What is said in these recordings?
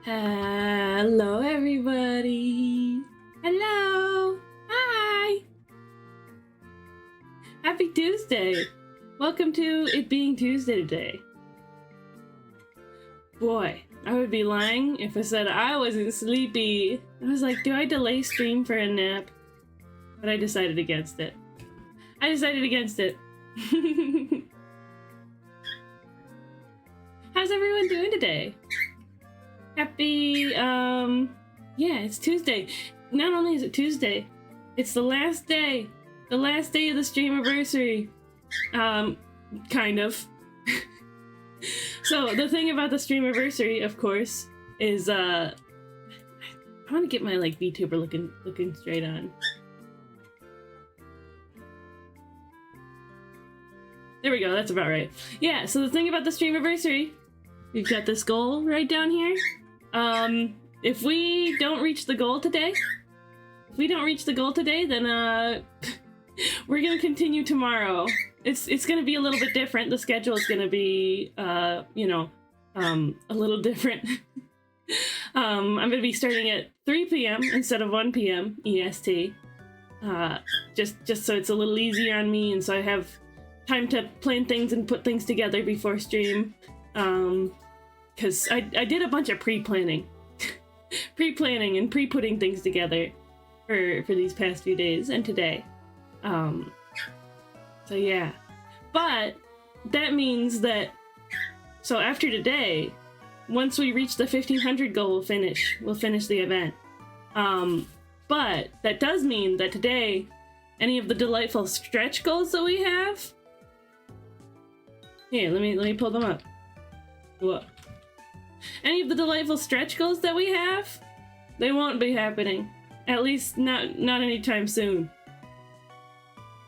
Hello, everybody. Hello. Hi. Happy Tuesday. Welcome to it being Tuesday today. Boy, I would be lying if I said I wasn't sleepy. I was like, do I delay stream for a nap? But I decided against it. How's everyone doing today? Happy, yeah, it's Tuesday. Not only is it Tuesday, it's the last day of the STREAMAVERSARY. Kind of. So, the thing about the STREAMAVERSARY, of course, is, I want to get my, like, VTuber looking straight on. There we go, that's about right. Yeah, so the thing about the STREAMAVERSARY, we've got this goal right down here. If we don't reach the goal today, then, we're gonna continue tomorrow. It's gonna be a little bit different. The schedule is gonna be, you know, a little different. I'm gonna be starting at 3 p.m. instead of 1 p.m. EST. Just so it's a little easier on me, and so I have time to plan things and put things together before stream. Because I did a bunch of pre-planning and pre-putting things together for these past few days and today. So yeah. But that means that, so after today, once we reach the 1500 goal, we'll finish the event. But that does mean that today, any of the delightful stretch goals that we have, here, let me pull them up. Whoa. Any of the delightful stretch goals that we have, they won't be happening. At least not anytime soon.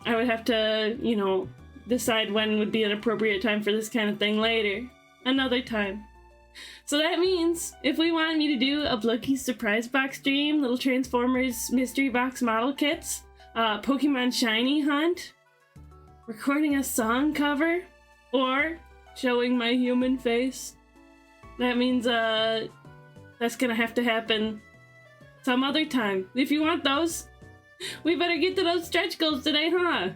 I would have to, you know, decide when would be an appropriate time for this kind of thing later. Another time. So that means, if we want me to do a Blookie surprise box stream, little Transformers mystery box model kits, Pokemon Shiny hunt, recording a song cover, or showing my human face, that means, that's gonna have to happen some other time. If you want those, we better get to those stretch goals today, huh?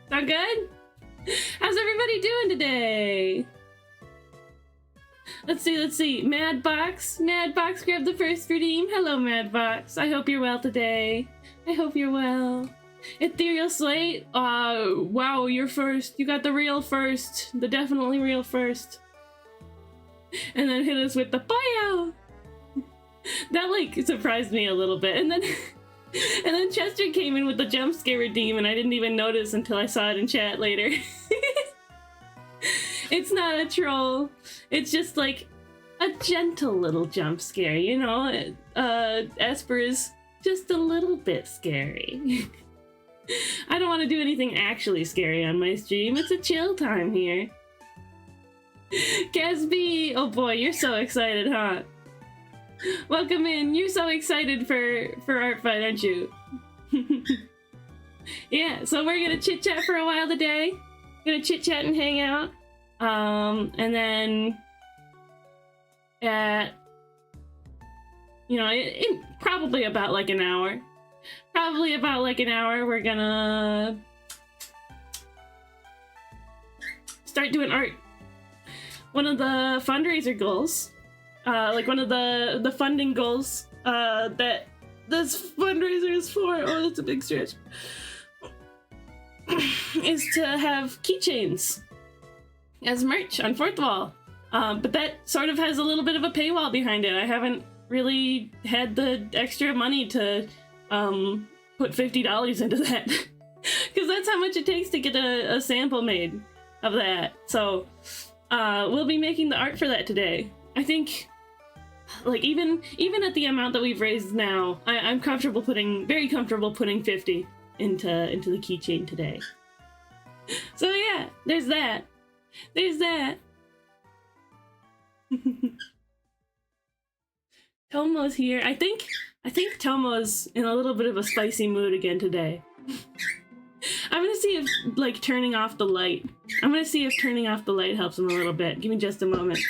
Sound good? How's everybody doing today? Let's see. Madbox, grab the first redeem. Hello, Madbox. I hope you're well today. I hope you're well. Ethereal Slate, wow, you're first. You got the real first. The definitely real first. And then hit us with the bio. That, like, surprised me a little bit. And then Chester came in with the jump scare redeem, and I didn't even notice until I saw it in chat later. It's not a troll. It's just, like, a gentle little jump scare, you know? Esper is just a little bit scary. I don't want to do anything actually scary on my stream. It's a chill time here. Casby! Oh boy, you're so excited, huh? Welcome in. You're so excited for Art Fight, aren't you? Yeah, so we're gonna chit-chat for a while today. Gonna chit-chat and hang out. And then at, you know, in probably about like an hour. We're gonna start doing art. One of the fundraiser goals, like one of the funding goals, that this fundraiser is for, oh, that's a big stretch, is to have keychains as merch on Fourth Wall. But that sort of has a little bit of a paywall behind it. I haven't really had the extra money to put $50 into that, because that's how much it takes to get a sample made of that. So we'll be making the art for that today. I think, like, even at the amount that we've raised now, I'm very comfortable putting 50 into the keychain today. So yeah, there's that. Tomo's here. I think Tomo's in a little bit of a spicy mood again today. I'm gonna see if, like, turning off the light helps him a little bit. Give me just a moment.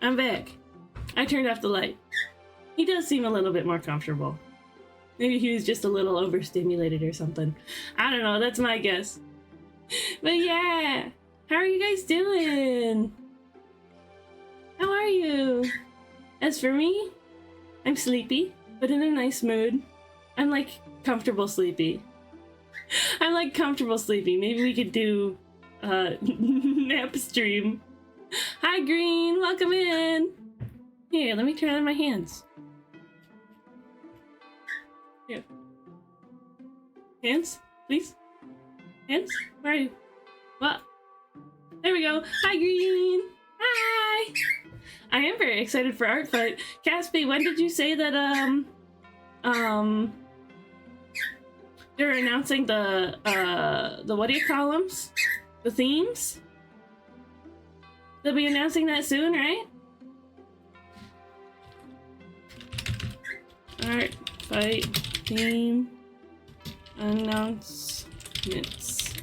I'm back. I turned off the light. He does seem a little bit more comfortable. Maybe he was just a little overstimulated or something. I don't know, that's my guess. But yeah, how are you guys doing? How are you? As for me, I'm sleepy, but in a nice mood. I'm like comfortable sleepy. I'm like comfortable sleepy. Maybe we could do nap stream. Hi Green, welcome in. Here, let me turn on my hands. Here. Hands, please. Hands? Where are you? What? There we go. Hi Green. Hi. I am very excited for Art Fight. Caspi, when did you say that they're announcing the what do you call them? The themes? They'll be announcing that soon, right? Art Fight theme announcements.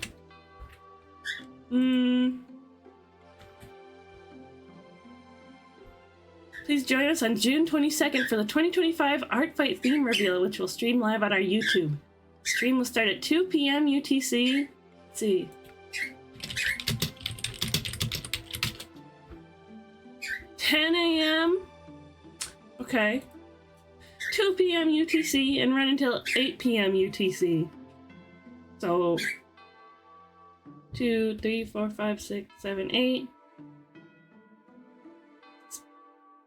Please join us on June 22nd for the 2025 Art Fight theme reveal, which will stream live on our YouTube. Stream will start at 2 p.m. UTC. Let's see. 10 a.m. Okay. 2 p.m. UTC and run until 8 p.m. UTC. So 2, 3, 4, 5, 6, 7, 8.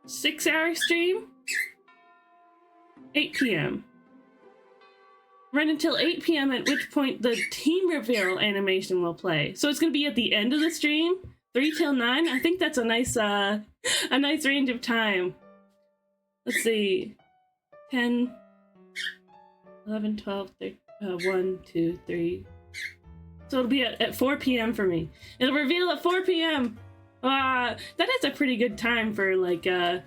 6-hour stream. 8 p.m. Run until 8 p.m. at which point the team reveal animation will play. So it's gonna be at the end of the stream, 3 till 9. I think that's a nice range of time. Let's see. 10, 11, 12, 13, 1, 2, 3. So it'll be at 4 p.m. for me. It'll reveal at 4 p.m. That is a pretty good time for like America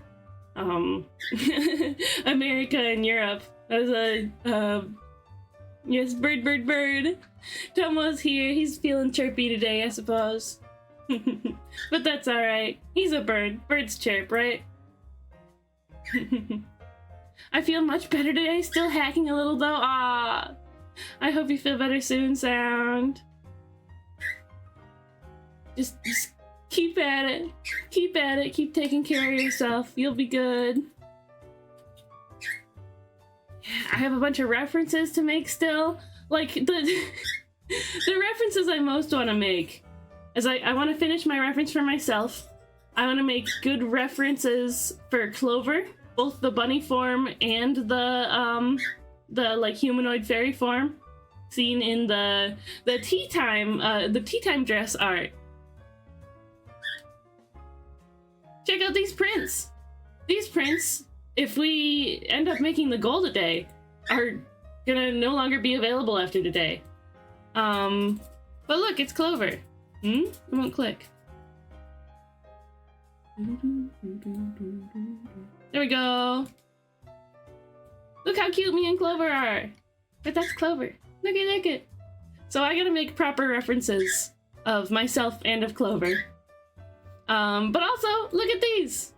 and Europe. That was a yes, bird. Tomo's here. He's feeling chirpy today, I suppose. But that's all right. He's a bird. Birds chirp, right? I feel much better today. Still hacking a little though. I hope you feel better soon, Sound. Just keep at it. Keep at it. Keep taking care of yourself. You'll be good. Yeah, I have a bunch of references to make still. Like, the references I most want to make is I want to finish my reference for myself. I want to make good references for Clover, both the bunny form and the like humanoid fairy form seen in the tea time dress art. Check out these prints. These prints, if we end up making the goal today, are gonna no longer be available after today. But look, it's Clover. It won't click. There we go. Look how cute me and Clover are. But that's Clover. Look it. So I gotta make proper references of myself and of Clover. But also, look at these.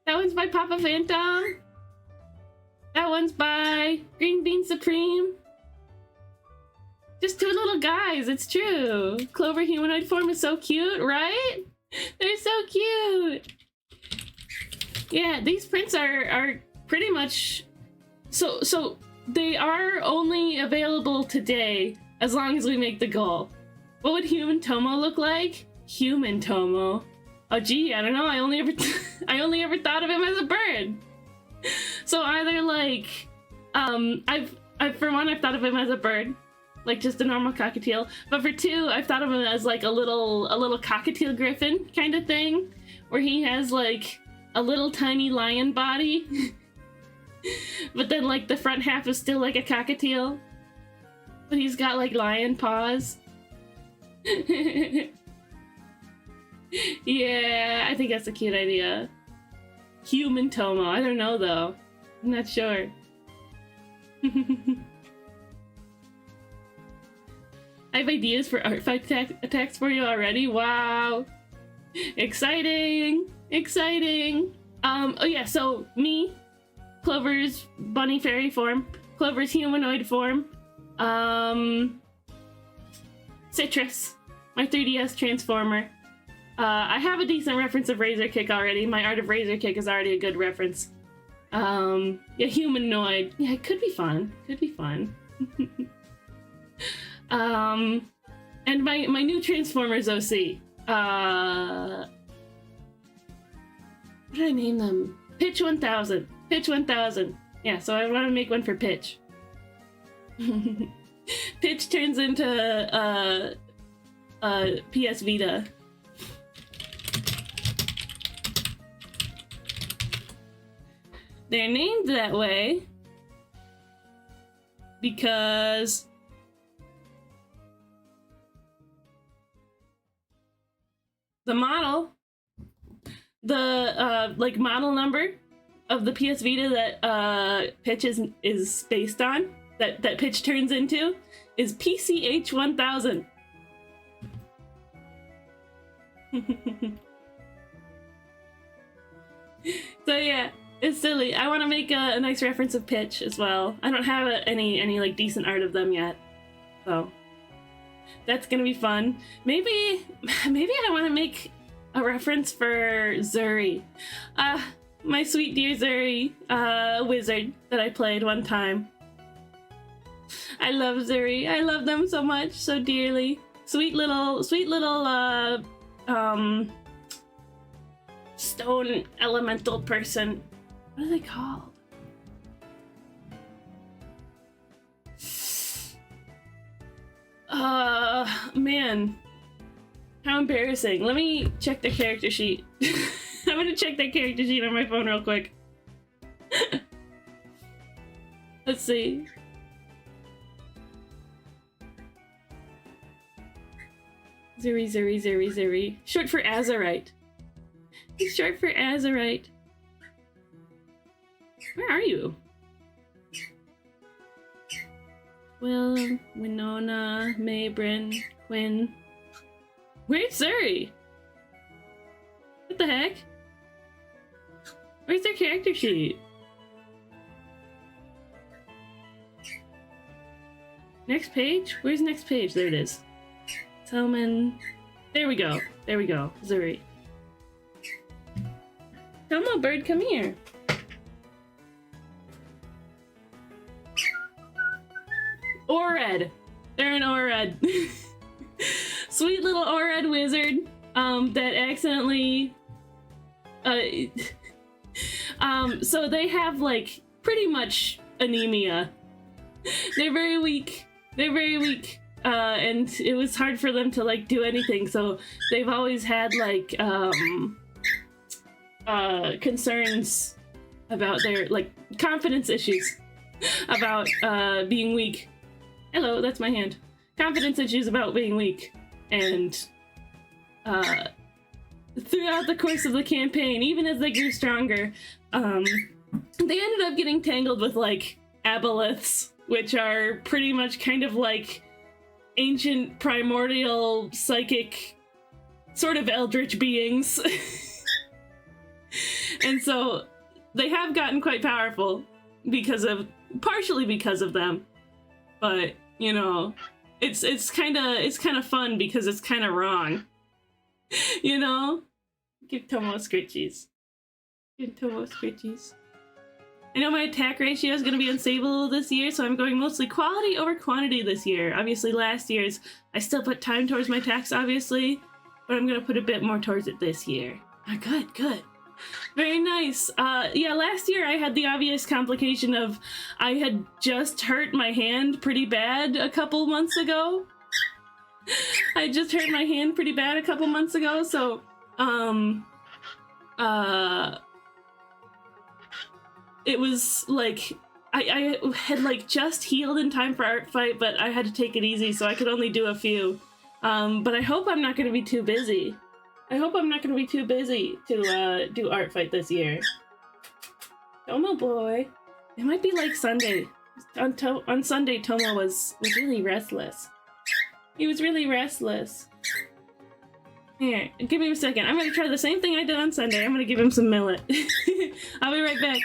That one's by Papa Phantom. That one's by Green Bean Supreme. Just two little guys, it's true. Clover humanoid form is so cute, right? They're so cute. Yeah, these prints are pretty much... So they are only available today as long as we make the goal. What would Human Tomo look like? Human Tomo. Oh gee, I don't know. I only ever thought of him as a bird. So either like, I've for one, I've thought of him as a bird, like just a normal cockatiel. But for two, I've thought of him as like a little cockatiel griffin kind of thing, where he has like a little tiny lion body, but then like the front half is still like a cockatiel, but he's got like lion paws. Yeah, I think that's a cute idea. Human Tomo. I don't know though. I'm not sure. I have ideas for art fight attacks for you already. Wow. Exciting! Exciting! Oh yeah, so me, Clover's bunny fairy form, Clover's humanoid form, Citrus, my 3DS transformer. I have a decent reference of Razor Kick already. My Art of Razor Kick is already a good reference. Yeah, humanoid. Yeah, it could be fun. Could be fun. And my new Transformers OC. What did I name them? Pitch 1000. Pitch 1000. Yeah, so I want to make one for Pitch. Pitch turns into PS Vita. They're named that way because the model, the like model number of the PS Vita that Pitch is based on, that Pitch turns into, is PCH 1000. So yeah, it's silly. I want to make a nice reference of Pitch as well. I don't have any like decent art of them yet, so that's gonna be fun. Maybe I want to make a reference for Zuri, my sweet dear Zuri, wizard that I played one time. I love Zuri. I love them so much, so dearly. Sweet little stone elemental person. What are they called? Man. How embarrassing. Let me check the character sheet. I'm gonna check that character sheet on my phone real quick. Let's see. Zuri. Short for Azurite. He's short for Azurite. Where are you? Will, Winona, Maybrin, Quinn. Where's Zuri? What the heck? Where's their character sheet? Next page? Where's next page? There it is. Telman. There we go. There we go. Zuri. Tomo bird, come here. Ored. They're an Ored. Sweet little Ored wizard that accidentally so they have like pretty much anemia. They're very weak. And it was hard for them to like do anything, so they've always had like concerns about their like confidence issues about being weak. Hello, that's my hand. Confidence issues about being weak, and throughout the course of the campaign, even as they grew stronger, they ended up getting tangled with like aboliths, which are pretty much kind of like ancient primordial psychic sort of eldritch beings. And so they have gotten quite powerful partially because of them. But, you know, it's kind of fun because it's kind of wrong. You know? Give Tomo scritchies. I know my attack ratio is going to be unstable this year, so I'm going mostly quality over quantity this year. Obviously last year's, I still put time towards my attacks, obviously, but I'm going to put a bit more towards it this year. Good. Very nice. Yeah, last year I had the obvious complication of I had just hurt my hand pretty bad a couple months ago. So, it was like, I had like just healed in time for art fight, but I had to take it easy, so I could only do a few. But I hope I'm not going to be too busy. To do art fight this year. Tomo boy. It might be like Sunday. On Sunday, Tomo was really restless. He was really restless. Here, give me a second. I'm gonna try the same thing I did on Sunday. I'm gonna give him some millet. I'll be right back.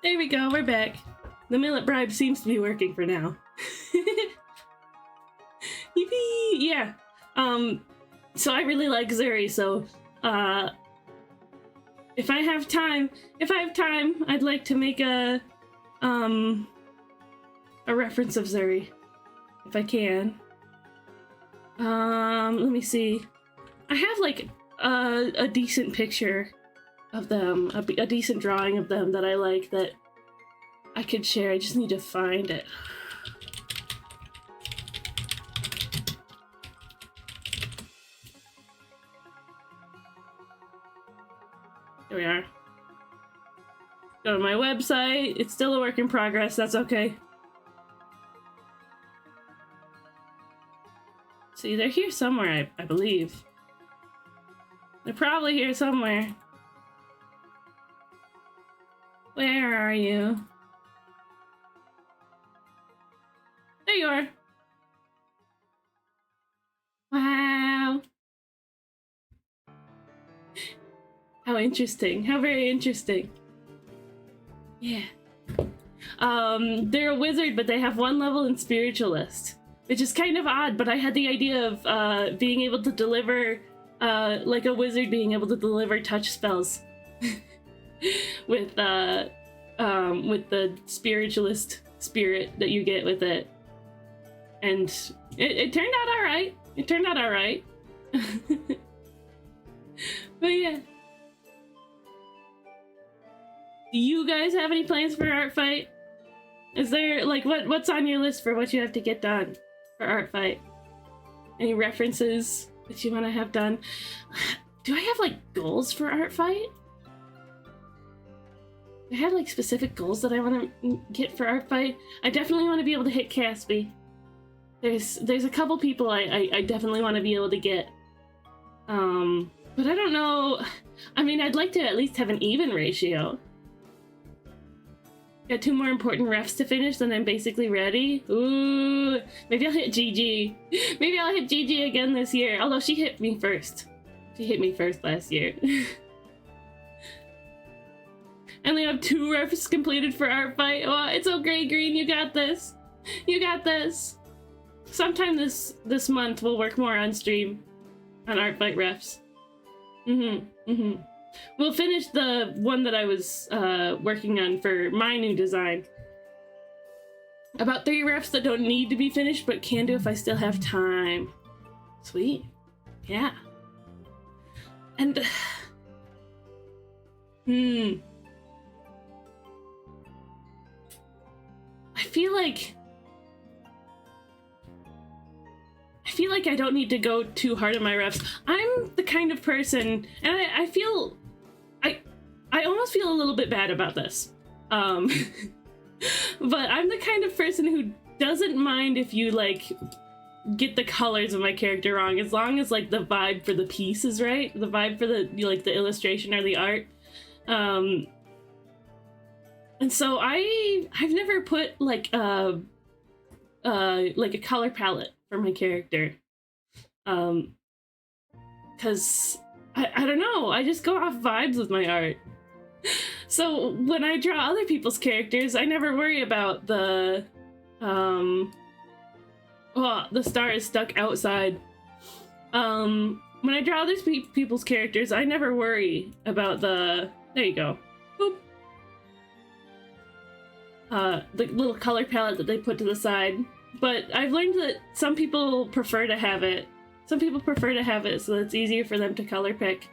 There we go, we're back. The millet bribe seems to be working for now. Yippee! Yeah. So I really like Zuri, so if I have time, I'd like to make a reference of Zuri. If I can. Let me see. I have like a decent picture of them, a decent drawing of them that I like that I could share. I just need to find it. Here we are. Go to my website. It's still a work in progress. That's okay. See, they're here somewhere, I believe. They're probably here somewhere. Where are you? There you are. Wow. How interesting. How very interesting. Yeah. They're a wizard, but they have 1 level in Spiritualist, which is kind of odd, but I had the idea of being able to deliver, like a wizard being able to deliver touch spells. with the Spiritualist spirit that you get with it. And it turned out alright. It turned out alright. But yeah. Do you guys have any plans for Art Fight? Is there, like, what's on your list for what you have to get done for Art Fight? Any references that you want to have done? Do I have, like, goals for Art Fight? I have like specific goals that I want to get for Art Fight. I definitely want to be able to hit Caspi. There's a couple people I definitely want to be able to get. But I don't know. I mean, I'd like to at least have an even ratio. Got 2 more important refs to finish, then I'm basically ready. Ooh, maybe I'll hit Gigi. Maybe I'll hit Gigi again this year. Although she hit me first. She hit me first last year. I only have 2 refs completed for Art Fight. Oh, it's okay, Green. You got this. You got this. Sometime this month we'll work more on stream on Art Fight refs. We'll finish the one that I was working on for my new design. About 3 refs that don't need to be finished but can do if I still have time. Sweet. Yeah. And I feel like I don't need to go too hard on my refs. I'm the kind of person, and I feel, I almost feel a little bit bad about this. But I'm the kind of person who doesn't mind if you, like, get the colors of my character wrong, as long as, like, the vibe for the piece is right. The vibe for the, like, the illustration or the art. And so I've never put, like a color palette for my character. Cause I don't know, I just go off vibes with my art. So when I draw other people's characters, I never worry about the star is stuck outside. when I draw these people's characters, I never worry about the... There you go. Boop. The little color palette that they put to the side. But I've learned that some people prefer to have it. Some people prefer to have it so that it's easier for them to color pick.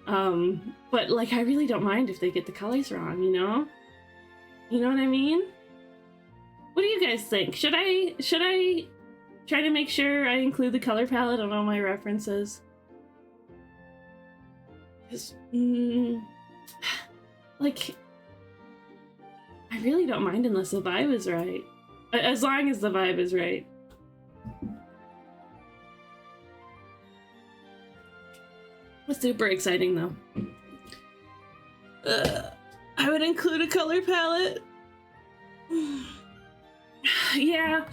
But like, I really don't mind if they get the colors wrong, you know? You know what I mean? What do you guys think? Should I try to make sure I include the color palette on all my references? 'Cause, like, I really don't mind unless the vibe is right. As long as the vibe is right. It's super exciting though. I would include a color palette. Yeah.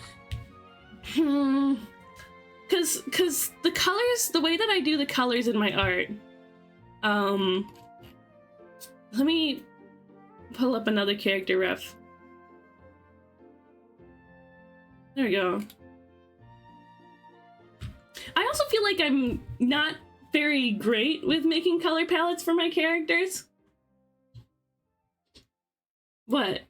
Cause the colors, the way that I do the colors in my art, let me pull up another character ref. There we go. I also feel like I'm not very great with making color palettes for my characters. What?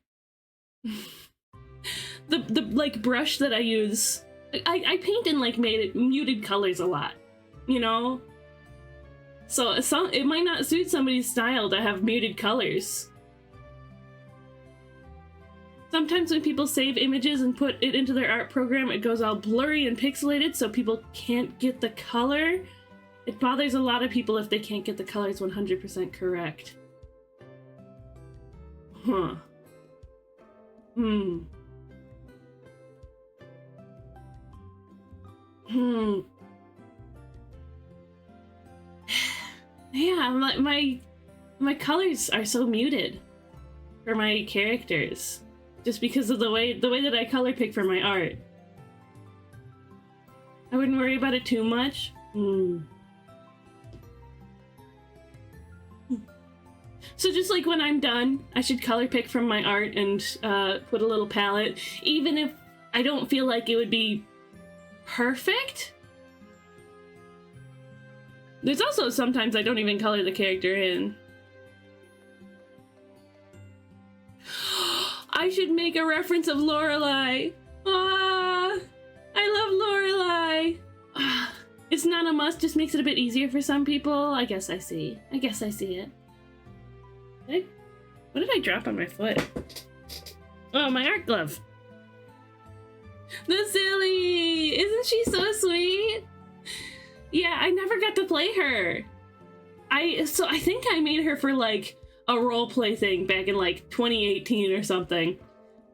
The like brush that I use, I paint in like muted colors a lot, you know? So it might not suit somebody's style to have muted colors. Sometimes when people save images and put it into their art program, it goes all blurry and pixelated so people can't get the color. It bothers a lot of people if they can't get the colors 100% correct. Huh. Yeah, my colors are so muted for my characters. Just because of the way that I color pick for my art. I wouldn't worry about it too much. So just like when I'm done, I should color pick from my art and put a little palette, even if I don't feel like it would be perfect. There's also sometimes I don't even color the character in. I should make a reference of Lorelai. Ah, I love Lorelai. It's not a must, just makes it a bit easier for some people. I guess I see. I guess I see it. What did I drop on my foot? Oh, my art glove. The silly! Isn't she so sweet? Yeah, I never got to play her. I think I made her for like a roleplay thing back in like 2018 or something.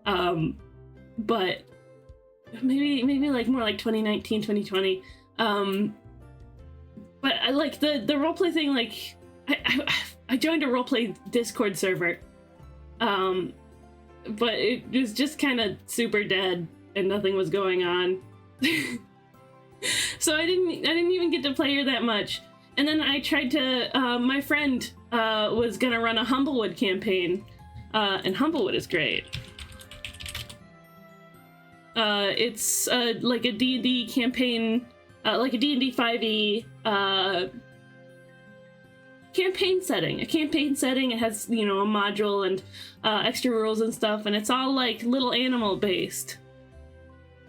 But maybe like more like 2019, 2020. But I like the roleplay thing, like I joined a roleplay Discord server. But it was just kind of super dead and nothing was going on. So I didn't even get to play her that much. And then I tried to, my friend was gonna run a Humblewood campaign, and Humblewood is great. It's like a D&D campaign, like a D&D 5e campaign setting. A campaign setting, it has, you know, a module and extra rules and stuff, and it's all like little animal based.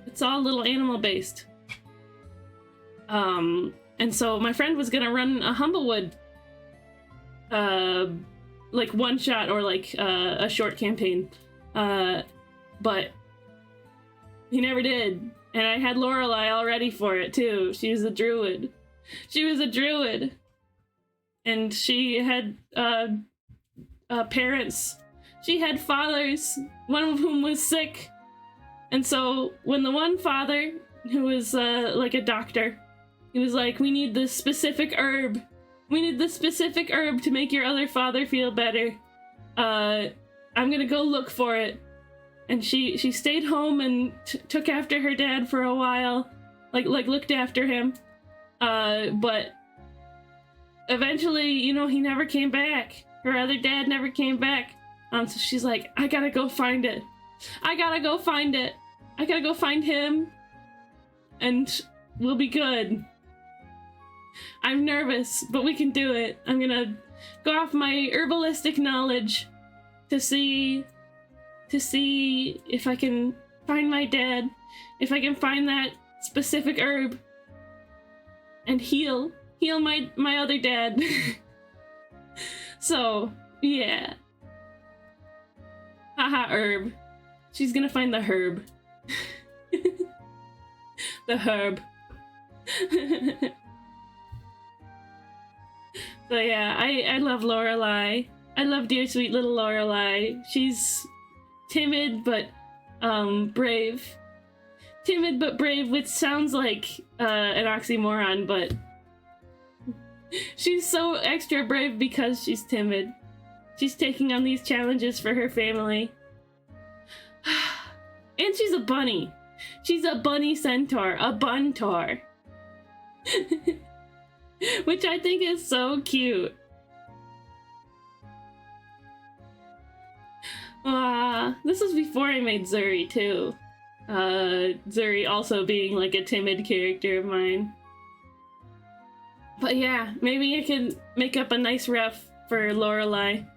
It's all little animal based. And so my friend was gonna run a Humblewood, like one shot or like a short campaign, but he never did. And I had Lorelai all ready for it too. She was a druid. She was a druid, and she had parents. She had fathers, one of whom was sick. And so when the one father, who was like a doctor, he was like, we need this specific herb. We need this specific herb to make your other father feel better. I'm gonna go look for it. And she stayed home and took after her dad for a while. Like looked after him. But eventually, you know, he never came back. Her other dad never came back. So she's like, I gotta go find it. I gotta go find it. I gotta go find him. And we'll be good. I'm nervous, but we can do it. I'm gonna go off my herbalistic knowledge to see if I can find my dad, if I can find that specific herb and heal my other dad. So, yeah. Haha, herb. She's gonna find the herb. The herb. So yeah, I love Lorelai. I love dear sweet little Lorelai. She's timid but brave. Timid but brave, which sounds like an oxymoron, but she's so extra brave because she's timid. She's taking on these challenges for her family. And she's a bunny. She's a bunny centaur, a buntor. Which I think is so cute. This was before I made Zuri too. Zuri also being like a timid character of mine. But yeah, maybe I can make up a nice ref for Lorelai.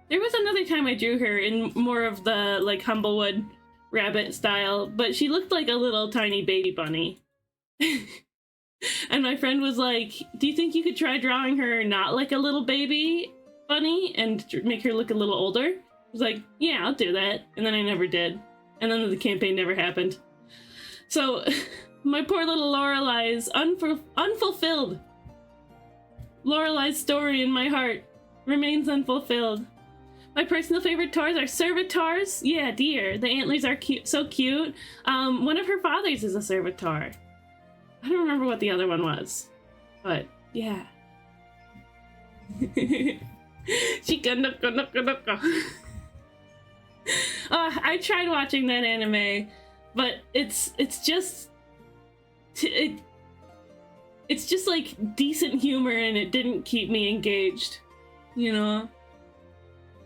There was another time I drew her in more of the like Humblewood rabbit style, but she looked like a little tiny baby bunny. And my friend was like, do you think you could try drawing her not like a little baby bunny and make her look a little older? I was like, yeah, I'll do that. And then I never did. And then the campaign never happened. So my poor little Lorelai is unfulfilled. Lorelai's story in my heart remains unfulfilled. My personal favorite toys are servitors. Yeah, dear. The antlers are cute, so cute. One of her fathers is a servitor. I don't remember what the other one was, but yeah. I tried watching that anime, but it's just like decent humor, and it didn't keep me engaged. You know,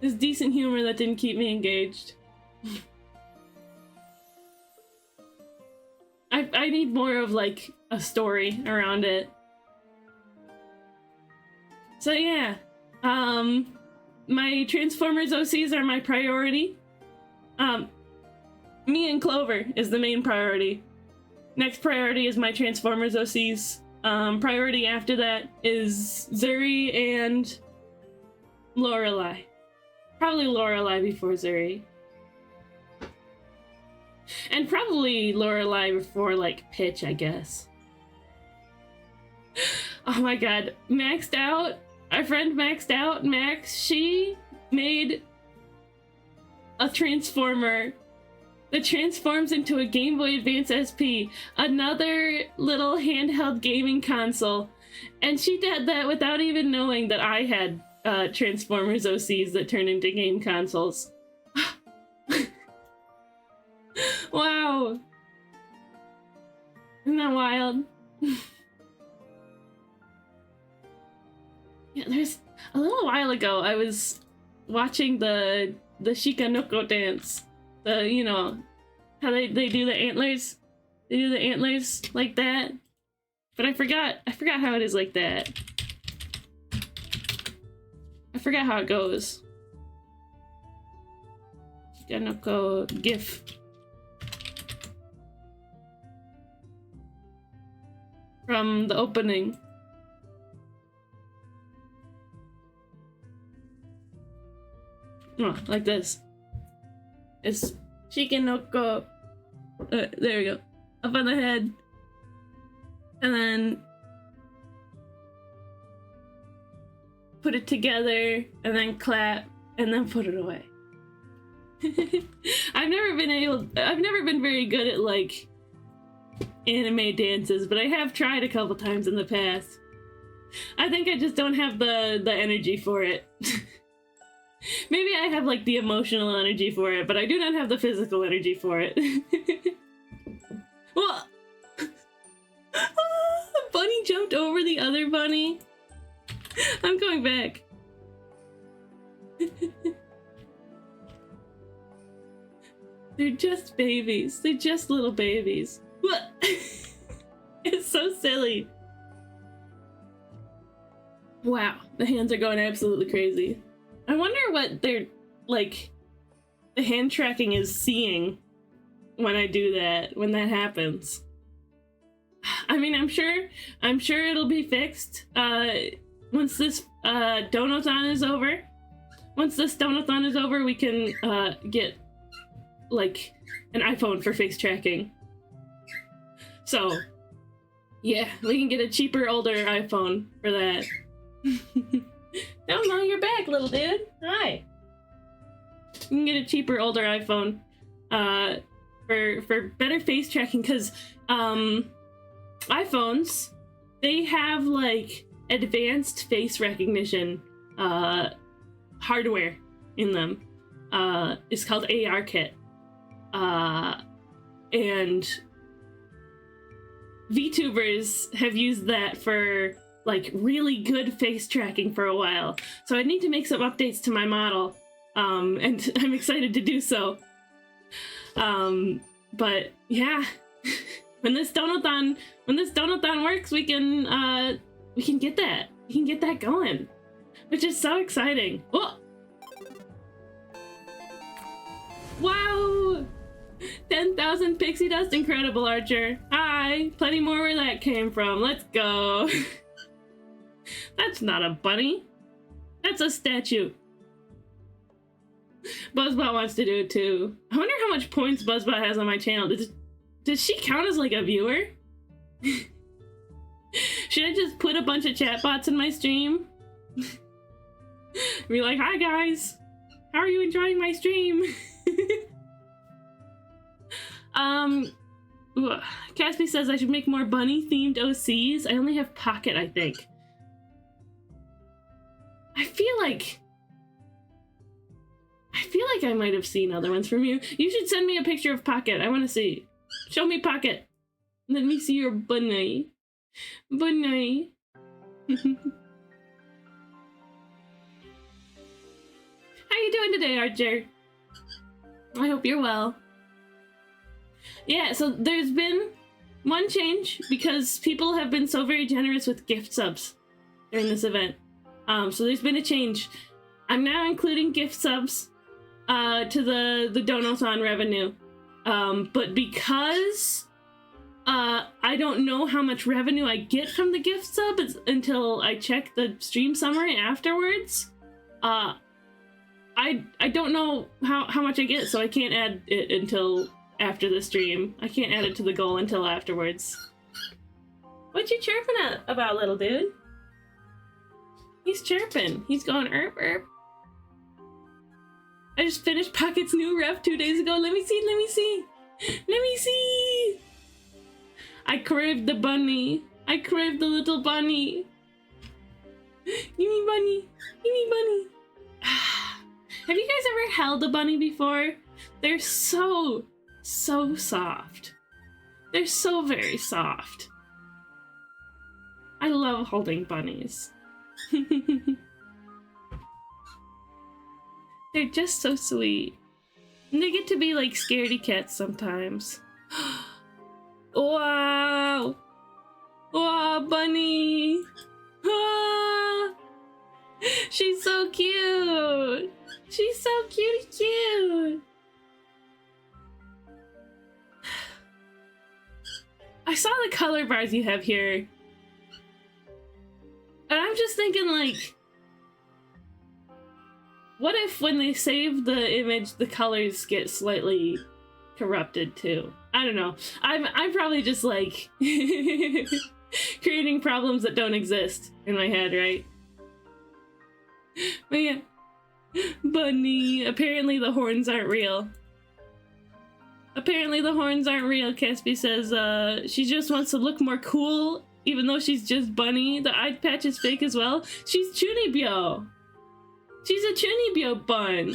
it's decent humor that didn't keep me engaged. I need more of like a story around it. So yeah, my Transformers OCs are my priority. Me and Clover is the main priority. Next priority is my Transformers OCs. Priority after that is Zuri and Lorelai. Probably Lorelai before Zuri. And probably Lorelai before, like, Pitch, I guess. Oh my god. Maxed out. Our friend maxed out. Max, she made a Transformer that transforms into a Game Boy Advance SP. Another little handheld gaming console. And she did that without even knowing that I had Transformers OCs that turn into game consoles. Wow. Isn't that wild? Yeah, there's a little while ago I was watching the Shikanoko dance. The, you know, how they do the antlers. They do the antlers like that. But I forgot how it is like that. I forgot how it goes. Shikanoko GIF. From the opening. Oh, like this. It's Shikanoko. There we go. Up on the head. And then put it together, and then clap, and then put it away. I've never been very good at like anime dances, but I have tried a couple times in the past. I think I just don't have the energy for it. Maybe I have like the emotional energy for it, but I do not have the physical energy for it. Well, a bunny jumped over the other bunny. I'm going back. They're just babies. They're just little babies. What? It's so silly. Wow, the hands are going absolutely crazy. I wonder what they're like. The hand tracking is seeing when I do that, when that happens. I mean, I'm sure it'll be fixed once this donathon is over. Once this donathon is over, we can get like an iPhone for face tracking. So yeah, we can get a cheaper, older iPhone for that. No, you're back, little dude. Hi. You can get a cheaper, older iPhone for better face tracking, because iPhones, they have like advanced face recognition hardware in them. It's called ARKit. And VTubers have used that for like really good face tracking for a while. So I need to make some updates to my model. And I'm excited to do so. But yeah, when this donathon works, we can get that going, which is so exciting. Oh! Wow! 10,000 pixie dust, incredible, Archer. Hi, plenty more where that came from. Let's go. That's not a bunny. That's a statue. Buzzbot wants to do it too. I wonder how much points Buzzbot has on my channel. Does she count as like a viewer? Should I just put a bunch of chatbots in my stream? Be like, hi guys, how are you enjoying my stream? Caspi says I should make more bunny themed OCs. I only have Pocket, I think. I feel like I might have seen other ones from you. You should send me a picture of Pocket. I want to see. Show me Pocket. Let me see your bunny. Bunny. How you doing today, Archer? I hope you're well. Yeah, so there's been one change because people have been so very generous with gift subs during this event. So there's been a change. I'm now including gift subs to the donathon revenue. But because I don't know how much revenue I get from the gift sub until I check the stream summary afterwards, I don't know how much I get, so I can't add it until after the stream. I can't add it to the goal until afterwards. What you chirping about, little dude? He's chirping. He's going erp erp. I just finished Pocket's new ref 2 days ago. Let me see, let me see. Let me see. I craved the bunny. I craved the little bunny. Give me bunny. Give me bunny. Have you guys ever held a bunny before? They're so soft. They're so very soft. I love holding bunnies. They're just so sweet. And they get to be like scaredy cats sometimes. Wow! Wow, bunny! Ah! She's so cute! She's so cute! I saw the color bars you have here. And I'm just thinking, like, what if when they save the image, the colors get slightly corrupted too? I don't know. I'm probably just like creating problems that don't exist in my head, right? But yeah. Bunny. Apparently the horns aren't real. Apparently the horns aren't real, Caspi says. She just wants to look more cool, even though she's just bunny. The eye patch is fake as well. She's Chunibyo. She's a Chunibyo bun.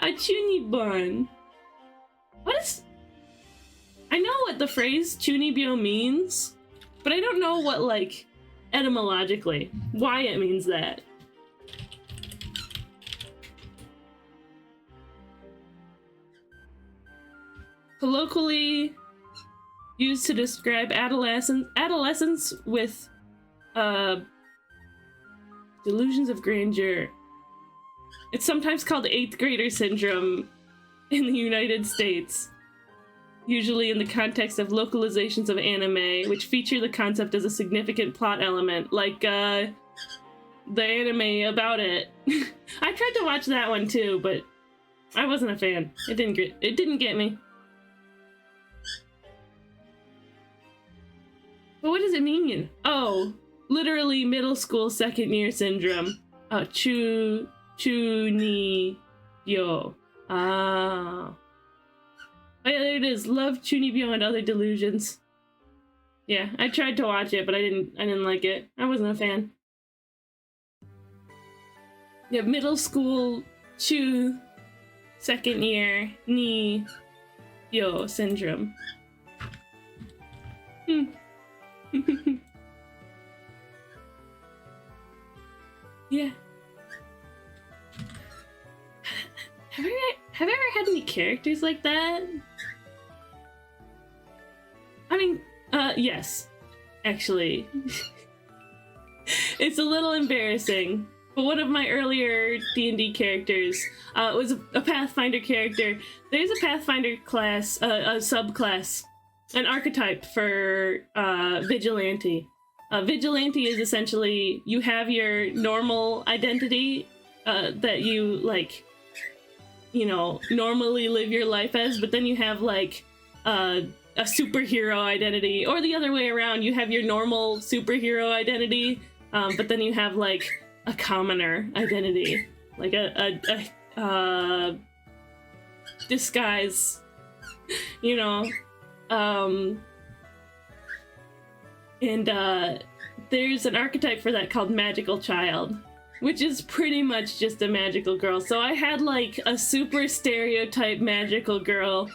A Chuni bun. What is... I know what the phrase Chunibyo means, but I don't know what, like, etymologically, why it means that. colloquially used to describe adolescents with delusions of grandeur. It's sometimes called 8th grader syndrome in the United States, usually in the context of localizations of anime, which feature the concept as a significant plot element, like the anime about it. I tried to watch that one too, but I wasn't a fan. It didn't get me. But what does it mean? Oh, literally middle school second year syndrome. Chunibyo. Ah. Oh, yeah, there it is. Love, Chunibyo, and other delusions. Yeah, I tried to watch it, but I didn't like it. I wasn't a fan. Yeah, middle school second year yo syndrome. Yeah. Have I ever had any characters like that? I mean, yes, actually. It's a little embarrassing, but one of my earlier D&D characters was a Pathfinder character. There's a Pathfinder class, a subclass, an archetype for Vigilante. Vigilante is essentially, you have your normal identity that you, like, you know, normally live your life as, but then you have, like, a superhero identity, or the other way around, you have your normal superhero identity, but then you have, like, a commoner identity, like a disguise, you know, and there's an archetype for that called Magical Child, which is pretty much just a magical girl. So I had, like, a super stereotype magical girl.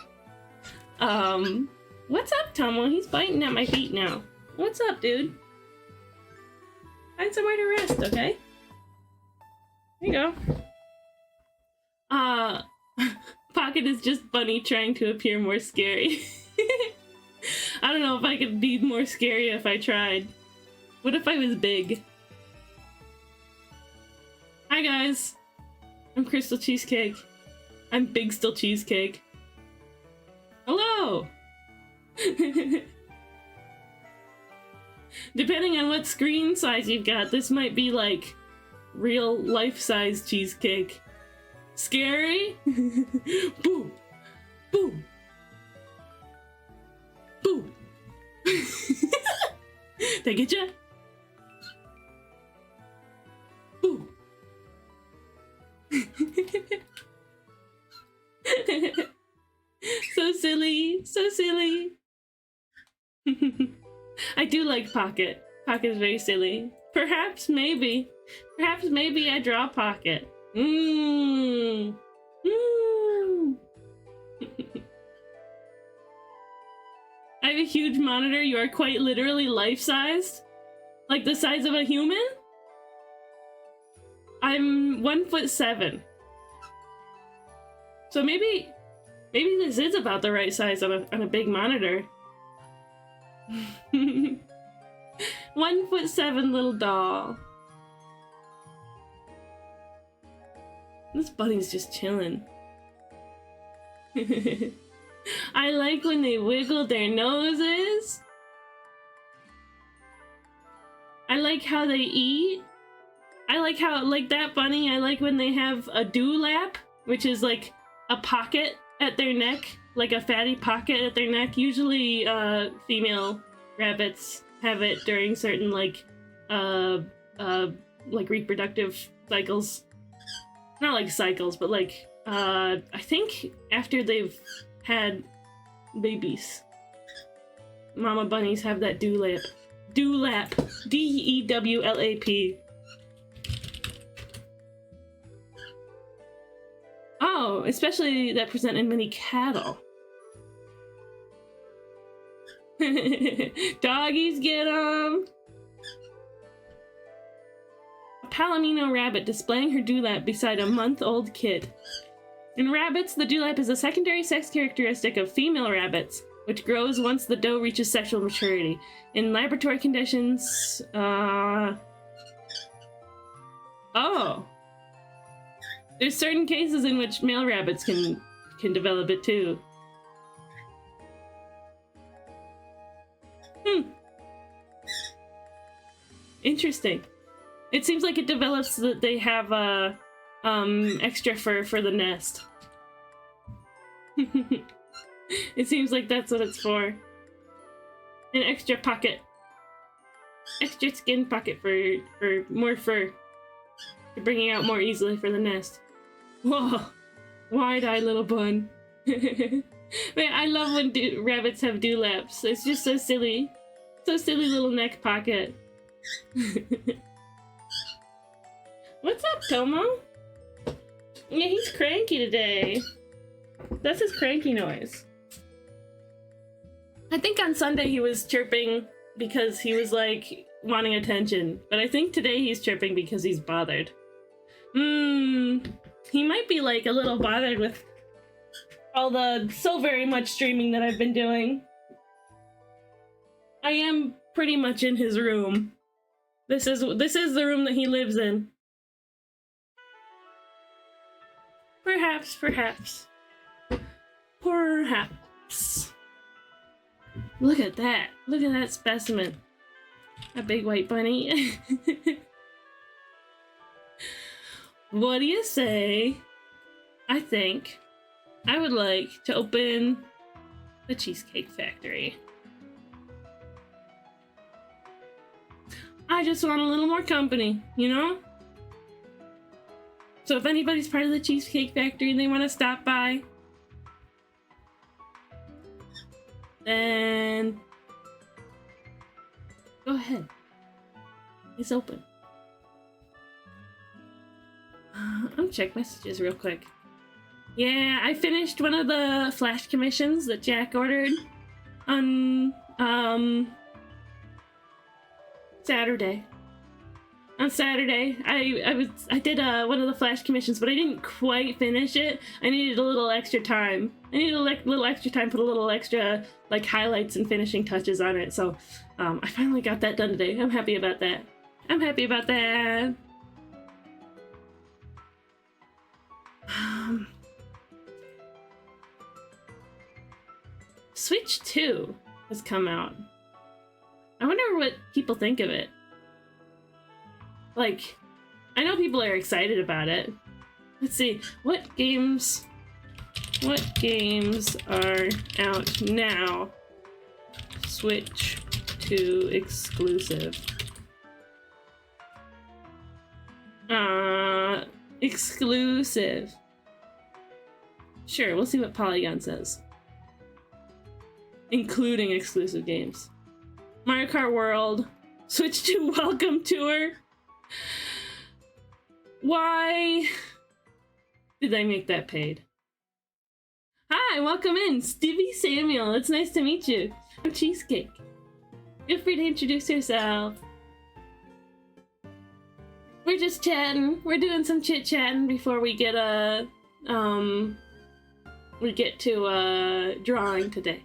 What's up, Tomo? He's biting at my feet now. What's up, dude? Find somewhere to rest, okay? There you go. Pocket is just Bunny trying to appear more scary. I don't know if I could be more scary if I tried. What if I was big? Hi guys! I'm Crystal Cheesecake. I'm Big Still Cheesecake. Hello! Depending on what screen size you've got, this might be like real life-size cheesecake. Scary? Boom! Boom! Boom! Did I get ya? Boom! So silly, so silly. I do like Pocket. Pocket is very silly. Perhaps maybe I draw Pocket. I have a huge monitor. You are quite literally life-sized? Like the size of a human? I'm 1'7". So maybe this is about the right size on a big monitor. 1'7" little doll. This bunny's just chilling. I like when they wiggle their noses. I like how they eat. I like how, like that bunny, I like when they have a dewlap, which is like a pocket at their neck, like a fatty pocket at their neck. Usually, female rabbits have it during certain, like reproductive cycles. Not like cycles, but like, I think after they've had babies. Mama bunnies have that dewlap. Dewlap. D-E-W-L-A-P. Oh, especially that present in many cattle. Doggies get 'em! A Palomino rabbit displaying her dewlap beside a month-old kid. In rabbits, the dewlap is a secondary sex characteristic of female rabbits, which grows once the doe reaches sexual maturity. In laboratory conditions, oh. There's certain cases in which male rabbits can develop it too. Interesting. It seems like it develops so that they have extra fur for the nest. It seems like that's what it's for. An extra pocket. Extra skin pocket for more fur. For bringing out more easily for the nest. Whoa! Wide-eyed little bun. Man, I love when rabbits have dewlaps. It's just so silly. So silly little neck pocket. What's up, Tomo? Yeah, he's cranky today. That's his cranky noise. I think on Sunday he was chirping because he was like wanting attention, but I think today he's chirping because he's bothered. He might be like a little bothered with all the so very much streaming that I've been doing. I am pretty much in his room. This is the room that he lives in. Perhaps. Look at that. Look at that specimen. A big white bunny. What do you say? I think I would like to open the Cheesecake Factory. I just want a little more company, you know? So if anybody's part of the Cheesecake Factory and they want to stop by, then go ahead. It's open. I'm check messages real quick. Yeah, I finished one of the flash commissions that Jack ordered on Saturday. On Saturday, I did one of the flash commissions, but I didn't quite finish it. I needed a little extra time. I needed a little extra time, put a little extra like highlights and finishing touches on it. So I finally got that done today. I'm happy about that. I'm happy about that. Switch 2 has come out. I wonder what people think of it. Like, I know people are excited about it. Let's see, what games are out now? Switch 2 exclusive. Exclusive. Sure, we'll see what Polygon says. Including exclusive games. Mario Kart World. Switch 2 Welcome Tour. Why did they make that paid? Hi, welcome in, Stevie Samuel. It's nice to meet you. I'm Cheesecake. Feel free to introduce yourself. We're just chatting. We're doing some chit-chatting before we get to drawing today.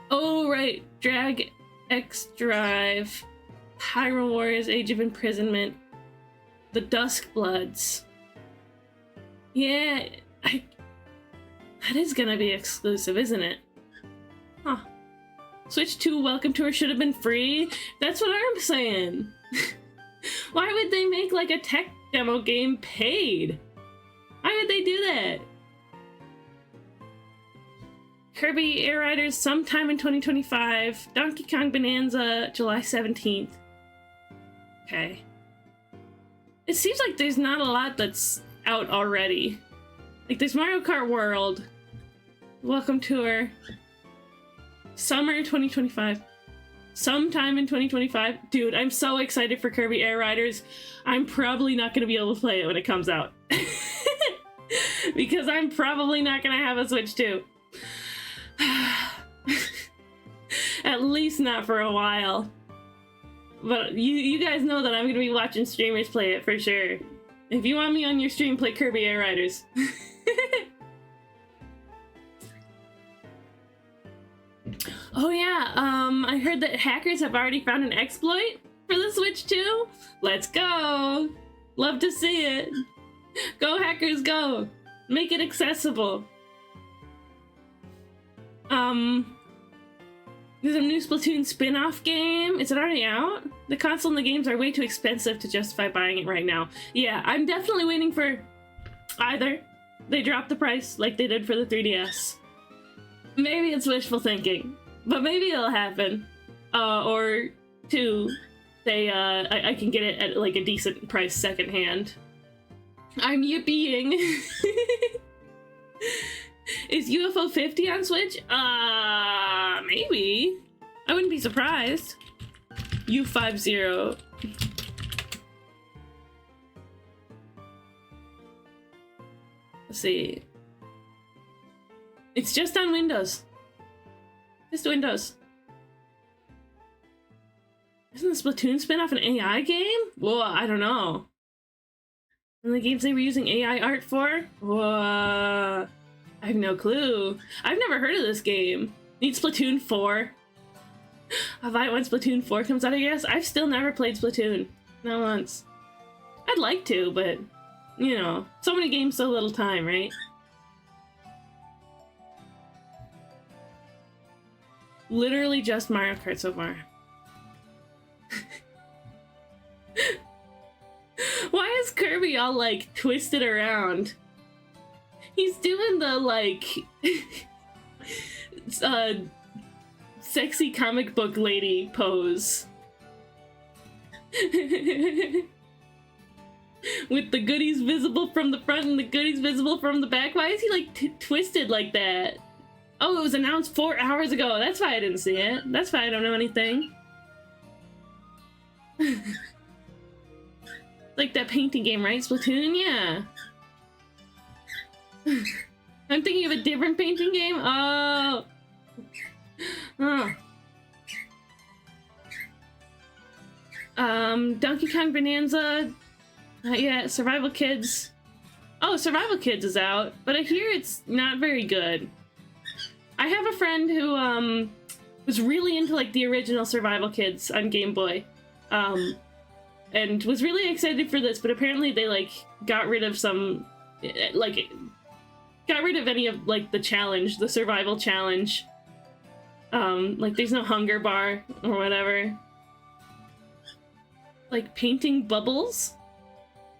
Oh right, Drag X Drive, Hyrule Warriors Age of Imprisonment, the Duskbloods. Yeah, that is gonna be exclusive, isn't it? Huh. Switch 2 Welcome Tour should have been free? That's what I'm saying. Why would they make like a tech demo game paid? Why would they do that? Kirby Air Riders sometime in 2025. Donkey Kong Bonanza July 17th. Okay. It seems like there's not a lot that's out already. Like there's Mario Kart World, Welcome Tour, Summer 2025. Sometime in 2025. Dude, I'm so excited for Kirby Air Riders. I'm probably not going to be able to play it when it comes out. Because I'm probably not going to have a Switch 2. At least not for a while. But you guys know that I'm going to be watching streamers play it for sure. If you want me on your stream, play Kirby Air Riders. Oh yeah, I heard that hackers have already found an exploit for the Switch 2. Let's go! Love to see it. Go hackers, go! Make it accessible. There's a new Splatoon spin-off game. Is it already out? The console and the games are way too expensive to justify buying it right now. Yeah, I'm definitely waiting for either they drop the price like they did for the 3DS. Maybe it's wishful thinking, but maybe it'll happen. Or two, they I can get it at like a decent price secondhand. I'm yippieing. Is UFO 50 on Switch? Maybe. I wouldn't be surprised. U50. Let's see. It's just on Windows. Just Windows. Isn't the Splatoon spin-off an AI game? Whoa, I don't know. And the games they were using AI art for? Whoa. I have no clue. I've never heard of this game. Need Splatoon 4. I'll buy it when Splatoon 4 comes out, I guess. I've still never played Splatoon. Not once. I'd like to, but, you know, so many games, so little time, right? Literally just Mario Kart so far. Why is Kirby all, like, twisted around? He's doing the, like, sexy comic book lady pose. With the goodies visible from the front and the goodies visible from the back. Why is he, like, twisted like that? Oh, it was announced 4 hours ago. That's why I didn't see it. That's why I don't know anything. Like that painting game, right? Splatoon? Yeah. I'm thinking of a different painting game? Oh. Oh. Donkey Kong Bonanza. Yeah, Survival Kids. Oh, Survival Kids is out, but I hear it's not very good. I have a friend who, was really into, like, the original Survival Kids on Game Boy. And was really excited for this, but apparently they, like, got rid of some, like, got rid of any of, like, the challenge, the survival challenge. Like, there's no hunger bar or whatever. Like, painting bubbles?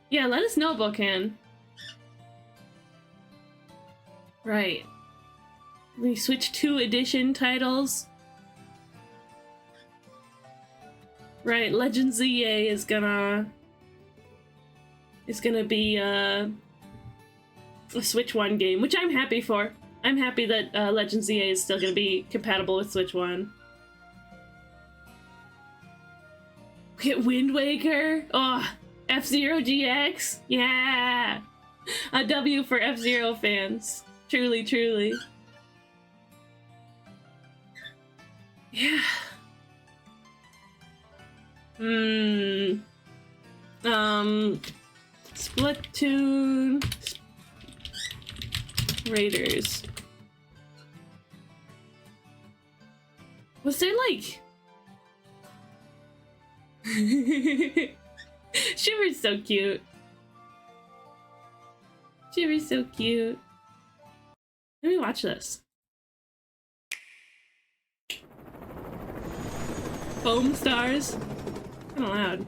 Yeah, let us know, Bokan. Right. We switch to edition titles. Right, Legends ZA is gonna be a Switch 1 game, which I'm happy for. I'm happy that Legends ZA is still gonna be compatible with Switch 1. Get Wind Waker! Oh, F-Zero GX! Yeah! A W for F-Zero fans. Truly, truly. Yeah. Splatoon Raiders. Was there like Shiver's so cute. Shiver's so cute. Let me watch this. Foam stars. Kinda loud.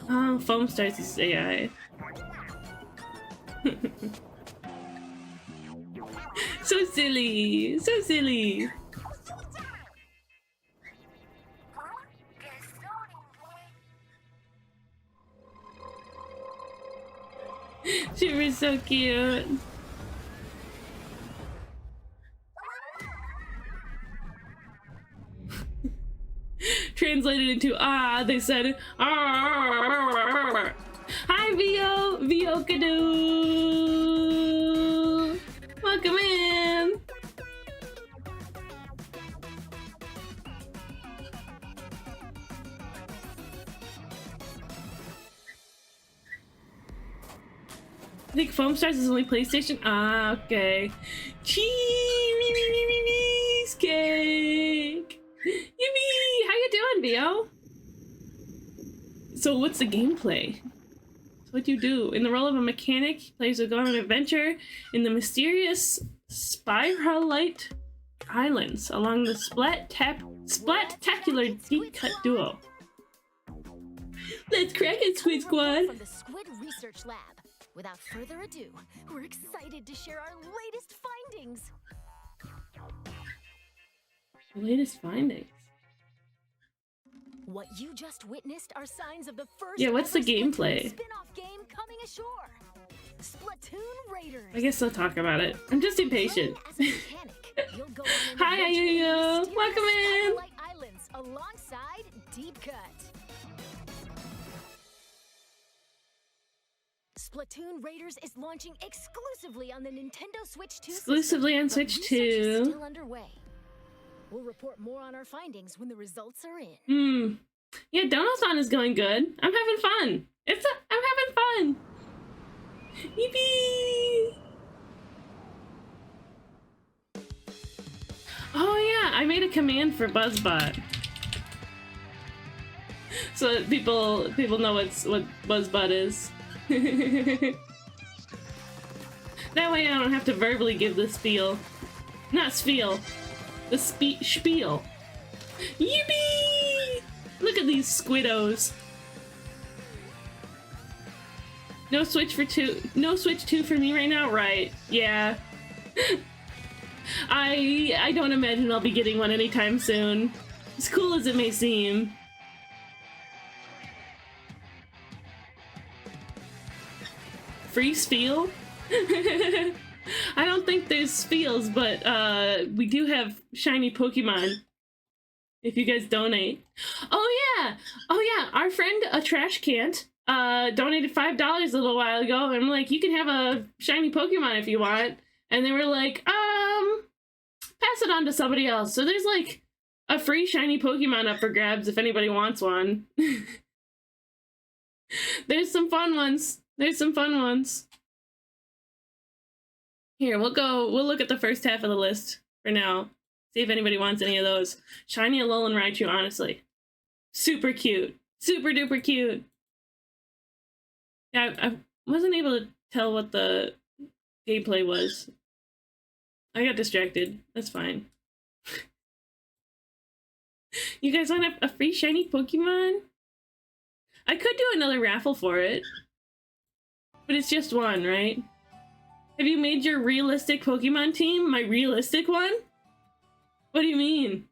Oh, foam stars is AI. So silly, so silly. She was so cute. Translated into they said hi Vio Canoe. Welcome in. I think Foam Stars is only PlayStation. Ah, okay. Cheesecake. Yippee! How you doing, Bio? So what's the gameplay? What do you do? In the role of a mechanic, players will go on an adventure in the mysterious Spiralite Islands along the Splat-tacular Deep Cut Duo. Let's crack it, Squid Squad! From the Squid Research Lab. Without further ado, we're excited to share our latest findings. Latest findings? What you just witnessed are signs of the first. Yeah, what's the ever gameplay? Spin-off game coming ashore. Splatoon Raiders. I guess I'll talk about it. I'm just impatient. As a mechanic, you'll go on an Hi, adventure in the Ayuyo! mysterious Welcome in! Spotlight Islands alongside Deep Cut. Splatoon Raiders is launching exclusively on the Nintendo Switch 2 Exclusively system, on but Switch research 2. is still underway. We'll report more on our findings when the results are in. Yeah, Dono-san is going good. I'm having fun. I'm having fun. Yippee! Oh yeah, I made a command for BuzzBot. So that people know what BuzzBot is. That way I don't have to verbally give the spiel. Not spiel. The spiel. Yippee! Look at these squiddos. No Switch 2 for me right now? Right. Yeah. I don't imagine I'll be getting one anytime soon. As cool as it may seem. Free spiel? I don't think there's spiels, but we do have shiny Pokemon. If you guys donate. Oh yeah! Our friend A Trash Can't donated $5 a little while ago, and I'm like, you can have a shiny Pokemon if you want. And they were like, pass it on to somebody else. So there's like a free shiny Pokemon up for grabs if anybody wants one. There's some fun ones. Here, we'll look at the first half of the list for now. See if anybody wants any of those. Shiny Alolan Raichu, honestly. Super cute. Super duper cute. Yeah, I wasn't able to tell what the gameplay was. I got distracted. That's fine. You guys want a free shiny Pokemon? I could do another raffle for it. But it's just one, right? Have you made your realistic Pokemon team? My realistic one? What do you mean?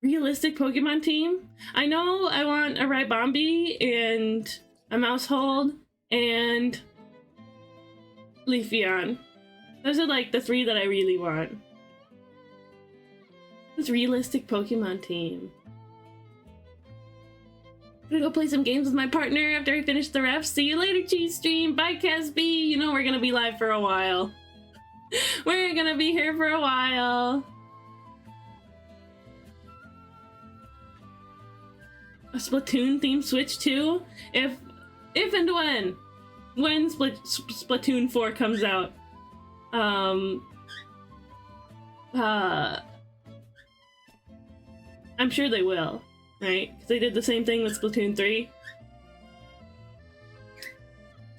Realistic Pokemon team? I know I want a Ribombee and a Mousehold and Leafeon. Those are like the three that I really want. This realistic Pokemon team. I'm gonna go play some games with my partner after I finish the ref. See you later, Cheese Stream. Bye, Casby. You know we're gonna be live for a while. We're gonna be here for a while. A Splatoon themed Switch 2? If and when Splatoon 4 comes out. I'm sure they will, right? Because they did the same thing with Splatoon 3.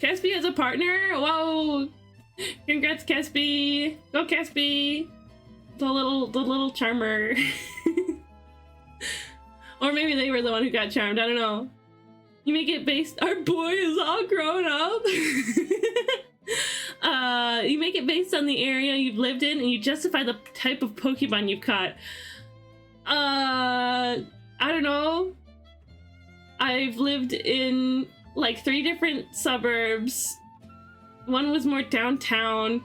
Caspi as a partner? Whoa! Congrats, Caspi! Go, Caspi! The little charmer. Or maybe they were the one who got charmed, I don't know. You make it based- our boy is all grown up! You make it based on the area you've lived in, and you justify the type of Pokemon you've caught. I don't know. I've lived in, like, 3 different suburbs. One was more downtown.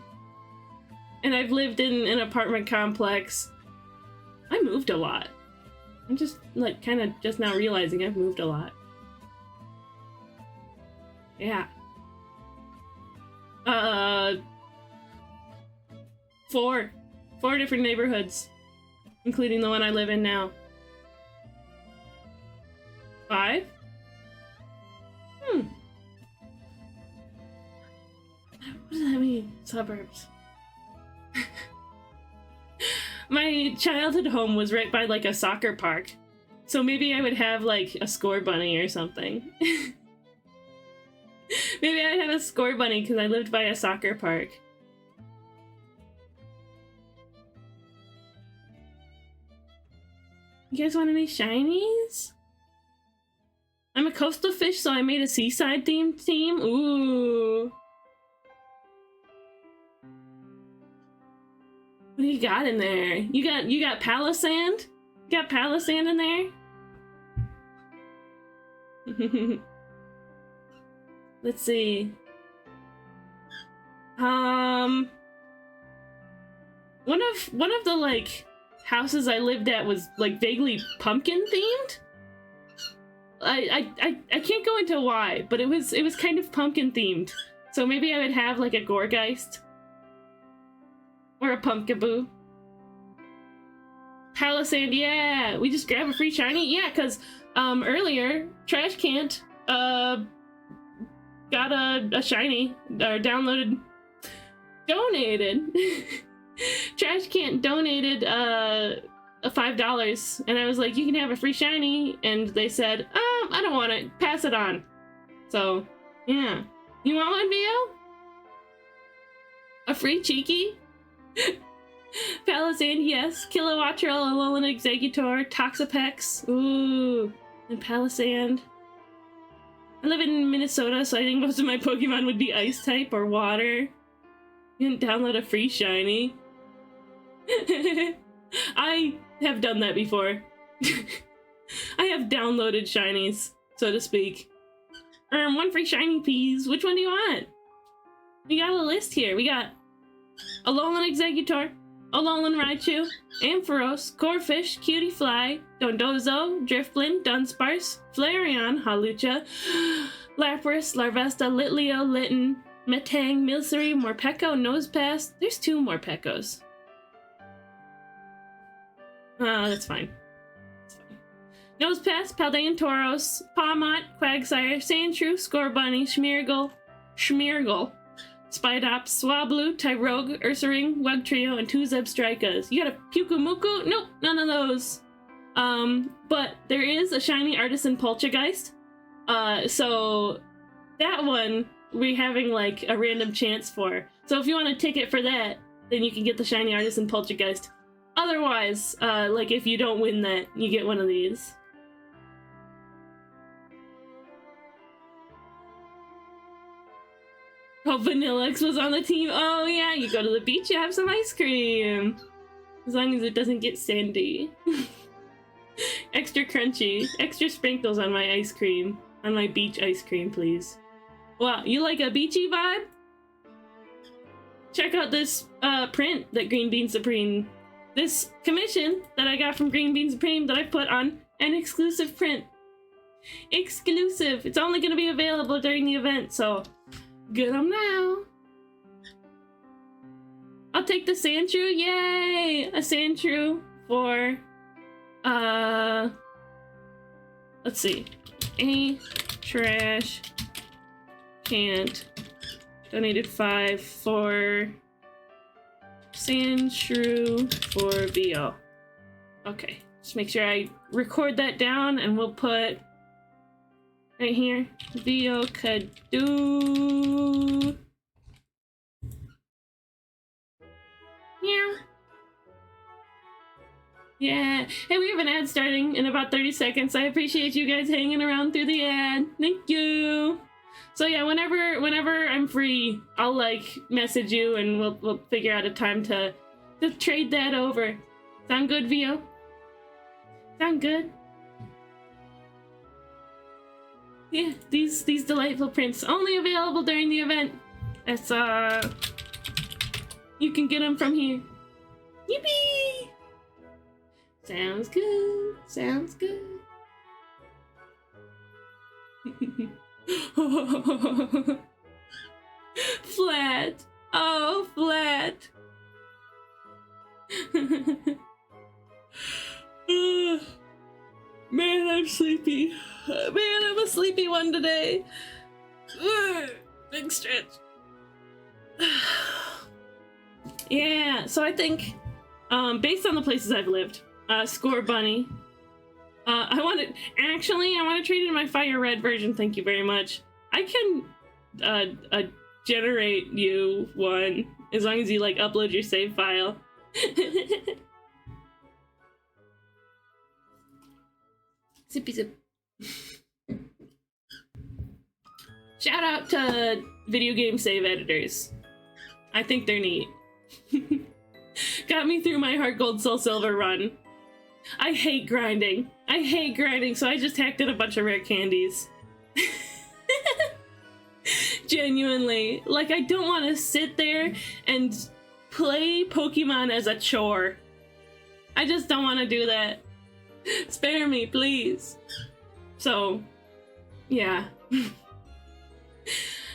And I've lived in an apartment complex. I moved a lot. I'm just, like, kind of just now realizing I've moved a lot. Yeah. 4 different neighborhoods, including the one I live in now. 5? What does that mean? Suburbs. My childhood home was right by like a soccer park. So maybe I would have like a score bunny or something. Maybe I'd have a score bunny because I lived by a soccer park. You guys want any shinies? I'm a coastal fish, so I made a seaside themed team. Ooh. What do you got in there? You got Palisand? You got Palisand in there? Let's see. One of the like houses I lived at was like vaguely pumpkin themed. I can't go into why, but it was kind of pumpkin themed. So maybe I would have like a Gorgeist or a Pumpkaboo. Palisand, yeah. We just grab a free shiny, yeah. Cause earlier Trash Can't got a shiny or donated. Trash Can't donated a $5, and I was like, you can have a free shiny, and they said, I don't want it, pass it on. So yeah, you want one, Vio? A free cheeky? Palisand, yes. Kilowattrel, Alolan Executor, Toxapex, ooh, and Palisand. I live in Minnesota, so I think most of my Pokemon would be ice type or water. You can download a free shiny. I have done that before. I have downloaded shinies, so to speak. One free shiny, please. Which one do you want? We got a list here. We got Alolan Executor, Alolan Raichu, Ampharos, Corphish, Cutiefly, Dondozo, Drifblim, Dunsparce, Flareon, Hawlucha, Lapras, Larvesta, Litleo, Litten, Metang, Milcery, Morpeko, Nosepass. There's 2 Morpekos. That's fine. Nosepass, Paldean Tauros, Pawmot, Quagsire, Sandshrew, Scorbunny, Schmeargle, Spidops, Swablu, Tyrogue, Ursaring, Wugtrio, and 2 Zebstricas. You got a Pukumuku? Nope, none of those. But there is a shiny Artisan Poltergeist. So that one we're having like a random chance for. So if you want a ticket for that, then you can get the shiny Artisan Poltergeist. Otherwise, like if you don't win that, you get one of these. Oh, Vanillix was on the team. Oh yeah, you go to the beach, you have some ice cream. As long as it doesn't get sandy. Extra crunchy. Extra sprinkles on my ice cream. On my beach ice cream, please. Wow, you like a beachy vibe? Check out this print that Green Bean Supreme, this commission that I got from Green Bean Supreme that I put on an exclusive print. Exclusive! It's only gonna be available during the event, so get them now. I'll take the Sandshrew, yay! A Sandshrew for, let's see. A Trash Can't donated 5 for Sandshrew for VO. Okay, just make sure I record that down, and we'll put right here, VO could do. Meow. Yeah. Hey, we have an ad starting in about 30 seconds. I appreciate you guys hanging around through the ad. Thank you. So yeah, whenever I'm free, I'll like message you, and we'll figure out a time to trade that over. Sound good, VO? Sound good? Yeah, these delightful prints only available during the event. That's you can get them from here. Yippee! Sounds good. Sounds good. Flat. Oh, flat. Man, I'm sleepy. Man, I'm a sleepy one today. Big stretch. Yeah, so I think, based on the places I've lived, Score Bunny. I want to trade in my Fire Red version. Thank you very much. I can generate you one as long as you like upload your save file. Zippy zip. Shout out to video game save editors. I think they're neat. Got me through my Heart Gold Soul Silver run. I hate grinding. So I just hacked in a bunch of rare candies. Genuinely. Like, I don't want to sit there and play Pokemon as a chore. I just don't want to do that. Spare me, please. So, yeah.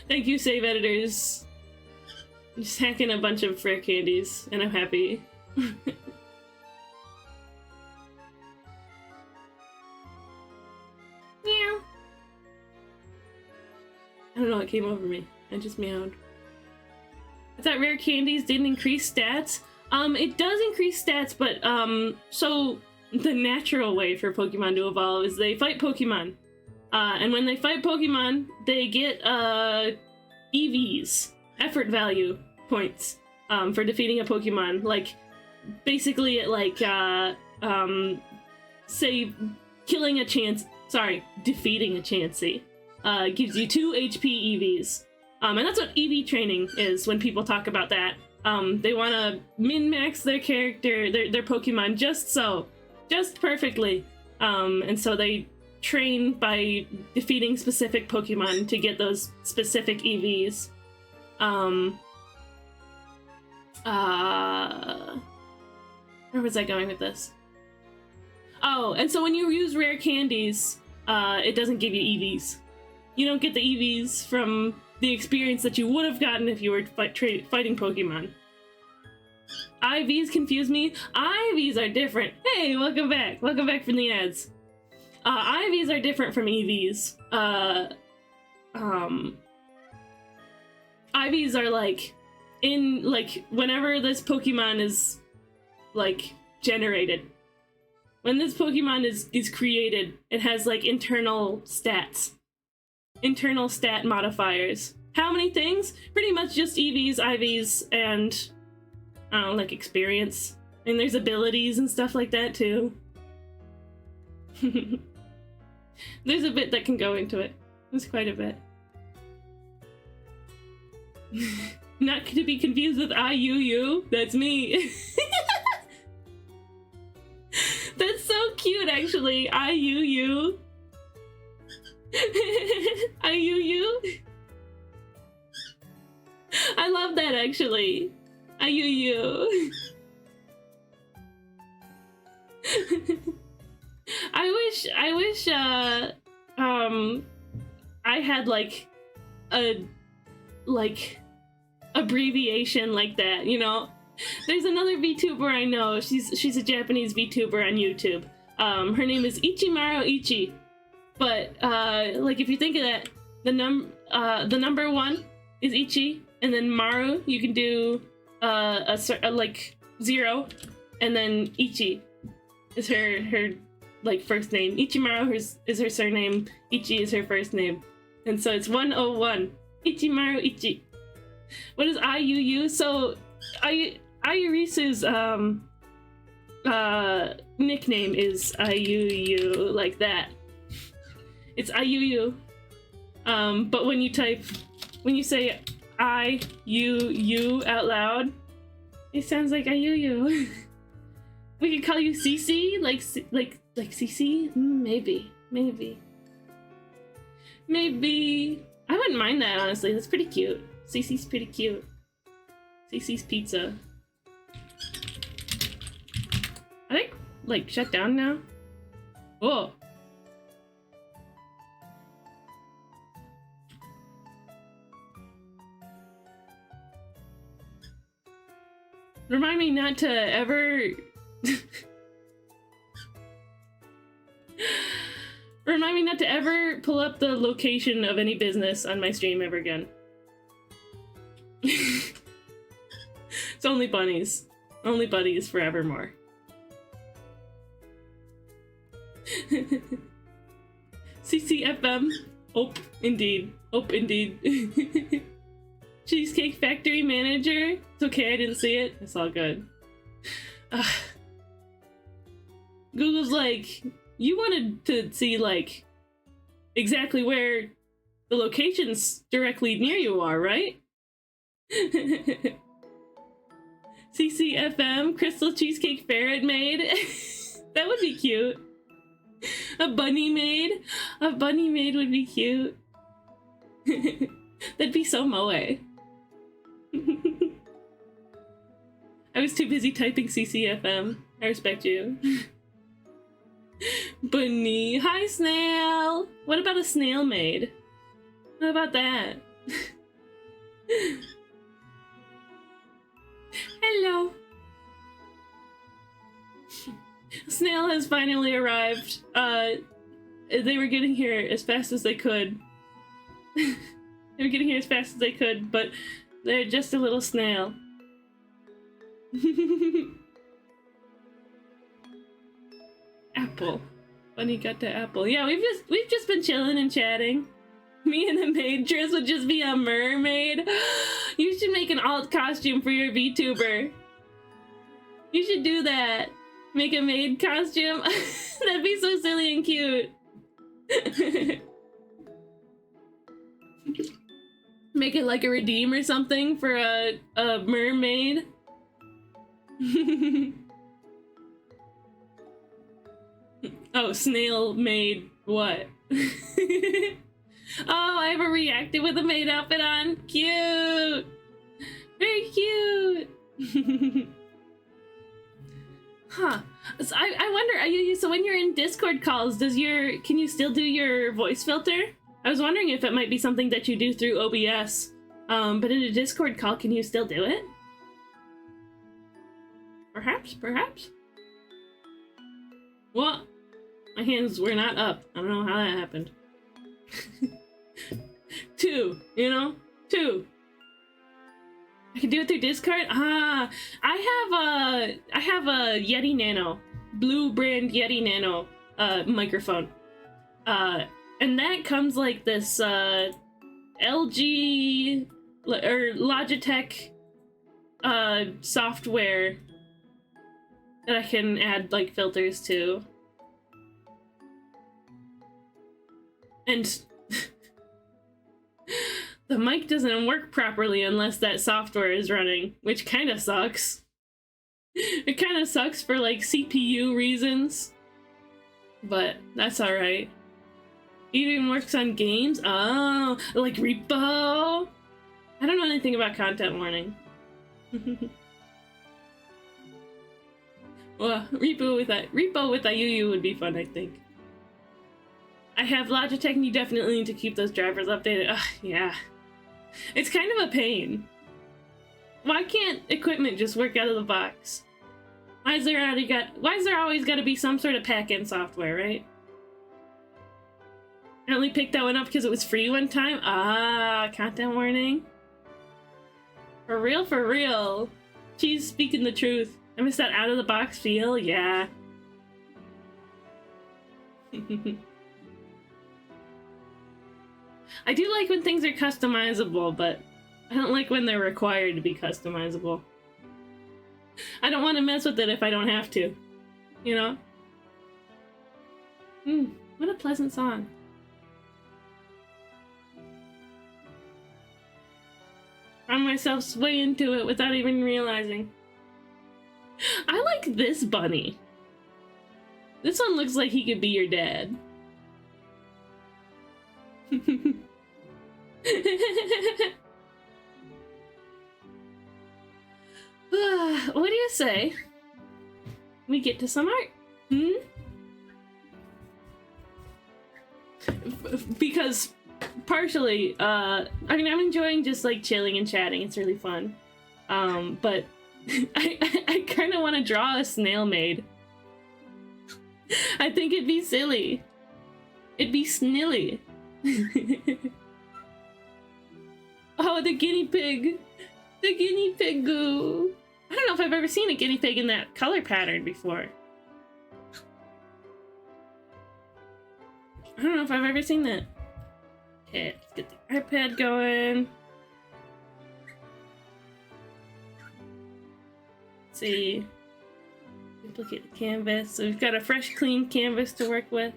Thank you, save editors. I'm just hacking a bunch of rare candies, and I'm happy. Meow. I don't know what came over me. I just meowed. I thought rare candies didn't increase stats. It does increase stats, but, so the natural way for Pokemon to evolve is they fight Pokemon. And when they fight Pokemon, they get, EVs, effort value points, for defeating a Pokemon. Like, basically it, like, say, defeating a Chansey, gives you 2 HP EVs. And that's what EV training is when people talk about that. They want to min-max their character, their Pokemon just perfectly. And so they train by defeating specific Pokemon to get those specific EVs. Where was I going with this? Oh, and so when you use rare candies, it doesn't give you EVs. You don't get the EVs from the experience that you would have gotten if you were fighting Pokemon. IVs confuse me. IVs are different. Hey, welcome back. Welcome back from the ads. IVs are different from EVs. IVs are like, whenever this Pokemon is, like, generated. When this Pokemon is created, it has, like, internal stats. Internal stat modifiers. How many things? Pretty much just EVs, IVs, and, I don't know, like, experience. And there's abilities and stuff like that, too. There's a bit that can go into it. There's quite a bit. Not to be confused with IUU. That's me. That's so cute, actually. IUU. IUU. I love that, actually. IUU. I wish, I had, like, a, like, abbreviation like that, you know? There's another VTuber I know. She's a Japanese VTuber on YouTube. Her name is Ichimaru Ichi. But, like, if you think of that, the number 1 is Ichi, and then Maru, you can do, like, 0, and then Ichi is her like, first name. Ichimaru is her surname, Ichi is her first name. And so it's 101. Ichimaru Ichi. What is IUU? So, Ayurisu's, nickname is IUU, like that. It's IUU. But when you say IUU out loud, it sounds like IUU. We could call you CC, like CC? Maybe. I wouldn't mind that, honestly. That's pretty cute. CC's pretty cute. CC's Pizza. Are they, like, shut down now? Whoa. Remind me not to ever... Remind me not to ever pull up the location of any business on my stream ever again. It's only bunnies. Only buddies forevermore. CCFM. Oh, indeed. Oh, indeed. Cheesecake Factory manager. It's okay, I didn't see it. It's all good. Google's like, you wanted to see, like, exactly where the locations directly near you are, right? CCFM, Crystal Cheesecake Ferret maid. That would be cute. A bunny maid. A bunny maid would be cute. That'd be so moe. I was too busy typing CCFM. I respect you. Bunny. Hi, snail. What about a snail maid? What about that? Hello. Snail has finally arrived. They were getting here as fast as they could. They were getting here as fast as they could, but they're just a little snail. Apple. Bunny got to apple. Yeah, we've just been chilling and chatting. Me and the maid dress would just be a mermaid. You should make an alt costume for your VTuber. You should do that. Make a maid costume. That'd be so silly and cute. Make it like a redeem or something for a mermaid. Oh, snail maid what? Oh, I ever reacted with a maid outfit on? Cute! Very cute! Huh. So I wonder, so when you're in Discord calls, can you still do your voice filter? I was wondering if it might be something that you do through OBS. But in a Discord call, can you still do it? Perhaps? What? My hands were not up. I don't know how that happened. 2, you know? 2. I can do it through Discord? Ah, I have a Yeti Nano. Blue brand Yeti Nano microphone. And that comes like this LG or Logitech software that I can add like filters to. And the mic doesn't work properly unless that software is running, which kind of sucks. It kind of sucks for like CPU reasons, but that's alright. It even works on games. Oh, like Repo. I don't know anything about content warning. Well, Repo with a UU would be fun, I think. I have Logitech, and you definitely need to keep those drivers updated. Ugh, yeah. It's kind of a pain. Why can't equipment just work out of the box? Why is there always got to be some sort of pack-in software, right? I only picked that one up because it was free one time. Ah, content warning. For real, for real. She's speaking the truth. I miss that out-of-the-box feel, yeah. I do like when things are customizable, but I don't like when they're required to be customizable. I don't want to mess with it if I don't have to, you know? What a pleasant song. Found myself swaying to it without even realizing. I like this bunny. This one looks like he could be your dad. What do you say? We get to some art. Because partially, I mean, I'm enjoying just like chilling and chatting. It's really fun. But I kind of want to draw a snail maid. I think it'd be silly. It'd be snilly. Oh, the guinea pig. The guinea pig goo. I don't know if I've ever seen a guinea pig in that color pattern before. I don't know if I've ever seen that. Okay, let's get the iPad going. Let's see. Duplicate the canvas. So we've got a fresh, clean canvas to work with.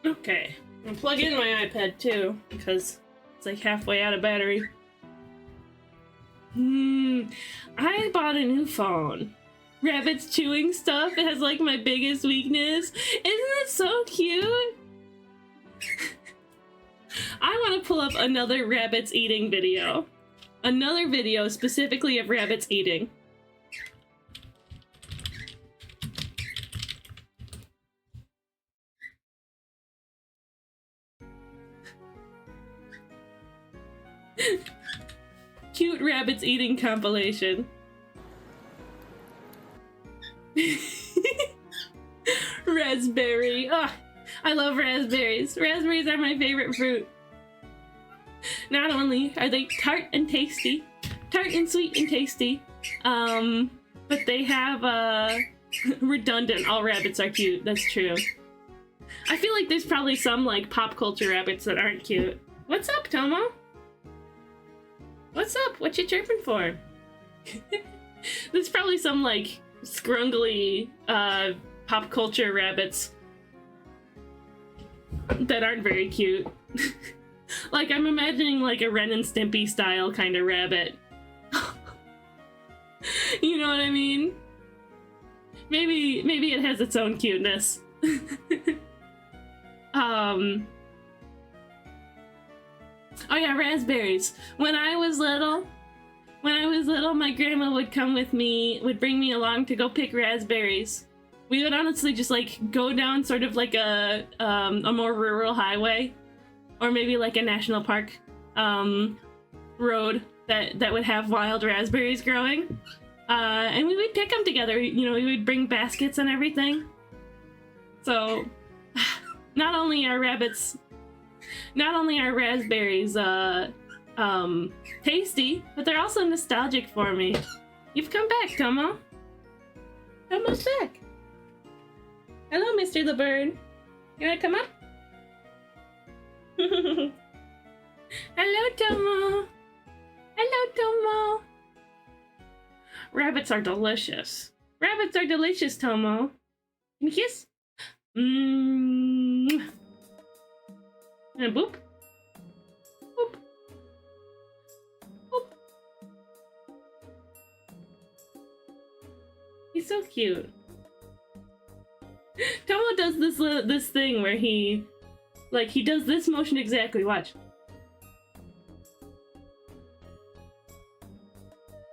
Okay, I'm gonna plug in my iPad too, because it's like halfway out of battery. I bought a new phone. Rabbit's chewing stuff. It has like my biggest weakness. Isn't it so cute? I want to pull up another rabbits eating video. Another video specifically of rabbits eating. Cute rabbits eating compilation. Raspberry. Ah, I love raspberries. Raspberries are my favorite fruit. Not only are they tart and tasty, tart and sweet and tasty, but they have redundant. All rabbits are cute. That's true. I feel like there's probably some like pop culture rabbits that aren't cute. What's up, Tomo? What's up? What you chirping for? There's probably some like scrungly pop culture rabbits that aren't very cute. Like I'm imagining like a Ren and Stimpy style kind of rabbit. You know what I mean? Maybe it has its own cuteness. Oh yeah, raspberries. When I was little, my grandma would come with me, would bring me along to go pick raspberries. We would honestly just like go down sort of like a more rural highway, or maybe like a national park road that would have wild raspberries growing, and we would pick them together. You know, we would bring baskets and everything. So, not only are raspberries tasty, but they're also nostalgic for me. You've come back, Tomo. Tomo's back. Hello, Mr. the Bird. You wanna come up? Hello, Tomo. Hello, Tomo. Rabbits are delicious. Rabbits are delicious, Tomo. Give me a kiss. And boop. Boop. Boop. He's so cute. Tomo does this thing where he does this motion exactly. Watch.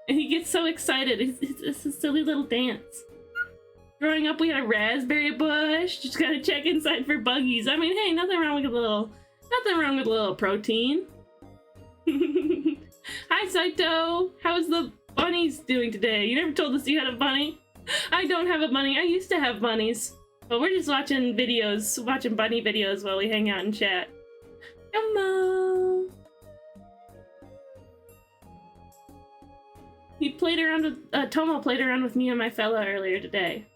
And he gets so excited. It's a silly little dance. Growing up, we had a raspberry bush. Just gotta check inside for buggies. I mean, hey, nothing wrong with a little protein. Hi, Saito. How's the bunnies doing today? You never told us you had a bunny. I don't have a bunny. I used to have bunnies. But we're just watching bunny videos while we hang out and chat. Hello. Tomo played around with me and my fella earlier today.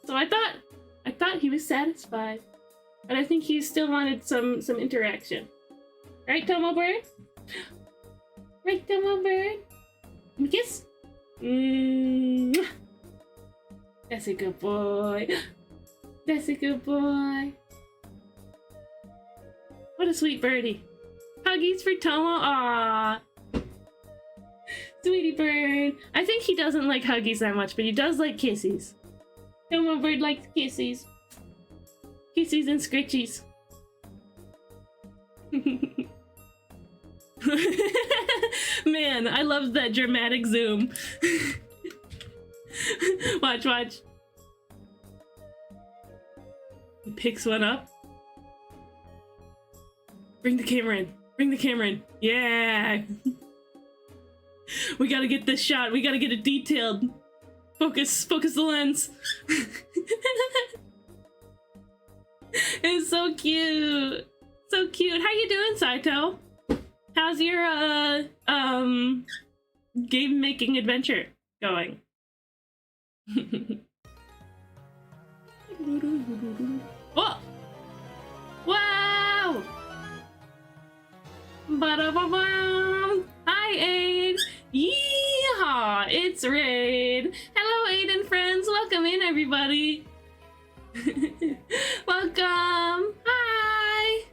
So I thought he was satisfied. But I think he still wanted some interaction. Right, Tomo Bird? Right, Tomo Bird? Give me a kiss? That's a good boy. That's a good boy. What a sweet birdie. Huggies for Tomo. Aww. Sweetie bird. I think he doesn't like huggies that much, but he does like kissies. Tomo Bird likes kissies. Kissies and scritchies. Man, I love that dramatic zoom. Watch, watch. He picks one up. Bring the camera in. Bring the camera in. Yeah! We gotta get this shot. We gotta get it detailed. Focus the lens. So cute. So cute. How you doing, Saito? How's your game making adventure going? Whoa! Wow! Ba-da-ba-bam! Hi, Aid! Yeehaw! It's Raid! Hello, Aid and friends! Welcome in, everybody! Welcome! Hi!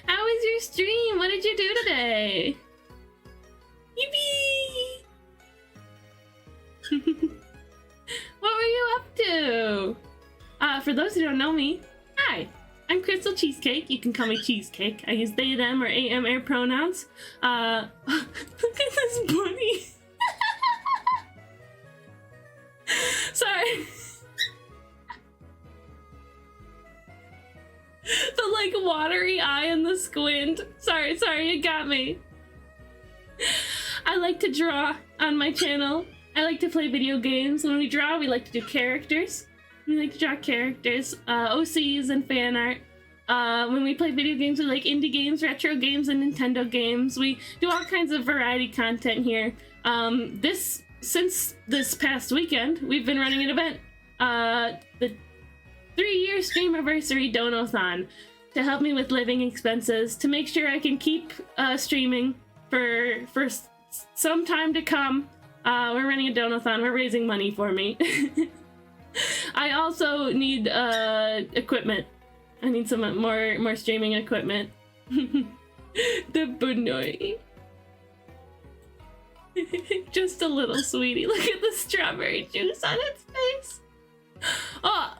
How was your stream? What did you do today? Yippee! What were you up to? For those who don't know me, hi! I'm Crystal Cheesecake. You can call me Cheesecake. I use they, them, or am, air pronouns. Look at this bunny. Sorry. The like watery eye and the squint. Sorry, you got me. I like to draw on my channel. I like to play video games. When we draw, we like to do characters. We like to draw characters, OCs and fan art. When we play video games, we like indie games, retro games, and Nintendo games. We do all kinds of variety content here. Since this past weekend, we've been running an event, the 3-year STREAMAVERSARY Donathon, to help me with living expenses, to make sure I can keep streaming for some time to come. We're running a donathon. We're raising money for me. I also need equipment. I need some more streaming equipment. The bunoi. Just a little sweetie. Look at the strawberry juice on its face. Oh,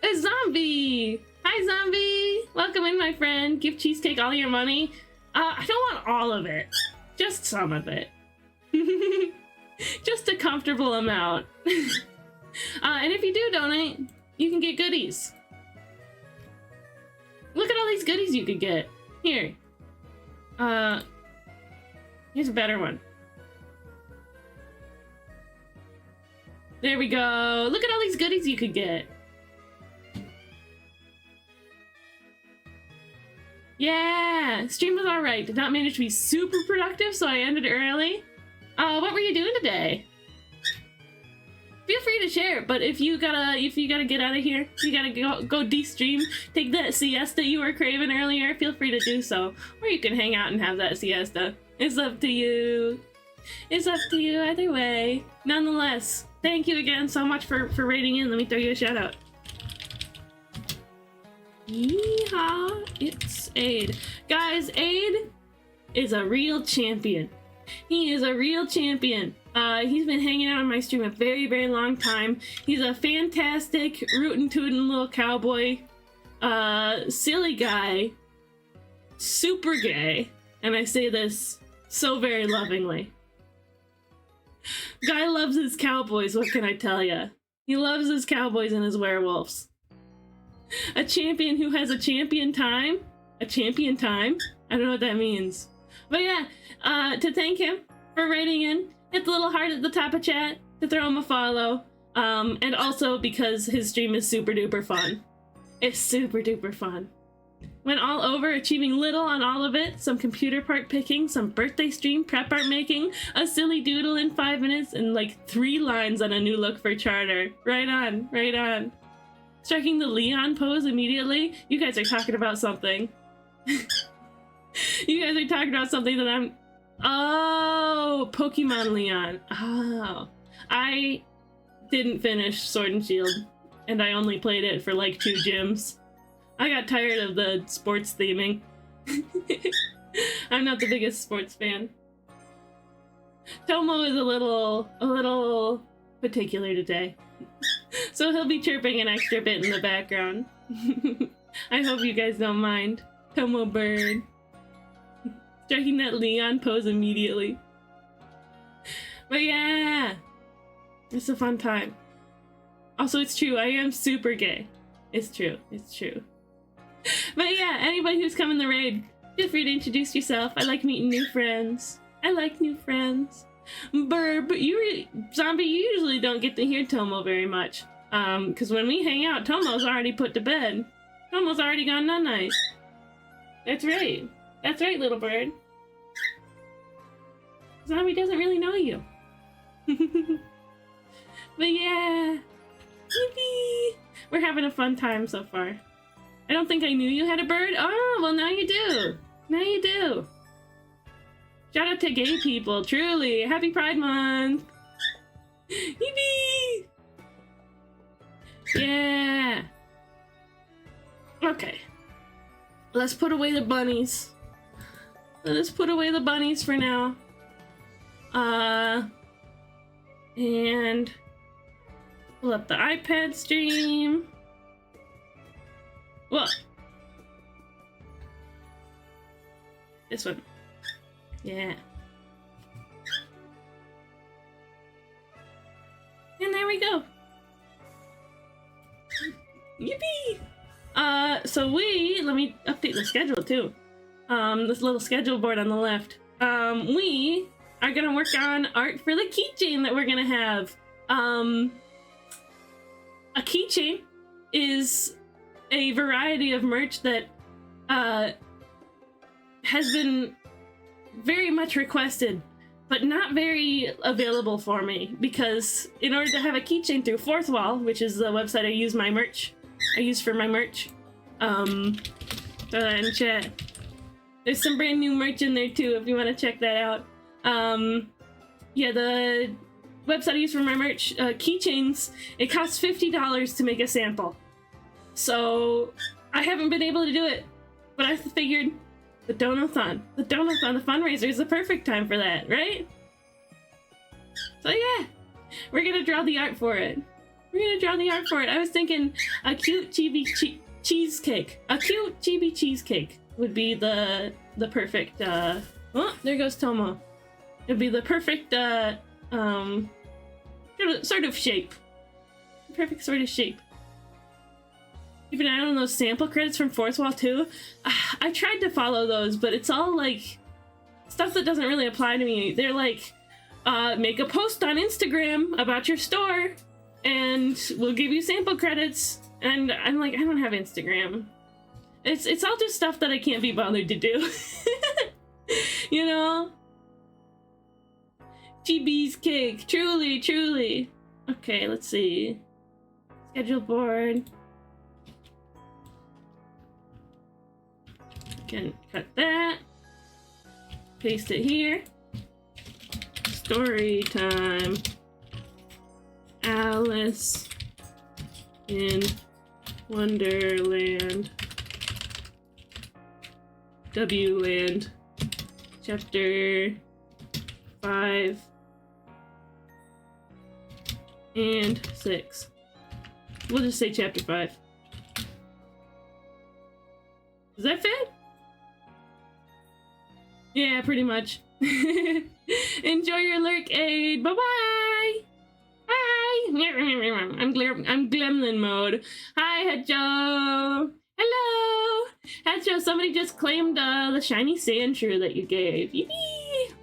a zombie. Hi, zombie. Welcome in, my friend. Give Cheesecake all your money. I don't want all of it. Just some of it. Just a comfortable amount. And if you do donate, you can get goodies. Look at all these goodies you could get. Here. Here's a better one. There we go. Look at all these goodies you could get. Yeah, stream was alright. Did not manage to be super productive, so I ended early. What were you doing today? Feel free to share, but if you gotta get out of here, you gotta go de-stream, take that siesta you were craving earlier, feel free to do so. Or you can hang out and have that siesta. It's up to you. It's up to you either way. Nonetheless, thank you again so much for raiding in. Let me throw you a shout out. Yeehaw, it's Aid. Guys, Aid is a real champion. He is a real champion. He's been hanging out on my stream a very, very long time. He's a fantastic, rootin' tootin' little cowboy. Silly guy. Super gay. And I say this so very lovingly. Guy loves his cowboys, what can I tell ya? He loves his cowboys and his werewolves. A champion who has a champion time? A champion time? I don't know what that means. But yeah, to thank him for writing in, hit the little heart at the top of chat to throw him a follow. And also because his stream is super duper fun. It's super duper fun. Went all over, achieving little on all of it. Some computer part picking, some birthday stream, prep art making, a silly doodle in 5 minutes, and like 3 lines on a new look for charter. Right on, right on. Striking the Leon pose immediately. You guys are talking about something. You guys are talking about something that I'm... Oh, Pokemon Leon. Oh. I didn't finish Sword and Shield, and I only played it for like 2 gyms. I got tired of the sports theming. I'm not the biggest sports fan. Tomo is a little particular today. So he'll be chirping an extra bit in the background. I hope you guys don't mind. Tomo bird. Striking that Leon pose immediately. But yeah, it's a fun time. Also, it's true, I am super gay. It's true, it's true. But yeah, anybody who's come in the raid, feel free to introduce yourself. I like meeting new friends. I like new friends. Burb, Zombie, you usually don't get to hear Tomo very much. Because when we hang out, Tomo's already put to bed. Almost already gone night-night. That's right. That's right, little bird. Zombie doesn't really know you. But yeah. Yippee! We're having a fun time so far. I don't think I knew you had a bird. Oh, well now you do. Now you do. Shout out to gay people, truly. Happy Pride Month. Yippee! Yeah. Okay. Let's put away the bunnies. Let us put away the bunnies for now. And pull up the iPad stream. What? This one. Yeah. And there we go. Yippee! So let me update the schedule too. This little schedule board on the left. We are gonna work on art for the keychain that we're gonna have. A keychain is a variety of merch that has been very much requested, but not very available for me, because in order to have a keychain through Fourth Wall, which is the website I use for my merch, throw that in chat. There's some brand new merch in there too if you want to check that out. Yeah, the website I use for my merch, keychains, it costs $50 to make a sample. So I haven't been able to do it, but I figured the donathon, the fundraiser is the perfect time for that, right? So yeah, we're gonna draw the art for it. I was thinking a cute chibi cheesecake. A cute chibi cheesecake would be the perfect, oh, there goes Tomo. It'd be the perfect, sort of shape. Perfect sort of shape. Keep an eye on those sample credits from Fourth Wall too. I tried to follow those, but it's all like stuff that doesn't really apply to me. They're like, make a post on Instagram about your store and we'll give you sample credits. And I'm like, I don't have Instagram. It's all just stuff that I can't be bothered to do. You know? GB's cake. Truly. Okay, let's see. Schedule board. Can cut that. Paste it here. Story time. Alice in Wonderland. W-Land. Chapter 5 and 6. We'll just say chapter 5. Does that fit? Yeah, pretty much. Enjoy your lurk aid. Bye-bye. Bye. I'm Gremlin mode. Hi, Hedjo. Hello. Hedjo, somebody just claimed the shiny sand shrew that you gave. Yippee.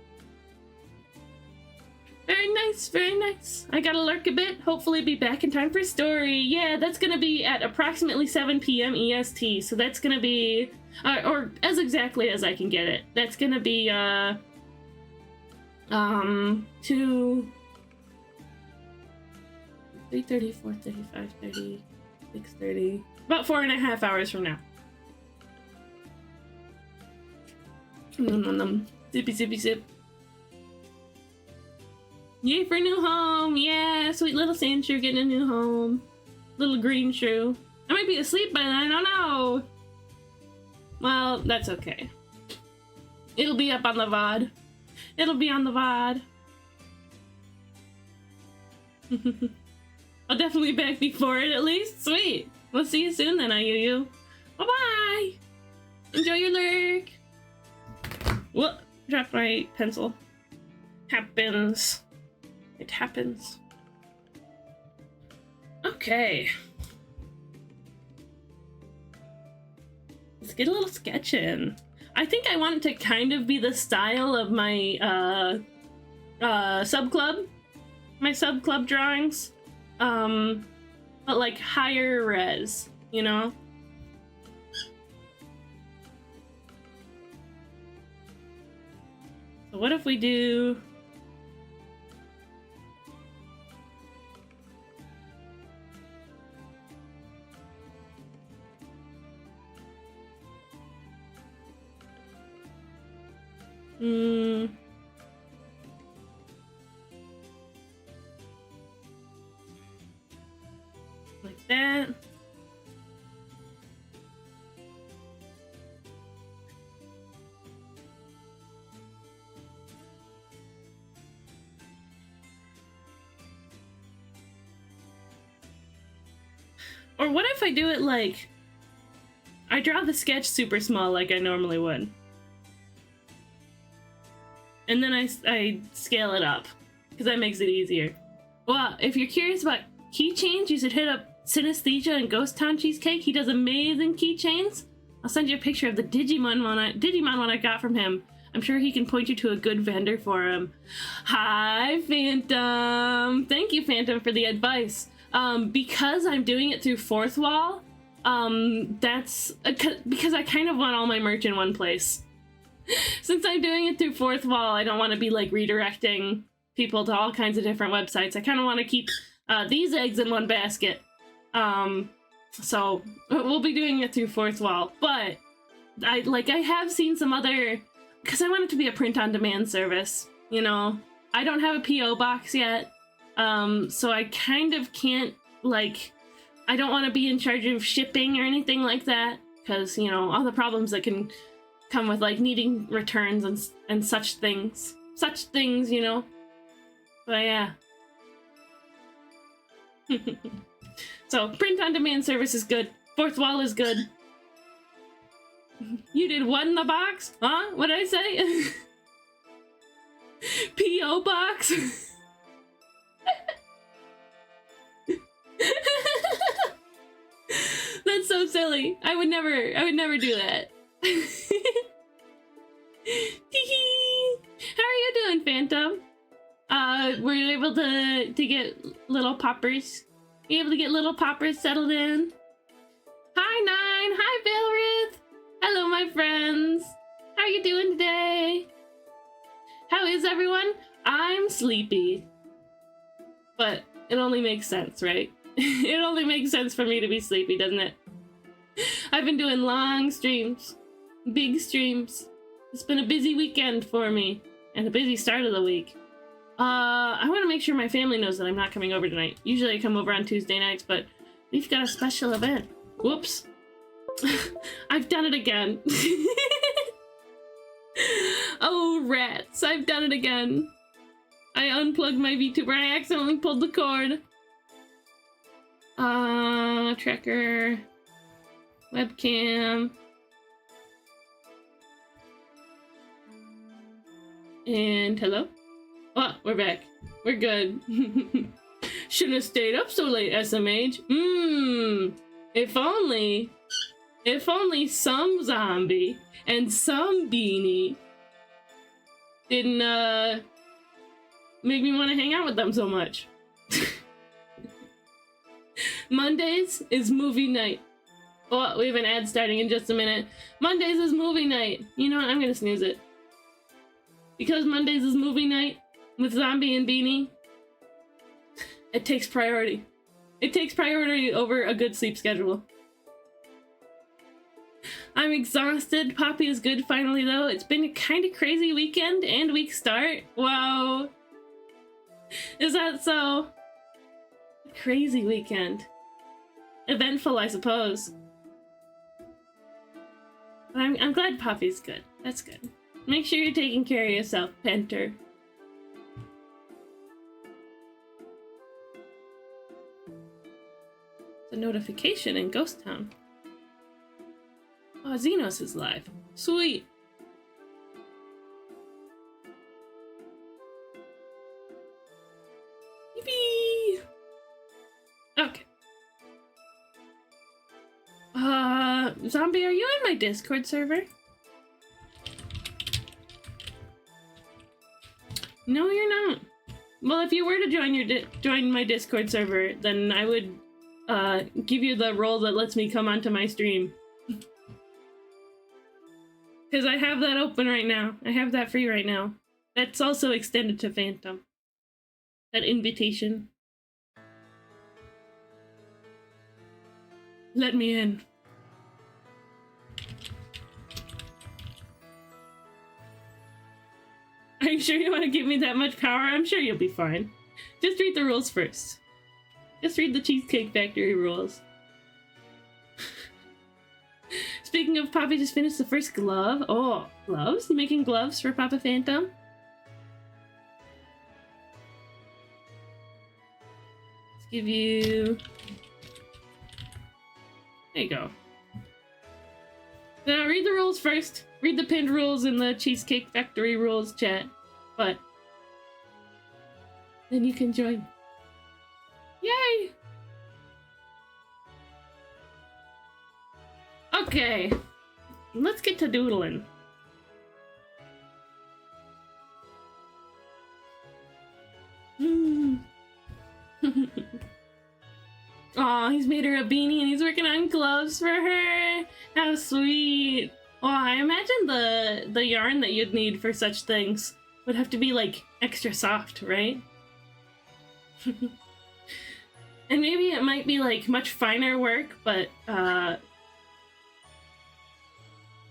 Very nice, very nice. I gotta lurk a bit. Hopefully be back in time for story. Yeah, that's gonna be at approximately 7 p.m. EST. So that's gonna be, or as exactly as I can get it. That's gonna be, 2... 3:30, 4:30, 5:30, 6:30. About 4.5 hours from now. Zippy zip. Yay for a new home! Yeah, sweet little sand shrew getting a new home. Little green shrew. I might be asleep by then, oh no! Well, that's okay. It'll be up on the VOD. It'll be on the VOD. I'll definitely be back before it at least. Sweet! We'll see you soon then, IUU. Bye-bye! Enjoy your lurk! Whoop! Dropped my pencil. Happens. It happens. Okay. Let's get a little sketch in. I think I want it to kind of be the style of my sub-club. My sub-club drawings. But like higher res, you know? So what if we do... like that. Or what if I do it like, I draw the sketch super small like I normally would. And then I scale it up, because that makes it easier. Well, if you're curious about keychains, you should hit up Synesthesia and Ghost Town Cheesecake. He does amazing keychains. I'll send you a picture of the Digimon one I got from him. I'm sure he can point you to a good vendor for him. Hi, Phantom! Thank you, Phantom, for the advice. Because I'm doing it through Fourth Wall, that's because I kind of want all my merch in one place. Since I'm doing it through Fourth Wall, I don't want to be like redirecting people to all kinds of different websites. I kind of want to keep these eggs in one basket. So we'll be doing it through Fourth Wall, but I have seen some other, because I want it to be a print-on-demand service, you know? I don't have a P.O. box yet, so I kind of can't, like, I don't want to be in charge of shipping or anything like that, because, you know, all the problems that can come with, like, needing returns and such things. Such things, you know? But yeah. So, print-on-demand service is good. Fourth Wall is good. You did what in the box? Huh? What did I say? P.O. box? That's so silly. I would never do that. How are you doing, Phantom? Were you able to get little poppers? You able to get little poppers settled in? Hi, Nine. Hi, Valrith. Hello, my friends. How are you doing today? How is everyone? I'm sleepy. But it only makes sense, right? It only makes sense for me to be sleepy, doesn't it? I've been doing long streams. Big streams. It's been a busy weekend for me. And a busy start of the week. I want to make sure my family knows that I'm not coming over tonight. Usually I come over on Tuesday nights, but we've got a special event. Whoops. I've done it again. Oh, rats. I've done it again. I unplugged my VTuber. I accidentally pulled the cord. Tracker. Webcam. And hello? Oh, we're back. We're good. Shouldn't have stayed up so late, SMH. If only some zombie and some beanie didn't, make me want to hang out with them so much. Mondays is movie night. Oh, we have an ad starting in just a minute. Mondays is movie night. You know what? I'm gonna snooze it. Because Mondays is movie night with Zombie and Beanie, it takes priority. It takes priority over a good sleep schedule. I'm exhausted. Poppy is good finally, though. It's been a kind of crazy weekend and week start. Wow. Is that so? Crazy weekend. Eventful, I suppose. But I'm glad Poppy's good. That's good. Make sure you're taking care of yourself, Penter. The notification in Ghost Town. Oh, Xenos is live. Sweet. Yippee! Okay. Zombie, are you in my Discord server? No, you're not. Well, if you were to join my Discord server, then I would give you the role that lets me come onto my stream. Because I have that open right now. I have that free right now. That's also extended to Phantom. That invitation. Let me in. Are you sure you want to give me that much power? I'm sure you'll be fine. Just read the rules first. Just read the Cheesecake Factory rules. Speaking of, Poppy just finished the first glove. Oh, gloves? You making gloves for Papa Phantom? Let's give you... There you go. Now read the rules first. Read the pinned rules in the Cheesecake Factory rules chat. But then you can join. Yay! Okay. Let's get to doodling. Aw, he's made her a beanie and he's working on gloves for her. How sweet. Oh, I imagine the yarn that you'd need for such things would have to be like extra soft, right? And maybe it might be like much finer work, but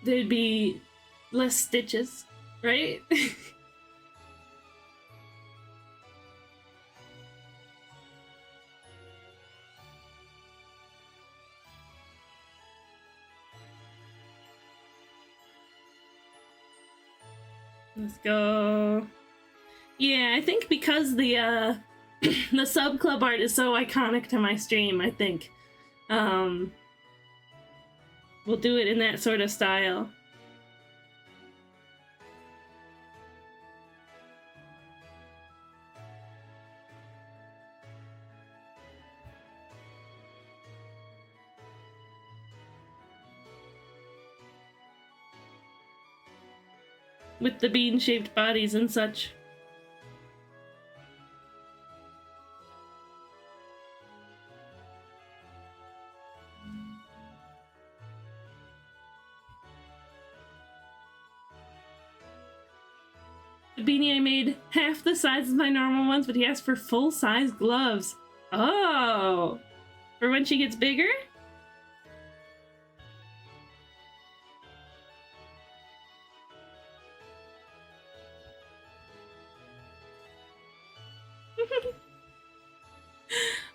there'd be less stitches, right? Let's go. Yeah, I think because the the sub club art is so iconic to my stream, I think we'll do it in that sort of style. With the bean-shaped bodies and such. The beanie I made half the size of my normal ones, but he asked for full-size gloves. Oh! For when she gets bigger?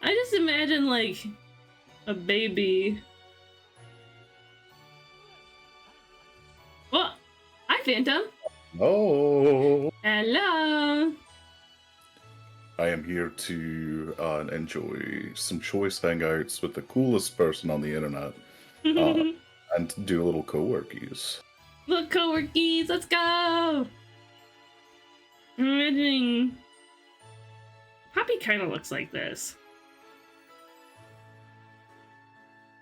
I just imagine, like, a baby. Oh! Hi, Phantom! Oh, Hello! I am here to enjoy some choice hangouts with the coolest person on the internet and do a little co-workies. Look, co-workies, let's go! I'm imagining... Poppy kind of looks like this.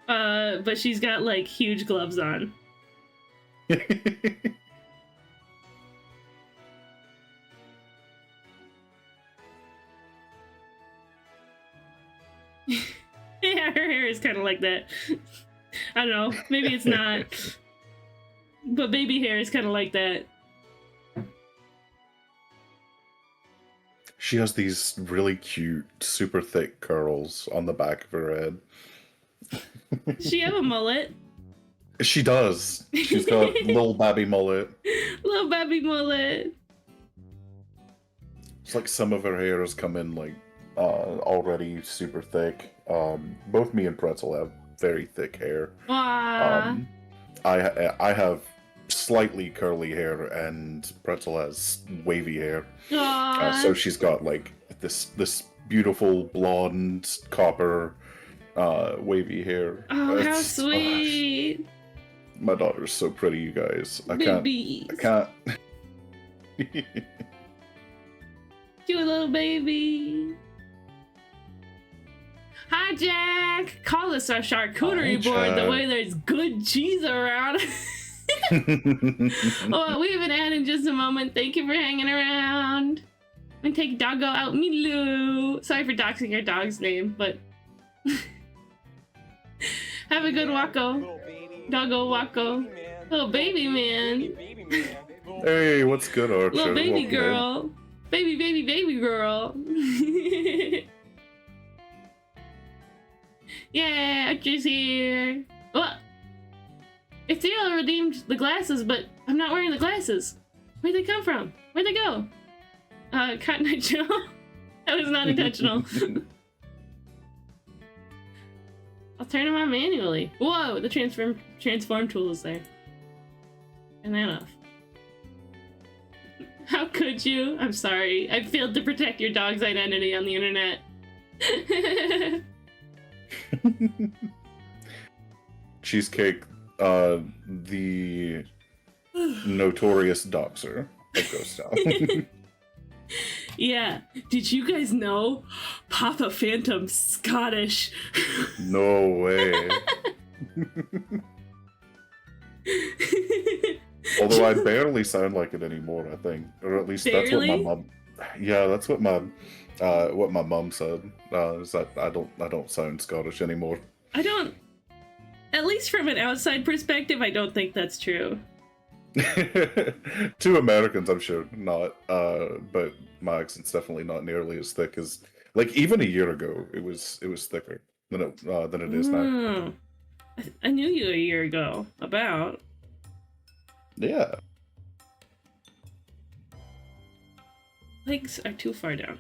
But she's got, like, huge gloves on. Yeah, her hair is kind of like that. I don't know, maybe it's not. But baby hair is kind of like that. She has these really cute, super thick curls on the back of her head. Does she have a mullet? She does. She's got little babby mullet. Little baby mullet. It's like some of her hair has come in like already super thick. Both me and Pretzel have very thick hair. Aww. I have slightly curly hair and Pretzel has wavy hair. So she's got like this beautiful blonde copper wavy hair. Oh, how sweet! My daughter's so pretty, you guys. I Babies. can't. Cute little baby. Hi, Jack. Call this our charcuterie board. The way there's good cheese around. Oh, we have an ad in just a moment. Thank you for hanging around. I'm gonna take Doggo out, Milou. Sorry for doxing your dog's name, but have a good Wacko. Doggo Wacko. Little baby man. Hey, what's good, Archer? Little baby Welcome in. girl. Baby girl. Yeah, Archer's here. What? Ethereal redeemed the glasses, but I'm not wearing the glasses. Where'd they come from? Where'd they go? Cotton Eye Joe? That was not intentional. I'll turn them on manually. Whoa, the transform tool is there. Turn that off. How could you? I'm sorry. I failed to protect your dog's identity on the internet. Cheesecake, the notorious doxer of Ghost Town. Yeah. Did you guys know Papa Phantom's Scottish? No way. Although I barely sound like it anymore, I think, or at least that's what my mom. Yeah, that's what my mom said. Is that I don't sound Scottish anymore. I don't. At least from an outside perspective, I don't think that's true. To Americans, I'm sure not. But my accent's definitely not nearly as thick as like even a year ago. It was thicker than it is now. I knew you a year ago. About. Yeah. Legs are too far down.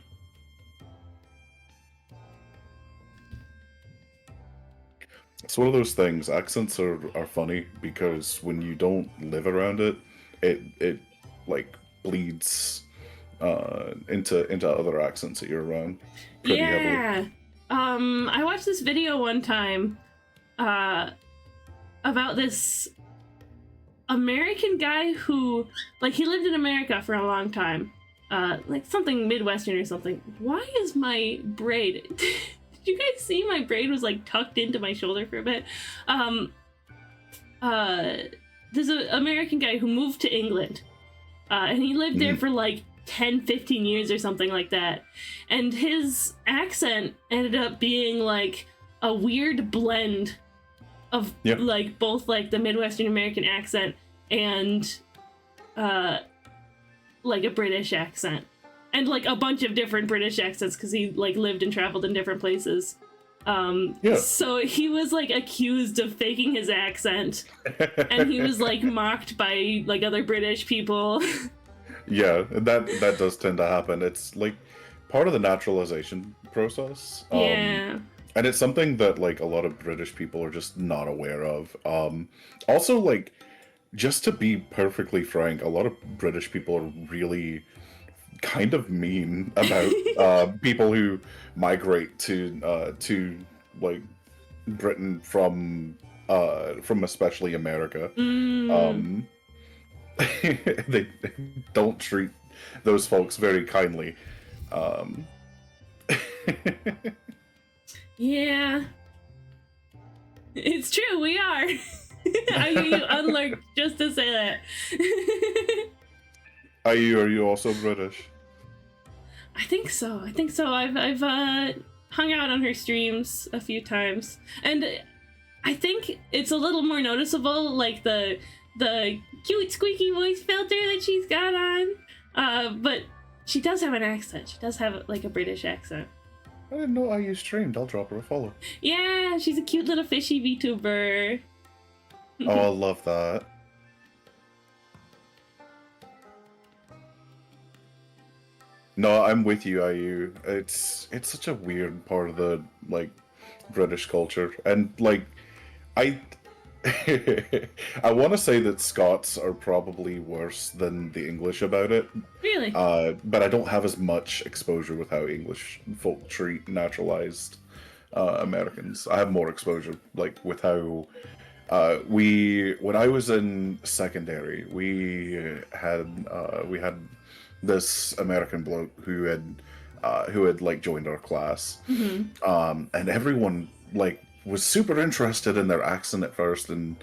It's one of those things. Accents are funny because when you don't live around it, it like bleeds into other accents that you're around pretty heavily. I watched this video one time about this American guy who, like, he lived in America for a long time. Like something Midwestern or something. Why is my braid... Did you guys see my braid was like tucked into my shoulder for a bit? There's an American guy who moved to England. And he lived there for like 10, 15 years or something like that. And his accent ended up being like a weird blend of like both like the Midwestern American accent and like a British accent. And like a bunch of different British accents because he like lived and traveled in different places. So he was like accused of faking his accent, and he was like mocked by like other British people. Yeah, that does tend to happen. It's like part of the naturalization process. Yeah. And it's something that like a lot of British people are just not aware of. Also, like, just to be perfectly frank, a lot of British people are really kind of mean about people who migrate to like Britain from especially America. They don't treat those folks very kindly. Yeah, it's true. We are. You unlearned just to say that. Are you also British? I think so. I've hung out on her streams a few times, and I think it's a little more noticeable, like the cute squeaky voice filter that she's got on. But she does have an accent. She does have like a British accent. I didn't know IU streamed. I'll drop her a follow. Yeah, she's a cute little fishy VTuber. Oh, I love that. No, I'm with you, IU. It's such a weird part of the like British culture, and like I I want to say that Scots are probably worse than the English about it. Really? But I don't have as much exposure with how English folk treat naturalized Americans. I have more exposure like with how when I was in secondary, we had this American bloke who had like joined our class, and everyone like was super interested in their accent at first, and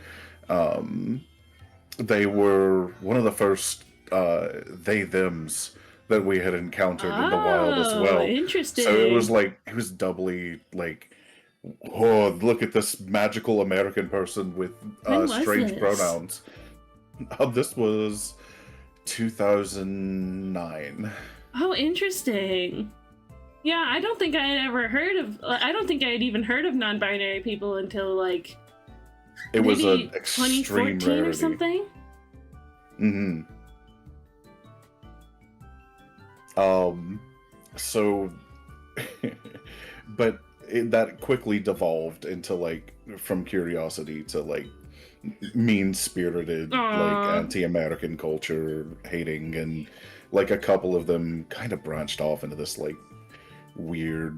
they were one of the first they-thems that we had encountered in the wild as well. Interesting. So it was doubly like, oh, look at this magical American person with strange pronouns. This was 2009. Oh, interesting. Yeah, I don't think I had ever heard of. I don't think I had even heard of non-binary people until like It was maybe an extreme 2014 rarity. or something. So, but that quickly devolved into like from curiosity to like mean-spirited, like Aw. anti-American culture hating, and like a couple of them kind of branched off into this like weird,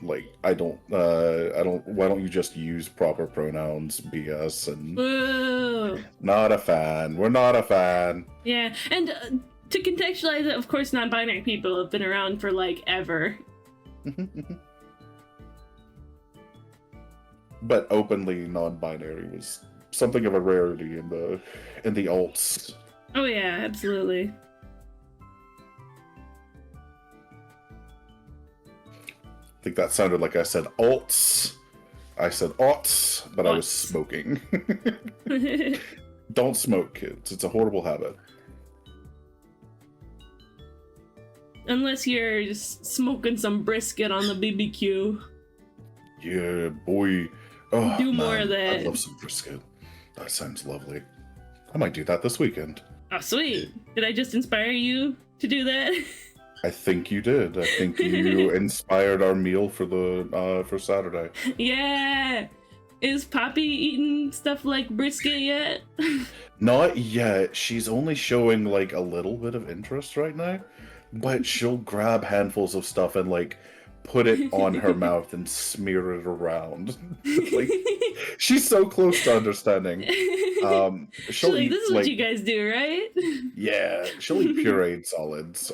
like I don't, why don't you just use proper pronouns BS, and Boo. not a fan. We're not a fan. Yeah, and to contextualize it, of course, non-binary people have been around for like ever. But openly non-binary was something of a rarity in the alts. Oh yeah, absolutely. I think that sounded like I said alts. I said aughts, but I was smoking. Don't smoke, kids. It's a horrible habit. Unless you're just smoking some brisket on the BBQ. Yeah, boy. Oh, Do more man, of that. I love some brisket. That sounds lovely. I might do that this weekend. Oh, sweet. Did I just inspire you to do that? I think you did. I think you inspired our meal for Saturday. Yeah. Is Poppy eating stuff like brisket yet? Not yet. She's only showing like a little bit of interest right now, but she'll grab handfuls of stuff and like put it on her mouth and smear it around. Like she's so close to understanding. She'll like, eat, this is what you guys do, right? Yeah, she'll eat pureed solids.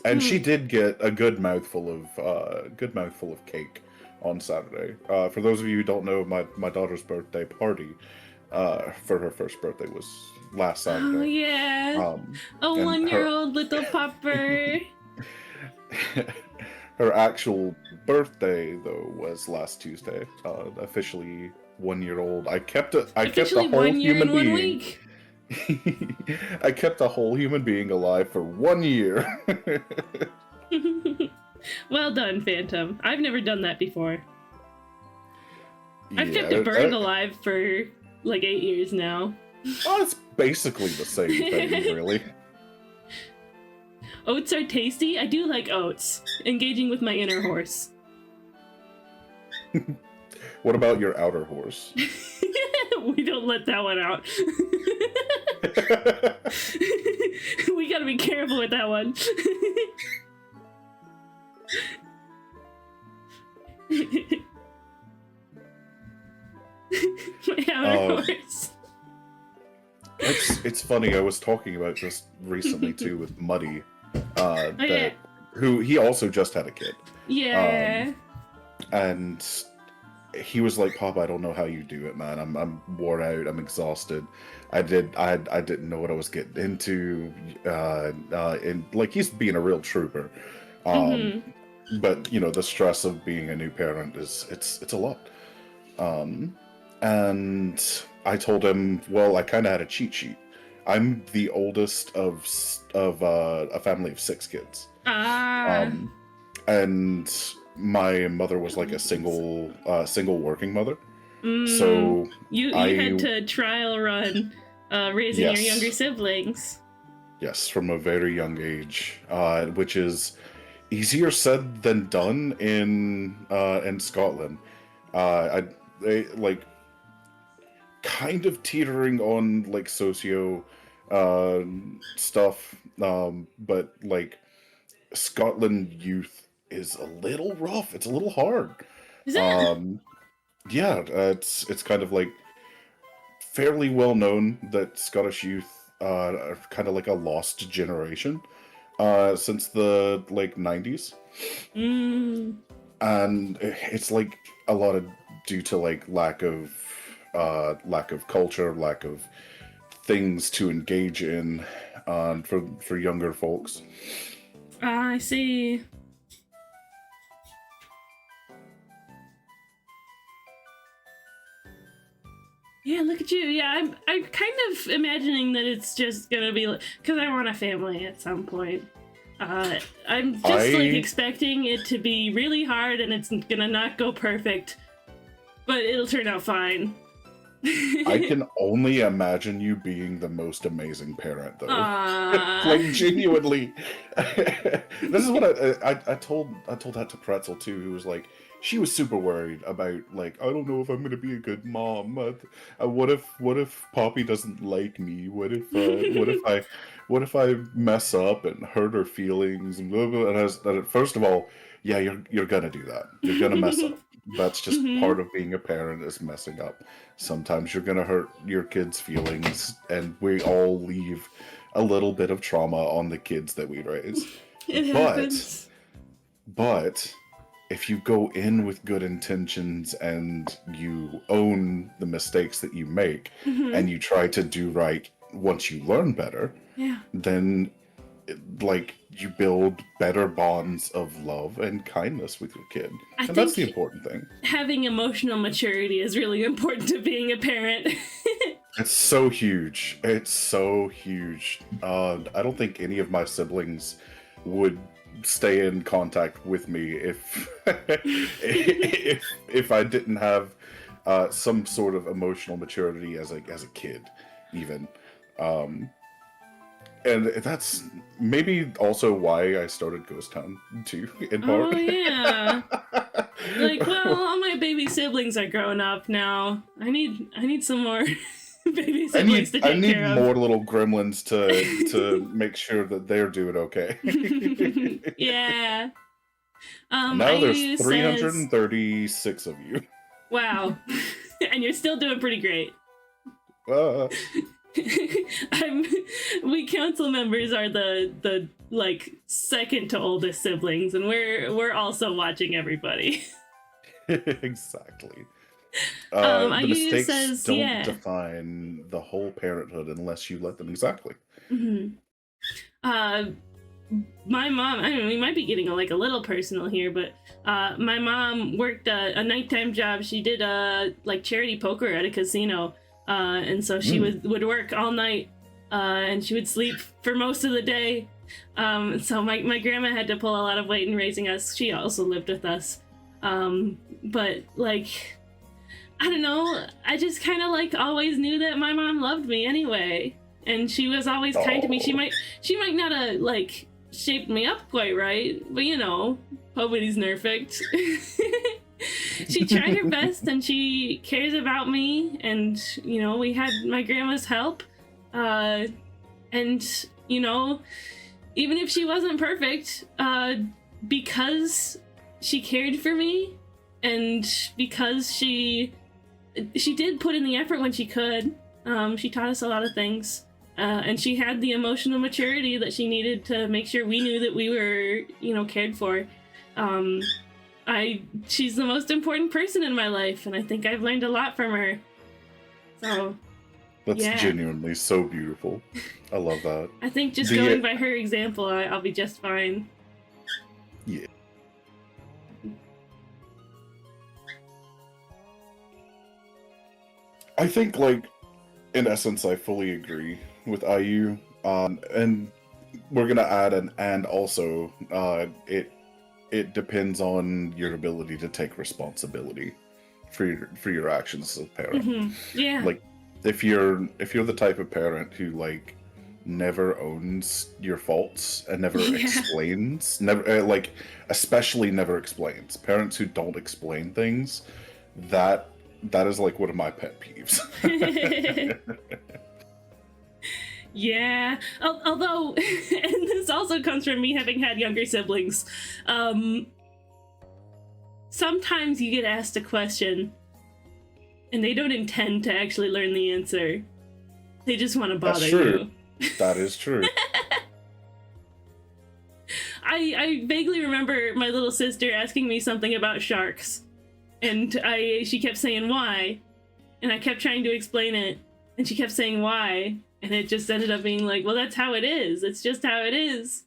And she did get a good mouthful of cake on Saturday. For those of you who don't know, my daughter's birthday party for her first birthday was last Saturday. Oh yeah, a 1-year-old little popper. Her actual birthday though was last Tuesday. Officially 1 year old. I kept a whole 1 year human and 1 being. week. I kept a whole human being alive for 1 year. Well done, Phantom. I've never done that before. I've kept Yeah, a bird alive for like 8 years now. Oh, it's basically the same thing, really. Oats are tasty. I do like oats. Engaging with my inner horse. What about your outer horse? We don't let that one out. We gotta be careful with that one. My outer horse. It's funny. I was talking about this recently too with Muddy, Yeah. who he also just had a kid. Yeah. And he was like, "Pop, I don't know how you do it, man. I'm worn out. I'm exhausted. I didn't know what I was getting into." And like he's being a real trooper. But you know, the stress of being a new parent it's a lot. And I told him, well, I kind of had a cheat sheet. I'm the oldest of a family of 6 kids. And my mother was like a single working mother. So you had to trial run raising your younger siblings. Yes, from a very young age, which is easier said than done in Scotland. They like kind of teetering on like socio stuff, but like Scotland youth is a little rough. It's a little hard. Is it? Yeah, it's kind of like fairly well known that Scottish youth are kind of like a lost generation since the like 90s. And it's like a lot of due to like lack of culture, lack of things to engage in for younger folks. I see. Yeah, look at you. Yeah, I'm kind of imagining that it's just gonna be because I want a family at some point. I'm just like expecting it to be really hard and it's gonna not go perfect, but it'll turn out fine. I can only imagine you being the most amazing parent, though. Aww. Like genuinely, this is what I told that to Pretzel too. Who was like, she was super worried about like, I don't know if I'm gonna be a good mom. What if Poppy doesn't like me? What if I mess up and hurt her feelings and blah blah. And first of all, yeah, you're gonna do that. You're gonna mess up. That's just part of being a parent, is messing up. Sometimes you're gonna hurt your kids' feelings, and we all leave a little bit of trauma on the kids that we raise. It happens. But if you go in with good intentions and you own the mistakes that you make and you try to do right once you learn better, then like you build better bonds of love and kindness with your kid. And that's the important thing. Having emotional maturity is really important to being a parent. It's so huge. It's so huge. I don't think any of my siblings would stay in contact with me if if I didn't have some sort of emotional maturity as a kid, even. And that's maybe also why I started Ghost Town too, in part. Oh yeah. Like, well, all my baby siblings are growing up now. I need some more baby siblings to take care of. I need more little gremlins to make sure that they're doing okay. Yeah. Now there's 336 of you. Wow. And you're still doing pretty great. We council members are the like second to oldest siblings, and we're also watching everybody. Exactly. The mistakes don't says, define the whole parenthood unless you let them. Exactly. My mom, I mean, we might be getting a little personal here, but my mom worked a nighttime job. She did like charity poker at a casino. And so she would work all night, and she would sleep for most of the day. So my grandma had to pull a lot of weight in raising us. She also lived with us. But like, I don't know, I just kind of like always knew that my mom loved me anyway. And she was always kind to me. She might not have like shaped me up quite right, but you know, nobody's perfect. She tried her best, and she cares about me, and you know, we had my grandma's help, and you know, even if she wasn't perfect, because she cared for me, and because she did put in the effort when she could, she taught us a lot of things, and she had the emotional maturity that she needed to make sure we knew that we were, you know, cared for. She's the most important person in my life, and I think I've learned a lot from her. So that's genuinely so beautiful. I love that. I think just going by her example, I'll be just fine. Yeah. I think, like, in essence, I fully agree with IU. And we're gonna add an and also, it depends on your ability to take responsibility for your actions as a parent. Yeah. Like, if you're the type of parent who like never owns your faults and never explains, especially never explains. Parents who don't explain things, that is like one of my pet peeves. Yeah, although, and this also comes from me having had younger siblings, sometimes you get asked a question and they don't intend to actually learn the answer. They just want to bother you. That is true. I vaguely remember my little sister asking me something about sharks, and she kept saying why, and I kept trying to explain it, and she kept saying why. And it just ended up being like, well, that's how it is. It's just how it is.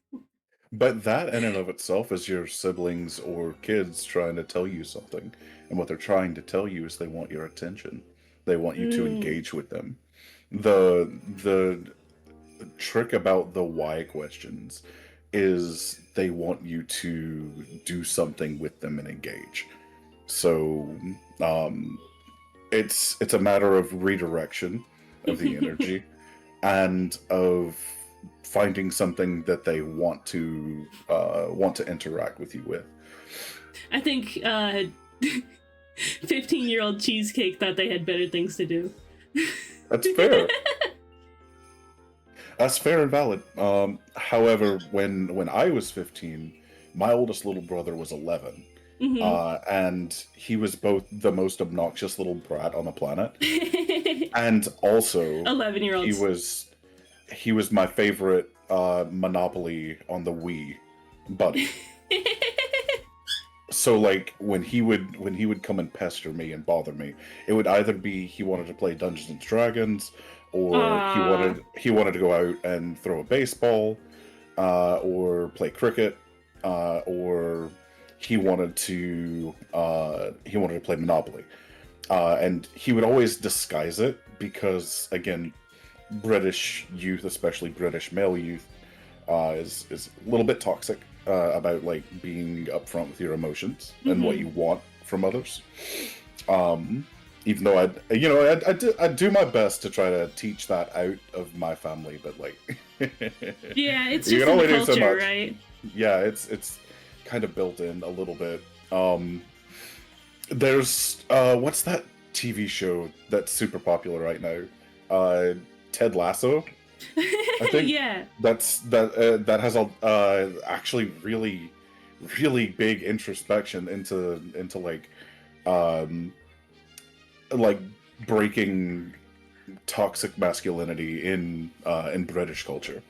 But that in and of itself is your siblings or kids trying to tell you something. And what they're trying to tell you is they want your attention. They want you to engage with them. The trick about the why questions is they want you to do something with them and engage. So it's a matter of redirection of the energy and of finding something that they want to interact with you with. I think 15-year-old Cheesecake thought they had better things to do. That's fair. That's fair and valid. However, when I was 15, my oldest little brother was 11. And he was both the most obnoxious little brat on the planet, and also 11-year-olds. He was my favorite Monopoly on the Wii buddy. So like when he would come and pester me and bother me, it would either be he wanted to play Dungeons and Dragons, or he wanted to go out and throw a baseball, or play cricket, or he wanted to play Monopoly, and he would always disguise it because, again, British youth, especially British male youth, is a little bit toxic about like being upfront with your emotions and what you want from others. Even though I do my best to try to teach that out of my family, but like, yeah, it's just in the culture, right? Yeah, it's kind of built in a little bit. There's what's that TV show that's super popular right now? Ted Lasso. I think yeah, that has a actually really big introspection into like breaking toxic masculinity in British culture.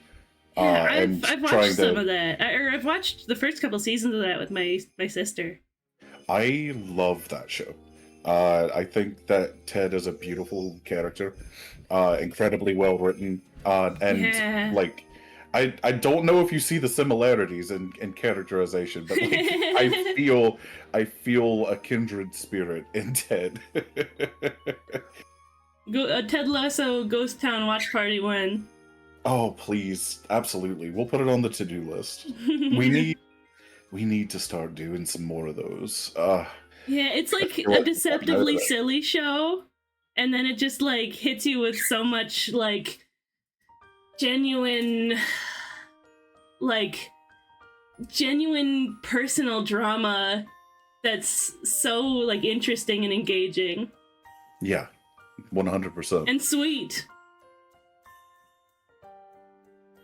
Yeah, I've watched some of that. I've watched the first couple seasons of that with my sister. I love that show. I think that Ted is a beautiful character, incredibly well written, and like I don't know if you see the similarities in characterization, but like, I feel a kindred spirit in Ted. Ted Lasso Ghost Town Watch Party 1. Oh, please. Absolutely. We'll put it on the to-do list. We need to start doing some more of those. Yeah, it's like a deceptively silly show, and then it just like hits you with so much like genuine personal drama that's so like interesting and engaging. Yeah, 100%. And sweet.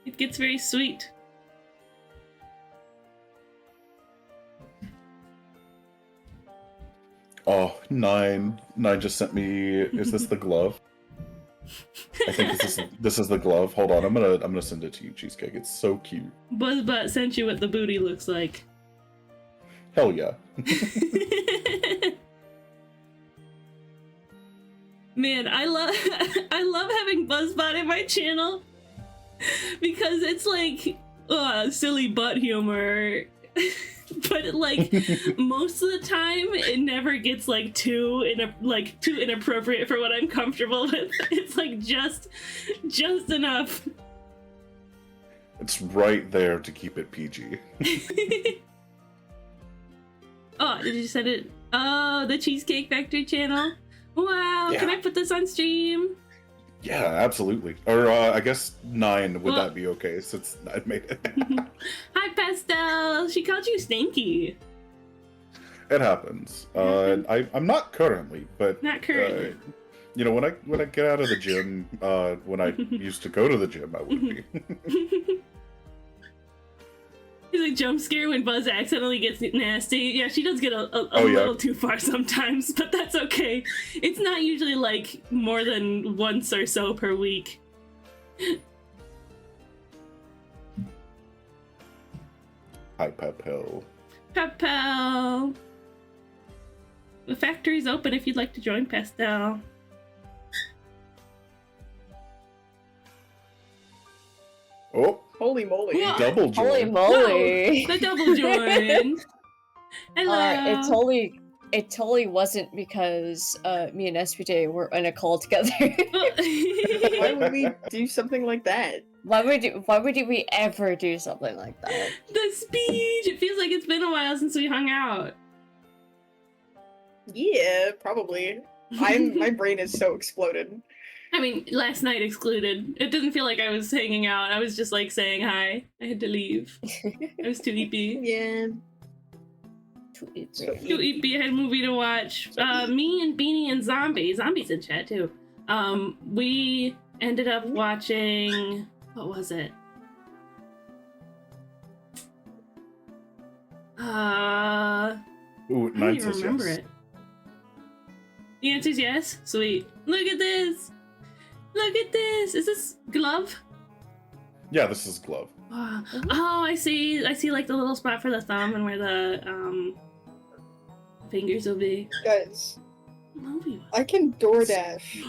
It gets very sweet. Oh, Nine just sent me. Is this the glove? I think this is the glove. Hold on, I'm gonna send it to you, Cheesecake. It's so cute. Buzzbot sent you what the booty looks like. Hell yeah. Man, I love having Buzzbot in my channel because it's like silly butt humor. But like most of the time it never gets like too inappropriate for what I'm comfortable with. It's like just enough. It's right there to keep it PG. Oh, did you send it? Oh, the Cheesecake Factory channel. Wow, yeah. Can I put this on stream? Yeah, absolutely. Or I guess 9, would that be okay since I made it? Hi, Pastel. She called you stinky. It happens. I'm not currently, but not currently. You know, when I get out of the gym, when I used to go to the gym, I would be. He's like jump scare when Buzz accidentally gets nasty. Yeah, she does get a little too far sometimes, but that's okay. It's not usually like more than once or so per week. Hi, Pepel. Pepel! The factory's open if you'd like to join, Pastel. Oh! Holy moly. Whoa. Double join. Holy moly. Whoa, the double join. Hello. It's holy it totally wasn't because me and SPJ were in a call together. Why would we do something like that? Why would we ever do something like that? The speech! It feels like it's been a while since we hung out. Yeah, probably. My brain is so exploded. I mean, last night excluded. It didn't feel like I was hanging out. I was just like saying hi. I had to leave. I was too eepy. Yeah. So Too eepy. I had a movie to watch. Me and Beanie and Zombie. Zombie's in chat too. We ended up watching. What was it? Ooh, I don't nine even says remember yes. it. The answer's yes? Sweet. Look at this! Look at this! Is this glove? Yeah, this is glove. Oh, I see. I see like the little spot for the thumb and where the fingers will be. Guys, What movie was I can DoorDash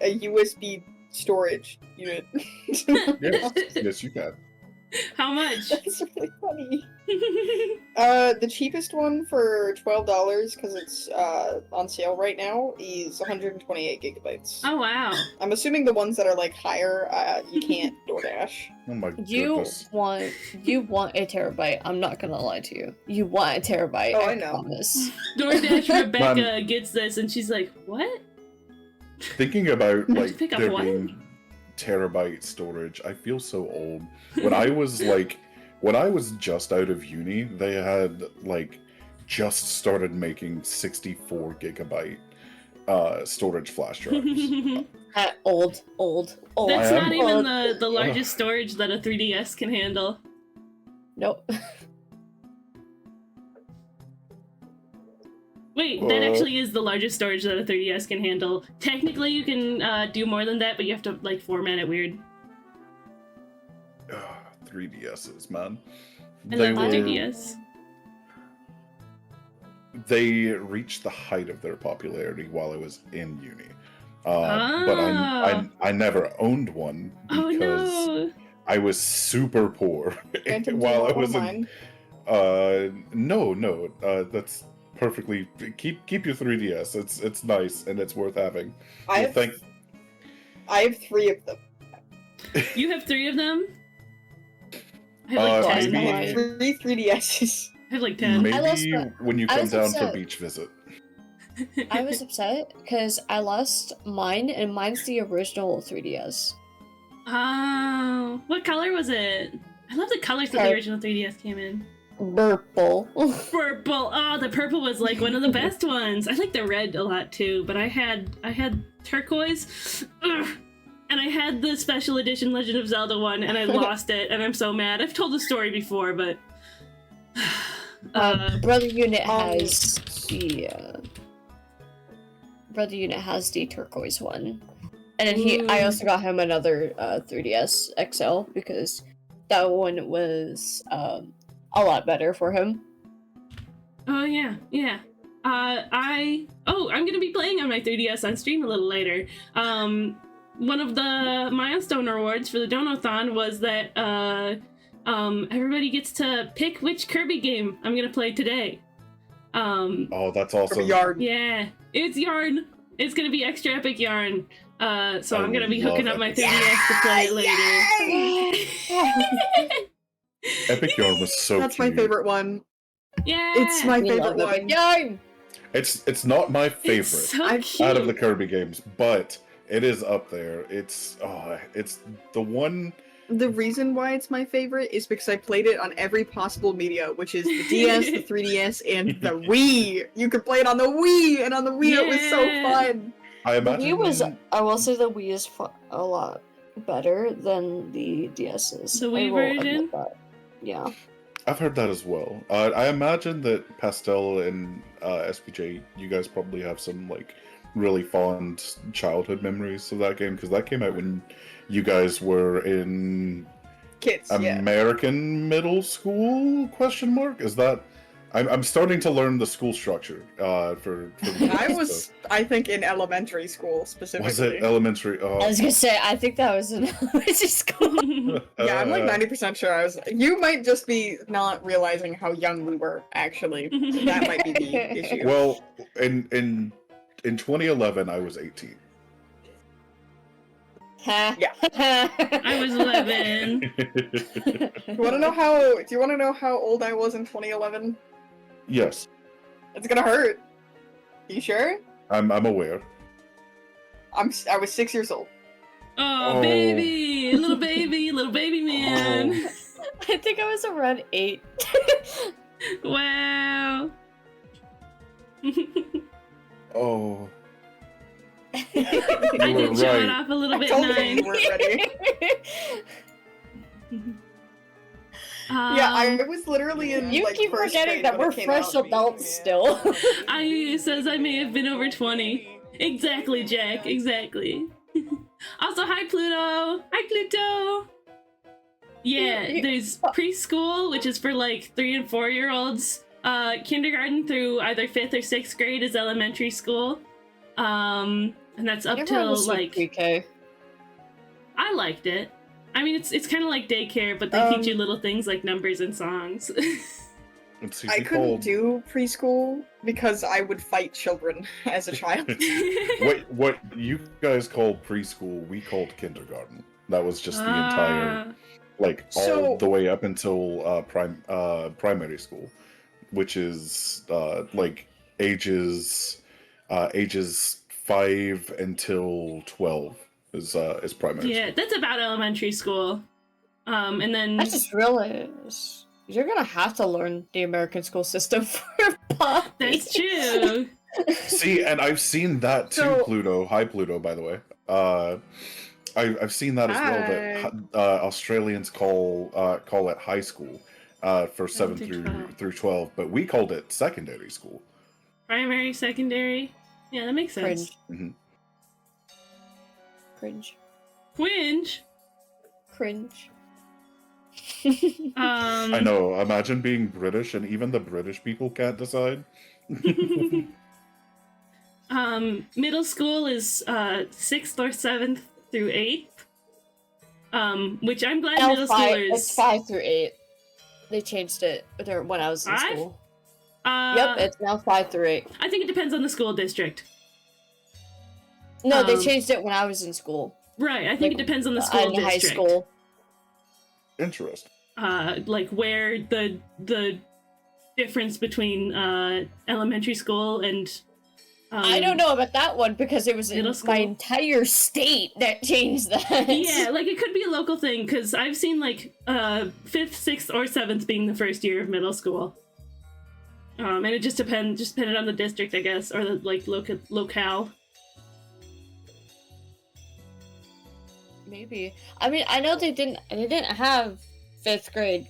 a USB storage unit. Yes, yes, you can. How much? That's really funny. The cheapest one for $12 because it's on sale right now is 128 gigabytes. Oh wow. I'm assuming the ones that are like higher, you can't DoorDash. Oh my you goodness. want a terabyte. I'm not gonna lie to you. You want a terabyte. Oh, I know. Promise. DoorDash Rebecca gets this and she's like, what? Thinking about Just like pick up there one? being terabyte storage, I feel so old. When I was just out of uni, they had like just started making 64 gigabyte storage flash drives. Old. That's I not am- even the largest storage that a 3DS can handle. Nope. Wait, that actually is the largest storage that a 3DS can handle. Technically, you can do more than that, but you have to like format it weird. 3DSs, man. I They love the were- 3DS. They reached the height of their popularity while I was in uni. But Ah. I never owned one Oh because no! I was super poor Phantom while I Two was in. mine. No, that's perfectly. Keep your 3DS. It's nice and it's worth having. I Well, have, I have 3 of them. You have 3 of them? I have like 10. maybe- I have 3 3DSs. I have like 10. Maybe I lost when you I come was down for upset. beach visit. I was upset because I lost mine, and mine's the original 3DS. Oh, what color was it? I love the colors that the Pur- original 3DS came in. Purple. Purple. Oh, the purple was like one of the best ones. I like the red a lot too, but I had turquoise. Ugh. And I had the special edition Legend of Zelda one, and I lost it, and I'm so mad. I've told the story before, but Brother Unit has the turquoise one, and then I also got him another 3DS XL because that one was a lot better for him. oh yeah. I'm gonna be playing on my 3DS on stream a little later. One of the milestone rewards for the Donathon was that everybody gets to pick which Kirby game I'm gonna play today. Oh, that's From awesome. Yard. Yeah, it's Yarn. It's gonna be extra epic Yarn. So I I'm gonna be love hooking up my 3DS Epic to play it later. Epic Yarn was so That's my cute. favorite one. Yeah, It's my We favorite love one. Yarn! It's not my favorite It's so I've- cute. out of the Kirby games, but it is up there. It's the one. The reason why it's my favorite is because I played it on every possible media, which is the DS, the 3DS, and the Wii. You could play it on the Wii, and on the Wii it was so Yeah. fun. I The imagine Wii was, I will say the Wii is a lot better than the DS's. The I Wii will admit version? that. Yeah. I've heard that as well. I imagine that Pastel and SPJ, you guys probably have some like really fond childhood memories of that game because that came out when you guys were in Kids, yeah. American middle school? Question mark? Is that I'm starting to learn the school structure for the I kids, was, I think, in elementary school so. specifically. Was it elementary? I was gonna say, I think that was in elementary school. Yeah, I'm like 90% sure I was. You might just be not realizing how young we were, actually. That might be the issue. Well, in 2011, I was 18. Ha. Yeah. I was 11. Do you want to know how old I was in 2011? Yes, It's gonna hurt. You sure? I'm aware. I was 6 years old. Oh, Oh. baby, little baby man. I think I was around 8. Wow. Oh, I You did were show it right. off a little I bit told you 9. you weren't ready. Yeah, I was literally in You like keep first forgetting grade that when we're it came fresh out. adults still. I says I may have been over 20. Exactly, Jack. Exactly. Also, hi Pluto. Hi Pluto. Yeah, there's preschool, which is for like 3 and 4-year-olds. Kindergarten through either 5th or 6th grade is elementary school. And that's up till like pre-K. I liked it. I mean, it's kind of like daycare, but they teach you little things like numbers and songs. it's I usually couldn't called do preschool because I would fight children as a child. what you guys called preschool, we called kindergarten. That was just the entire, like, all So- the way up until primary school, which is like ages 5 until 12 is primary Yeah, school. that's about elementary school. And then I just realized you're gonna have to learn the American school system for Poppy. that's true. See, and I've seen that too, So- Pluto. Hi, Pluto, by the way. I've seen that as well. That Australians call it high school for 7 through 12, but we called it secondary school. Primary, secondary. Yeah, that makes sense. Cringe. Cringe. Quinge. Cringe. I know. Imagine being British, and even the British people can't decide. Middle school is 6th or 7th through 8th. Which I'm glad middle schoolers. It's 5 through 8. They changed it when I was in 5? school. Yep, it's now 5 through 8. I think it depends on the school district. No, they changed it when I was in school. Right, I think it depends on the school in high district. school. Interesting. Like where the difference between elementary school and I don't know about that one because it was in middle school. my entire state that changed that. Yeah, like it could be a local thing because I've seen like 5th, 6th, or 7th being the first year of middle school. And it just depended on the district, I guess, or the like locale. Maybe. I mean, I know they didn't have 5th grade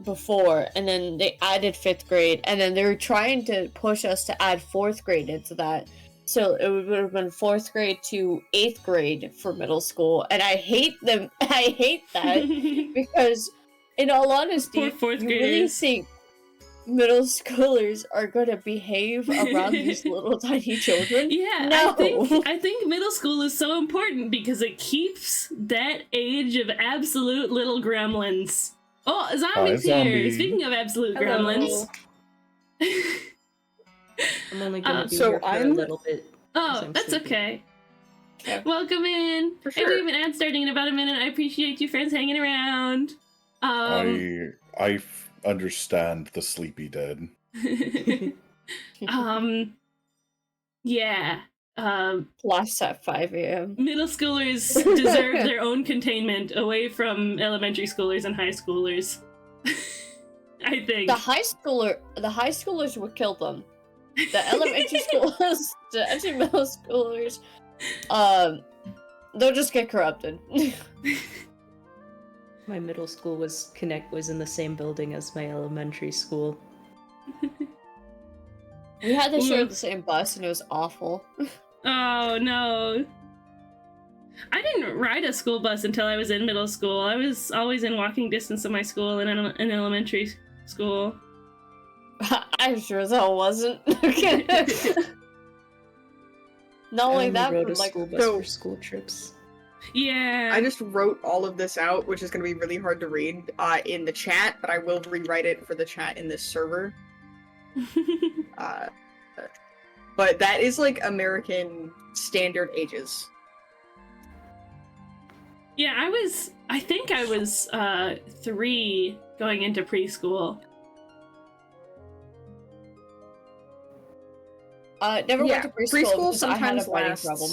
before, and then they added 5th grade, and then they were trying to push us to add 4th grade into that. So it would have been 4th grade to 8th grade for middle school, and I hate them. I hate that because, in all honesty, Poor 4th you really graders. think middle schoolers are going to behave around these little tiny children? Yeah, No. I think middle school is so important because it keeps that age of absolute little gremlins. Oh, Zombie's Hi, here! Zombie. Speaking of absolute Hello. gremlins. I'm only gonna be so here for a I'm- little bit. Oh, I'm that's sleepy. okay. Yeah. Welcome in. For Hey, we sure. have an ad starting in about a minute. I appreciate you friends hanging around. I understand the sleepy dead. Yeah. Last at 5 a.m. Middle schoolers deserve their own containment away from elementary schoolers and high schoolers. I think. The high schoolers would kill them. The elementary schoolers, the actually middle schoolers, they'll just get corrupted. My middle school was in the same building as my elementary school. We had to share Ooh. the same bus, and it was awful. Oh no. I didn't ride a school bus until I was in middle school. I was always in walking distance of my school and in elementary school. I'm sure as hell wasn't. Not only I that, rode but a like, school bus so- for school trips. Yeah. I just wrote all of this out, which is going to be really hard to read in the chat, but I will rewrite it for the chat in this server. But that is like American standard ages. Yeah, I think I was 3 going into preschool. never went to preschool because I had a sometimes biting lasts. problem.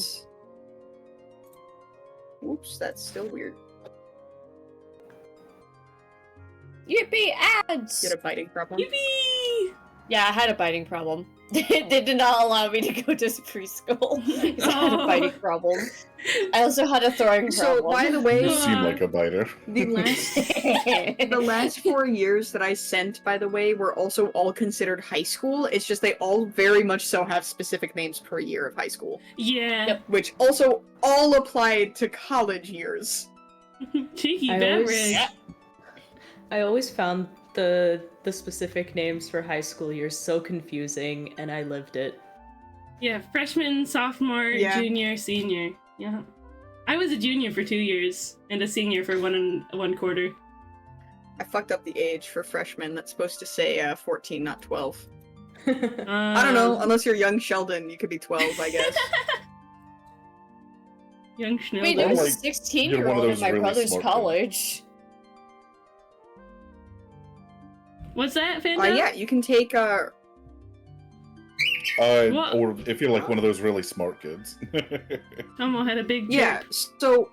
Oops, that's still weird. Yippee, ads! Get a biting problem. Yippee! Yeah, I had a biting problem. They did not allow me to go to preschool because I had a biting problem. I also had a throwing problem. So, by the way, You seem like a biter. the last 4 years that I sent, by the way, were also all considered high school. It's just they all very much so have specific names per year of high school, Yeah. Yep. which also all applied to college years. Cheeky I beverage. I always found the specific names for high school years so confusing, and I lived it. Yeah, freshman, sophomore, Yeah. junior, senior. Yeah. I was a junior for 2 years and a senior for 1.25. I fucked up the age for freshmen. That's supposed to say 14, not 12. I don't Um, know. Unless you're young Sheldon, you could be 12, I guess. Young Wait, Schnell. there was Like, a you're one of 16-year-old in those my really brother's smart college. What's that, Fandom? Yeah, you can take What? Or if you're like one of those really smart kids. Tomo had a big Yeah, jump. so,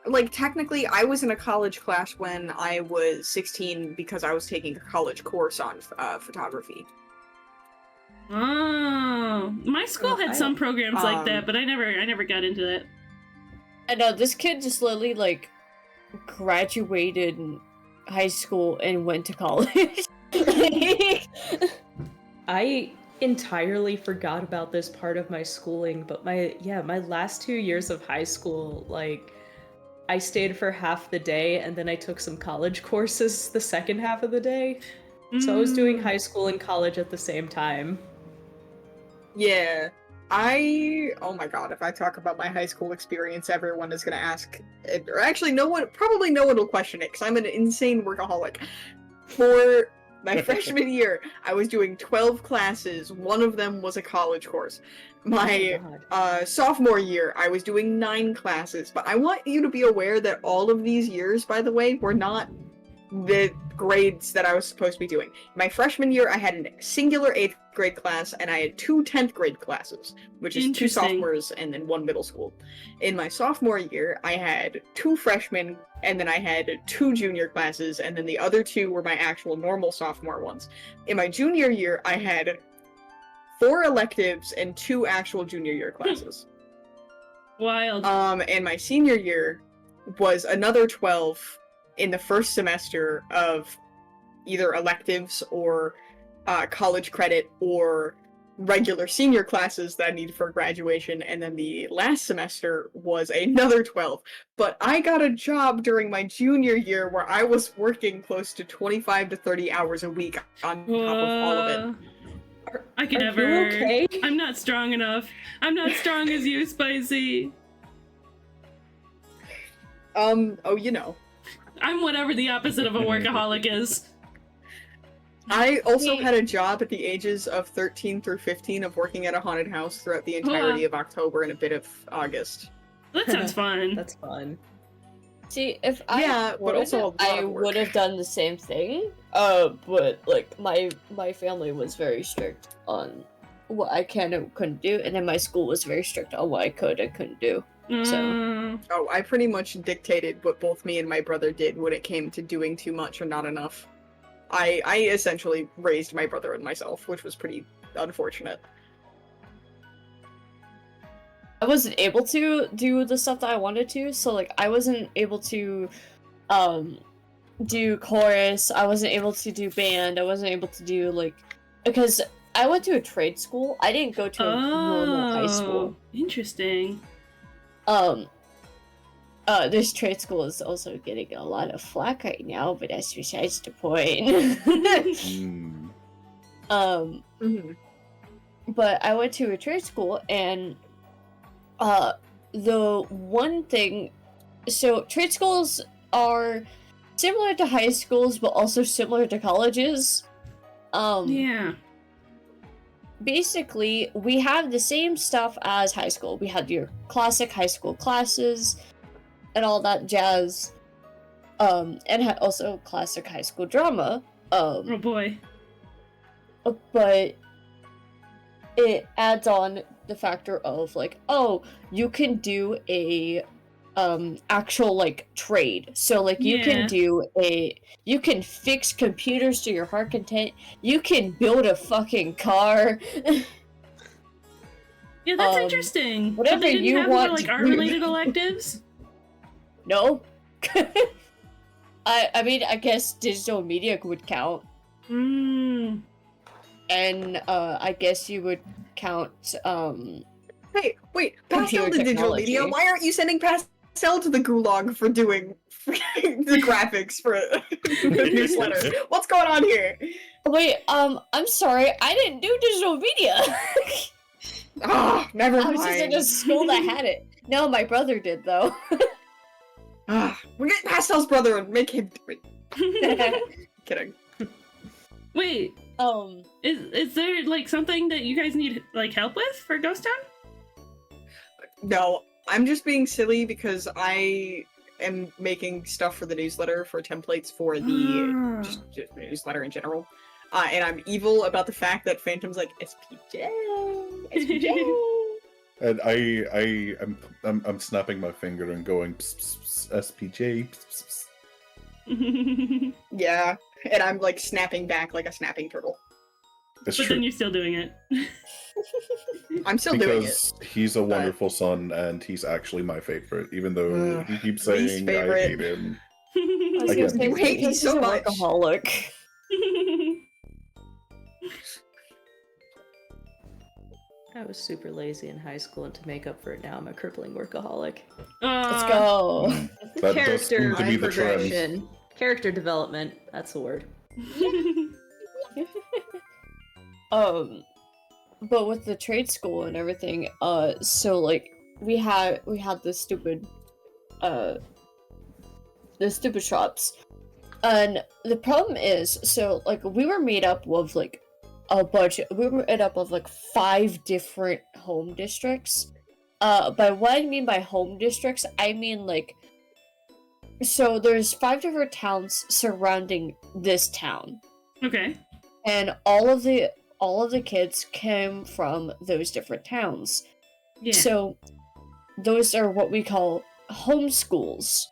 like, technically, I was in a college class when I was 16 because I was taking a college course on photography. Oh, my school Oh, had I- some programs like um, that, but I never got into that. I know, this kid just literally, like, graduated high school and went to college. Like, I entirely forgot about this part of my schooling, but my last 2 years of high school, like, I stayed for half the day and then I took some college courses the second half of the day. So I was doing Mm. high school and college at the same time. Yeah. Oh my god, if I talk about my high school experience, everyone is gonna ask, or actually probably no one will question it, because I'm an insane workaholic. For my freshman year, I was doing 12 classes, one of them was a college course. My Oh God. sophomore year, I was doing 9 classes, but I want you to be aware that all of these years, by the way, were not the grades that I was supposed to be doing. My freshman year, I had a singular 8th grade class, and I had 2 10th grade classes, which is 2 Interesting. sophomores and then 1 middle school. In my sophomore year, I had 2 freshmen, and then I had 2 junior classes, and then the other 2 were my actual normal sophomore ones. In my junior year, I had 4 electives and 2 actual junior year classes. Wild. And my senior year was another 12 in the first semester of either electives or college credit or regular senior classes that I needed for graduation, and then the last semester was another 12. But I got a job during my junior year where I was working close to 25 to 30 hours a week on top of all of it. Whoa. I could Are never. you okay? I'm not strong enough. I'm not strong as you, Spicy. Oh, you know. I'm whatever the opposite of a workaholic is. I also had a job at the ages of 13 through 15 of working at a haunted house throughout the entirety of October and a bit of August. That sounds fun. That's fun. see, if I Yeah, but would, also a lot I of work. would have done the same thing. But like my family was very strict on what I can and couldn't do, and then my school was very strict on what I could and couldn't do. Mm, Oh, I pretty much dictated what both me and my brother did when it came to doing too much or not enough. I essentially raised my brother and myself, which was pretty unfortunate. I wasn't able to do the stuff that I wanted to, so like I wasn't able to do chorus, I wasn't able to do band, I wasn't able to do like because I went to a trade school. I didn't go to a normal high school. Interesting. This trade school is also getting a lot of flack right now, but that's besides the point. Mm. Mhm. But I went to a trade school, and the one thing, so trade schools are similar to high schools, but also similar to colleges. Yeah. Basically, we have the same stuff as high school. We had your classic high school classes and all that jazz. And also classic high school drama. Oh boy. But it adds on the factor of like, oh, you can do a actual like trade. So like you can you can fix computers to your heart content. You can build a fucking car. Yeah, that's interesting. whatever But they didn't you have want more like to art-related electives? No. I mean, I guess digital media would count. Mm. And I guess you would count Hey, wait, Computer Pastel to digital technology. media. Why aren't you sending Pastel to the gulag for doing the graphics for the newsletter? What's going on here? Wait, I'm sorry, I didn't do digital media. Ah, never I was just in a mind. school that had it. No, my brother did though. We're getting Pastel's brother and make him do it. Kidding. Wait, is there like something that you guys need like help with for Ghost Town? No, I'm just being silly because I am making stuff for the newsletter for templates for the just newsletter in general. And I'm evil about the fact that Phantom's like SPJ. And I'm snapping my finger and going pss, pss, pss, SPJ. Pss, pss, Yeah, and I'm like snapping back like a snapping turtle. It's But true. then you're still doing it. I'm still doing it. Because he's a wonderful son and he's actually my favorite, even though he keeps least saying favorite. I hate him. I was Again, gonna say, you hate me he's so a much. workaholic. I was super lazy in high school, and to make up for it now, I'm a crippling workaholic. Let's go. That does seem Character to be the trend. progression. Character development. That's the word. But with the trade school and everything, so like we had the stupid shops, and the problem is, so like we were made up of like we were made up of like 5 different home districts. By what I mean by home districts, I mean like, so there's 5 different towns surrounding this town. Okay. And all of the kids came from those different towns. Yeah. So those are what we call homeschools.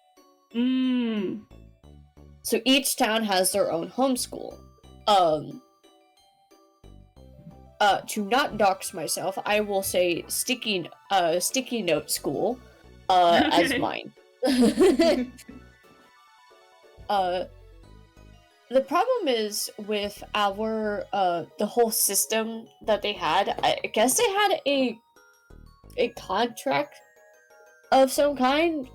So each town has their own homeschool. To not dox myself, I will say sticky note school as Okay. mine. The problem is with our the whole system that they had. I guess they had a contract of some kind,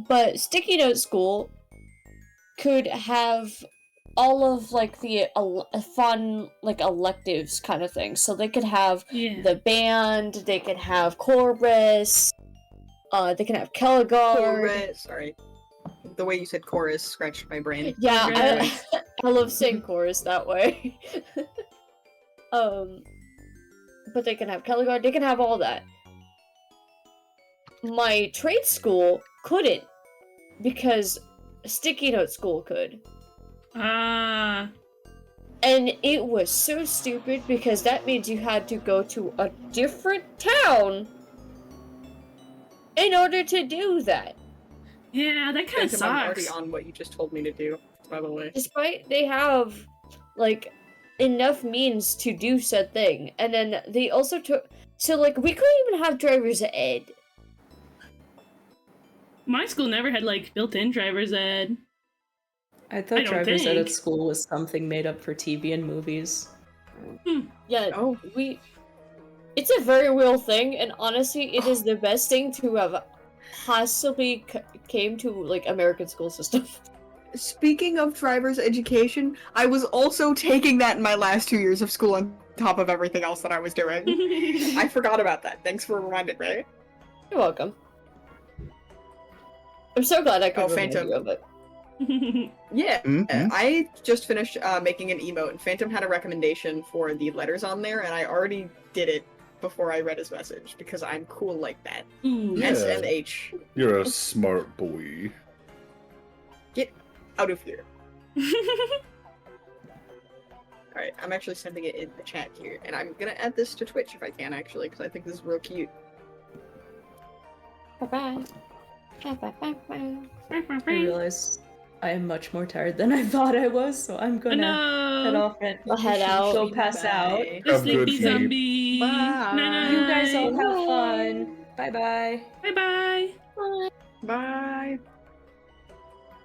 but Sticky Note School could have all of like the fun like electives kind of thing. So they could have Yeah. the band, they could have chorus, they can have Kelgar. Chorus. Sorry. The way you said chorus scratched my brain. Yeah, Chorus. I love saying chorus that way. But they can have Kelgar, they can have all that. My trade school couldn't, because Sticky Note School could. Ah. And it was so stupid because that means you had to go to a different town in order to do that. Yeah, that kind of Phantom, I'm already sucks. on what you just told me to do, by the way. Despite they have like enough means to do said thing. And then they also took, so like we couldn't even have driver's ed. My school never had like built-in driver's ed. I thought I don't driver's ed at think. school was something made up for TV and movies. Yeah, Oh. it's a very real thing, and honestly, it is the best thing to have possibly came to like American school system. Speaking of driver's education, I was also taking that in my last 2 years of school on top of everything else that I was doing. I forgot about that. Thanks for reminding me. You're welcome. I'm so glad I could Oh, remind Phantom. you of it. Yeah, Mhm. I just finished making an emote, and Phantom had a recommendation for the letters on there, and I already did it before I read his message, because I'm cool like that. Ooh. Yeah. S and H. You're a smart boy. Get out of here. Alright, I'm actually sending it in the chat here, and I'm gonna add this to Twitch if I can, actually, because I think this is real cute. Bye-bye. I realize I am much more tired than I thought I was, so I'm gonna head off and I'll head out. go pass out. Bye. The Have good sleepy sleep. zombie. Bye. Night-night. You guys all have Bye. fun. Bye-bye. Bye-bye. Bye.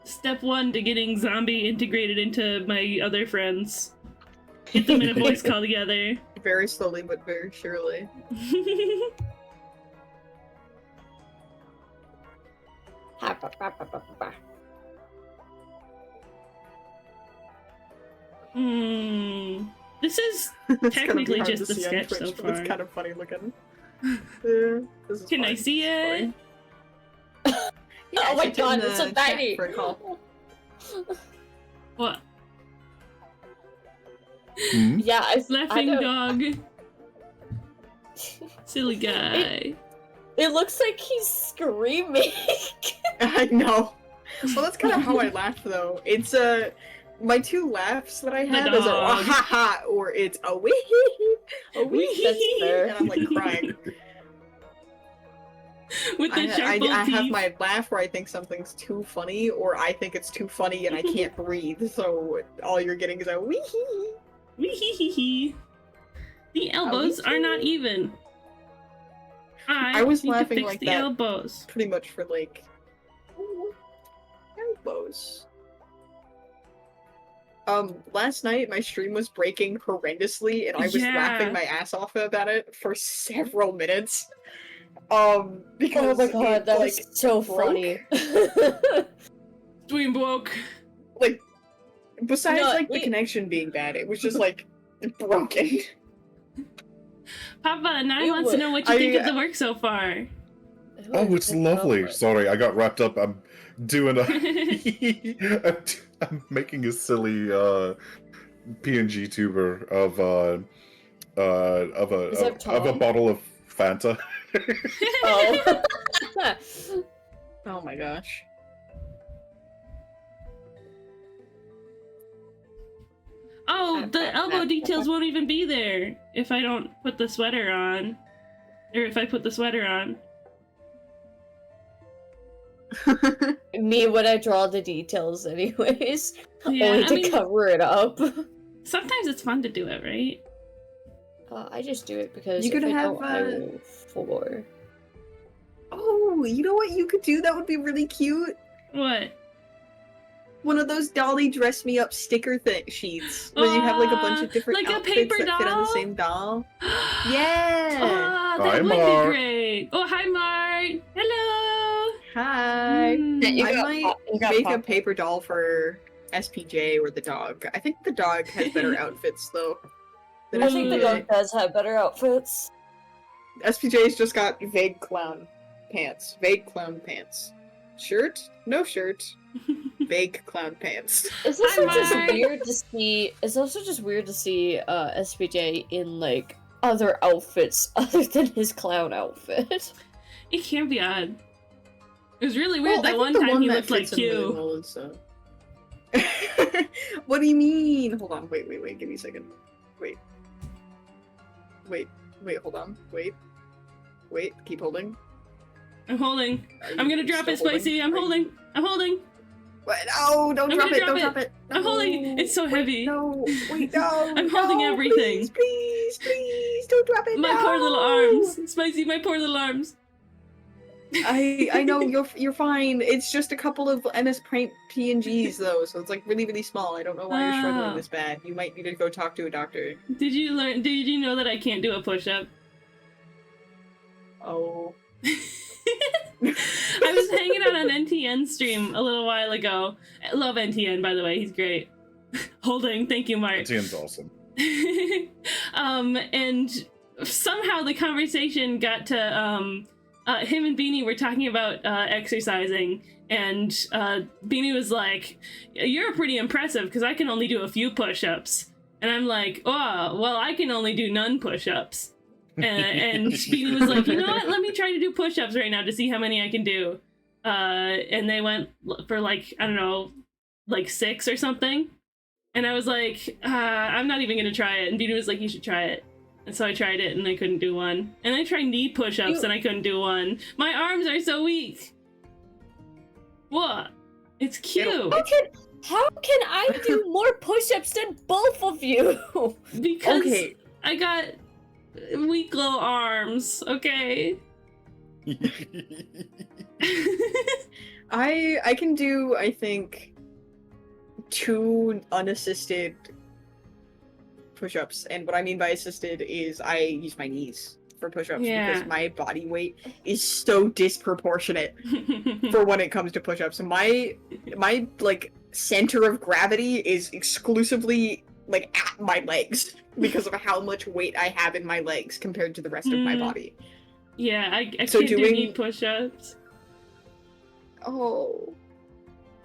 Step 1 to getting zombie integrated into my other friends. Get them in a voice call together. Very slowly, but very surely. This is It's gonna be technically hard just to the see on sketch Twitch, so but far. It's kind of funny looking. This is Can I fun. see This is it? funny. Yeah, Oh I my sent it in god, the it's so chat tiny! for a call. What? Hmm? Yeah, I Laughing don't- dog. Silly guy. It looks like he's screaming. I know. Well, that's kind of how I laugh, though. It's my two laughs that I have is a dog. ha ha, or it's a wee hee hee, a wee hee That's hee, fair. and I'm like crying. With the I sharp old have teeth. my laugh where I think something's too funny, or I think it's too funny and I can't breathe, so all you're getting is a wee hee hee. Wee-hee-hee-hee. The elbows are not even. I was need to laughing fix like the that. elbows. Pretty much for like elbows. Last night my stream was breaking horrendously, and I was Yeah. laughing my ass off about it for several minutes. Because Oh my god, it, that like, was so broke. funny. Stream broke. Like, besides No, like the connection being bad, it was just like broken. Papa, now It wants to was- know what you I- think of the work so far. Oh, it's lovely. Sorry, I got wrapped up. I'm doing a. I'm making a silly PNG tuber of Is that of a Tom? bottle of Fanta. Oh. Oh my gosh. Oh, the elbow details won't even be there if I don't put the sweater on. Or if I put the sweater on. Me when I draw the details anyways. Yeah, Only I to mean- cover it up. Sometimes it's fun to do it, right? I just do it because You could if I have, don't, I will floor. Oh, you know what you could do that would be really cute? What? One of those Dolly dress me up sticker sheets where you have like a bunch of different like a outfits paper that fit on the doll? same doll. Yeah. Yeah. Oh, Hi, that would Mart. be great. Oh, hi, Mart. Hello. Hi. Mm. You I got might pop- you got make a pop- paper doll for SPJ or the dog. I think the dog has better outfits though. Than I think the SPJ. dog does have better outfits. SPJ's just got vague clown pants. Vague clown pants. Shirt? No shirt. Vague clown pants. It's also Hi, just Mark. weird to see. It's also just weird to see SPJ in like other outfits other than his clown outfit. It can be odd. It was really weird Well, I that think one the time he that looked like fits him really you. well is, What do you mean? Hold on, wait, give me a second. Wait, hold on, wait, keep holding. I'm holding. Are I'm you gonna drop it, still Spicy. I'm Are you- holding. I'm holding. What? No, don't I'm drop gonna it, drop don't it. drop it. I'm holding. No. It's so Wait, heavy. No, wait, no. I'm holding no, everything. Please, don't drop it. My no. poor little arms. Spicy, my poor little arms. I know you're fine. It's just a couple of MS Paint PNGs though, so it's like really really small. I don't know why you're struggling Oh. this bad. You might need to go talk to a doctor. Did you know that I can't do a push-up? Oh. I was hanging out on NTN NTN stream a little while ago. I love NTN, by the way. He's great. Holding. Thank you, Mark. NTN's awesome. And somehow the conversation got to him and Beanie were talking about exercising, and Beanie was like, "You're pretty impressive because I can only do a few push-ups," and I'm like, "Oh, well, I can only do none push-ups." And Beanie was like, "You know what? Let me try to do push-ups right now to see how many I can do." And they went for like, I don't know, like 6 or something. And I was like, I'm not even gonna try it. And Beanie was like, you should try it. And so I tried it and I couldn't do one. And I tried knee push-ups and I couldn't do one. My arms are so weak. What? It's cute. How can I do more push-ups than both of you? Because Okay. I got weak little arms, okay? I can do, I think, 2 unassisted push-ups, and what I mean by assisted is I use my knees for push-ups because my body weight is so disproportionate for when it comes to push-ups. My like center of gravity is exclusively like at my legs because of how much weight I have in my legs compared to the rest of my body. Yeah, I So can't do doing- knee push-ups. Oh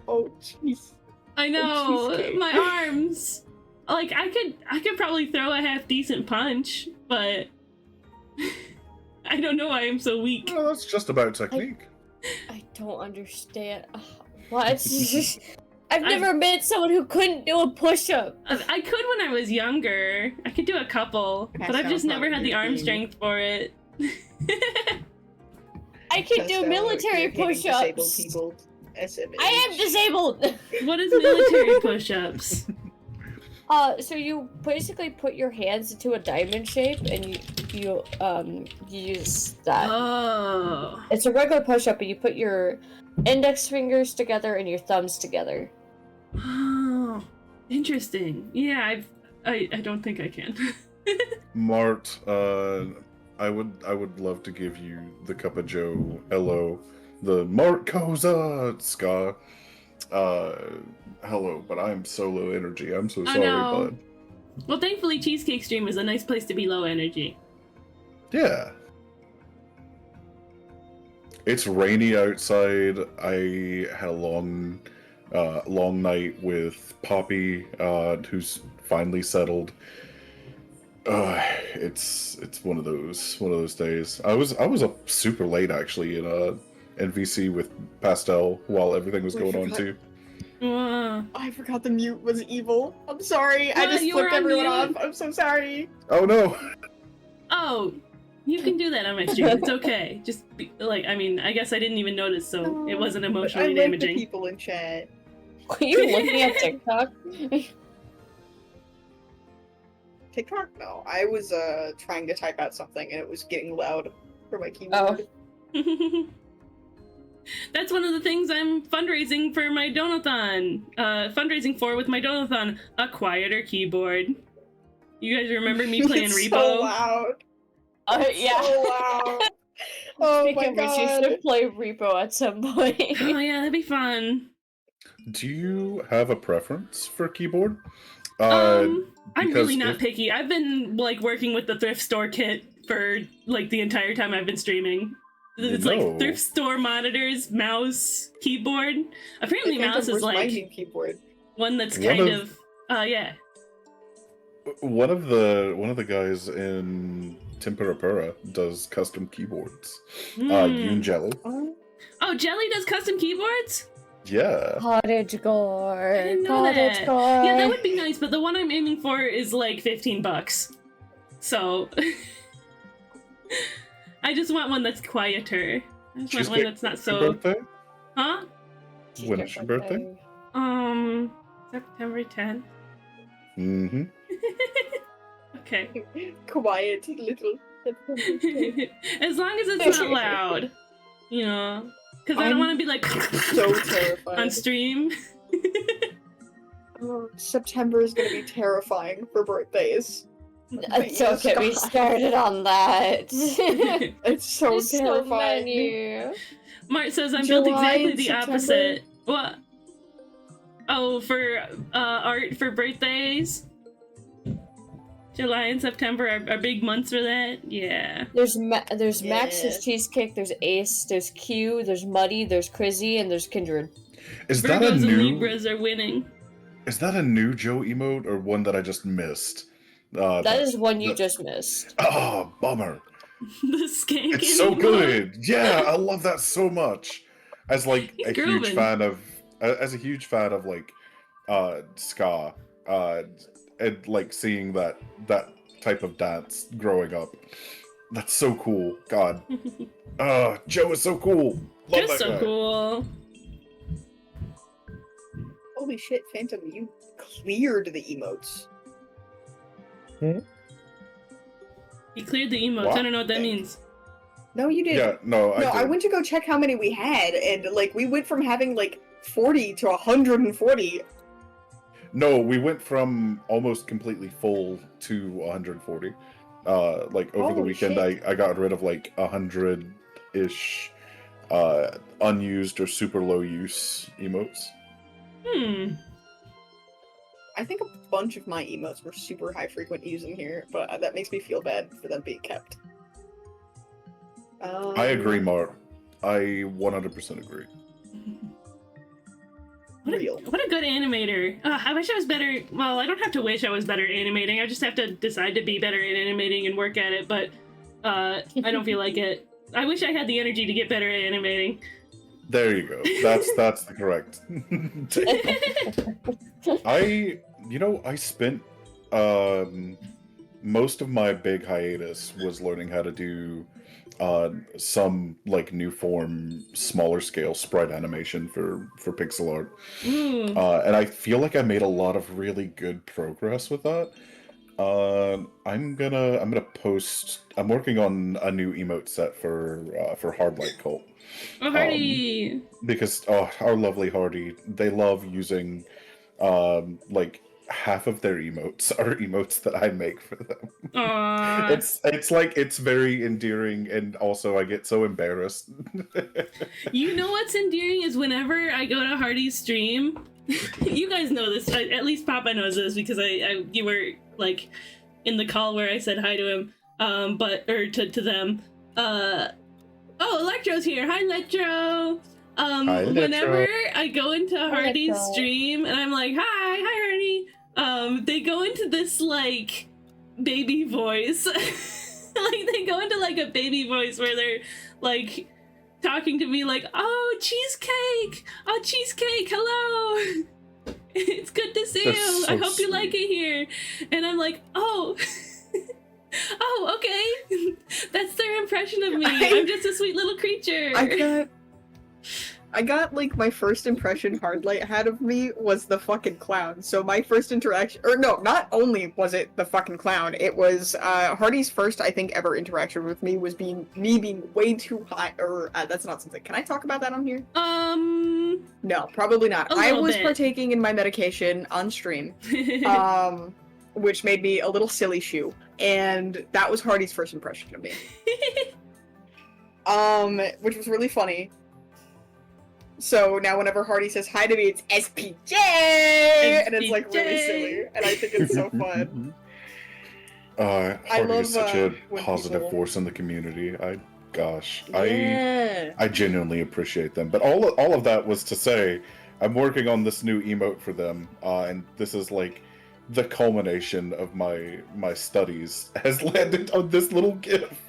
jeez. I know, cheesecake. my arms. Like I could probably throw a half decent punch, but I don't know why I'm so weak. Well, that's just about technique. I don't understand. What? I've never met someone who couldn't do a push-up. I could when I was younger. I could do a couple, but I've just never had the arm strength for it. I can do military Disabled push-ups. people. SMH. I am disabled. What is military push-ups? So you basically put your hands into a diamond shape and you use that. Oh. It's a regular push-up, but you put your index fingers together and your thumbs together. Oh. Interesting. Yeah, I don't think I can. Mart, I would love to give you the cup of Joe. Hello, the Mart Koza ska. Hello, but I'm so low energy. I'm so sorry, know. bud. Well, thankfully, Cheesecake Stream is a nice place to be low energy. Yeah. It's rainy outside. I had a long night with Poppy, who's finally settled. It's one of those days. I was up super late actually in NVC with Pastel while everything was going on too. I forgot the mute was evil. I'm sorry. I What? just You were flipped on everyone mute? off. I'm so sorry. Oh no! Oh, you can do that on my stream. It's okay. Just be, like, I mean, I guess I didn't even notice, so it wasn't emotionally I like the damaging. people in chat. Are you looking at TikTok? TikTok? No. I was trying to type out something and it was getting loud for my keyboard. That's one of the things I'm fundraising for my donathon. Fundraising for with my donathon, a quieter keyboard. You guys remember me playing It's Repo? so loud. Yeah. So loud. Oh Speaking my of which, you god. should play Repo at some point. Oh yeah, that'd be fun. Do you have a preference for keyboard? I'm because really not if- picky. I've been like working with the thrift store kit for like the entire time I've been streaming. It's No. like thrift store monitors, mouse, keyboard. Apparently, Hey, Phantom, mouse is where's my like new keyboard? one that's One kind of- of yeah. One of the guys in Temperapura does custom keyboards. Yoon Jelly. Oh, Jelly does custom keyboards? Yeah. Cottage gore. didn't know Cottage that. gore. Yeah, that would be nice, but the one I'm aiming for is like $15. So I just want one that's quieter. I just want one that's not so Birthday? huh? When is your birthday? September 10th. Mm-hmm. Okay. Quiet little. As long as it's not loud, you know, because I don't I'm want to be like So terrified. on stream. Oh, September is gonna be terrifying for birthdays. Don't get me started on that. It's so There's so terrifying. many. Mart says I'm built July exactly and the September. opposite. What? Oh, for art for birthdays. July and September are big months for that. Yeah. There's Max's Yeah. cheesecake. There's Ace. There's Q. There's Muddy. There's Crizzy, and there's Kindred. Is that a Virgos and new? Libras are winning. Is that a new Joe emote or one that I just missed? That is one you that- just missed. Oh, bummer. The skank. It's so emote. good. Yeah, I love that so much. As like He's a grooving. huge fan of, like ska, and like seeing that type of dance growing up. That's so cool. God, Joe is so cool. Love Just that so guy. cool. Holy shit, Phantom, you cleared the emotes. He cleared the emotes. What? I don't know what that means. No, you didn't. Yeah, no, No, I did. went to go check how many we had, and like we went from having like 40 to 140. No, we went from almost completely full to 140. Like over the Holy weekend, shit. I got rid of like 100-ish unused or super low use emotes. I think a bunch of my emotes were super high frequent using here, but that makes me feel bad for them being kept. I agree, Mar. I 100% agree. Real. What a good animator. I wish I was better. Well, I don't have to wish I was better at animating. I just have to decide to be better at animating and work at it, but I don't feel like it. I wish I had the energy to get better at animating. There you go. That's the correct. I spent most of my big hiatus was learning how to do some like new form, smaller scale sprite animation for pixel art. Ooh. And I feel like I made a lot of really good progress with that. I'm gonna post. I'm working on a new emote set for Hardlight Cult. Oh, Hardy! Because our lovely Hardy, they love using like half of their emotes are emotes that I make for them. Aww. It's very endearing, and also I get so embarrassed. You know what's endearing is whenever I go to Hardy's stream, you guys know this, at least Papa knows this because you were like in the call where I said hi to him, to them. Oh, Electro's here. Hi, Electro. Hi, Electro. Whenever I go into Hardy's Electro. stream and I'm like, hi Hardy, they go into this like baby voice. Like they go into like a baby voice where they're like talking to me like, oh, cheesecake, hello. It's good to see That's you. so I hope you like it here. And I'm like, oh. Oh, okay. That's their impression of me. I'm just a sweet little creature. I got like my first impression Hardlight had of me was the fucking clown. So my first interaction, or no, not only was it the fucking clown, it was Hardy's first, I think, ever interaction with me was me being way too high. Or that's not something. Can I talk about that on here? No, probably not. A I little was bit. partaking in my medication on stream, which made me a little silly shoe, and that was Hardy's first impression of me. Which was really funny. So now whenever Hardy says hi to me, it's SPJ! And it's like really SPJ. silly. And I think it's so fun. Hardy love, is such a when positive people- force in the community. Yeah. I genuinely appreciate them. But all of that was to say, I'm working on this new emote for them, and this is like the culmination of my studies has landed on this little GIF.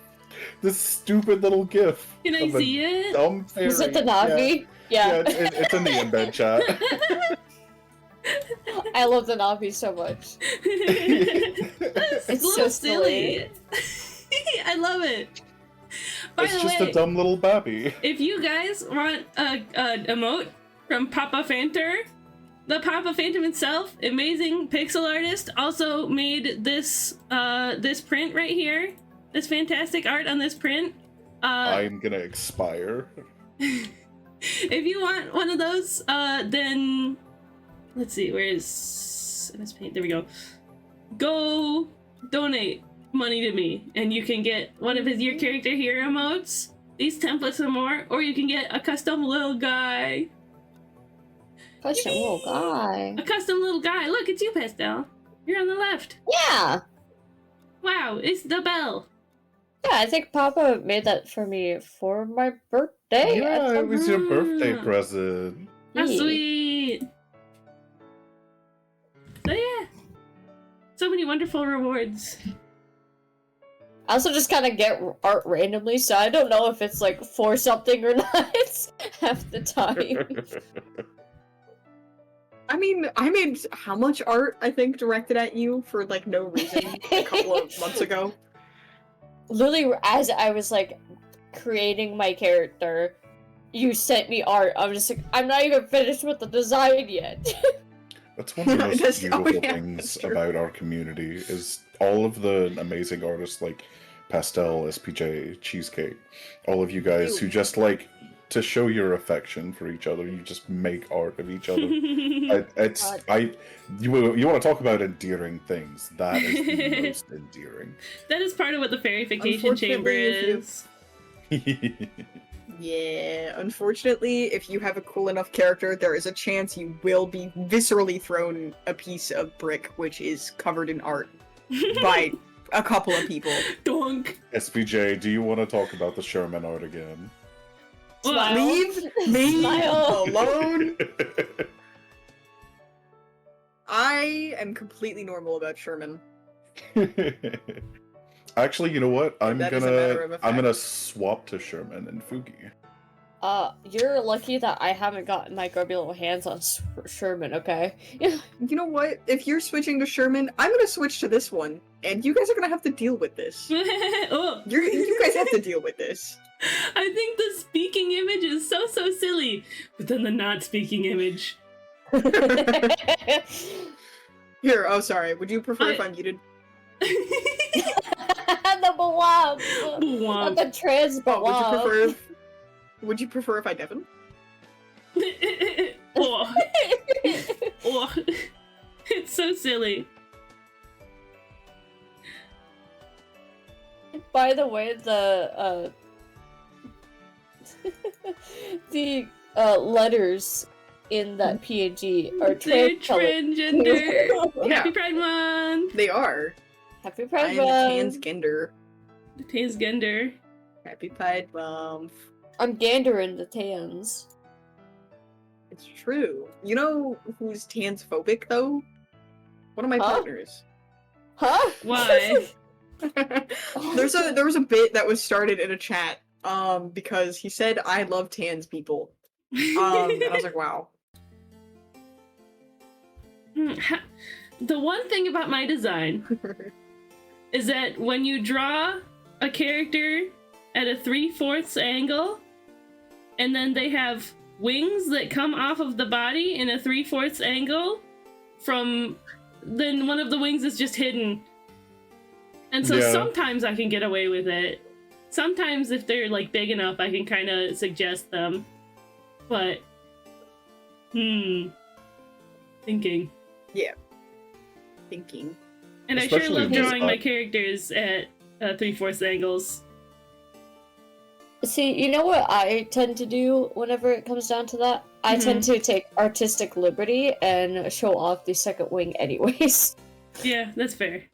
This stupid little GIF. Can I of a see it? Dumb fairy. Is it the Navi? Yeah, Yeah. it's in the embed chat. I love the Navi so much. It's a It's little so silly. I love it. By It's the just way, a dumb little babby. if you guys want a emote from Papa Fanter, the Papa Phantom himself, amazing pixel artist, also made this this print right here. This fantastic art on this print. I'm gonna expire. If you want one of those, then let's see, where is MS Paint? There we go. Go donate money to me, and you can get one of your character hero emotes, these templates and more, or you can get a custom little guy. Custom little guy. A custom little guy. Look, it's you, Pastel. You're on the left. Yeah. Wow, it's the bell. Yeah, I think Papa made that for me for my birthday. Yeah, it was your birthday Ah. present. How Yeah. sweet. So yeah. So many wonderful rewards. I also just kind of get art randomly, so I don't know if it's like for something or not half the time. I mean, I made how much art, I think, directed at you for, like, no reason a couple of months ago. Literally, as I was like creating my character, you sent me art. I'm just like, I'm not even finished with the design yet. That's one of the most That's- beautiful oh, yeah, things that's true. about our community is all of the amazing artists like Pastel, SPJ, Cheesecake, all of you guys who just like to show your affection for each other. You just make art of each other. You want to talk about endearing things? That is the most endearing. That is part of what the fairyfication chamber Unfortunately, is. Yeah, unfortunately, if you have a cool enough character, there is a chance you will be viscerally thrown a piece of brick which is covered in art by a couple of people. Donk. SPJ, do you want to talk about the Sherman art again? Well, Leave me Smile. alone! I am completely normal about Sherman. Actually, you know what? I'm That is a matter of gonna fact. swap to Sherman and Fugi. You're lucky that I haven't gotten my grubby little hands on Sherman, okay? You know what? If you're switching to Sherman, I'm gonna switch to this one, and you guys are gonna have to deal with this. Oh, You guys have to deal with this. I think the speaking image is so silly, but then the not speaking image. Here, oh sorry, would you prefer if I- I muted? The blob. Womp. The trans blob. Would you prefer if I Devon? Oh. Oh. It's so silly. By the way, the letters in that PNG are They're trans transgender. Yeah. Happy Pride Month. They are. Happy I Pride am Month. transgender. Transgender. Happy Pride Month. I'm gander in the tans. It's true. You know who's transphobic though? One of my Huh? partners. Huh? Why? There was a bit that was started in a chat, because he said I love trans people. And I was like, wow. The one thing about my design is that when you draw a character at a 3/4 angle, and then they have wings that come off of the body in a 3/4 angle, then one of the wings is just hidden. And so Yeah. sometimes I can get away with it. Sometimes if they're like big enough, I can kind of suggest them. But, thinking. Thinking. And I sure Especially love with, drawing my characters at 3/4 angles. See, you know what I tend to do whenever it comes down to that? I tend to take artistic liberty and show off the second wing anyways. Yeah, that's fair.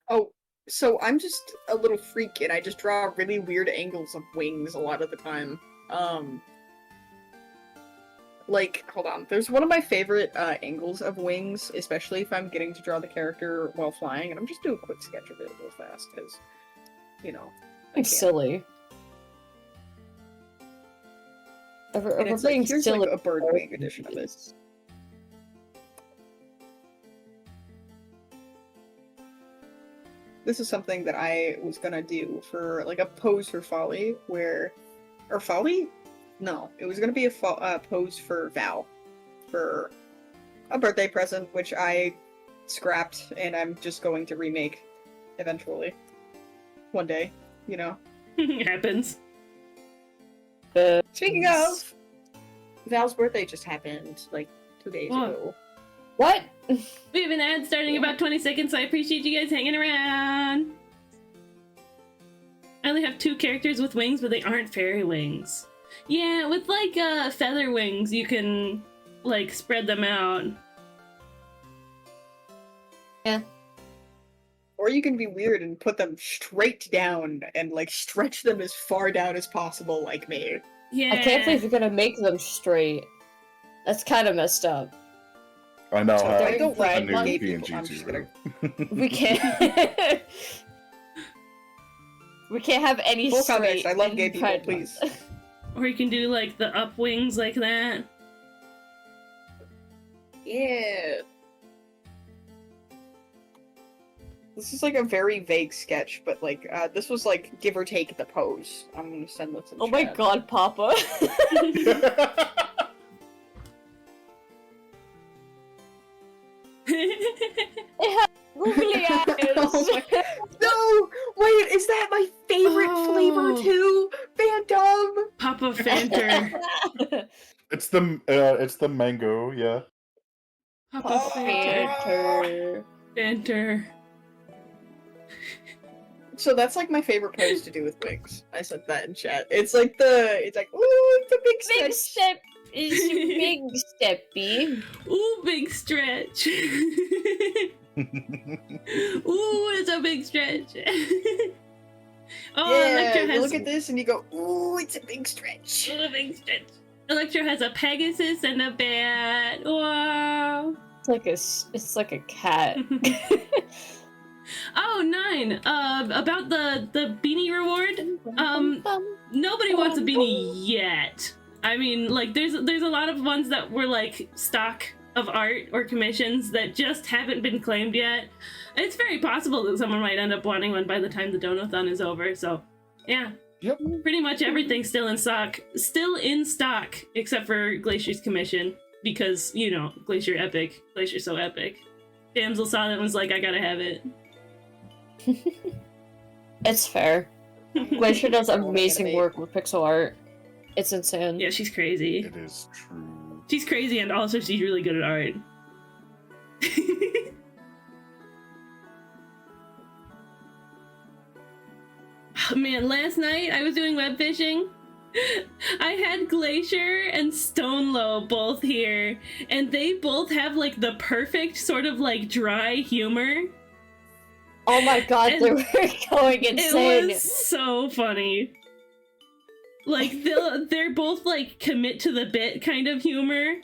Oh, so I'm just a little freak and I just draw really weird angles of wings a lot of the time. Like, hold on. There's one of my favorite angles of wings, especially if I'm getting to draw the character while flying, and I'm just doing a quick sketch of it real fast, because, you know, I It's can't. silly. If And we're it's like, being here's silly, like a bird wing edition of it. This is something that I was gonna do for like a pose for Folly, or Folly? No, it was gonna be a pose for Val, for a birthday present, which I scrapped, and I'm just going to remake eventually, one day, you know. It happens. Speaking of, Val's birthday just happened like 2 days What? ago. What? We have an ad starting in about 20 seconds, so I appreciate you guys hanging around. I only have 2 characters with wings, but they aren't fairy wings. Yeah, with like feather wings, you can like spread them out. Yeah. Or you can be weird and put them straight down and like stretch them as far down as possible, like me. Yeah. I can't believe you're gonna make them straight. That's kind of messed up. I now So have during I don't a Pride new Month, gay PNG people, I'm just tutor. we can't. We can't have any Full straight. context, I love in gay people, Pride please. Month. Or you can do like the up wings like that. Yeah. This is like a very vague sketch, but like this was like give or take the pose. I'm gonna send this in Oh my chat. god, Papa. Googly eyes. Oh my- No! Wait, is that my favorite flavor Oh. too? Phantom! Papa Fanter. It's the mango, yeah. Papa Fanter. Banter. Fanter. So that's like my favorite pose to do with wings. I said that in chat. It's like ooh, it's a big Big stretch. step is a big steppy. Ooh, big stretch. Ooh, it's a big stretch. Oh, Yeah, Electra you has look at this and you go, ooh, it's a big stretch. a big stretch. Electra has a Pegasus and a bat. Wow. It's like a cat. Oh, 9. About the beanie reward. Nobody wants a beanie yet. I mean, like, there's a lot of ones that were like stock of art or commissions that just haven't been claimed yet. It's very possible that someone might end up wanting one by the time the Donathon is over. So, yeah. Yep. Pretty much everything's still in stock, except for Glacier's commission because you know Glacier epic. Glacier's so epic. Damsel saw that and was like, I gotta have it. It's fair. Glacier does I wanna amazing animate. work with pixel art. It's insane. Yeah, she's crazy. It is true. She's crazy and also she's really good at art. Oh, man, last night I was doing web fishing. I had Glacier and Stonelow both here, and they both have like the perfect sort of like dry humor. Oh my god, And they were going insane. It was so funny. Like they're both like commit to the bit kind of humor.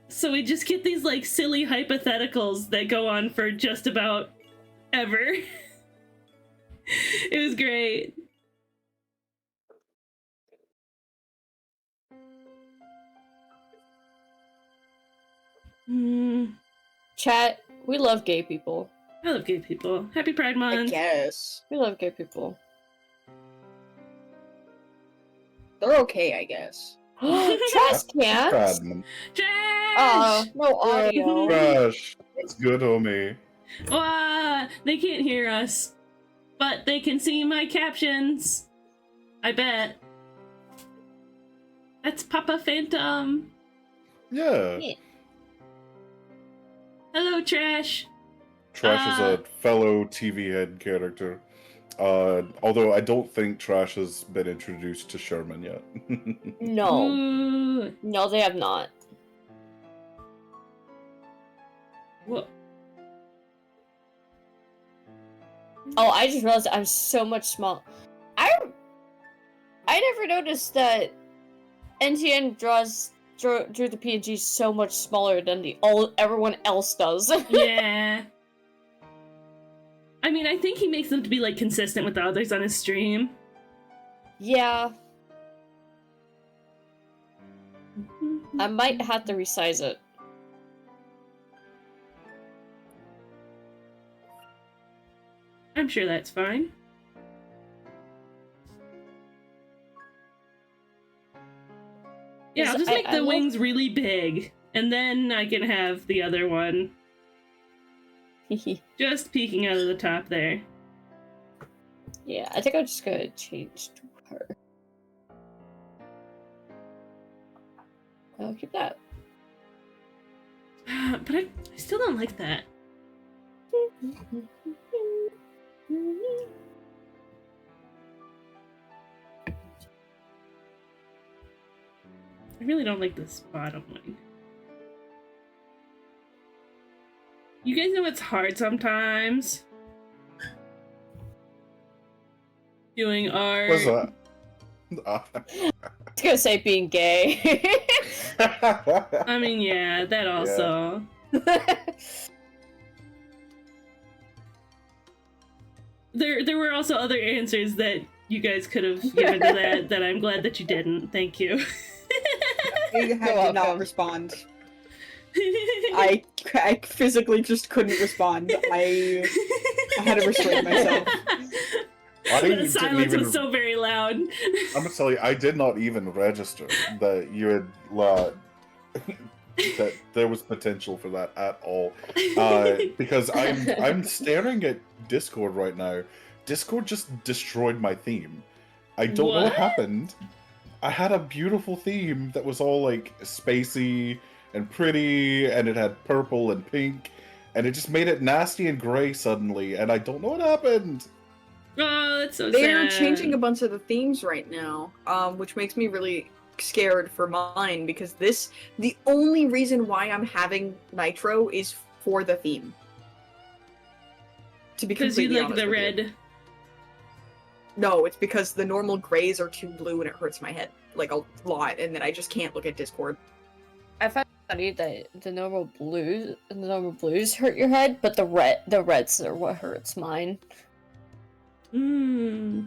So we just get these like silly hypotheticals that go on for just about ever. It was great. Chat, we love gay people. I love gay people. Happy Pride I Month. guess. We love gay people. They're okay, I guess. Trash cans? Badman. Trash! No audio. Trash. That's good, homie. They can't hear us, but they can see my captions. I bet. That's Papa Phantom. Yeah. Hello, Trash. Trash is a fellow TV head character. Although I don't think Trash has been introduced to Sherman yet. No. Ooh. No, they have not. What? Oh, I just realized I'm so much small. I never noticed that NTN drew the PNG so much smaller than everyone else does. Yeah. I mean, I think he makes them to be like consistent with the others on his stream. Yeah. I might have to resize it. I'm sure that's fine. Yeah, I'll just make the wings really big, and then I can have the other one just peeking out of the top there. Yeah, I think I'm just gonna change to her. I'll keep that. But I still don't like that. I really don't like this bottom one. You guys know it's hard sometimes. Doing art. What's that? I was gonna say being gay. I mean, yeah, that also. There were also other answers that you guys could have given to that I'm glad that you didn't. Thank you. I did not respond. I physically just couldn't respond. I had to restrain myself. The silence was so very loud. I'm gonna tell you, I did not even register that you had that there was potential for that at all, because I'm staring at Discord right now. Discord just destroyed my theme. I don't know what happened. I had a beautiful theme that was all like spacey and pretty, and it had purple and pink, and it just made it nasty and gray suddenly, and I don't know what happened. Oh, that's so They're sad. changing a bunch of the themes right now, which makes me really scared for mine, because the only reason why I'm having Nitro is for the theme. To be Because you completely like honest the with you. red. No, it's because the normal grays are too blue and it hurts my head like a lot, and then I just can't look at Discord. I found funny that the normal blues hurt your head, but the reds are what hurts mine. Hmm.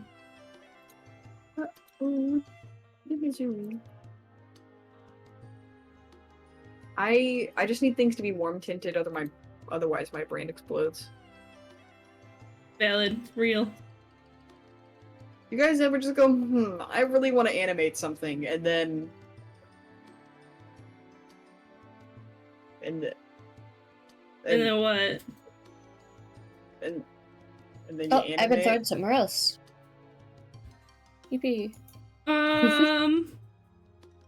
I just need things to be warm tinted, otherwise my brain explodes. Valid. Real. You guys ever just go, I really want to animate something, and then And then what? and then you Oh, animate. I've been thrown somewhere else. Yippee.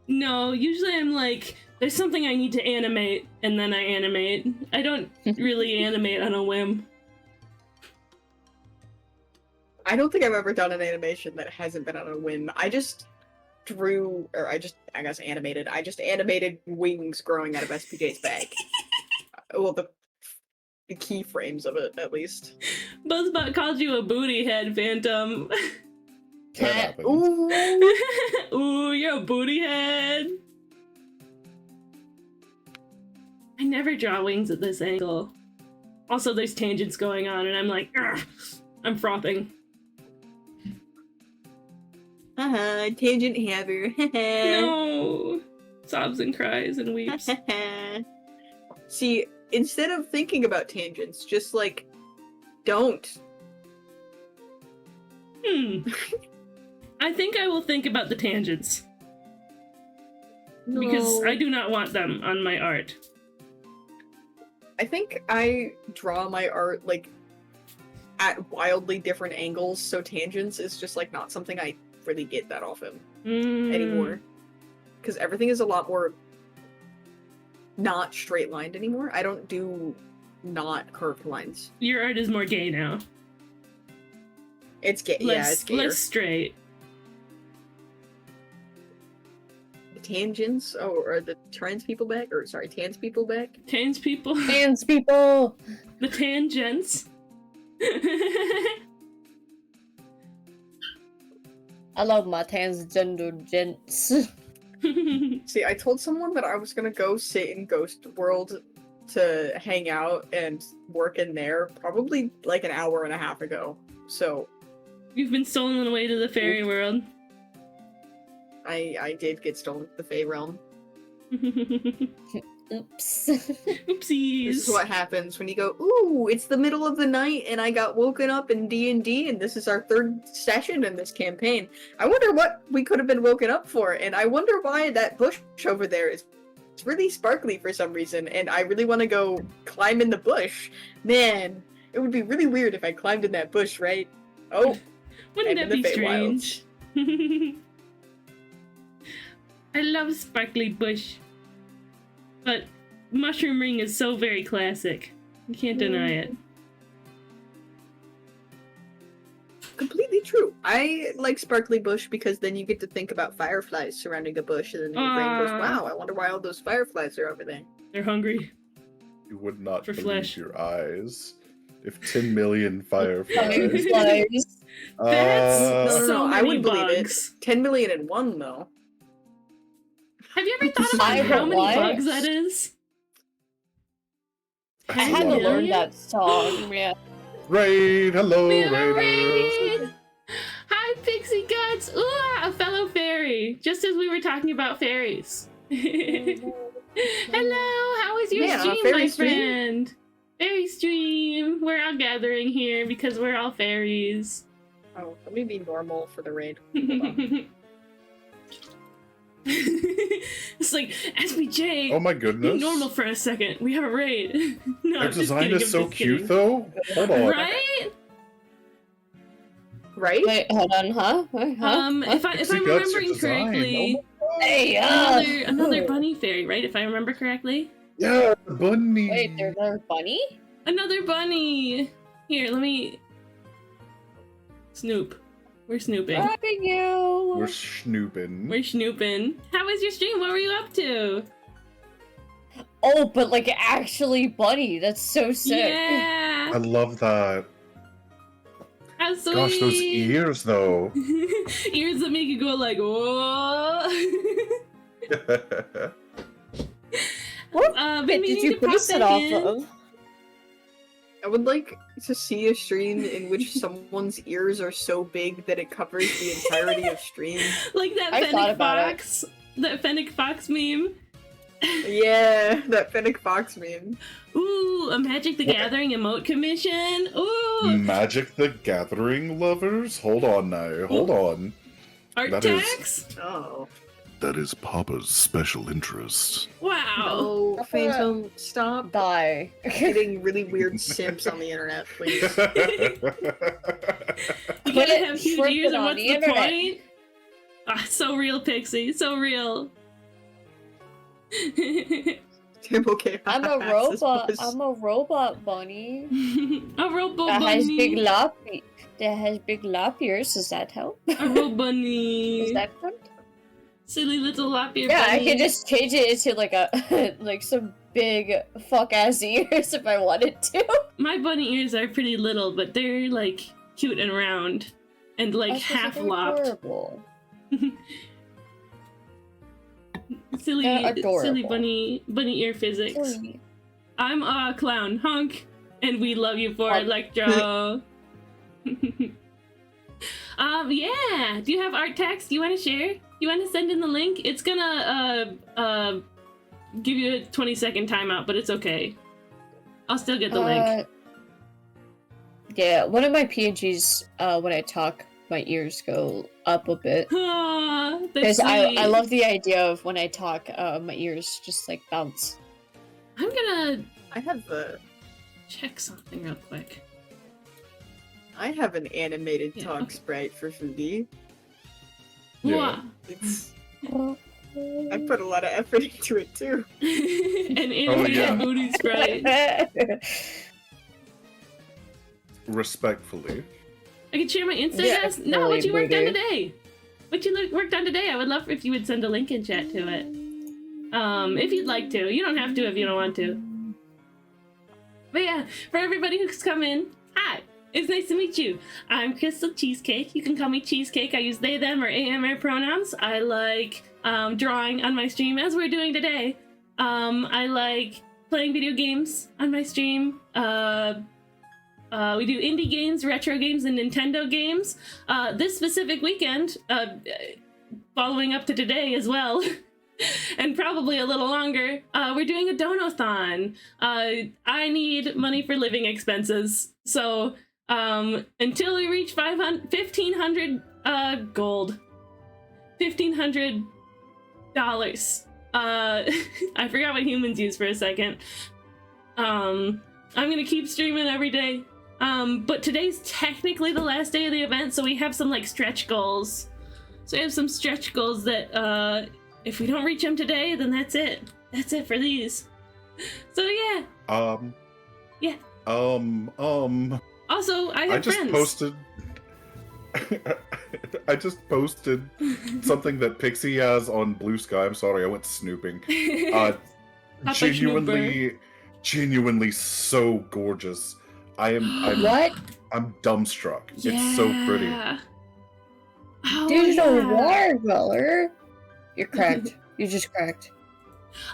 No, usually I'm like, there's something I need to animate, and then I animate. I don't really animate on a whim. I don't think I've ever done an animation that hasn't been on a whim. I just drew, or I guess animated. I just animated wings growing out of SPJ's back. Well, the keyframes of it, at least. Buzzbot called you a booty head, Phantom. That happened. Ooh. Ooh, you're a booty head. I never draw wings at this angle. Also, there's tangents going on, and I'm like, "Ugh," I'm frothing. Tangent haver. No! Sobs and cries and weeps. See, instead of thinking about tangents, just like, don't. I think I will think about the tangents. Because I do not want them on my art. I think I draw my art, like, at wildly different angles, so tangents is just, like, not something I really get that often anymore. Because everything is a lot more not straight-lined anymore. I don't do not curved lines. Your art is more gay now. It's gay. Yeah, it's gayer. Less straight. The tangents? Oh, are the trans people back? Or, sorry, tans people back? Tans people. Fans, people! The tangents. I love my transgender gents. See, I told someone that I was gonna go sit in Ghost World to hang out and work in there probably like an hour and a half ago. So You've been stolen away to the fairy world. I did get stolen to the Fey realm. Oops. Oopsies. This is what happens when you go, ooh, it's the middle of the night and I got woken up in D&D and this is our third session in this campaign. I wonder what we could have been woken up for, and I wonder why that bush over there is really sparkly for some reason, and I really want to go climb in the bush. Man, it would be really weird if I climbed in that bush, right? Oh, Wouldn't I'm that in be the strange? I love sparkly bush. But mushroom ring is so very classic. You can't deny it. Completely true. I like sparkly bush because then you get to think about fireflies surrounding a bush, and then your brain goes, "Wow, I wonder why all those fireflies are over there." They're hungry. You would not For believe flesh. your eyes. If 10 million fireflies. Fireflies. That's No, so I many would believe it. bugs. 10 million and one, though. Have you ever thought about I how won't many lie. bugs that is? I That's a had to lot. learn that song. Yeah. Raid, hello, We have a raiders. raid! Hi, Pixie Guts! Ooh, a fellow fairy! Just as we were talking about fairies. Hello, how was your Yeah, stream, fairy my stream. friend? Fairy stream! We're all gathering here because we're all fairies. Oh, let me be normal for the raid. It's like, SBJ, Oh my be goodness. normal for a second. We have a raid. No, Their I'm just design kidding, is I'm so just cute, kidding. though. Hold on. Right? Right? Wait, hold on, huh? Wait, huh? If I'm Pixie Guts, your remembering design. correctly, Oh my God. Hey, another bunny fairy, right? If I remember correctly. Yeah, the bunny. Wait, there's a bunny? Another bunny! Here, let me... Snoop. We're snooping. Grabbing you. We're snooping. We're snooping. How was your stream? What were you up to? Oh, but like actually bunny. That's so sick. I Yeah! love that. How sweet! Gosh, those ears, though. Ears that make you go like, whoa! What Been bit did meaning you to pop base it that off in. of? I would like to see a stream in which someone's ears are so big that it covers the entirety of stream. Like that I thought Fennec about it. Fox. That Fennec Fox meme. Yeah, that Fennec Fox meme. Ooh, a Magic the What? Gathering emote commission. Ooh, Magic the Gathering lovers? Hold on now. Hold on. art that is- tax. Oh. That is Papa's special interest. Wow. No, Phantom, stop Die. getting really weird simps on the internet, please. You Put gotta it- have huge shrimp ears, it and on what's the the internet. point? Ah, so real, Pixie. So real. I'm okay. I'm a This robot. was- I'm a robot bunny. A robo That has big bunny. lap. That has big lap ears. Does that help? A robo bunny. Is that good? Silly little lap ear Yeah, I bunny. could just change it into like a like some big fuck ass ears if I wanted to. My bunny ears are pretty little, but they're like cute and round and like That's just, half they're lopped. adorable. Silly, They're adorable. silly bunny ear physics. Silly. I'm a clown, honk, and we love you for Honk. Electro. Yeah. Do you have art text you want to share? You want to send in the link? It's gonna give you a 20-second timeout, but it's okay. I'll still get the link. Yeah, one of my PNGs, when I talk, my ears go up a bit. Aw, that's Because I sweet. love the idea of when I talk, my ears just like bounce. I'm gonna I have a check something real quick. I have an animated Yeah, talk okay. sprite for Foodie. Yeah. Wow. It's I put a lot of effort into it too. An animated yeah. booty sprite. Respectfully. I can share my Insta Yeah, guys. No, what really you worked on booty. today? What you worked on today? I would love if you would send a link in chat to it. If you'd like to. You don't have to if you don't want to. But yeah, for everybody who's come in, hi. It's nice to meet you. I'm Crystal Cheesecake. You can call me Cheesecake. I use they, them, or AMR pronouns. I like drawing on my stream, as we're doing today. I like playing video games on my stream. We do indie games, retro games, and Nintendo games. This specific weekend, following up to today as well, and probably a little longer, we're doing a donathon. I need money for living expenses, so until we reach 1,500 gold, $1,500. I forgot what humans use for a second. I'm gonna keep streaming every day. But today's technically the last day of the event, so we have some like stretch goals. So we have some stretch goals that if we don't reach them today, then that's it. That's it for these. So yeah. Yeah. Also, I have friends. I just posted something that Pixie has on Blue Sky. I'm sorry, I went snooping. Genuinely so gorgeous. What? I'm dumbstruck. Yeah. It's so pretty. Oh, Digital yeah. watercolor? You're cracked. You just cracked.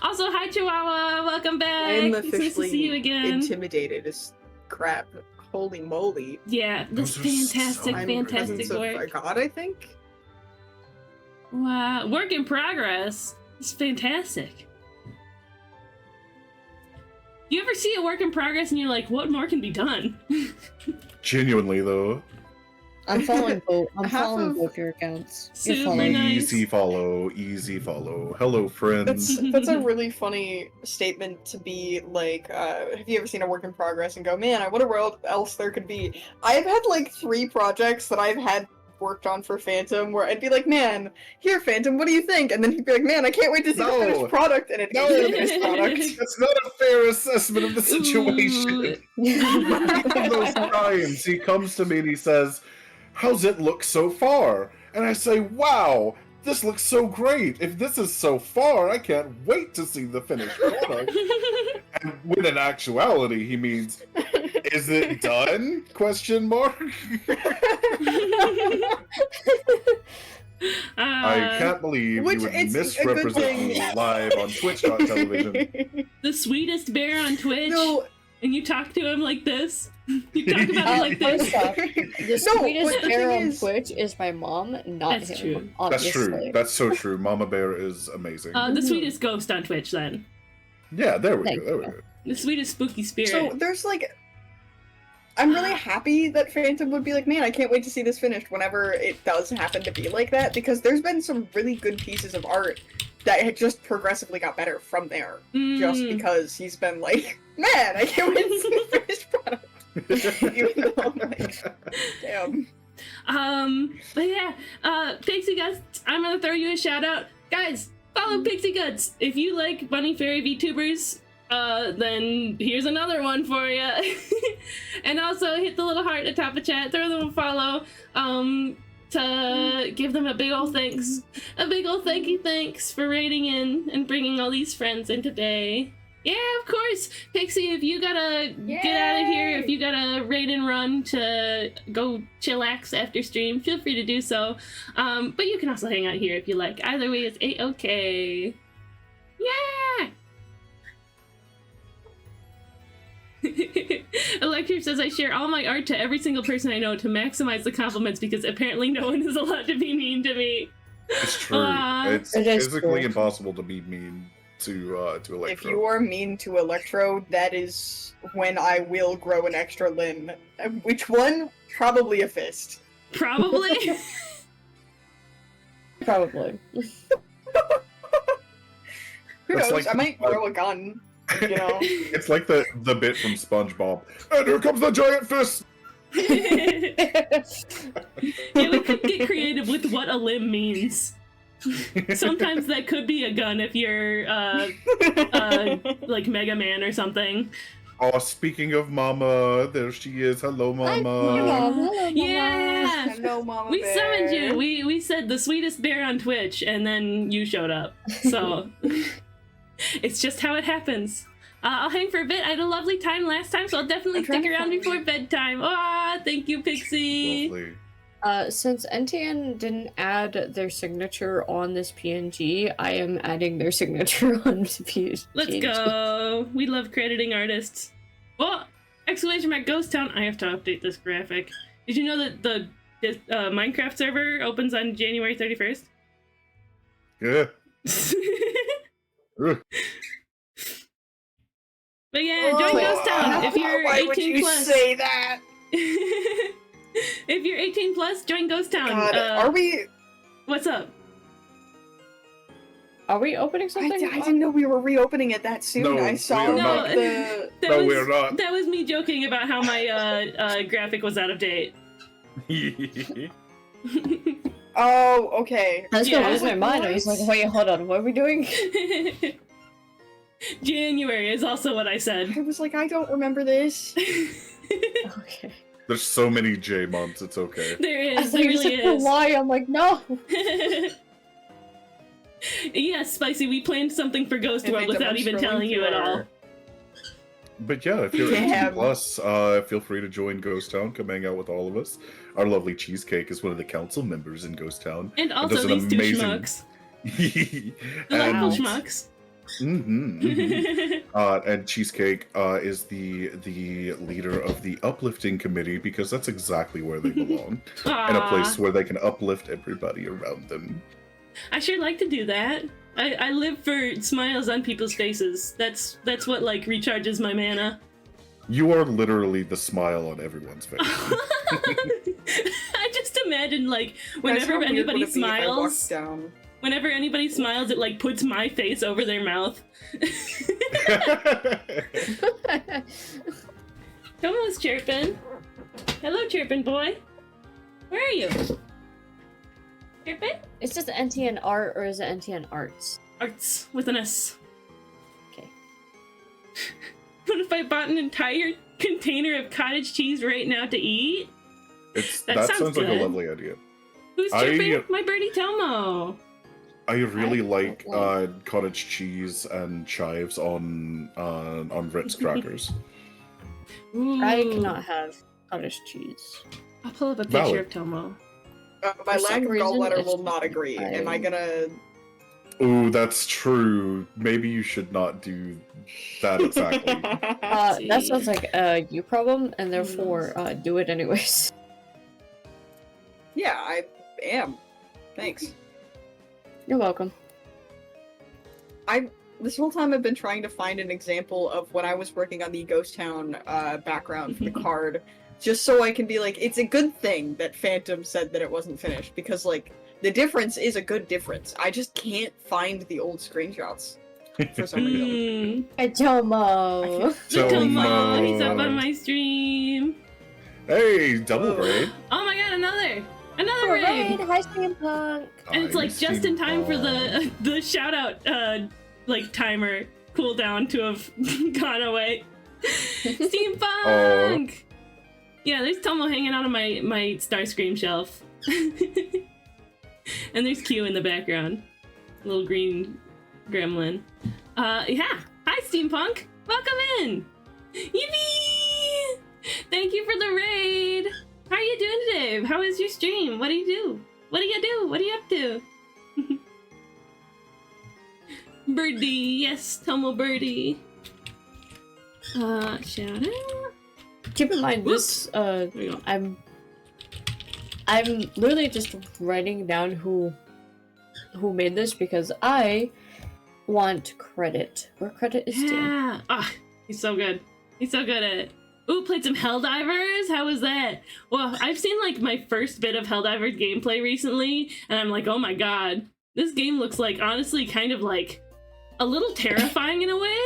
Also, hi Chihuahua, welcome back. I'm It's nice to officially see you again. intimidated as crap. Holy moly. Yeah, this Those are fantastic, so fantastic Presence of work. God, I think. Wow, work in progress. It's fantastic. You ever see a work in progress and you're like, what more can be done? Genuinely though. I'm following both. I'm Half following of- both your accounts. You're Super following. nice. Easy follow, easy follow. Hello, friends. That's a really funny statement to be like, have you ever seen a work in progress and go, man, I wonder what else there could be. I've had like 3 projects that I've had worked on for Phantom where I'd be like, man, here Phantom, what do you think? And then he'd be like, man, I can't wait to see the No. finished product, and it's the finished product. That's not a fair assessment of the situation. One of those times he comes to me and he says, how's it look so far? And I say, wow, this looks so great. If this is so far, I can't wait to see the finished product. And when in actuality he means, is it done? Question mark. I can't believe Which you would it's a good misrepresent me thing. live on Twitch.tv. The sweetest bear on Twitch, No, and you talk to him like this. You talk about him like First this. off, the No, sweetest but the bear thing on is- Twitch is my mom, not That's him. true. That's Obviously. true. That's so true. Mama Bear is amazing. The sweetest ghost on Twitch, then. Yeah, there we Thank go. There we you. go. The sweetest spooky spirit. so there's like, I'm really happy that Phantom would be like, man, I can't wait to see this finished whenever it does happen to be like that, because there's been some really good pieces of art that had just progressively got better from there, just because he's been like, man, I can't wait to see the finished product. Even though I'm like, damn. But yeah, Pixie Guts, I'm gonna throw you a shout out. Guys, follow Pixie Guts. If you like Bunny Fairy VTubers, then here's another one for you. And also hit the little heart at the top of chat, throw them a follow, to give them a big ol' thanks. A big ol' thanks for raiding in and bringing all these friends in today. Yeah, of course. Pixie, if you gotta get out of here, if you gotta raid and run to go chillax after stream, feel free to do so. But you can also hang out here if you like. Either way, it's a-okay. Yeah! Electric says, I share all my art to every single person I know to maximize the compliments because apparently no one is allowed to be mean to me. It's true. It's It is physically true. impossible to be mean to Electro. If you are mean to Electro, that is when I will grow an extra limb. Which one? Probably a fist. Probably. Probably. Who That's knows? like- I might grow a gun. You know? It's like the bit from SpongeBob. And here comes the giant fist. Yeah, we could get creative with what a limb means. Sometimes that could be a gun if you're like Mega Man or something. Oh, speaking of Mama, there she is. Hello, Mama. Hello, Mama. Yeah. Hello, Mama We Bear. summoned you. We said the sweetest bear on Twitch, and then you showed up. So it's just how it happens. I'll hang for a bit. I had a lovely time last time, so I'll definitely I'm trying stick to around find before you. bedtime. Ah, thank you, Pixie. Lovely. Since NTN didn't add their signature on this PNG, I am adding their signature on this PNG. Let's go. We love crediting artists. Well, exclamation mark Ghost Town. I have to update this graphic. Did you know that the Minecraft server opens on January 31st? Yeah. Ugh. But yeah, join Ghost Town if you're Why 18 would you plus. say that? If you're 18 plus, join Ghost Town. God, are we? What's up? Are we opening I something? didn't know we were reopening it that soon. No, I saw we are not. the. That No, was, we're not. That was me joking about how my graphic was out of date. Oh, okay. I was Yeah. gonna lose my mind. I was like, wait, hold on, what are we doing? January is also what I said. I was like, I don't remember this. Okay. There's so many J months. It's okay. There I is. thought There you really said is. Hawaii. I'm like, no. Yes, Spicy, we planned something for Ghost I World think without I'm even scrolling telling you through at all. our- But yeah, if you're Damn. 18 plus, feel free to join Ghost Town. Come hang out with all of us. Our lovely Cheesecake is one of the council members in Ghost Town. And also does an these two amazing- schmucks. and, Delightful schmucks. and Cheesecake is the leader of the uplifting committee because that's exactly where they belong. In a place where they can uplift everybody around them. I sure like to do that. I live for smiles on people's faces. That's what like recharges my mana. You are literally the smile on everyone's face. I just imagine like Guys, how whenever weird anybody would it be if I walked smiles, down? whenever anybody smiles, it like puts my face over their mouth. Tomo's chirping. Hello, chirping boy. Where are you? Chirping? Is this NTN Art or is it NTN Arts? Arts with an S. Okay. What if I bought an entire container of cottage cheese right now to eat? That that sounds sounds like a good. lovely idea. Who's chirping? My birdie Tomo. I really like like- cottage cheese and chives on Ritz crackers. Ooh. I cannot have cottage cheese. I'll pull up a picture Valid. of Tomo. My For lack some of reason, gallbladder it's will just not agree. Am I fine. gonna... Ooh, that's true. Maybe you should not do that exactly. That sounds like a you problem, and therefore do it anyways. Yeah, I am. Thanks. You're welcome. This whole time I've been trying to find an example of when I was working on the Ghost Town background for the card, just so I can be like, it's a good thing that Phantom said that it wasn't finished, because, like, the difference is a good difference. I just can't find the old screenshots for some reason. Mm. Hi, Tomo. Tomo, he's up Tomo. on my stream. Hey, double raid. Oh my god, another Raid, raid. hi, Steampunk. And it's like just in time for the shout out like timer cooldown to have gone away. Steampunk. Yeah, there's Tomo hanging out on my Starscream shelf. And there's Q in the background. Little green gremlin. Yeah. Hi, Steampunk. Welcome in. Yippee! Thank you for the raid. How are you doing today? How is your stream? What do you do? What do you do? What are you up to? Birdie. Yes, Tomo Birdie. Shout out. Keep in mind this. There we go. I'm literally just writing down who made this because I want credit where credit is due. Yeah. Ah, he's so good. He's so good at it. Ooh, played some Helldivers? How was that? Well, I've seen like my first bit of Helldivers gameplay recently, and I'm like, oh my god. This game looks like, honestly, kind of like a little terrifying in a way,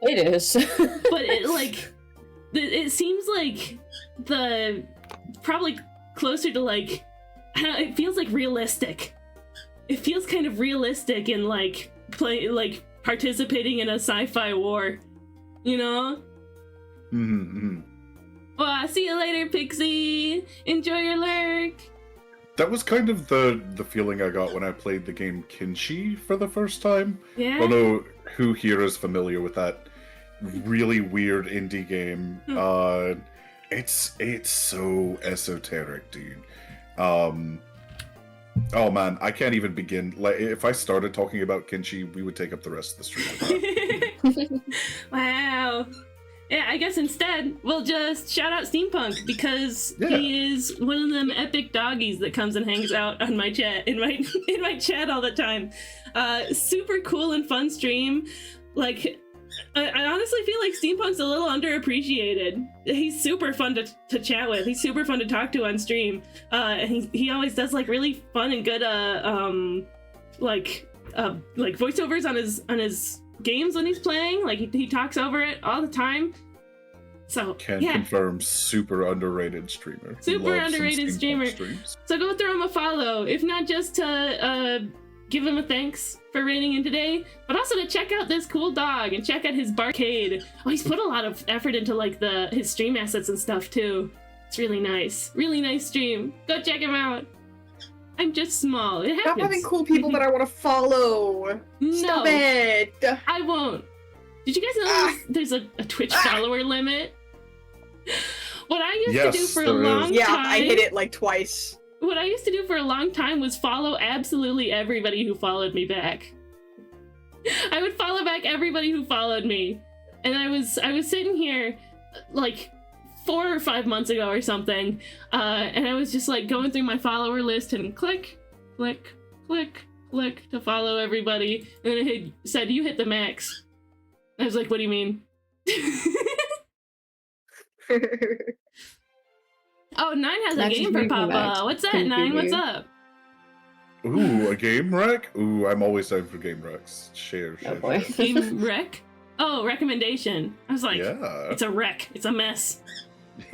It is. but it like, it seems like probably closer to like, I don't know, it feels like realistic. It feels kind of realistic in like participating in a sci-fi war, you know? Mm-hmm. Well, I'll see you later, Pixie. Enjoy your lurk. That was kind of the feeling I got when I played the game Kinshi for the first time. Yeah. I don't know who here is familiar with that really weird indie game. It's so esoteric, dude. Oh man, I can't even begin. Like, if I started talking about Kinshi, we would take up the rest of the stream. Wow. Yeah, I guess instead we'll just shout out Steampunk because he is one of them epic doggies that comes and hangs out on my chat in my chat all the time. Super cool and fun stream. Like, I honestly feel like Steampunk's a little underappreciated. He's super fun to chat with. He's super fun to talk to on stream. And he always does like really fun and good like voiceovers on his games when he's playing. Like he talks over it all the time. So Can yeah. confirm, super underrated streamer. Super Love some underrated Steampunk streamer. streams. So go throw him a follow, if not just to give him a thanks for raining in today, but also to check out this cool dog and check out his barcade. Oh, he's put a lot of effort into like his stream assets and stuff too. It's really nice. Really nice stream. Go check him out. I'm just small. It happens. Stop having cool people that I want to follow. No, Stop it. I won't. Did you guys know there's a Twitch follower limit? What I used to do for a long Yeah, time. I hit it like twice. What I used to do for a long time was follow absolutely everybody who followed me back. I would follow back everybody who followed me. And I was sitting here like 4 or 5 months ago or something, and I was just like going through my follower list and click, click, click, click to follow everybody, and then it said, you hit the max. I was like, what do you mean? Oh, 9 has a game for Papa. What's that, 9? What's up? Ooh, a game rec? Ooh, I'm always down for game recs. Share. Game rec? Oh, recommendation. I was like, yeah. It's a wreck. It's a mess.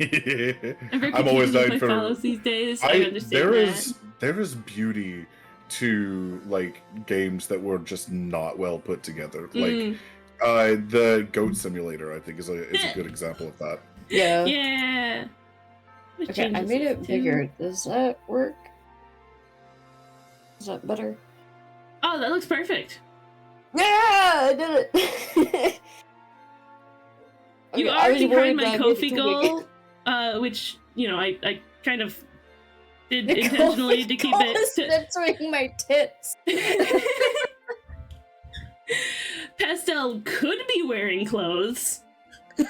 I'm always down for follows these days. I understand there is beauty to like games that were just not well put together. Like the Goat Simulator, I think, is a good example of that. Yeah. Yeah. Okay, I made it bigger. Does that work? Is that better? Oh, that looks perfect. Yeah, I did it. You Okay, are I was behind worried my that I made it Kofi too goal, big. which, you know, I kind of did intentionally to keep it. Censoring my tits. Pastel could be wearing clothes,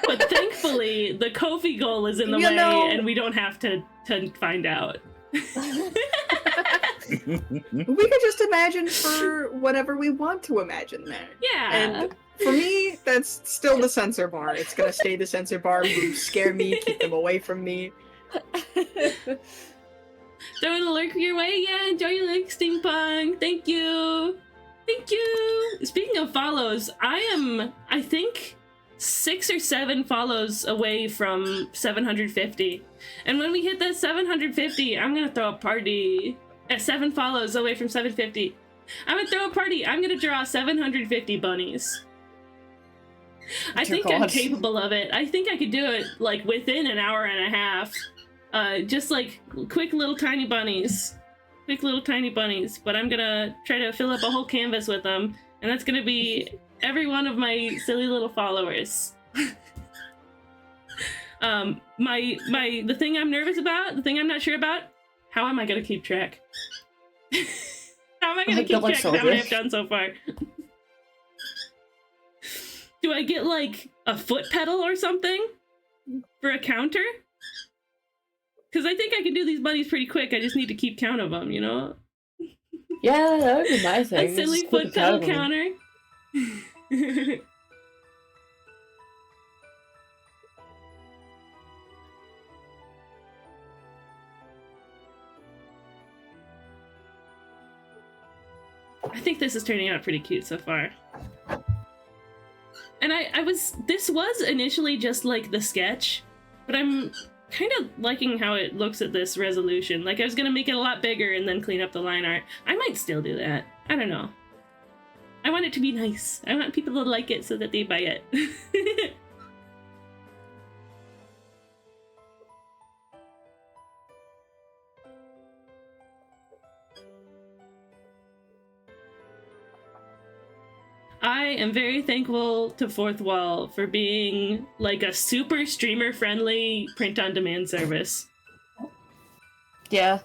but thankfully the Kofi goal is in the way, and we don't have to find out. We could just imagine for whatever we want to imagine there. Yeah. And for me, that's still the censor bar. It's gonna stay the censor bar. Boobs scare me, keep them away from me. Throwing a lurk your way? Yeah, enjoy your lurk, Steampunk. Thank you. Thank you. Speaking of follows, I am, I think, 6 or 7 follows away from 750. And when we hit that 750, I'm gonna throw a party. At 7 follows away from 750. I'm gonna throw a party. I'm gonna draw 750 bunnies. I think I'm capable of it. I think I could do it like within an hour and a half. Just like quick little tiny bunnies. Quick little tiny bunnies. But I'm gonna try to fill up a whole canvas with them. And that's gonna be every one of my silly little followers. The thing I'm nervous about, the thing I'm not sure about, how am I gonna keep track? How am I gonna keep track of how many I've done so far? Do I get like a foot pedal or something for a counter? Because I think I can do these bunnies pretty quick. I just need to keep count of them, you know? Yeah, that would be my thing. A silly foot pedal counter. I think this is turning out pretty cute so far. And this was initially just like the sketch, but I'm kind of liking how it looks at this resolution. Like I was gonna make it a lot bigger and then clean up the line art. I might still do that. I don't know. I want it to be nice. I want people to like it so that they buy it. I am very thankful to Fourth Wall for being like a super streamer friendly print on demand service. Yeah.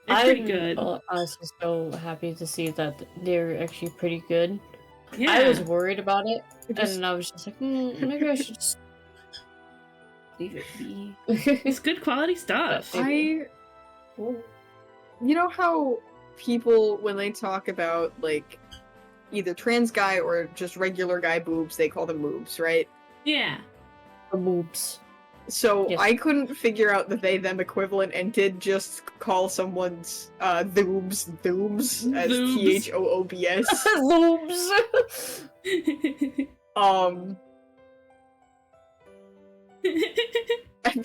It's pretty good. I'm honestly so happy to see that they're actually pretty good. Yeah. I was worried about it, and then I was just like, maybe I should just leave it be. It's good quality stuff. You know how people, when they talk about like either trans guy or just regular guy boobs, they call them boobs, right? Yeah. The boobs. So Yes. I couldn't figure out the they them equivalent and did just call someone's thoobs as Thoobs. THOOBS. Boobs.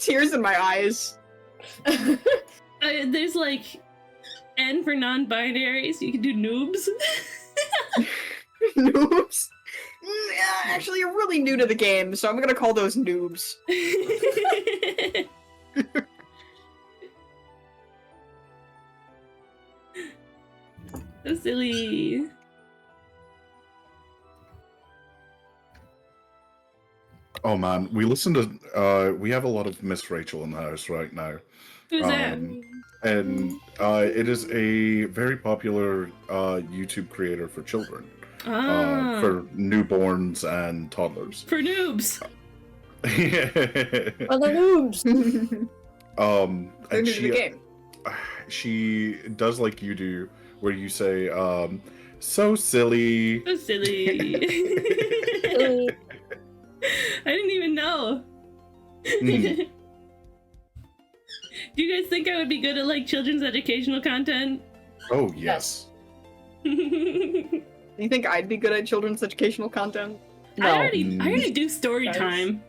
Tears in my eyes. There's like N for non-binaries. You can do noobs. Noobs? Yeah, actually, you're really new to the game, so I'm gonna call those noobs. So silly. Oh man, we listen to we have a lot of Miss Rachel in the house right now. Who's that? And it is a very popular YouTube creator for children. For newborns and toddlers. For noobs. For the noobs. They're and new to the game. she does like you do, where you say, so silly. So silly. I didn't even know. Mm. Do you guys think I would be good at like children's educational content? Oh yes. You think I'd be good at children's educational content? No. I already do story Guys. time.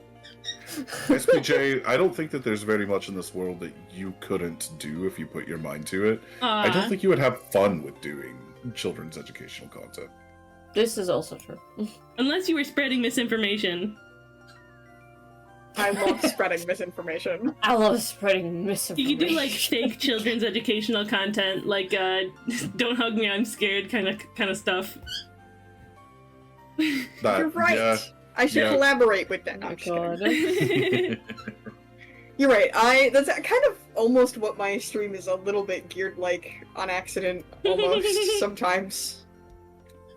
SPJ, I don't think that there's very much in this world that you couldn't do if you put your mind to it. I don't think you would have fun with doing children's educational content. This is also true. Unless you were spreading misinformation. I love spreading misinformation. I love spreading You misinformation. could do like fake children's educational content, like "Don't hug me, I'm scared" kind of stuff. That, You're right. Yeah, I should yeah. collaborate with that. Oh I'm my just kidding. You're right. That's kind of almost what my stream is a little bit geared like on accident, almost sometimes.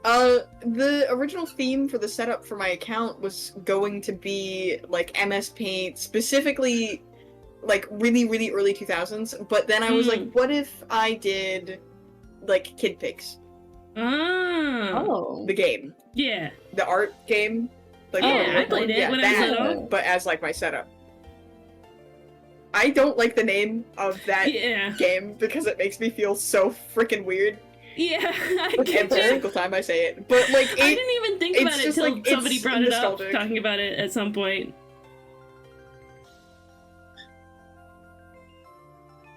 The original theme for the setup for my account was going to be like MS Paint, specifically like really, really early 2000s. But then I was like, what if I did like Kid Pigs, Oh. the game, Yeah. the art game? Like, Yeah, I played it when I was that, little. but as like my setup. I don't like the name of that Yeah. game because it makes me feel so freaking weird Yeah, I like, get every you. single time I say it. But like, I didn't even think about it's it just, until like, somebody it's brought it up, nostalgic. talking about it at some point.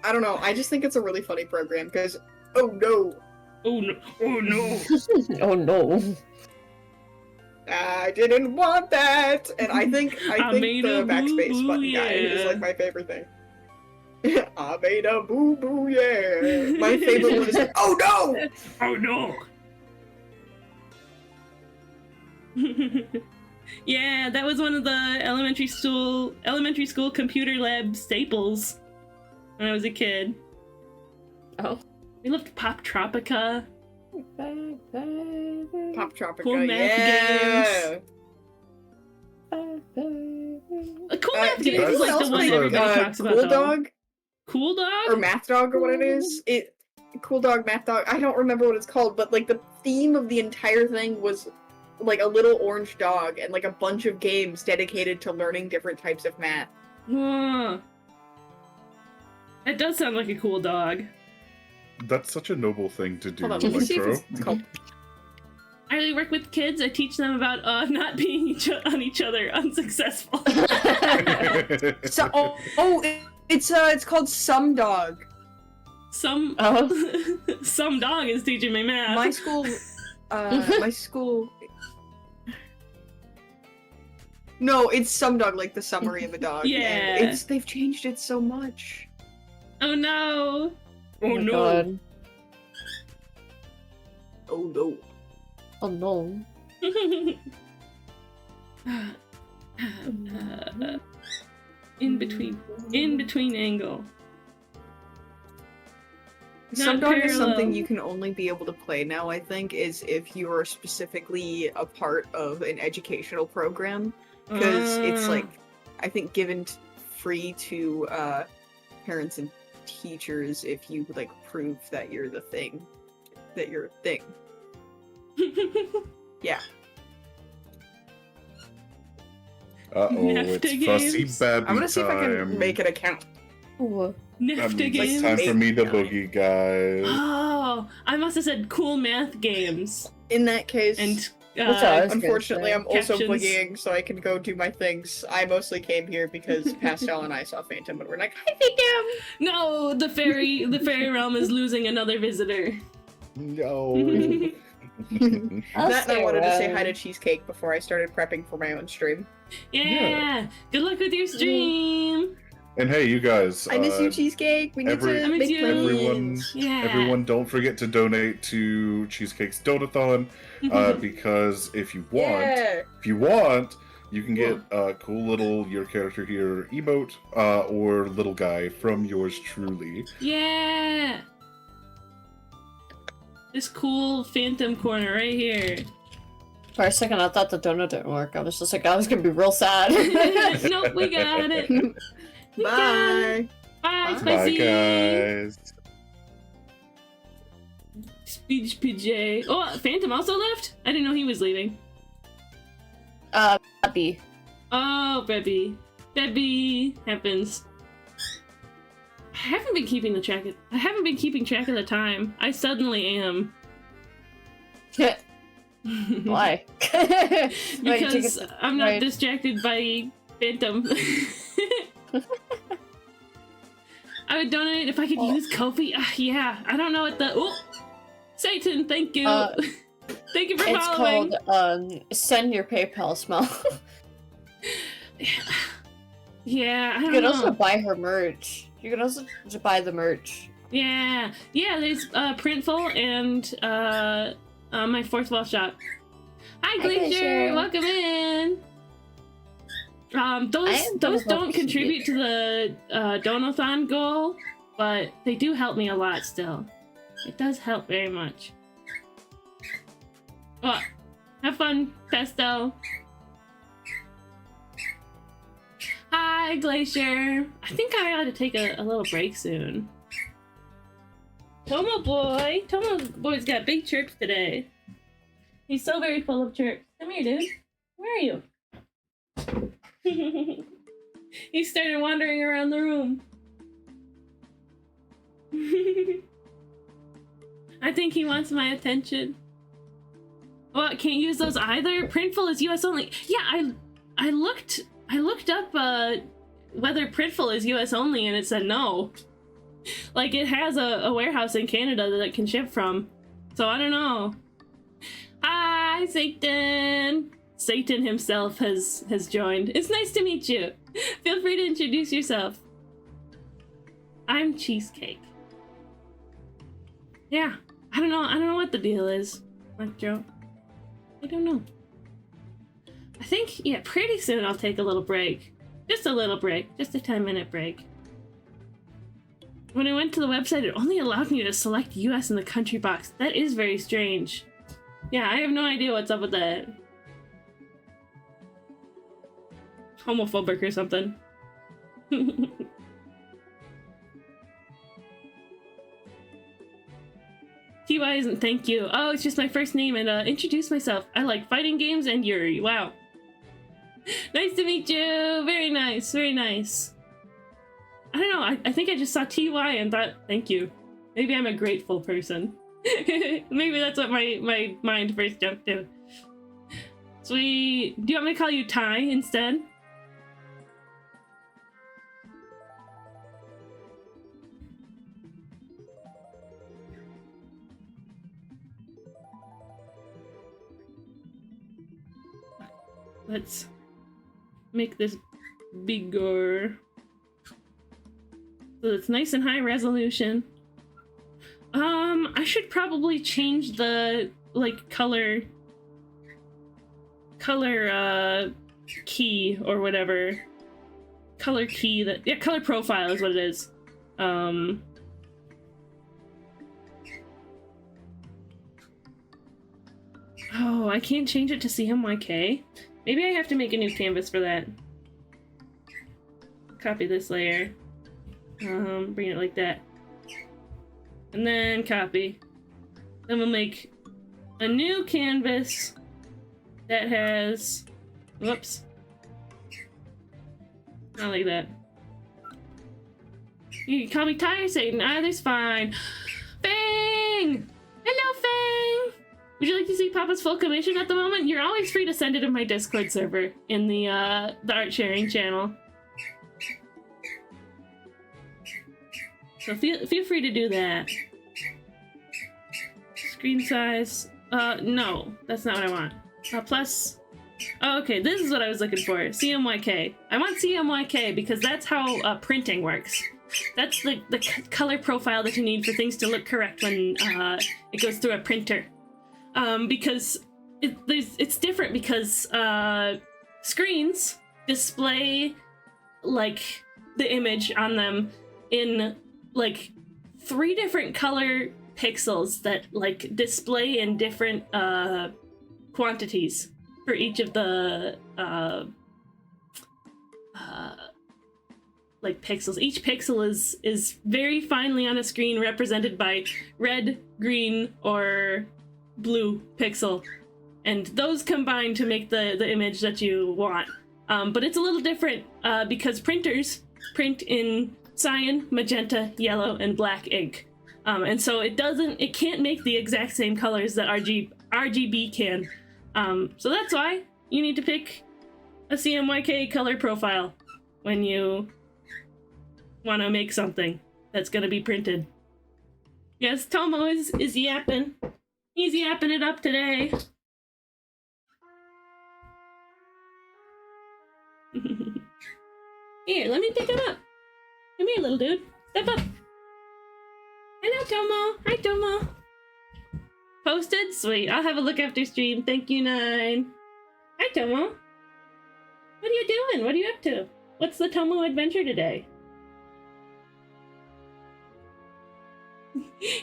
I don't know. I just think it's a really funny program because, oh no, Oh no! Oh no! Oh no. I didn't want that. And I think I made the a backspace boo-boo, button guy is yeah. like my favorite thing. I made a boo boo, yeah. My favorite one is like, oh no. Oh no! Yeah, that was one of the elementary school computer lab staples when I was a kid. Oh. We loved Pop Tropica. Pop Tropica, Cool math yeah. Cool Math Did Games is anyone like else the one play, everybody talks about. Cool though. Dog Cool Dog? or Math Dog or what it is? Cool Dog, Math Dog. I don't remember what it's called, but like the theme of the entire thing was like a little orange dog and like a bunch of games dedicated to learning different types of math. Huh. That does sound like a cool dog. That's such a noble thing to do, Hold on, let me see if Electro. it's called. I work with kids. I teach them about not being on each other unsuccessful. It's called Some Dog. Some dog is teaching me math. My school. No, it's Some Dog, like the summary of a dog. Yeah. And they've changed it so much. Oh no! Oh, Oh my no! god. Oh no. Oh no. In between angle. Some Not Dog is parallel. something you can only be able to play now, I think, is if you are specifically a part of an educational program. Because it's like, I think given free to parents and teachers if you like prove that you're the thing. That you're a thing. Yeah. Uh-oh, NAFTA it's fussy games. baby I'm gonna see if I can time. make it a count. Ooh. That NAFTA means games. it's time for me to boogie, guys. Oh, I must have said cool math games. In that case, And That's what I was gonna Unfortunately, say. I'm also Captions. boogieing, so I can go do my things. I mostly came here because Pastel and I saw Phantom, and we're like, "Hi, Phantom!" No, the fairy realm is losing another visitor. No. I'll That and I stay wanted to say hi around. to Cheesecake before I started prepping for my own stream. Yeah. Good luck with your stream. And hey, you guys. I miss you, Cheesecake. We need every- to I miss make you. Everyone, plans. Yeah. everyone, don't forget to donate to Cheesecake's Donathon, because if you want, you can get a cool little your character here emote or little guy from yours truly. Yeah. This cool phantom corner right here. For a second, I thought the donut didn't work. I was just like, I was gonna be real sad. Nope, we got it. We got it. Bye. Bye, Bye, Spicy. Bye, guys. Speech PJ. Oh, Phantom also left? I didn't know he was leaving. Happy. Oh, Bebby. Bebby happens. I haven't been keeping track of the time. I suddenly am. Why? Because I'm not right. distracted by Phantom. I would donate if I could use Kofi. Yeah, I don't know what the. Oh, Satan, thank you. Thank you for It's following. called send your PayPal smell. Yeah, I You don't can know. also buy her merch. You can also just buy the merch. Yeah, there's Printful and my fourth wall shop. Hi, Hi, Glacier, Glacier. welcome in. Those double don't contribute to the Donathon goal, but they do help me a lot still. It does help very much. Well, have fun, Pesto. Hi, Glacier. I think I ought to take a little break soon. Tomo boy's got big chirps today. He's so very full of chirps. Come here, dude. Where are you? He started wandering around the room. I think he wants my attention. Well, I can't use those either. Printful is US only. Yeah, I looked up whether Printful is US only, and it said no. Like, it has a warehouse in Canada that it can ship from. So I don't know. Hi, Satan! Satan himself has joined. It's nice to meet you. Feel free to introduce yourself. I'm Cheesecake. Yeah, I don't know what the deal is, Electro. I don't know. I think, yeah, pretty soon I'll take a little break. Just a little break. Just a 10-minute break. When I went to the website, it only allowed me to select US in the country box. That is very strange. Yeah, I have no idea what's up with that. Homophobic or something. TY isn't thank you. Oh, it's just my first name and introduce myself. I like fighting games and Yuri. Wow. Nice to meet you. Very nice. Very nice. I don't know. I think I just saw TY and thought, thank you. Maybe I'm a grateful person. Maybe that's what my mind first jumped to. Sweet. Do you want me to call you Ty instead? Let's make this bigger. So it's nice and high resolution. I should probably change the like color key or whatever. Color key that color profile is what it is. Oh, I can't change it to CMYK. Maybe I have to make a new canvas for that. Copy this layer. Bring it like that. And then copy. Then we'll make a new canvas that has... Whoops. Not like that. You can call me Tire Satan. Either's fine. Fang! Hello, Fang! Would you like to see Papa's full commission at the moment? You're always free to send it in my Discord server in the art sharing channel. So feel free to do that. Screen size. No, that's not what I want. Plus. Oh, okay, this is what I was looking for. CMYK. I want CMYK because that's how printing works. That's the color profile that you need for things to look correct when it goes through a printer. Because it's different because screens display like the image on them in like 3 different color pixels that like display in different quantities for each of the like pixels. Each pixel is very finely on a screen represented by red, green, or blue pixel, and those combine to make the image that you want. But it's a little different because printers print in cyan, magenta, yellow, and black ink, and so it can't make the exact same colors that RGB can. So that's why you need to pick a CMYK color profile when you want to make something that's gonna be printed. Yes, Tomo is yapping. He's yapping it up today. Here, let me pick him up. Come here, little dude. Step up. Hello, Tomo. Hi, Tomo. Posted? Sweet. I'll have a look after stream. Thank you, 9. Hi, Tomo. What are you doing? What are you up to? What's the Tomo adventure today?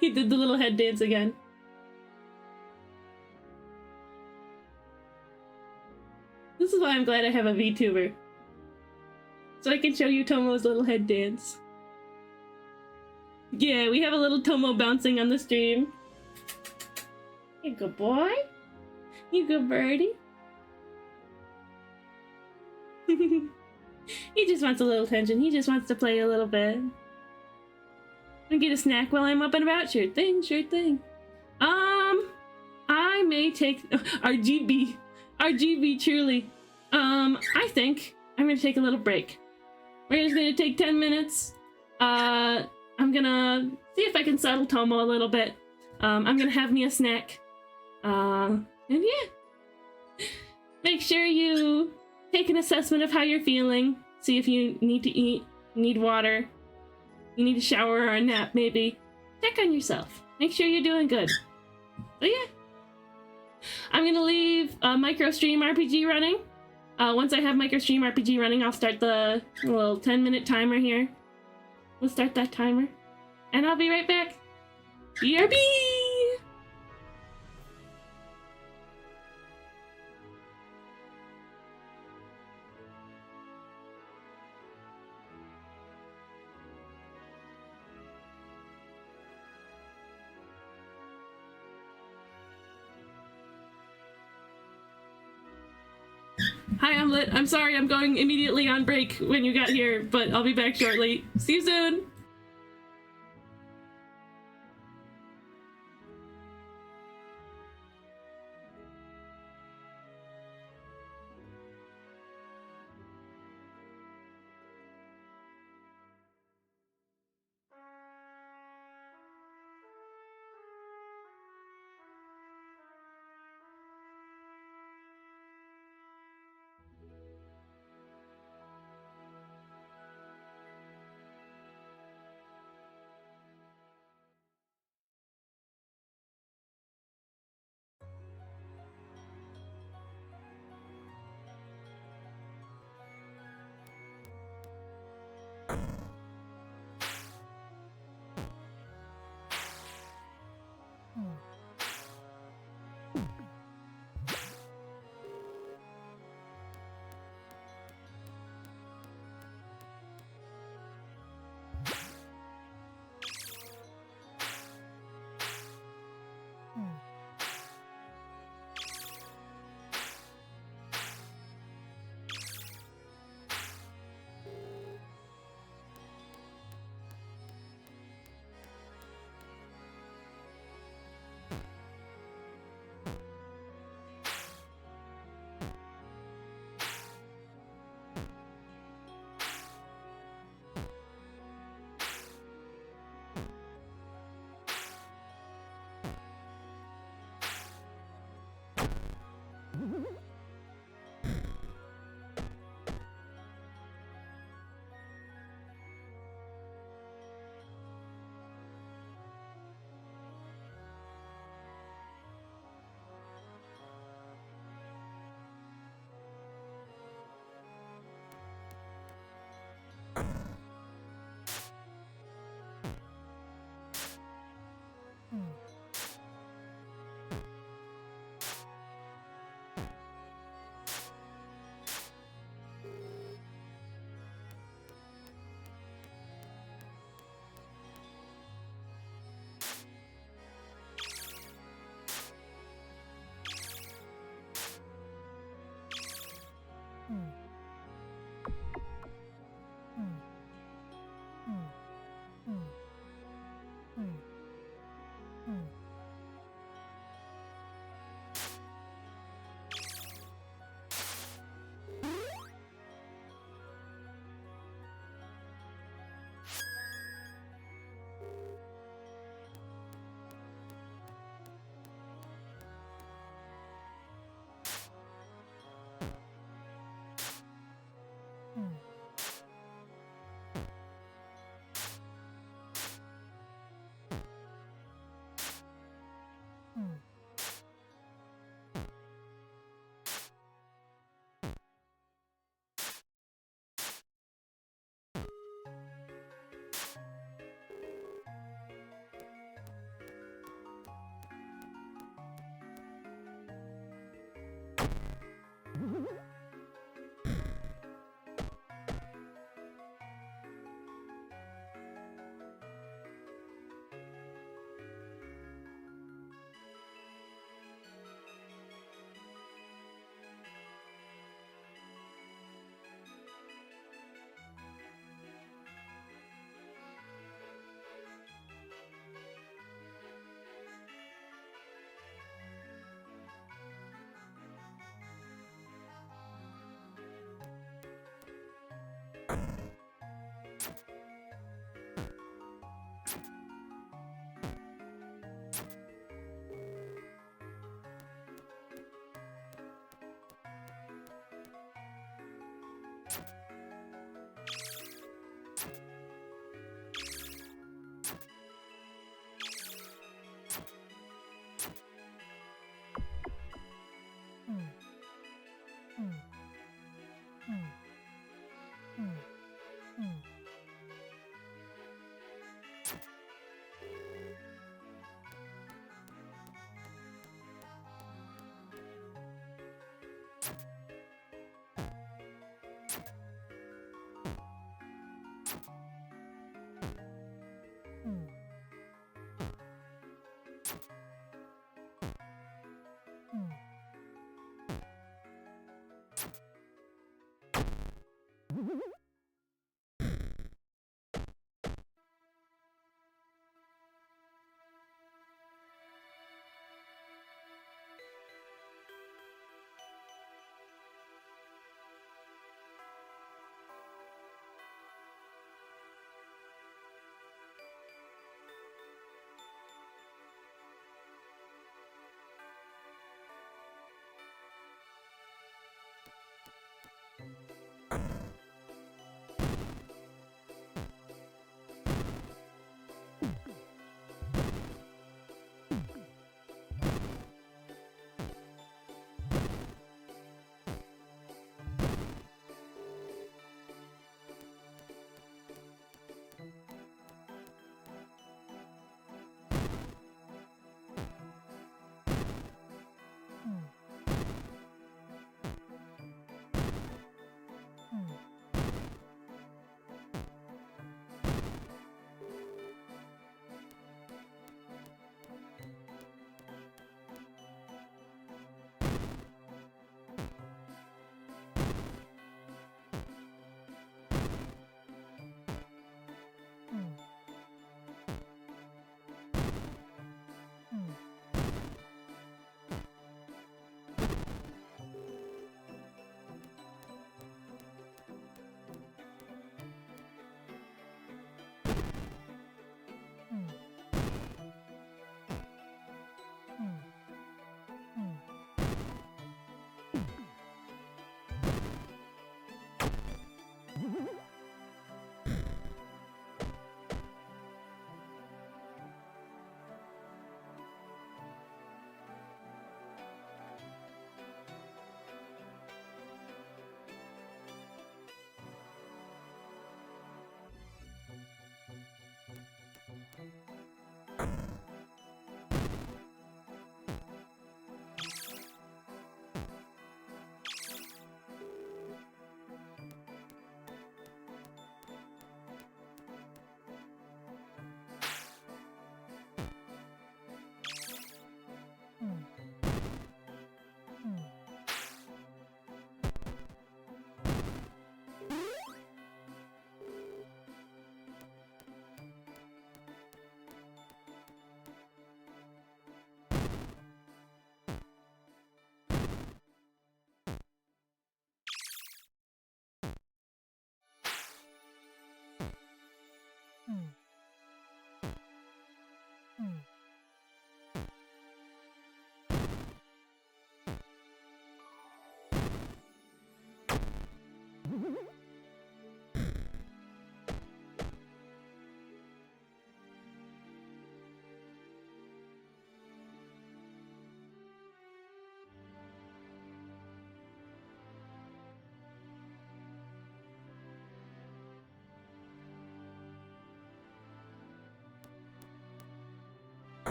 He did the little head dance again. This is why I'm glad I have a VTuber. So I can show you Tomo's little head dance. Yeah, we have a little Tomo bouncing on the stream. You good boy. You good birdie. He just wants a little attention. He just wants to play a little bit. And get a snack while I'm up and about. Sure thing, sure thing. I may take RGB truly. I think I'm gonna take a little break. We're just gonna take 10 minutes. I'm gonna see if I can settle Tomo a little bit. I'm gonna have me a snack. And yeah. Make sure you take an assessment of how you're feeling. See if you need to eat, need water, you need a shower or a nap maybe. Check on yourself. Make sure you're doing good. So yeah. I'm gonna leave MicroStream RPG running. Once I have MicroStream RPG running, I'll start the little 10-minute timer here. We'll start that timer. And I'll be right back. BRB! Hi, I'm lit. I'm sorry I'm going immediately on break when you got here, but I'll be back shortly. See you soon!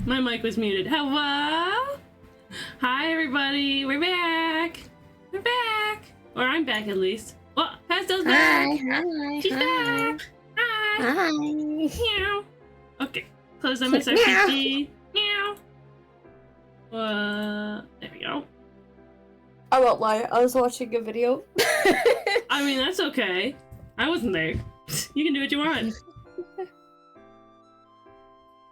My mic was muted. Hello? Hi, everybody. We're back. We're back. Or I'm back, at least. Oh, Pastel's back. Hi, She's back. Hi. hi. Meow. Okay. Close MSRPG. Meow. There we go. I won't lie, I was watching a video. I mean, that's okay. I wasn't there. You can do what you want.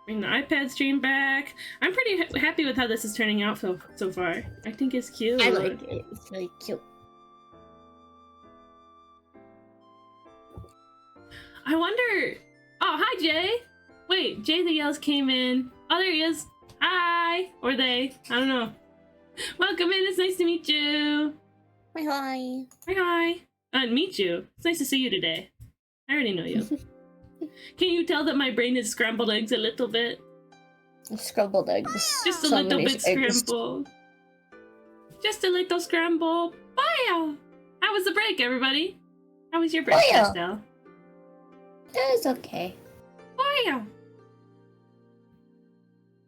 Bring the iPad stream back. I'm pretty happy with how this is turning out so far. I think it's cute. I like it. It's really cute. I wonder... Oh, hi, Jay! Wait, Jay the Yells came in. Oh, there he is. Hi! Or they. I don't know. Welcome in. It's nice to meet you. Hi. Hi. Meet you. It's nice to see you today. I already know you. Can you tell that my brain is scrambled eggs a little bit? Scrambled eggs. Just a So little many bit eggs. scrambled. Just a little scramble. Bye. How was the break, everybody? How was your break, Bye. Estelle? That is okay. Bye.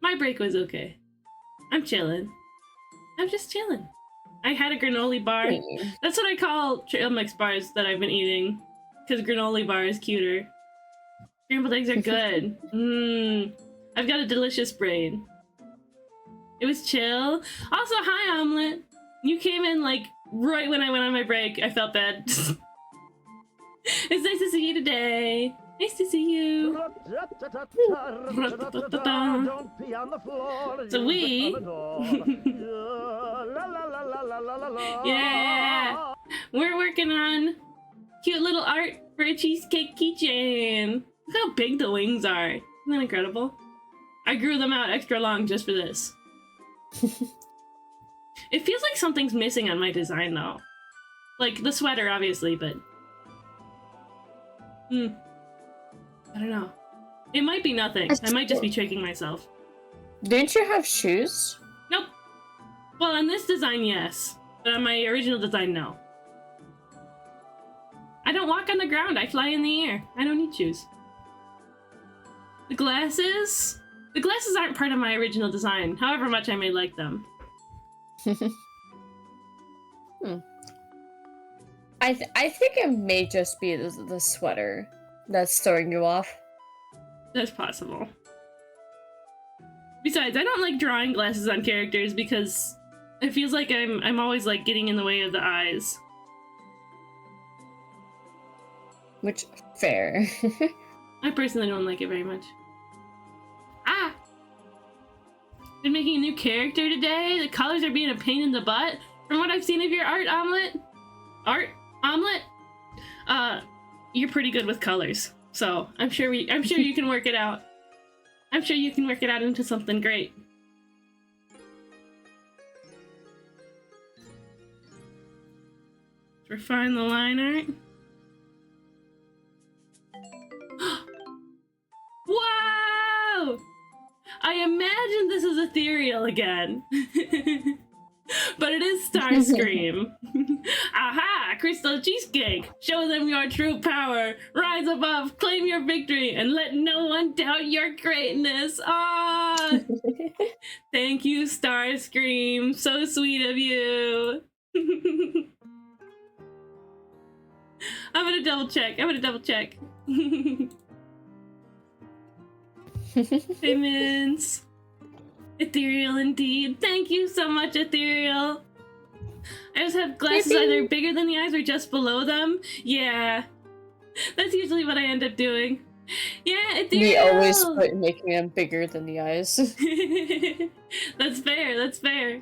My break was okay. I'm chilling. I'm just chilling. I had a granola bar. That's what I call trail mix bars that I've been eating. Because granola bar is cuter. Scrambled eggs are good. I've got a delicious brain. It was chill. Also, hi, Omelet. You came in, like, right when I went on my break. I felt bad. It's nice to see you today. Nice to see you. So we... yeah! We're working on cute little art for a cheesecake keychain. Look how big the wings are. Isn't that incredible? I grew them out extra long just for this. It feels like something's missing on my design, though. Like, the sweater, obviously, but... I don't know. It might be nothing. I might just be tricking myself. Didn't you have shoes? Nope. Well, on this design, yes. But on my original design, no. I don't walk on the ground. I fly in the air. I don't need shoes. The glasses? The glasses aren't part of my original design, however much I may like them. I think it may just be the sweater that's throwing you off. That's possible. Besides, I don't like drawing glasses on characters because it feels like I'm always like getting in the way of the eyes. Which, fair. I personally don't like it very much. Ah! Been making a new character today? The colors are being a pain in the butt? From what I've seen of your art, Omelet? Art? Omelet? You're pretty good with colors. So, I'm sure you can work it out. I'm sure you can work it out into something great. Refine the line art. Wow! I imagine this is ethereal again. But it is Starscream. Aha! Crystal Cheesecake! Show them your true power! Rise above, claim your victory, and let no one doubt your greatness! Ah! Thank you, Starscream! So sweet of you! I'm gonna double check. Payments. Ethereal indeed. Thank you so much, Ethereal. I just have glasses either bigger than the eyes or just below them. Yeah. That's usually what I end up doing. Yeah, Ethereal! We always put making them bigger than the eyes. That's fair.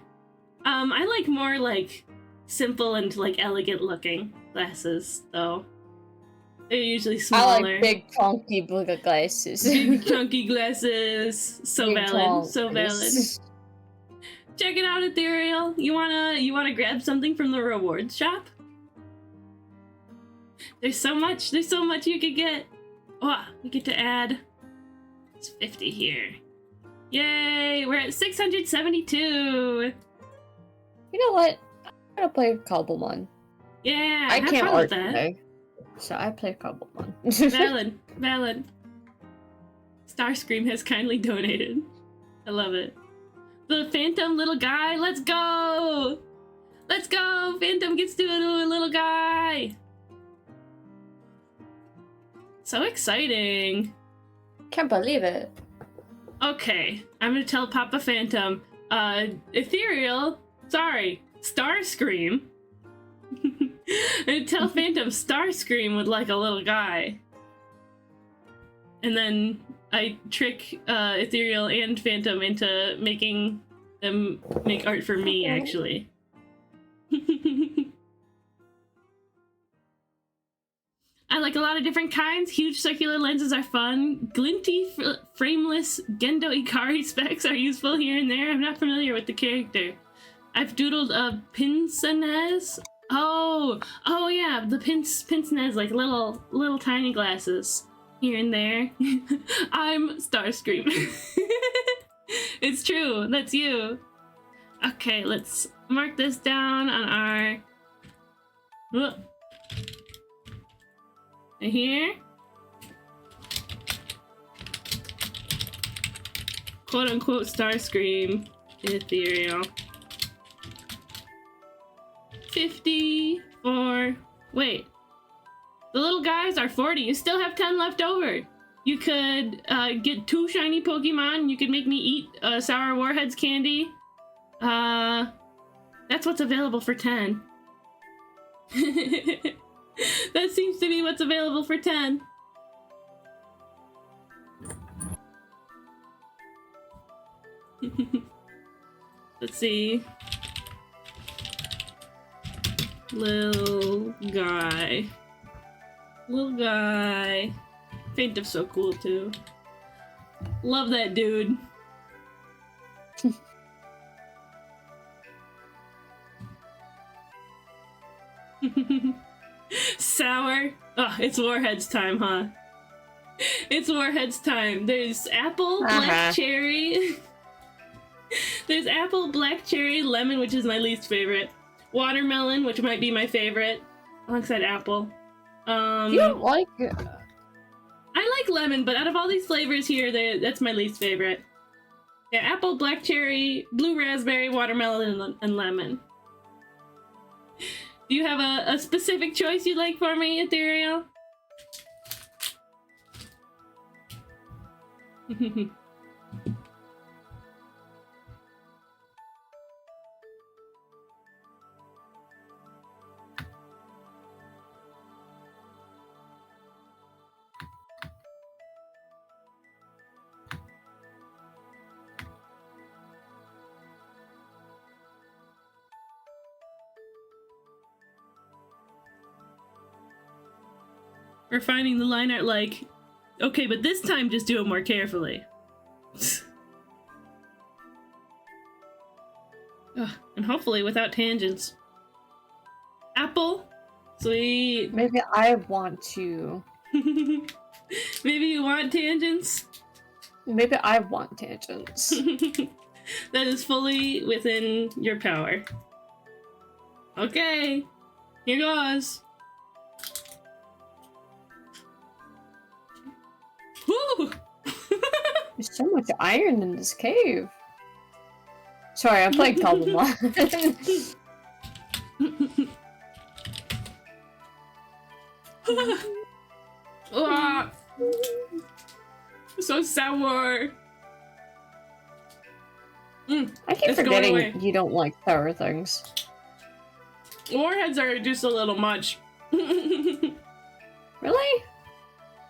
I like more, like, simple and, like, elegant looking glasses, though. They're usually smaller. I like big, chunky glasses. Big, chunky glasses. So Big valid. So glasses. valid. Check it out, Ethereal. You wanna grab something from the rewards shop? There's so much you could get. Oh, we get to add. It's 50 here. Yay! We're at 672. You know what? I'm gonna play Cobblemon. Yeah, I have can't fun art with that. today, so I play Cobblemon. Valid. Starscream has kindly donated. I love it. The Phantom little guy, let's go! Let's go! Phantom gets to do a little guy! So exciting! Can't believe it. Okay, I'm gonna tell Papa Phantom, Ethereal, sorry, Starscream. I'm gonna tell Phantom Starscream would like a little guy. And then I trick Ethereal and Phantom into making them make art for me, actually. I like a lot of different kinds. Huge circular lenses are fun. Glinty, frameless Gendo Ikari specs are useful here and there. I'm not familiar with the character. I've doodled a pince-nez. Oh yeah, the pince-nez, like little tiny glasses here and there. I'm Starscream. It's true, that's you. Okay, let's mark this down on our... Here. Quote-unquote Starscream ethereal. 54. Wait. The little guys are 40. You still have 10 left over. You could get 2 shiny Pokemon. You could make me eat Sour Warheads candy. That's what's available for 10. That seems to be what's available for 10. Let's see. Little guy. Little guy. Paintif's so cool too. Love that dude. Sour. Oh, it's Warheads time, huh? It's Warheads time. There's apple, black cherry. There's apple, black cherry, lemon, which is my least favorite. Watermelon, which might be my favorite, alongside apple. You don't like it. I like lemon, but out of all these flavors here, that's my least favorite. Yeah, apple, black cherry, blue raspberry, watermelon, and lemon. Do you have a specific choice you'd like for me, Ethereal? We're finding the line art like, okay, but this time just do it more carefully. Ugh, and hopefully without tangents. Apple. Sweet. Maybe I want to. Maybe you want tangents? Maybe I want tangents. That is fully within your power. Okay. Here goes. Woo! There's so much iron in this cave. Sorry, I'm playing Cobblemon. Ah, so sour. I keep It's going forgetting away. you don't like sour things. Warheads are just a little much. Really?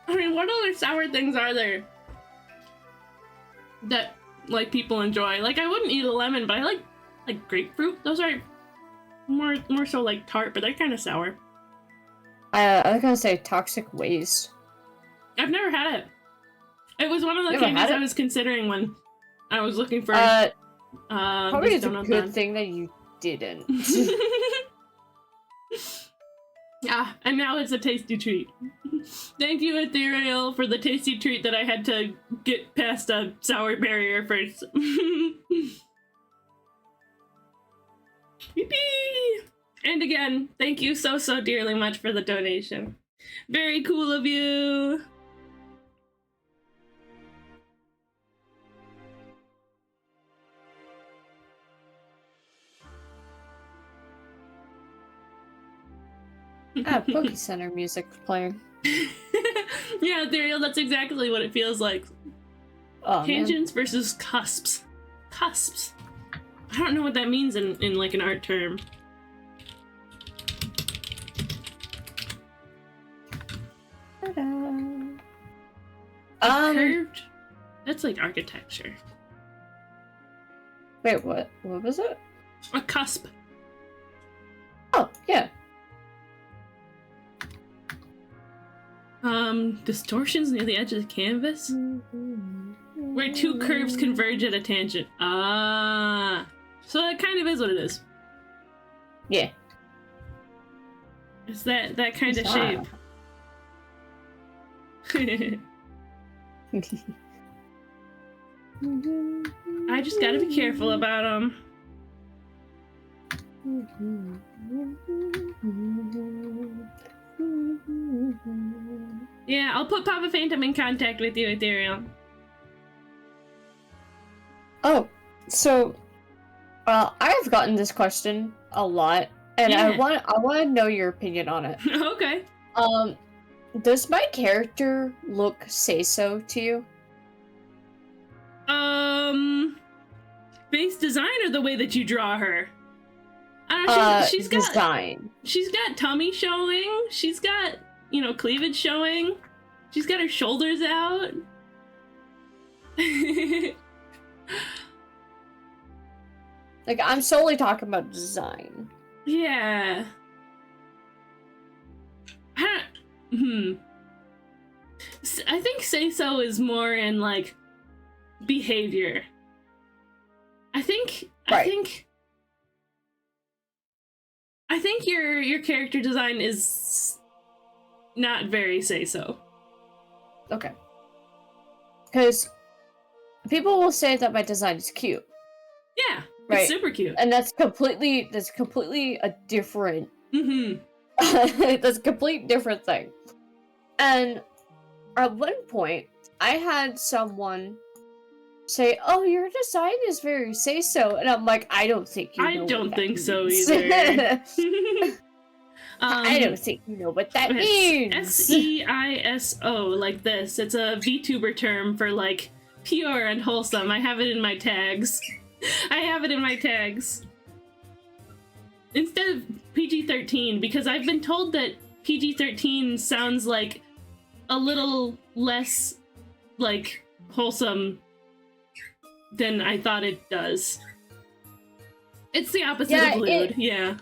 I mean, what other sour things are there that like people enjoy? Like, I wouldn't eat a lemon, but I like grapefruit. Those are more so like tart, but they're kind of sour. I was gonna say toxic waste. I've never had it. It was one of the Never had candies it? I was considering when I was looking for. Probably these it's a donut good buns. thing that you didn't. Yeah, and now it's a tasty treat. Thank you, Ethereal, for the tasty treat that I had to get past a sour barrier first. Yippee! And again, thank you so dearly much for the donation. Very cool of you. Poke Center music playing. Yeah, Ethereal, that's exactly what it feels like. Oh, man. Tangents versus cusps. Cusps. I don't know what that means in like an art term. Curved? That's like architecture. Wait, what? What was it? A cusp. Oh, yeah. Distortions near the edge of the canvas? Where two curves converge at a tangent. Ah. So that kind of is what it is. Yeah. It's that kind of Bizarre. shape. I just gotta be careful about them. Yeah, I'll put Papa Phantom in contact with you, Ethereal. Oh, so I've gotten this question a lot, and Yeah. I want to know your opinion on it. Okay. Does my character look say-so to you? Base design or the way that you draw her? I don't know, she's got design. She's got tummy showing. She's got, you know, cleavage showing. She's got her shoulders out. Like, I'm solely talking about design. Yeah. I think say so is more in like behavior. I think your character design is not very say so. Okay. Because people will say that my design is cute. Yeah, Right. it's super cute. And that's completely a different that's a complete different thing. And at one point, I had someone say, "Oh, your design is very say-so," and I'm like, "I don't think you know." I what don't that think so means." either. I don't think you know what that means. SEISO, like this. It's a VTuber term for like pure and wholesome. I have it in my tags. Instead of PG-13, because I've been told that PG-13 sounds like a little less like wholesome than I thought it does. It's the opposite Yeah, of lewd. Yeah.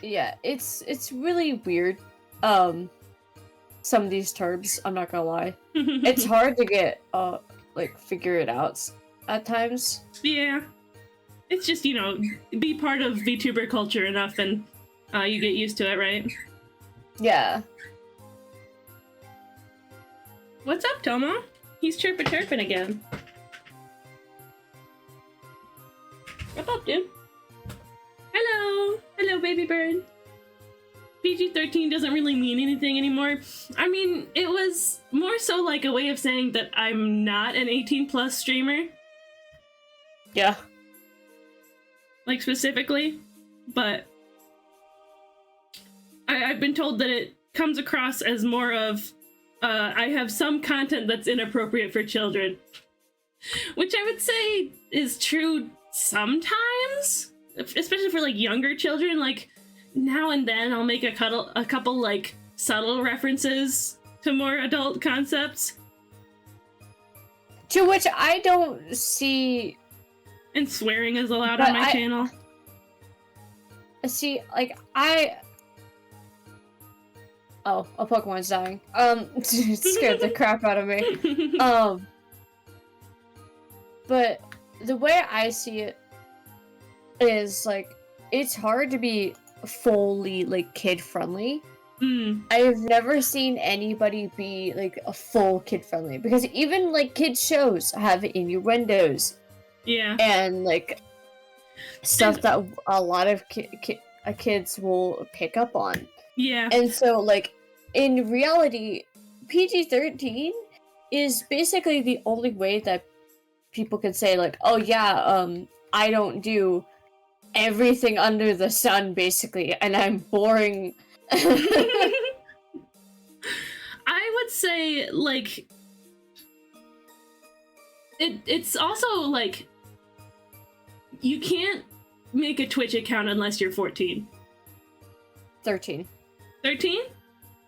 Yeah, it's really weird. Some of these terms, I'm not gonna lie. It's hard to get like figure it out at times. Yeah. It's just, you know, be part of VTuber culture enough and you get used to it, right? Yeah. What's up, Tomo? He's chirping again. What's up, dude? Hello! Hello, baby bird. PG-13 doesn't really mean anything anymore. I mean, it was more so like a way of saying that I'm not an 18+ streamer. Yeah. Like, specifically. But I've been told that it comes across as more of, I have some content that's inappropriate for children. Which I would say is true sometimes. Especially for, like, younger children. Like, now and then I'll make a couple, like, subtle references to more adult concepts. To which I don't see... And swearing is allowed But on my channel. See, like, Oh, a Pokemon's dying. It scared the crap out of me. But the way I see it is, like, it's hard to be fully, like, kid-friendly. I've never seen anybody be, like, a full kid-friendly. Because even, like, kids' shows have innuendos. Yeah. And, like, stuff that a lot of kids will pick up on. Yeah. And so, like, in reality, PG-13 is basically the only way that people can say, like, oh yeah, I don't do everything under the sun, basically, and I'm boring. I would say, like, it's also, like, you can't make a Twitch account unless you're 14. 13. 13?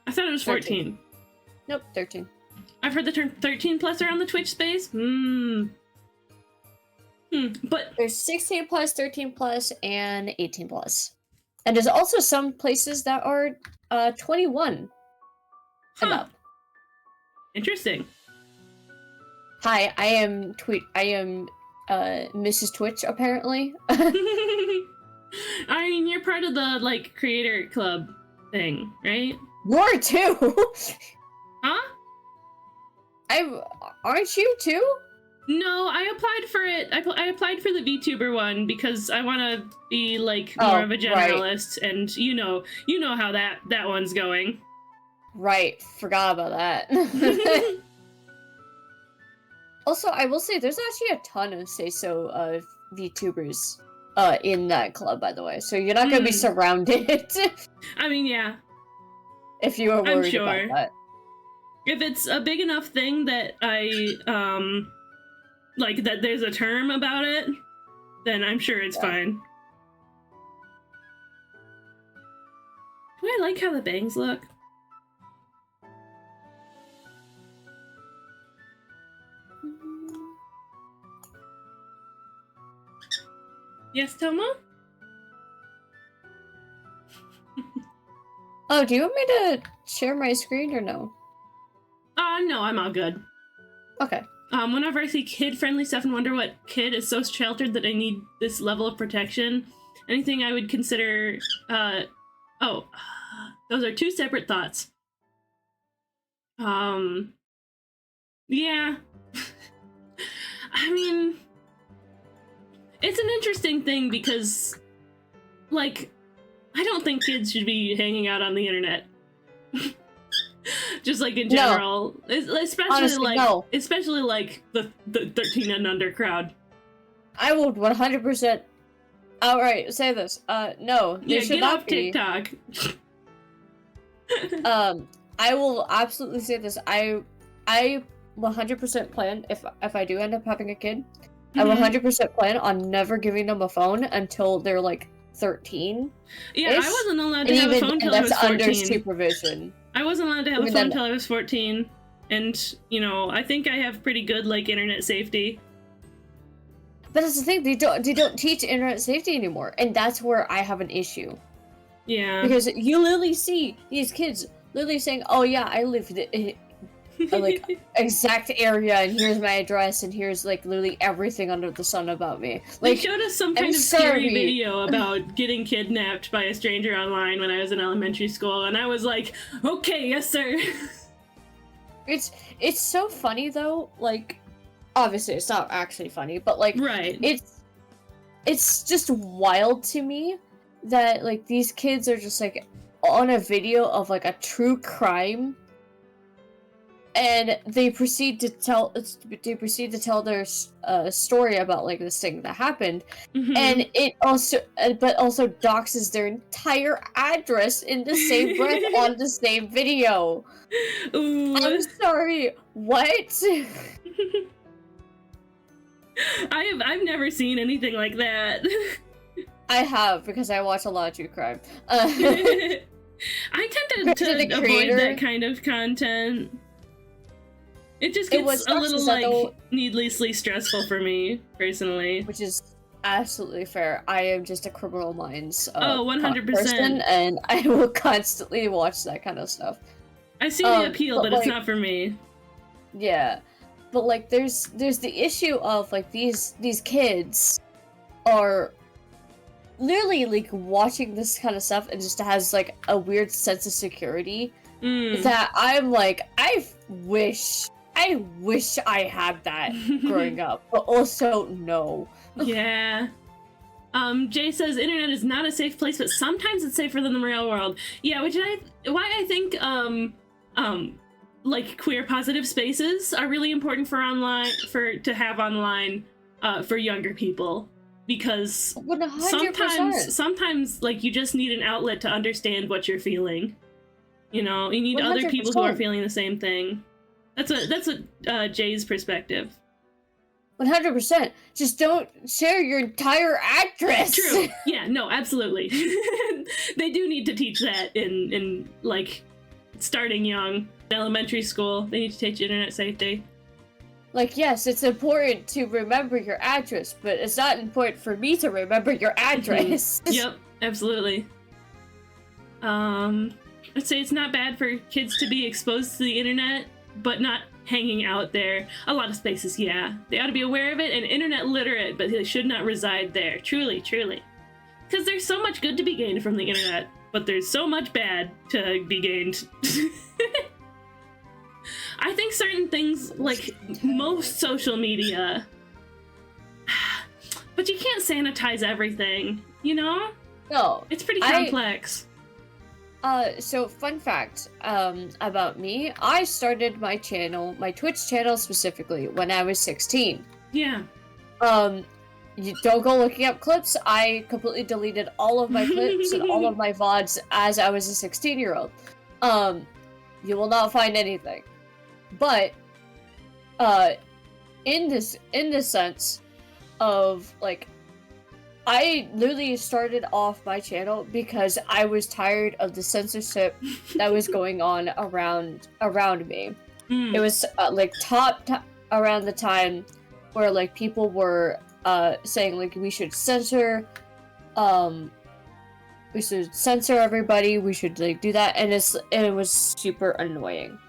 I thought it was 14. 13. Nope, 13. I've heard the term 13+ around the Twitch space. But There's 16+, 13+, and 18+. And there's also some places that are 21 and up. Interesting. Hi, I am Mrs. Twitch, apparently. I mean, you're part of the, like, creator club thing, right? You're too! Huh? Aren't you too? No, I applied for it. I applied for the VTuber one because I want to be, like, more of a generalist, right. and you know how that one's going. Right, forgot about that. Also, I will say, there's actually a ton of say-so VTubers in that club, by the way, so you're not going to be surrounded. I mean, yeah. If you are worried about that. If it's a big enough thing that I, like, that there's a term about it, then I'm sure it's fine. Do I like how the bangs look? Yes, Toma? Oh, do you want me to share my screen or no? No, I'm all good. Okay. Whenever I see kid-friendly stuff and wonder what kid is so sheltered that I need this level of protection, anything I would consider, those are two separate thoughts. Yeah. I mean, it's an interesting thing because, like, I don't think kids should be hanging out on the internet. Just like in general, especially honestly, like especially like the 13 and under crowd. I would 100% outright say this. No, they should get not off be. TikTok. I will absolutely say this. I 100% plan if I do end up having a kid, I 100% plan on never giving them a phone until they're like 13. Yeah, I wasn't allowed to have a phone until I was 14. Under supervision. I wasn't allowed to have a phone until I was 14, and you know, I think I have pretty good like internet safety. But that's the thing, they don't teach internet safety anymore, and that's where I have an issue. Yeah. Because you literally see these kids literally saying, "Oh yeah, I live in like exact area, and here's my address, and here's like literally everything under the sun about me." Like, they showed us some kind of scary video about getting kidnapped by a stranger online when I was in elementary school, and I was like, "Okay, yes, sir." It's so funny though. Like, obviously, it's not actually funny, but like, right? It's just wild to me that like these kids are just like on a video of like a true crime. And they proceed to tell their story about like this thing that happened, and it also, but also doxes their entire address in the same breath on the same video. Ooh. I'm sorry, what? I've never seen anything like that. I have, because I watch a lot of true crime. I tend to avoid that kind of content. It just gets a little, like, needlessly stressful for me, personally. Which is absolutely fair. I am just a Criminal Minds 100%. person, and I will constantly watch that kind of stuff. I see the appeal, but like, it's not for me. Yeah. But, like, there's the issue of, like, these kids are literally, like, watching this kind of stuff and just has, like, a weird sense of security that I'm like, I wish I had that growing up, but also no. Yeah. Jay says internet is not a safe place, but sometimes it's safer than the real world. Yeah, why I think like queer positive spaces are really important for younger people, because 100%. sometimes like you just need an outlet to understand what you're feeling. You know, you need 100%. Other people who are feeling the same thing. That's what Jay's perspective. 100%. Just don't share your entire address. True. Yeah. No. Absolutely. They do need to teach that in like starting young, elementary school. They need to teach internet safety. Like, yes, it's important to remember your address, but it's not important for me to remember your address. Yep. Absolutely. I'd say it's not bad for kids to be exposed to the internet, but not hanging out there. A lot of spaces, yeah. They ought to be aware of it and internet literate, but they should not reside there. Truly, truly. Because there's so much good to be gained from the internet, but there's so much bad to be gained. I think certain things, like most social media, but you can't sanitize everything, you know? No. It's pretty complex. So fun fact, about me, I started my channel, my Twitch channel specifically, when I was 16. Yeah. You don't go looking up clips. I completely deleted all of my clips and all of my VODs as I was a 16-year-old. You will not find anything. But, in the sense of, like, I literally started off my channel because I was tired of the censorship that was going on around me. It was, like, around the time where, like, people were, saying, like, we should censor everybody, we should, like, do that, and it was super annoying.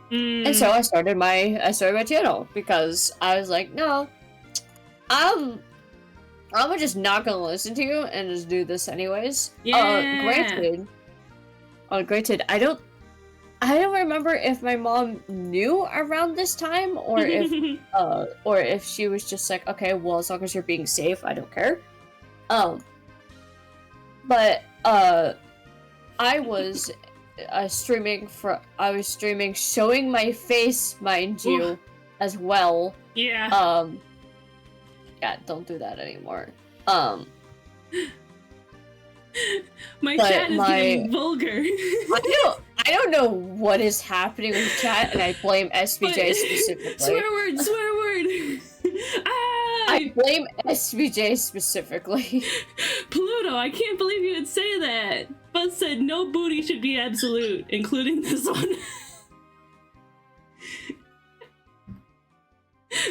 And so I started my channel because I was like, no, I'm just not gonna listen to you and just do this anyways. Yeah. Granted, I don't remember if my mom knew around this time or if she was just like, okay, well, as long as you're being safe, I don't care. But I was streaming showing my face, mind you, as well. Yeah. Yeah, don't do that anymore. My chat is getting vulgar. I don't know what is happening with chat, and I blame SBJ specifically. Swear word! Ah! I blame SBJ specifically. Pluto, I can't believe you would say that. Buzz said no booty should be absolute, including this one.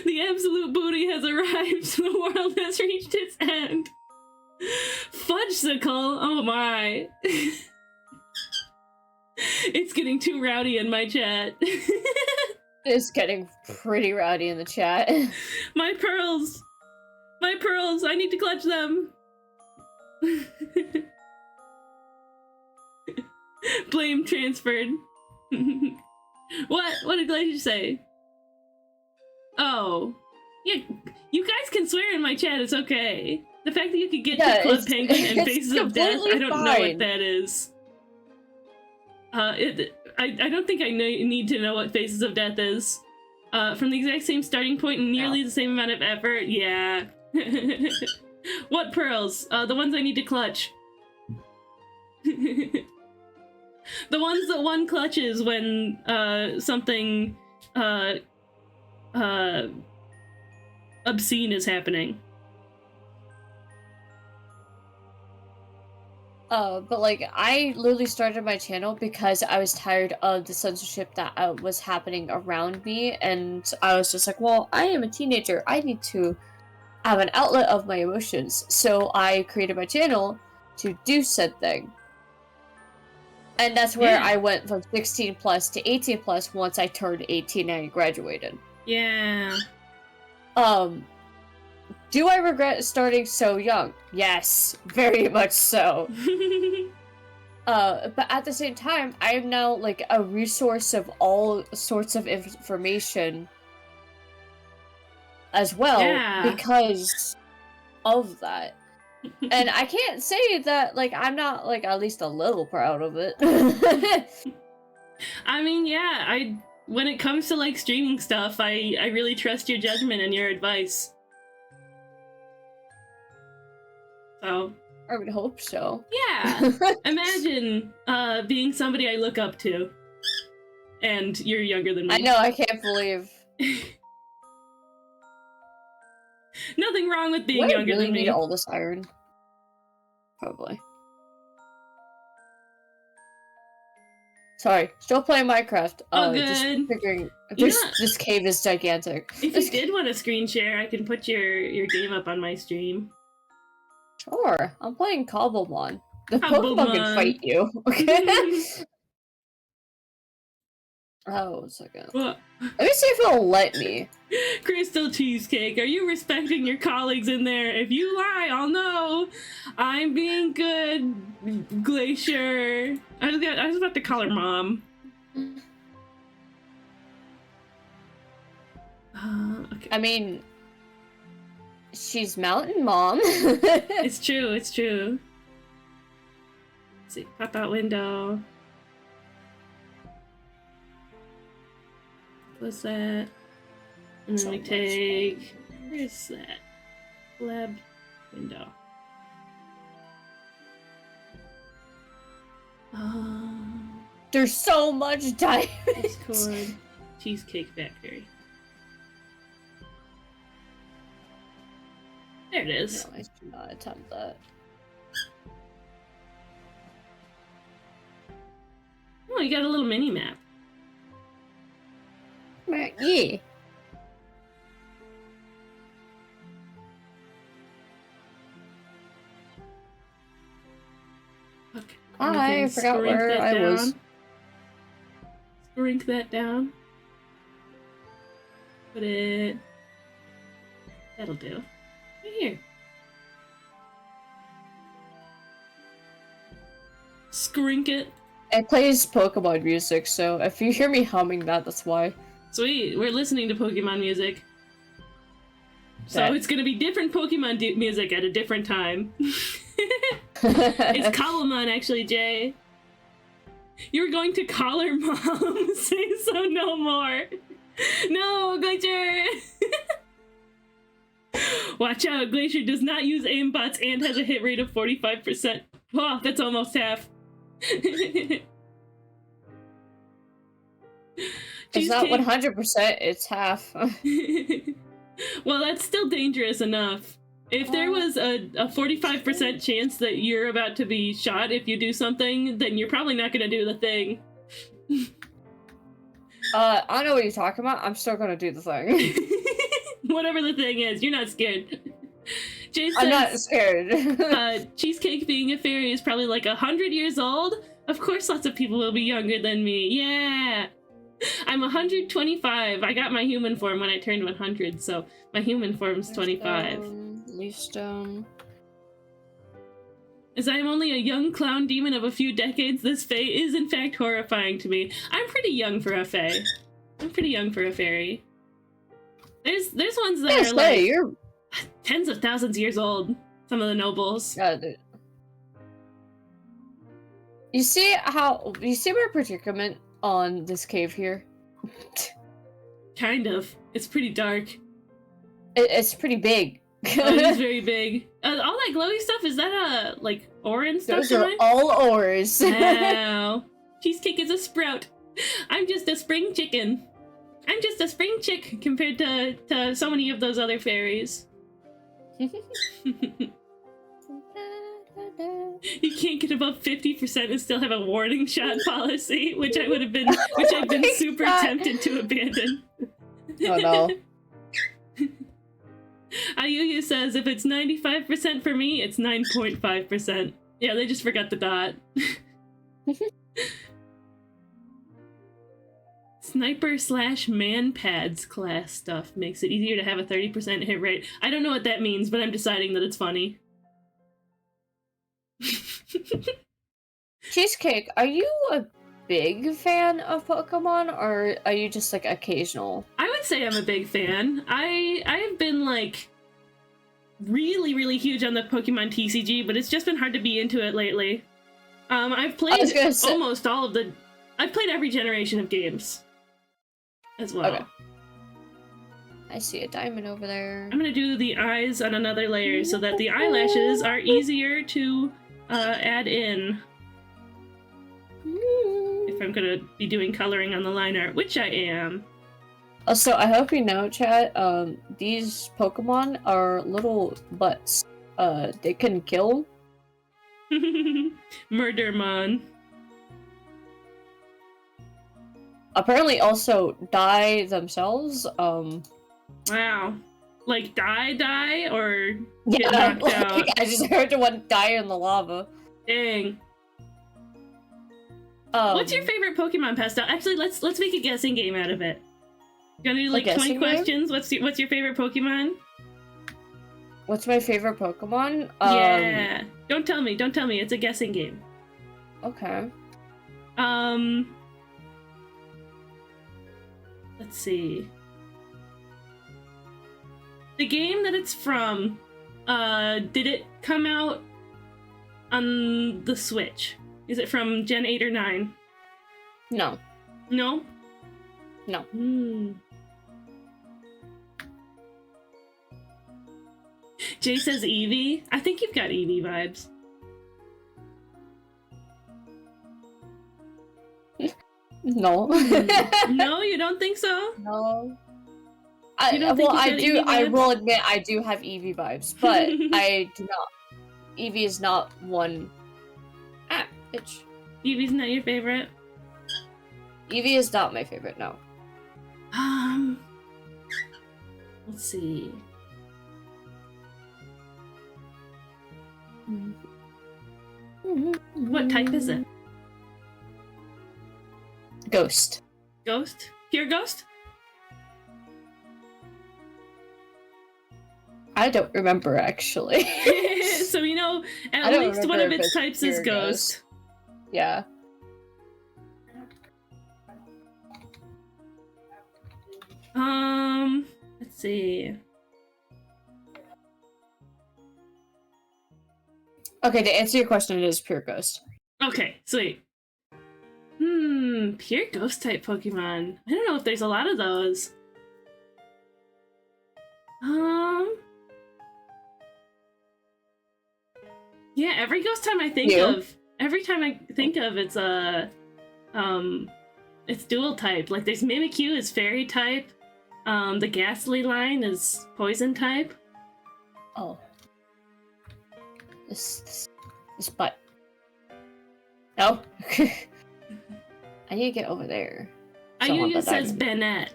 The absolute booty has arrived. The world has reached its end. Fudgesicle, oh my. It's getting too rowdy in my chat. It's getting pretty rowdy in the chat. My pearls, I need to clutch them. Blame transferred. What did Glacier say? Oh, yeah, you guys can swear in my chat, it's okay. The fact that you could get to Club Penguin and Faces of Death, I don't know what that is. I don't think I need to know what Faces of Death is. From the exact same starting point and nearly the same amount of effort, yeah. What pearls? The ones I need to clutch. The ones that one clutches when, something, obscene is happening. But like, I literally started my channel because I was tired of the censorship that was happening around me, and I was just like, well, I am a teenager, I need to have an outlet of my emotions, so I created my channel to do said thing. And that's where I went from 16 plus to 18 plus once I turned 18 and I graduated. Yeah. Do I regret starting so young? Yes, very much so. But at the same time, I am now like a resource of all sorts of information as well because of that. And I can't say that like I'm not like at least a little proud of it. I mean, yeah, when it comes to like streaming stuff, I really trust your judgment and your advice. So I would hope so. Yeah. Imagine being somebody I look up to. And you're younger than me. I know, I can't believe. Nothing wrong with being younger really than me. Need all this iron. Probably. Sorry, still playing Minecraft. Oh, good. Just figuring This cave is gigantic. If you did want to screen share, I can put your game up on my stream. Sure, I'm playing Cobblemon. The Pokemon can fight you, okay? Oh, 1 second. What? Let me see if it'll let me. Crystal Cheesecake, are you respecting your colleagues in there? If you lie, I'll know. I'm being good, Glacier. I was about to call her mom. Okay. I mean, she's Mountain Mom. It's true, it's true. Let's see, pop out window. What's that? And then we take... Where's that? Lab window. There's so much diamonds. Discord. Cheesecake Factory. There it is. No, I should not attempt that. Oh, you got a little mini map. Yeah. Okay. I forgot where I was. Shrink that down. Put it... That'll do. Right here. Skrink it. It plays Pokemon music, so if you hear me humming that, that's why. Sweet, we're listening to Pokemon music. So Okay. it's gonna be different Pokemon music at a different time. It's Kalamon, actually, Jay. You're going to call her mom? Say so no more. No, Glacier! Watch out, Glacier does not use aimbots and has a hit rate of 45%. Wow, that's almost half. It's not 100%, it's half. Well, that's still dangerous enough. If there was a 45% chance that you're about to be shot if you do something, then you're probably not gonna do the thing. I don't know what you're talking about. I'm still gonna do the thing. Whatever the thing is, you're not scared. Jay says, I'm not scared. Cheesecake being a fairy is probably like 100 years old. Of course lots of people will be younger than me. Yeah! I'm 125. I got my human form when I turned 100, so my human form's 25. Leafstone. As I am only a young clown demon of a few decades, this fae is in fact horrifying to me. I'm pretty young for a fae. I'm pretty young for a fairy. There's ones that are like you're tens of thousands of years old. Some of the nobles. You see my predicament on this cave here? Kind of. It's pretty dark. It's pretty big. Oh, it is very big. All that glowy stuff, is that like ore and stuff? Those are all ores. Wow. Cheesecake is a sprout. I'm just a spring chicken. I'm just a spring chick compared to so many of those other fairies. You can't get above 50% and still have a warning shot policy, which I've been super tempted to abandon. Oh no. Ayuya says if it's 95% for me, it's 9.5%. Yeah, they just forgot the dot. Sniper/man pads class stuff makes it easier to have a 30% hit rate. I don't know what that means, but I'm deciding that it's funny. Cheesecake, are you a big fan of Pokemon, or are you just like occasional? I would say I'm a big fan. I've been like really huge on the Pokemon TCG, but it's just been hard to be into it lately. I've played almost all of the... I've played every generation of games as well. Okay. I see a diamond over there. I'm gonna do the eyes on another layer so that the eyelashes are easier to add in. If I'm gonna be doing coloring on the line art, which I am. Also, I hope you know, chat, these Pokemon are little butts. They can kill. Murdermon. Apparently also die themselves. Wow. Like die, or get Yeah, knocked like, out? I just heard the one die in the lava. Dang. What's your favorite Pokemon, Pastel? Actually, let's make a guessing game out of it. Gonna do like 20 guessing game? questions. What's your favorite Pokemon? What's my favorite Pokemon? Yeah. Don't tell me. It's a guessing game. Okay. Let's see. The game that it's from, did it come out on the Switch? Is it from Gen 8 or 9? No. No? No. Jay says Eevee. I think you've got Eevee vibes. No. No, you don't think so? No. You don't think I you've got do. Eevee I vibes? will admit I do have Eevee vibes, but I do not. Eevee is not one. Ah, bitch. Eevee's not your favorite? Eevee is not my favorite. No. Let's see. What type is it? Ghost. Ghost? Pure ghost? I don't remember actually. So you know, I at don't least one of remember if its it's types is pure ghost. Yeah. Let's see. Okay, to answer your question, it is pure ghost. Okay, sweet. Pure ghost type Pokemon. I don't know if there's a lot of those. Yeah, every ghost time I think of, it's dual type. Like there's Mimikyu is fairy type. The Ghastly line is poison type. Oh. This butt. No. I need to get over there. Ayuya says Bennett.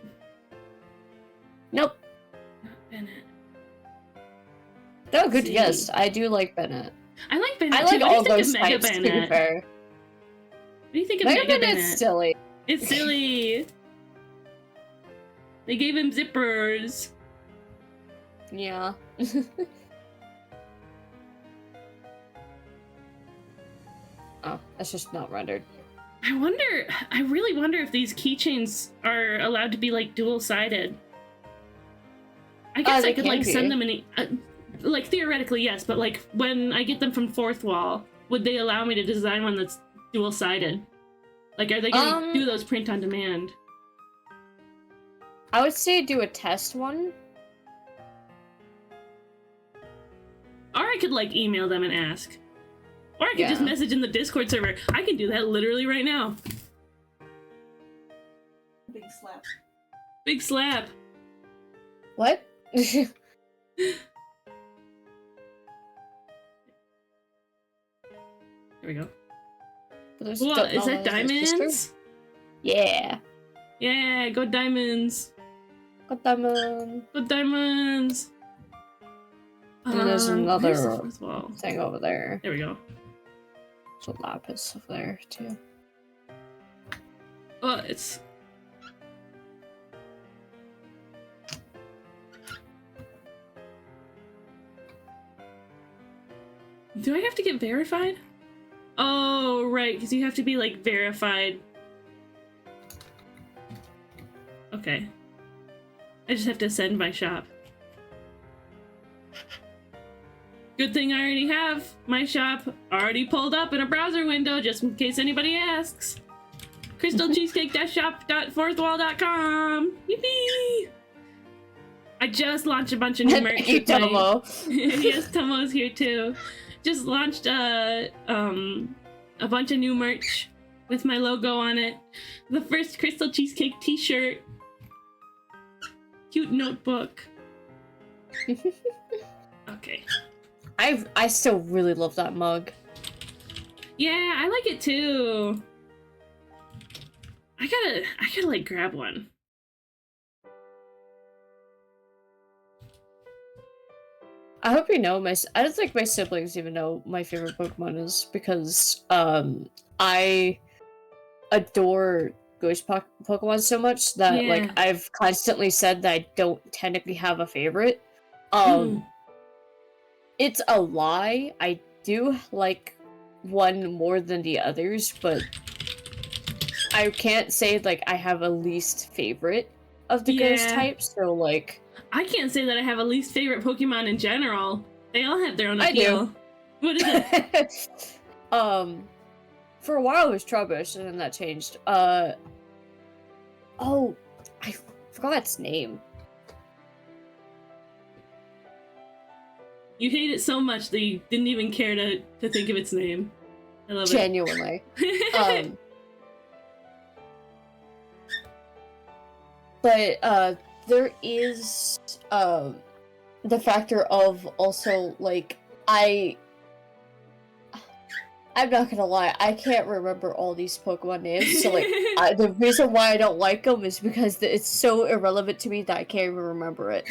Nope. Not Bennett. No, good See. guess. I do like Bennett. I like Bennett I like too. all What do you those think of Mega types, to be Bennett? fair. What do you think of Mega Mega Bennett's Bennett? silly. It's silly. They gave him zippers. Yeah. Oh, that's just not rendered. I really wonder if these keychains are allowed to be like dual-sided. I guess They I could can like be. send them like theoretically yes, but like when I get them from Fourth Wall, would they allow me to design one that's dual-sided? Like are they gonna do those print on demand? I would say do a test one. Or I could like email them and ask. Or I could just Yeah. message in the Discord server. I can do that literally right now. Big slap. Big slap. What? There we go. What, is that diamonds? Yeah. Yeah, go diamonds. Got diamond. Go diamonds. And there's another where's the fourth wall? thing over there. There we go. There's a lapis over there too. Oh, it's... Do I have to get verified? Oh, right, because you have to be, like, verified. Okay. I just have to send my shop. Good thing I already have my shop already pulled up in a browser window, just in case anybody asks. crystalcheesecake-shop.fourthwall.com. Yippee! I just launched a bunch of new merch. Thank you, with my- Tomo. Yes, Tomo's here too. Just launched a bunch of new merch with my logo on it. The first Crystal Cheesecake t-shirt. Cute notebook. Okay. I still really love that mug. Yeah, I like it too. I gotta like grab one. I hope you know I don't think my siblings even know my favorite Pokemon is because I adore ghost Pokemon so much that like Yeah. I've constantly said that I don't technically have a favorite. Mm. It's a lie. I do like one more than the others, but I can't say like I have a least favorite of the ghost Yeah. types. So like I can't say that I have a least favorite Pokemon in general. They all have their own I do. appeal. What is it? For a while it was Trubbish, and then that changed. Oh, I forgot its name. You hate it so much that you didn't even care to think of its name. I love Genuinely. it. But there is the factor of also like I'm not gonna lie, I can't remember all these Pokemon names, so like the reason why I don't like them is because it's so irrelevant to me that I can't even remember it.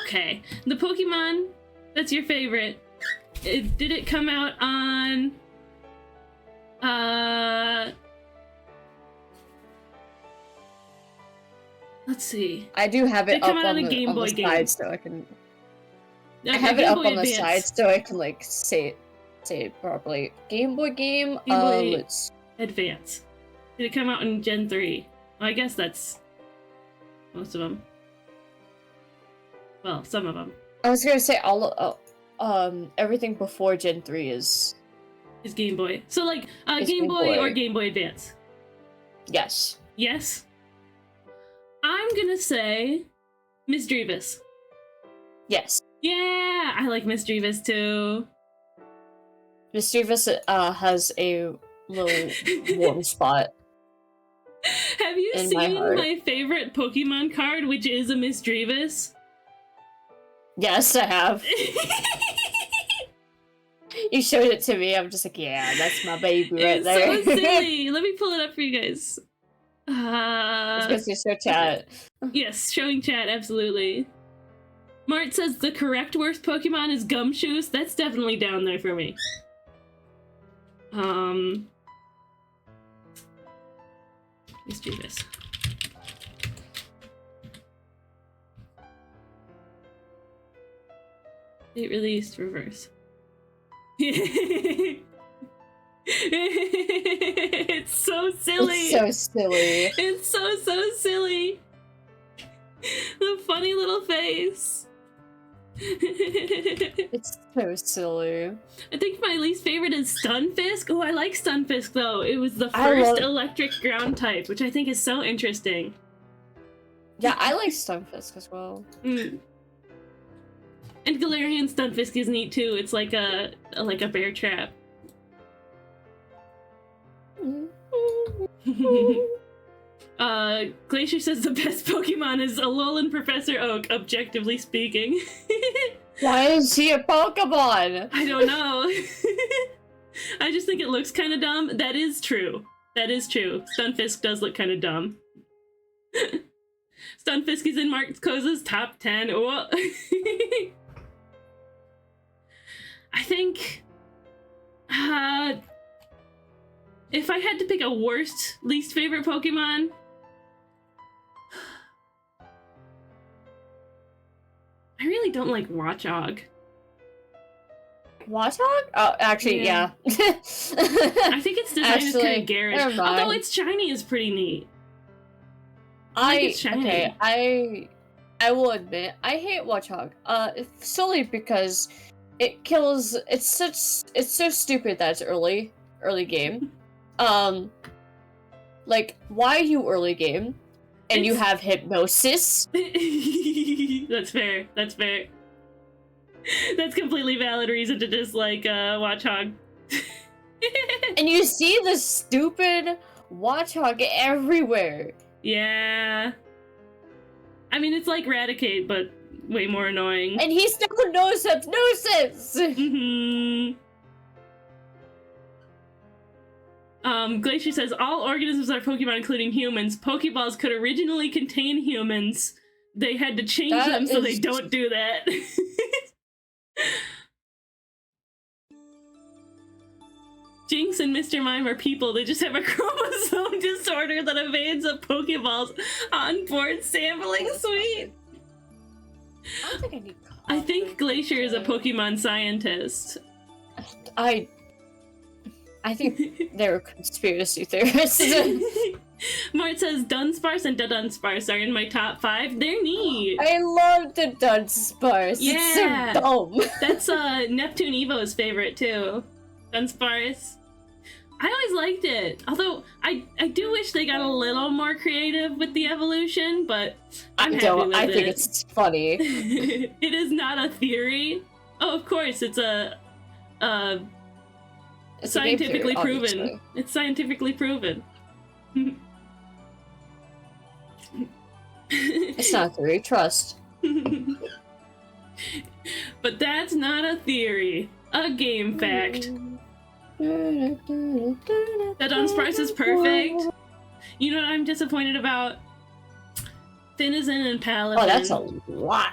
Okay. The Pokemon that's your favorite. Did it come out on let's see. I do have They it come up out on on a Game the Boy game. side so I can I Okay, have it Game up Boy on the Advance. side so I can like say it properly. Game Boy game. Game Boy- Let's. Advance. Did it come out in Gen 3? Well, I guess that's most of them. Well, some of them. I was gonna say everything before Gen 3 is Is Game Boy. So like It's Game Game Boy or Boy. Game Boy Advance? yes. Yes. I'm gonna say Miss Drevis. Yes. Yeah, I like Miss Drevis too. Mischievous has a little warm spot. Have you In my seen heart. my favorite Pokemon card, which is a Miss Drevis? Yes, I have. You showed it to me. I'm just like, yeah, that's my baby right It's there. so silly. Let me pull it up for you guys. Let's go see show chat. Yes, showing chat, absolutely. Mart says the correct worst Pokemon is Gumshoos. That's definitely down there for me. Let's do this. It released reverse. It's so silly. It's so silly. It's so silly. The funny little face. It's so silly. I think my least favorite is Stunfisk. Oh, I like Stunfisk though. It was the I first love- electric ground type, which I think is so interesting. Yeah, I like Stunfisk as well. Mm. And Galarian Stunfisk is neat too. It's like a bear trap. Glacier says the best Pokemon is Alolan Professor Oak, objectively speaking. Why is he a Pokemon? I don't know. I just think it looks kind of dumb. That is true. That is true. Stunfisk does look kind of dumb. Stunfisk is in Mark Koza's top 10. Oh. I think... if I had to pick a worst, least favorite Pokemon... I really don't like Watchog. Watchog? Oh, actually, Yeah. yeah. I think its design is kind of garish. never mind. Although its shiny is pretty neat. like it's shiny. I will admit I hate Watchog. Solely because it kills. It's so stupid that it's early game. Like why you early game, and you It's- have hypnosis. That's fair. That's fair. That's completely valid reason to dislike Watchog. And you see the stupid Watchog everywhere. Yeah. I mean, it's like Raticate, but way more annoying. And he still knows hypnosis! Mhm. Glacier says, all organisms are Pokemon, including humans. Pokeballs could originally contain humans. They had to change That them so they is- don't do that. Jinx and Mr. Mime are people. They just have a chromosome disorder that evades a Pokeballs on-board sampling suite. I don't think I need. I think Glacier is a Pokemon scientist. I think they're conspiracy theorists. Mart says Dunsparce and Dunsparce are in my top 5. They're neat. I love the Dunsparce. Yeah. It's so dumb. That's Neptune Evo's favorite too. Dunsparce. I always liked it. Although I do wish they got a little more creative with the evolution, but I'm happy with it. I think it's funny. It is not a theory. Oh, of course, it's a It's scientifically a game theory, proven. obviously. It's scientifically proven. It's not a theory. Trust. But that's not a theory. A game fact. The Dunsparce is perfect. You know what I'm disappointed about? Finizen and Palafin. Oh, that's a lot.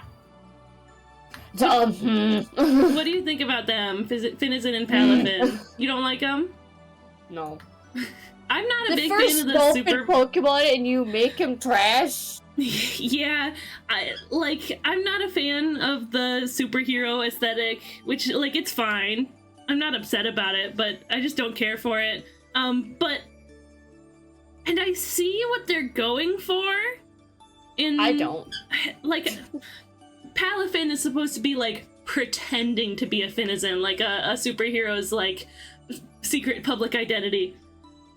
What do you think about them, Finizen and Palafin? You don't like them? No. I'm not a The big first fan of the open super. Pokemon and you make him trash? Yeah, I'm not a fan of the superhero aesthetic, which, like, it's fine. I'm not upset about it, but I just don't care for it. And I see what they're going for. I don't. Like, Palafin is supposed to be, like, pretending to be a Finizen, like a superhero's, like, secret public identity.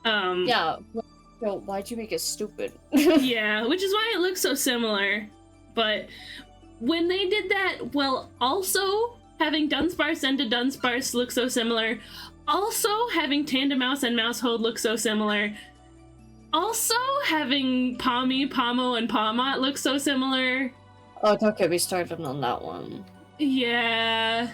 Yeah. So why'd you make it stupid? Yeah, which is why it looks so similar. But when they did that, well, also having Dunsparce and Dunsparce look so similar, also having Tandemaus and Maushold look so similar, also having Pawmi, Pawmo, and Pawmot look so similar. Oh, don't get me started on that one. Yeah.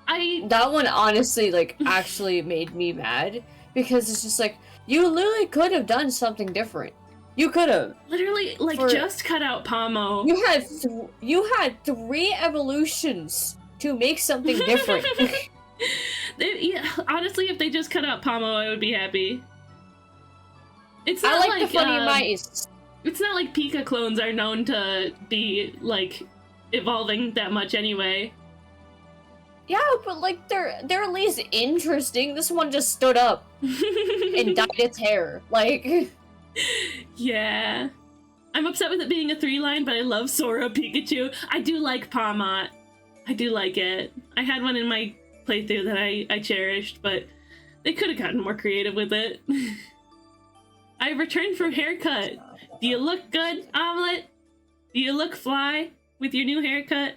That one honestly, like, actually made me mad. Because it's just like, you literally could have done something different. You could have. Literally, like, just cut out Pawmo. You had 3 evolutions to make something different. Honestly, if they just cut out Pawmo, I would be happy. It's I not like the funny mice. It's not like Pika clones are known to be, like, evolving that much anyway. Yeah, but like they're at least interesting. This one just stood up and dyed its hair. Like, yeah. I'm upset with it being a 3-line, but I love Sora Pikachu. I do like Pawmot. I do like it. I had one in my playthrough that I cherished, but they could have gotten more creative with it. I returned from haircut. Do you look good, Omelette? Do you look fly with your new haircut?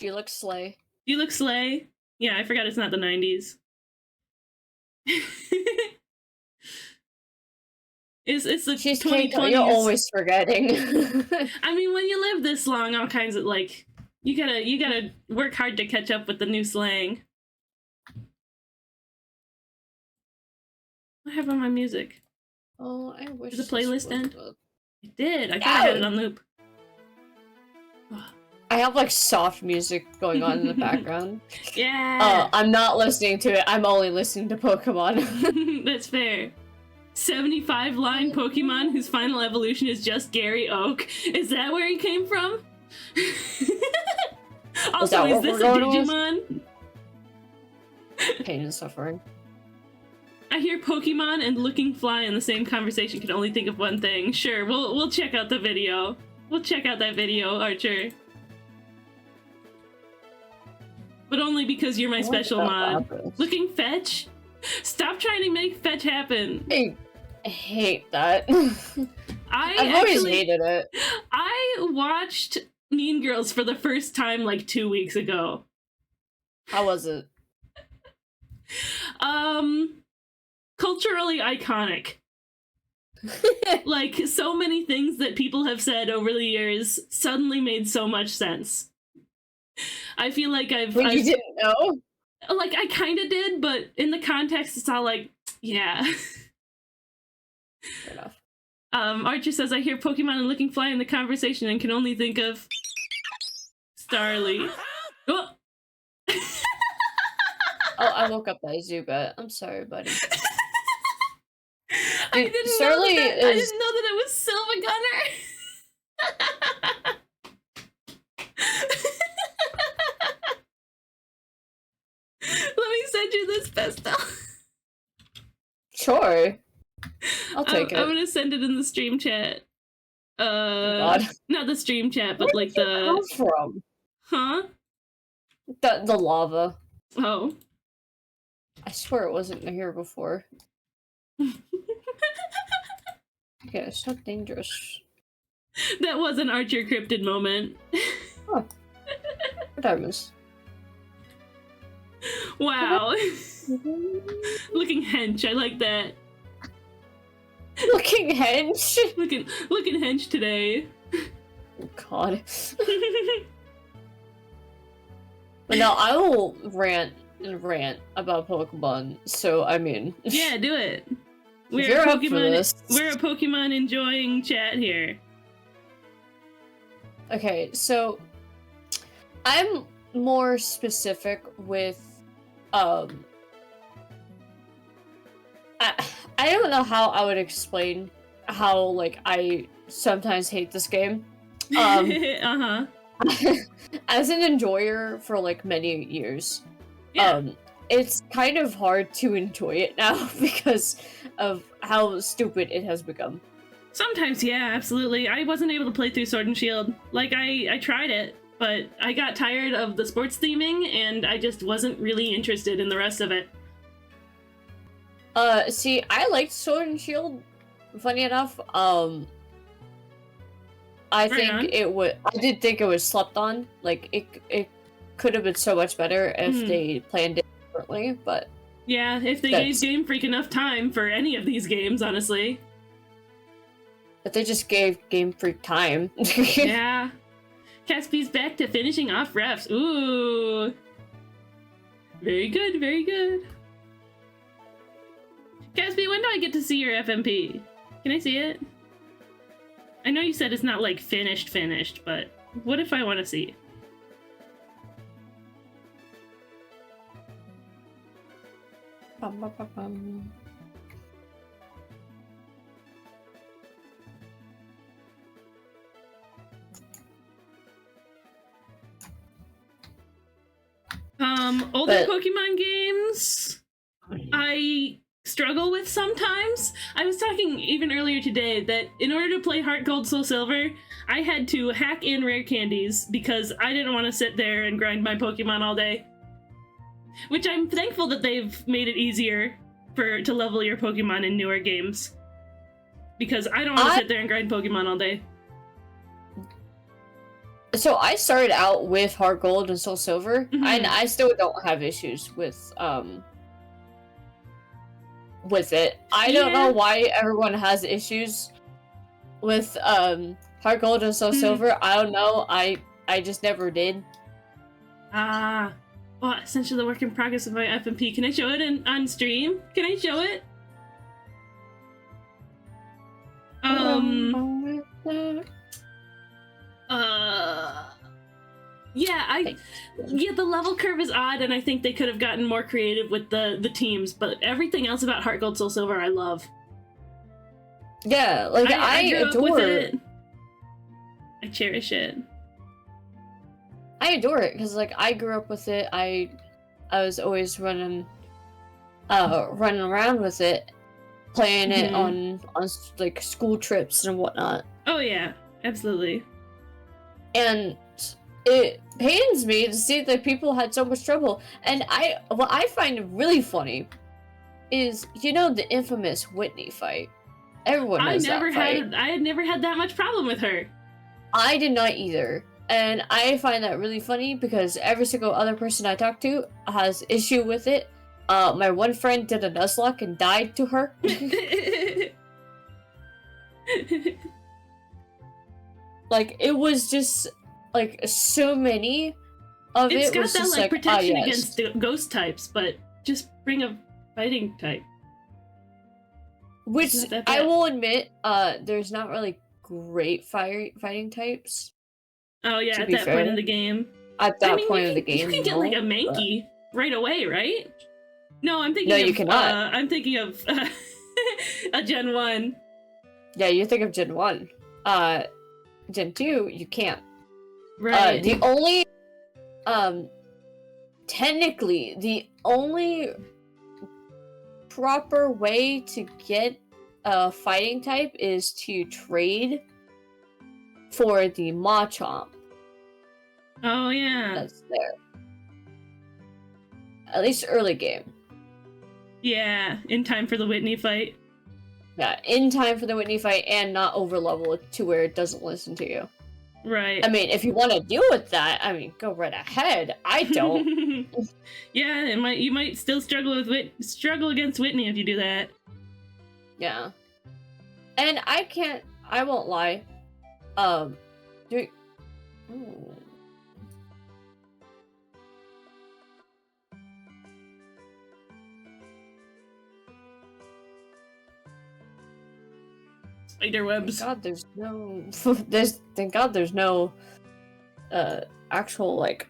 do you look slay? Do you look slay? Yeah, I forgot it's not the 90s. It's the She's 2020s. You're always forgetting. I mean, when you live this long, all kinds of, like, you gotta work hard to catch up with the new slang. What happened on my music? Oh, I wish. Did the playlist this end? would- It did. I thought I had it on loop. I have like soft music going on in the background. Yeah. I'm not listening to it. I'm only listening to Pokemon. That's fair. 75-line Pokemon whose final evolution is just Gary Oak. Is that where he came from? Also, is this a Digimon? Pain and suffering. I hear Pokemon and looking fly in the same conversation. Can only think of one thing. Sure, we'll check out the video. We'll check out that video, Archer. But only because you're my special mod. Looking fetch? Stop trying to make fetch happen. I hate that. I've always hated it. I watched Mean Girls for the first time like 2 weeks ago. How was it? Culturally iconic. Like, so many things that people have said over the years suddenly made so much sense. I feel like You didn't know? like, I kind of did, but in the context, it's all like, yeah. Fair enough. Archer says, I hear Pokemon and Looking Fly in the conversation and can only think of Starly. Oh! I woke up by Zubat. I'm sorry, buddy. I Dude, didn't Surly know that. I is- didn't know that it was Sylvegunner. Let me send you this pesto. Sure. I'll take I'm it. gonna send it in the stream chat. God. Not the stream chat, Where but like did you the. come from? Huh? The lava. Oh. I swear it wasn't here before. Okay, it's not dangerous. That was an Archer Cryptid moment. Diamonds. Wow. Looking hench, I like that. Looking hench. Looking hench today. Oh, God. But no, I will rant and rant about Pokemon. So I mean, Yeah, do it. We're you're a up for Pokemon. this. We're a Pokemon enjoying chat here. Okay, so I'm more specific with I don't know how I would explain how like I sometimes hate this game. Uh-huh. As an enjoyer for like many years, Yeah. it's kind of hard to enjoy it now because of how stupid it has become. Sometimes, yeah, absolutely. I wasn't able to play through Sword and Shield. Like, I tried it, but I got tired of the sports theming, and I just wasn't really interested in the rest of it. See, I liked Sword and Shield. Funny enough, I Right think on. I did think it was slept on. Like it could have been so much better if Mhm. they planned it differently. But Yeah, if they That's- gave Game Freak enough time for any of these games, honestly. they just gave Game Freak time. Yeah. Caspy's back to finishing off refs. Ooh. Very good, very good. Caspy, when do I get to see your FMP? Can I see it? I know you said it's not like finished, but what if I want to see? Bum, bum, bum, bum. Older But- Pokemon games, I struggle with sometimes. I was talking even earlier today that in order to play Heart Gold Soul Silver, I had to hack in rare candies because I didn't want to sit there and grind my Pokemon all day. Which I'm thankful that they've made it easier to level your Pokemon in newer games. Because I don't want to sit there and grind Pokemon all day. So I started out with Heart Gold and Soul Silver, Mhm. and I still don't have issues with it. I don't Yeah. know why everyone has issues with Heart Gold and Soul Mhm. Silver. I don't know. I just never did. Ah. Well, essentially the work in progress of my FMP. Can I show it on stream? Can I show it? Yeah, the level curve is odd, and I think they could have gotten more creative with the teams, but everything else about Heart Gold Soul Silver I love. Yeah, like I grew up adore with it. I cherish it. I adore it because like I grew up with it. I was always running around with it, playing it on like school trips and whatnot. Oh yeah, absolutely. And it pains me to see that people had so much trouble. And what I find really funny is, you know, the infamous Whitney fight. Everyone knows that fight. I had never had that much problem with her. I did not either. And I find that really funny because every single other person I talk to has issue with it. My one friend did a Nuzlocke and died to her. Like, it was just, like, so many of It's it got was that just like like, protection yes. against the ghost types, but just bring a fighting type. Which, Isn't that I bad? will admit, there's not really great fighting types Oh yeah, To at be that fair. point in the game. at that I mean, point you of the can- game. You can get no, like a but- Mankey right away, right? No, I'm thinking No, of, you cannot. I'm thinking of a Gen 1. Yeah, you think of Gen 1. Gen 2, you can't. Right. The only, technically, the only proper way to get a fighting type is to trade for the Machamp Oh, yeah. that's there. At least early game. Yeah, in time for the Whitney fight. Yeah, in time for the Whitney fight and not overlevel it to where it doesn't listen to you. Right. I mean, if you want to deal with that, I mean, go right ahead. I don't. Yeah, you might still struggle against Whitney if you do that. Yeah. And I won't lie. Do Ooh. Spider webs. Thank God there's no thank God there's no actual like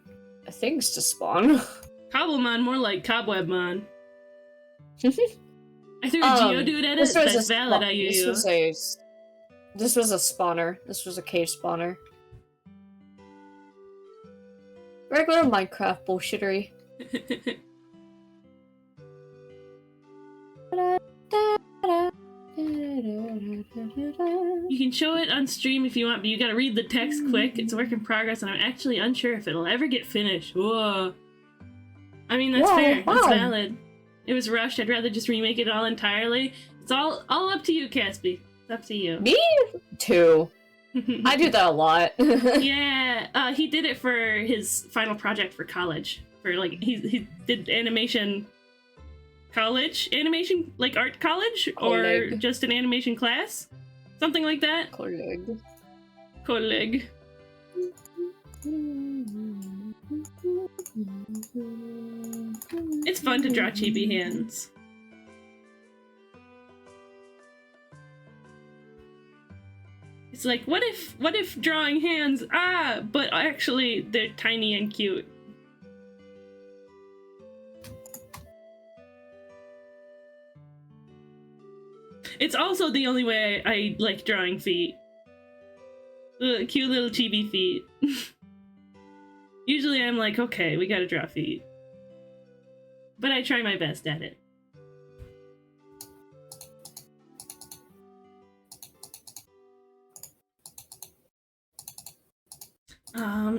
things to spawn. Cobblemon, more like Cobwebmon. I threw a Geodude at it. That's valid, IUU. This was a spawner. This was a cave spawner. Regular Minecraft bullshittery. You can show it on stream if you want, but you gotta read the text quick. It's a work in progress, and I'm actually unsure if it'll ever get finished. Whoa. I mean, that's fair. That's valid. It was rushed. I'd rather just remake it all entirely. It's all up to you, Caspi. It's up to you. Me too. I do that a lot. Yeah, he did it for his final project for college. For like, he did animation college? Animation, like art college? Or just an animation class? Something like that? Colleague. It's fun to draw chibi hands. It's like, what if drawing hands, but actually they're tiny and cute. It's also the only way I like drawing feet. Cute little chibi feet. Usually I'm like, okay, we gotta draw feet. But I try my best at it.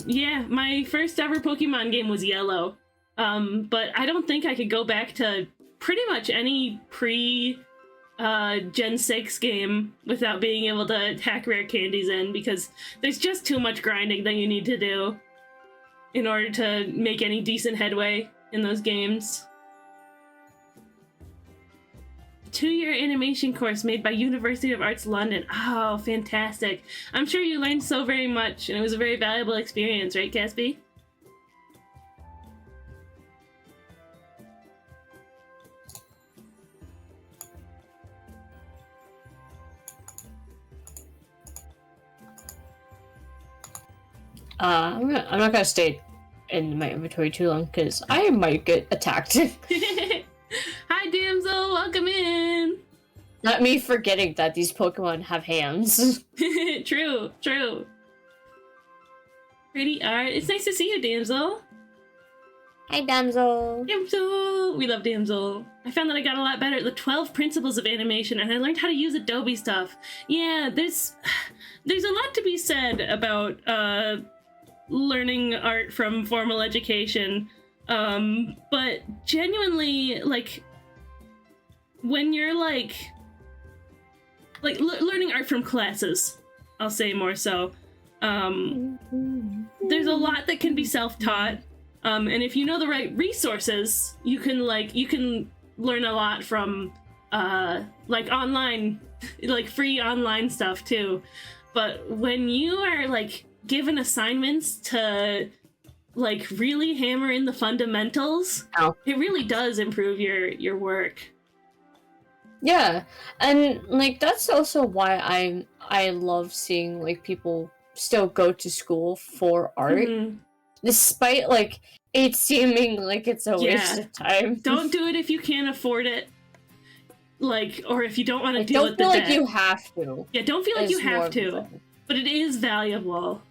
Yeah, my first ever Pokemon game was Yellow. But I don't think I could go back to pretty much any Gen 6 game without being able to hack rare candies in, because there's just too much grinding that you need to do in order to make any decent headway in those games. 2-year animation course made by University of Arts London. Oh, fantastic. I'm sure you learned so very much, and it was a very valuable experience, right, Caspi? I'm not gonna stay in my inventory too long because I might get attacked. Hi, damsel, welcome in. Not me forgetting that these Pokemon have hands. True. Pretty art. It's nice to see you, damsel. Hi, damsel. Damsel! We love damsel. I found that I got a lot better at the 12 principles of animation, and I learned how to use Adobe stuff. Yeah, there's a lot to be said about learning art from formal education. But genuinely, like, when you're like learning art from classes, I'll say more so. There's a lot that can be self-taught. And if you know the right resources, you can learn a lot from like online, like free online stuff too. But when you are like given assignments to like really hammer in the fundamentals, it really does improve your work. Yeah, and like that's also why I love seeing like people still go to school for art. despite like it seeming like it's a waste of time. Don't do it if you can't afford it. Like, or if you don't want to deal Don't with the feel like debt. you have to. Yeah, don't feel like you is more have of the to. thing. But it is valuable.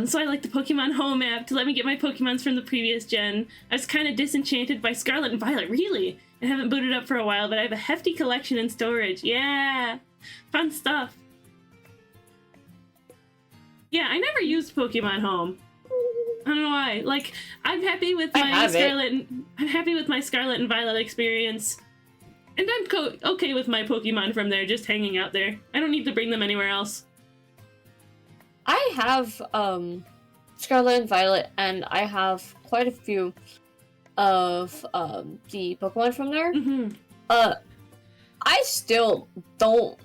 So I like the Pokemon Home app to let me get my Pokemons from the previous gen. I was kind of disenchanted by Scarlet and Violet, really. I haven't booted up for a while, but I have a hefty collection in storage. Yeah! Fun stuff. Yeah, I never used Pokemon Home. I don't know why. Like, I'm happy with my Scarlet and Violet experience. And I'm okay with my Pokemon from there, just hanging out there. I don't need to bring them anywhere else. I have Scarlet and Violet, and I have quite a few of the Pokemon from there. Mm-hmm. I still don't.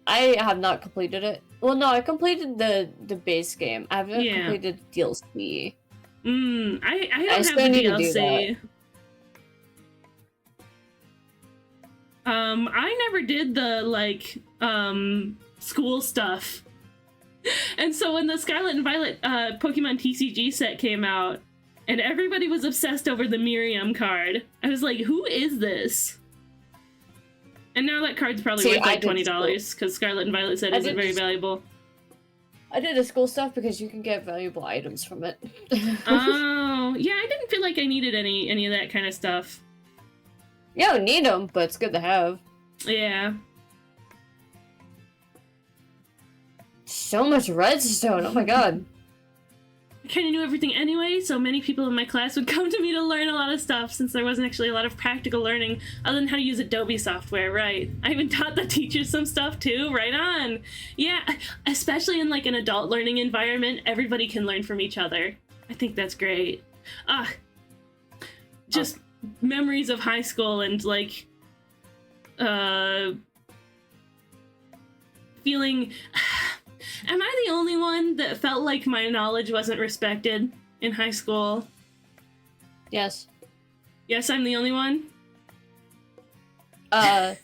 I have not completed it. Well, no, I completed the base game. I haven't completed DLC. I don't I have still the need to do DLC. I never did the like school stuff. And so when the Scarlet and Violet Pokemon TCG set came out, and everybody was obsessed over the Miriam card, I was like, who is this? And now that card's probably worth like $20, because Scarlet and Violet set isn't very valuable. I did the school stuff because you can get valuable items from it. Oh, yeah, I didn't feel like I needed any of that kind of stuff. You don't need them, but it's good to have. Yeah. So much redstone, oh my god. I kind of knew everything anyway, so many people in my class would come to me to learn a lot of stuff since there wasn't actually a lot of practical learning other than how to use Adobe software, right? I even taught the teachers some stuff too, right on! Yeah, especially in like an adult learning environment, everybody can learn from each other. I think that's great. Just memories of high school and like, feeling... Am I the only one that felt like my knowledge wasn't respected in high school? Yes. Yes, I'm the only one? The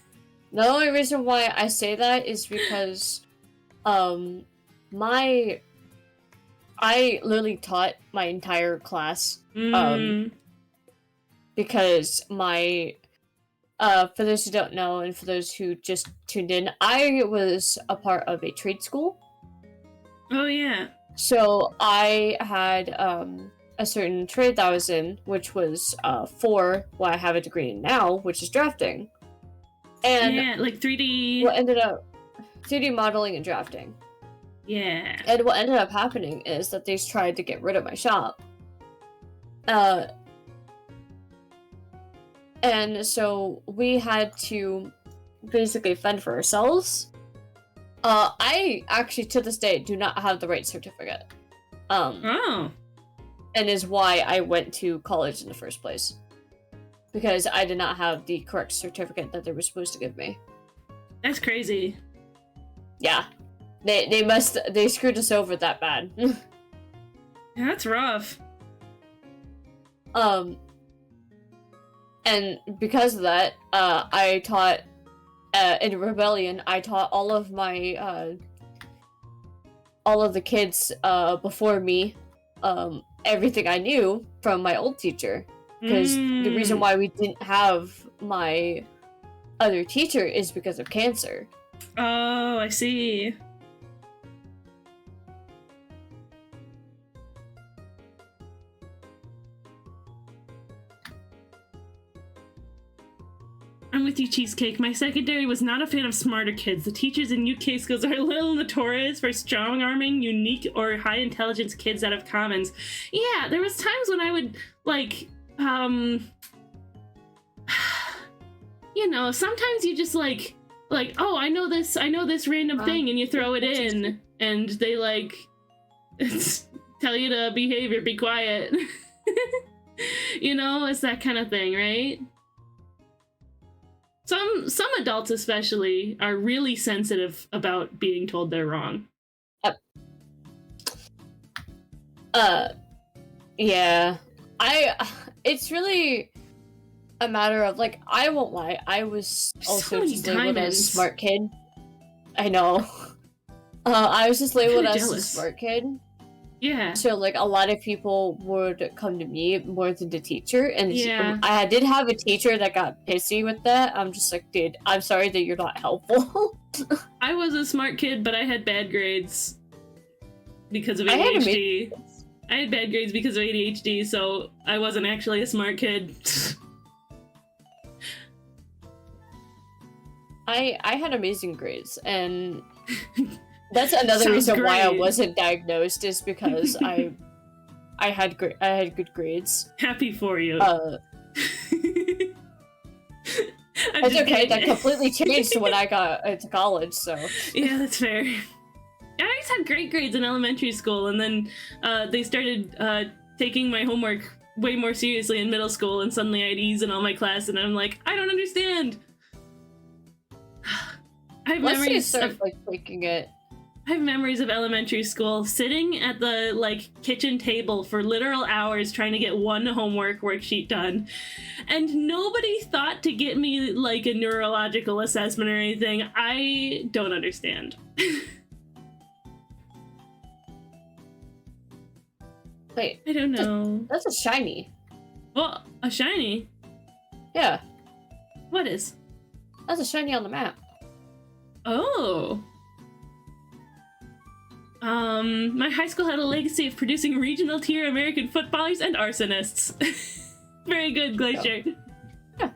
only reason why I say that is because, I literally taught my entire class, because my, for those who don't know, and for those who just tuned in, I was a part of a trade school. Oh, yeah. So I had a certain trade that I was in, which was for what I have a degree in now, which is drafting. And yeah, like 3D. what ended up 3D modeling and drafting. Yeah. And what ended up happening is that they tried to get rid of my shop. And so we had to basically fend for ourselves. I actually, to this day, do not have the right certificate. Oh. And is why I went to college in the first place. Because I did not have the correct certificate that they were supposed to give me. That's crazy. Yeah. They screwed us over that bad. Yeah, that's rough. And because of that, I taught, in Rebellion, I taught all of my, all of the kids, before me, everything I knew from my old teacher. Because the reason why we didn't have my other teacher is because of cancer. Oh, I see. I'm with you, Cheesecake. My secondary was not a fan of smarter kids. The teachers in UK schools are a little notorious for strong-arming unique or high-intelligence kids out of commons. Yeah, there was times when I would, like, you know, sometimes you just, like, oh, I know this random thing, and you throw it in, and they, like, tell you to behave or be quiet. You know, it's that kind of thing, right? Some adults especially are really sensitive about being told they're wrong. Yeah. It's really a matter of, like, I won't lie, I was also just labeled as a smart kid. I know. I was just labeled as a smart kid. Yeah. So like a lot of people would come to me more than the teacher, and Yeah. I did have a teacher that got pissy with that. I'm just like, dude, I'm sorry that you're not helpful. I was a smart kid, but I had bad grades because of I had ADHD. I had bad grades because of ADHD, so I wasn't actually a smart kid. I had amazing grades, and that's another Sounds reason why I great. wasn't diagnosed, is because I had good grades. Happy for you. I'm It's just okay. kidding. That completely changed when I got into college. So Yeah, that's fair. I always had great grades in elementary school, and then they started taking my homework way more seriously in middle school, and suddenly I had E's in all my class, and I'm like, I don't understand. I have once they memories start of, like taking it, I have memories of elementary school sitting at the like kitchen table for literal hours trying to get one homework worksheet done, and nobody thought to get me like a neurological assessment or anything. I don't understand. wait, I don't know. that's a shiny. Well, a shiny? Yeah, What is? that's a shiny on the map. Oh. My high school had a legacy of producing regional tier American footballers and arsonists. Very good, Glacier. Yeah.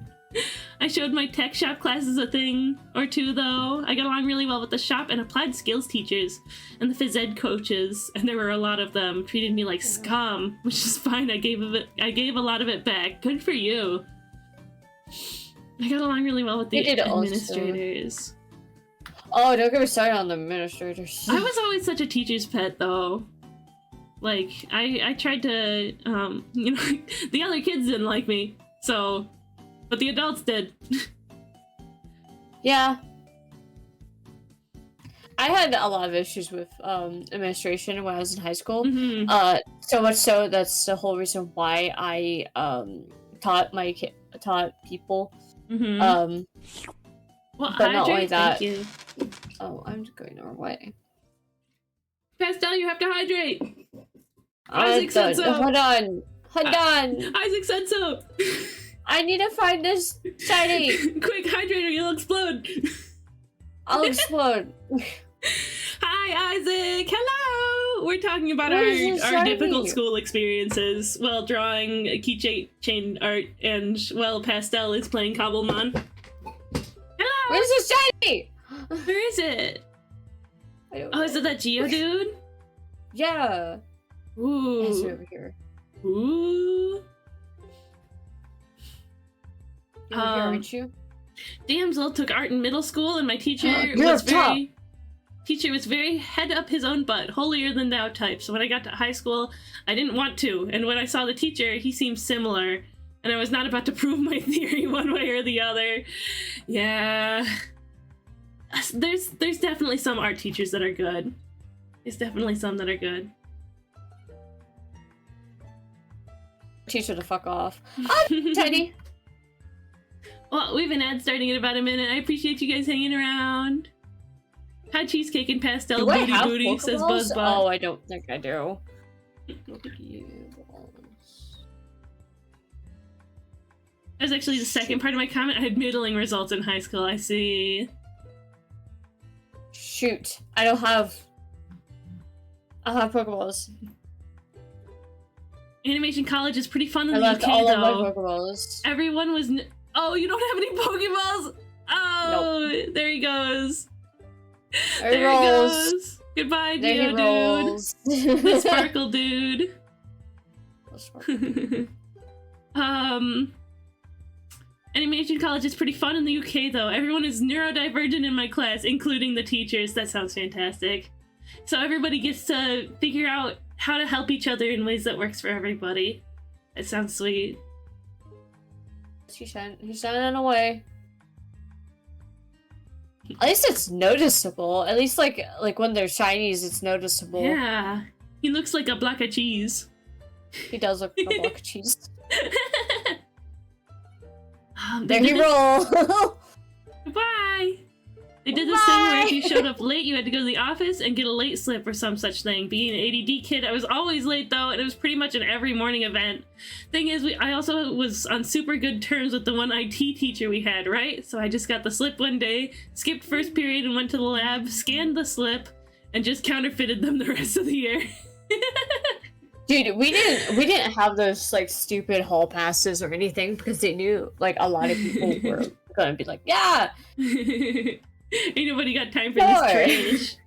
I showed my tech shop classes a thing or two, though. I got along really well with the shop and applied skills teachers and the phys ed coaches, and there were a lot of them. Treated me like scum, which is fine. I gave a lot of it back. Good for you. I got along really well with the You did also. administrators. Oh, don't get me started on the administrators. I was always such a teacher's pet, though. Like, I tried to, you know, the other kids didn't like me, so, but the adults did. Yeah. I had a lot of issues with administration when I was in high school. Mhm. So much so that's the whole reason why I taught people. Mhm. Well, but not only hydrate, that- thank you. Oh, I'm going the wrong way. Pastel, you have to hydrate! Isaac said so. Hold on. Isaac said so! I need to find this shiny. Quick, hydrate or you'll explode! I'll explode. Hi, Isaac! Hello! We're talking about Where is this our difficult shiny? school experiences while drawing keychain art, and while Pastel is playing Cobblemon. Hello! Where's the shiny? Where is it? I don't Oh, know. is it that Geo dude? Yeah. It's Ooh. over here. Ooh. You're over here, aren't you? Damsel took art in middle school, and my teacher You're was up top. very head up his own butt, holier than thou type. So when I got to high school, I didn't want to, and when I saw the teacher, he seemed similar, and I was not about to prove my theory one way or the other. Yeah, there's definitely some art teachers that are good. There's definitely some that are good. Teacher to fuck off. Oh, shiny. Well, we have an ad starting in about a minute. I appreciate you guys hanging around. Hi, Cheesecake and Pastel Do I Booty have Booty, says Pokeballs? Buzzbot. Oh, I don't think I do. That was actually the second part of my comment. I had middling results in high school, I see. Shoot. I don't have Pokeballs. Animation College is pretty fun in I the left UK, all though. of my Pokeballs. Everyone was... Oh, you don't have any Pokeballs? Oh, there he goes. There he There rolls. he goes. Goodbye, There he Geo dude. rolls. The Sparkle dude. The Sparkle. Animation College is pretty fun in the UK, though. Everyone is neurodivergent in my class, including the teachers. That sounds fantastic. So everybody gets to figure out how to help each other in ways that works for everybody. That sounds sweet. He's shining away. At least it's noticeable. At least like when they're shinies, it's noticeable. Yeah. He looks like a block of cheese. He does look like a block of cheese. Oh, There he roll. Goodbye. They did this thing where if you showed up late, you had to go to the office and get a late slip or some such thing. Being an ADD kid, I was always late though, and it was pretty much an every morning event. Thing is, I also was on super good terms with the one IT teacher we had, right? So I just got the slip one day, skipped first period and went to the lab, scanned the slip, and just counterfeited them the rest of the year. Dude, we didn't have those like stupid hall passes or anything because they knew like a lot of people were gonna be like, yeah. Ain't nobody got time for this trash.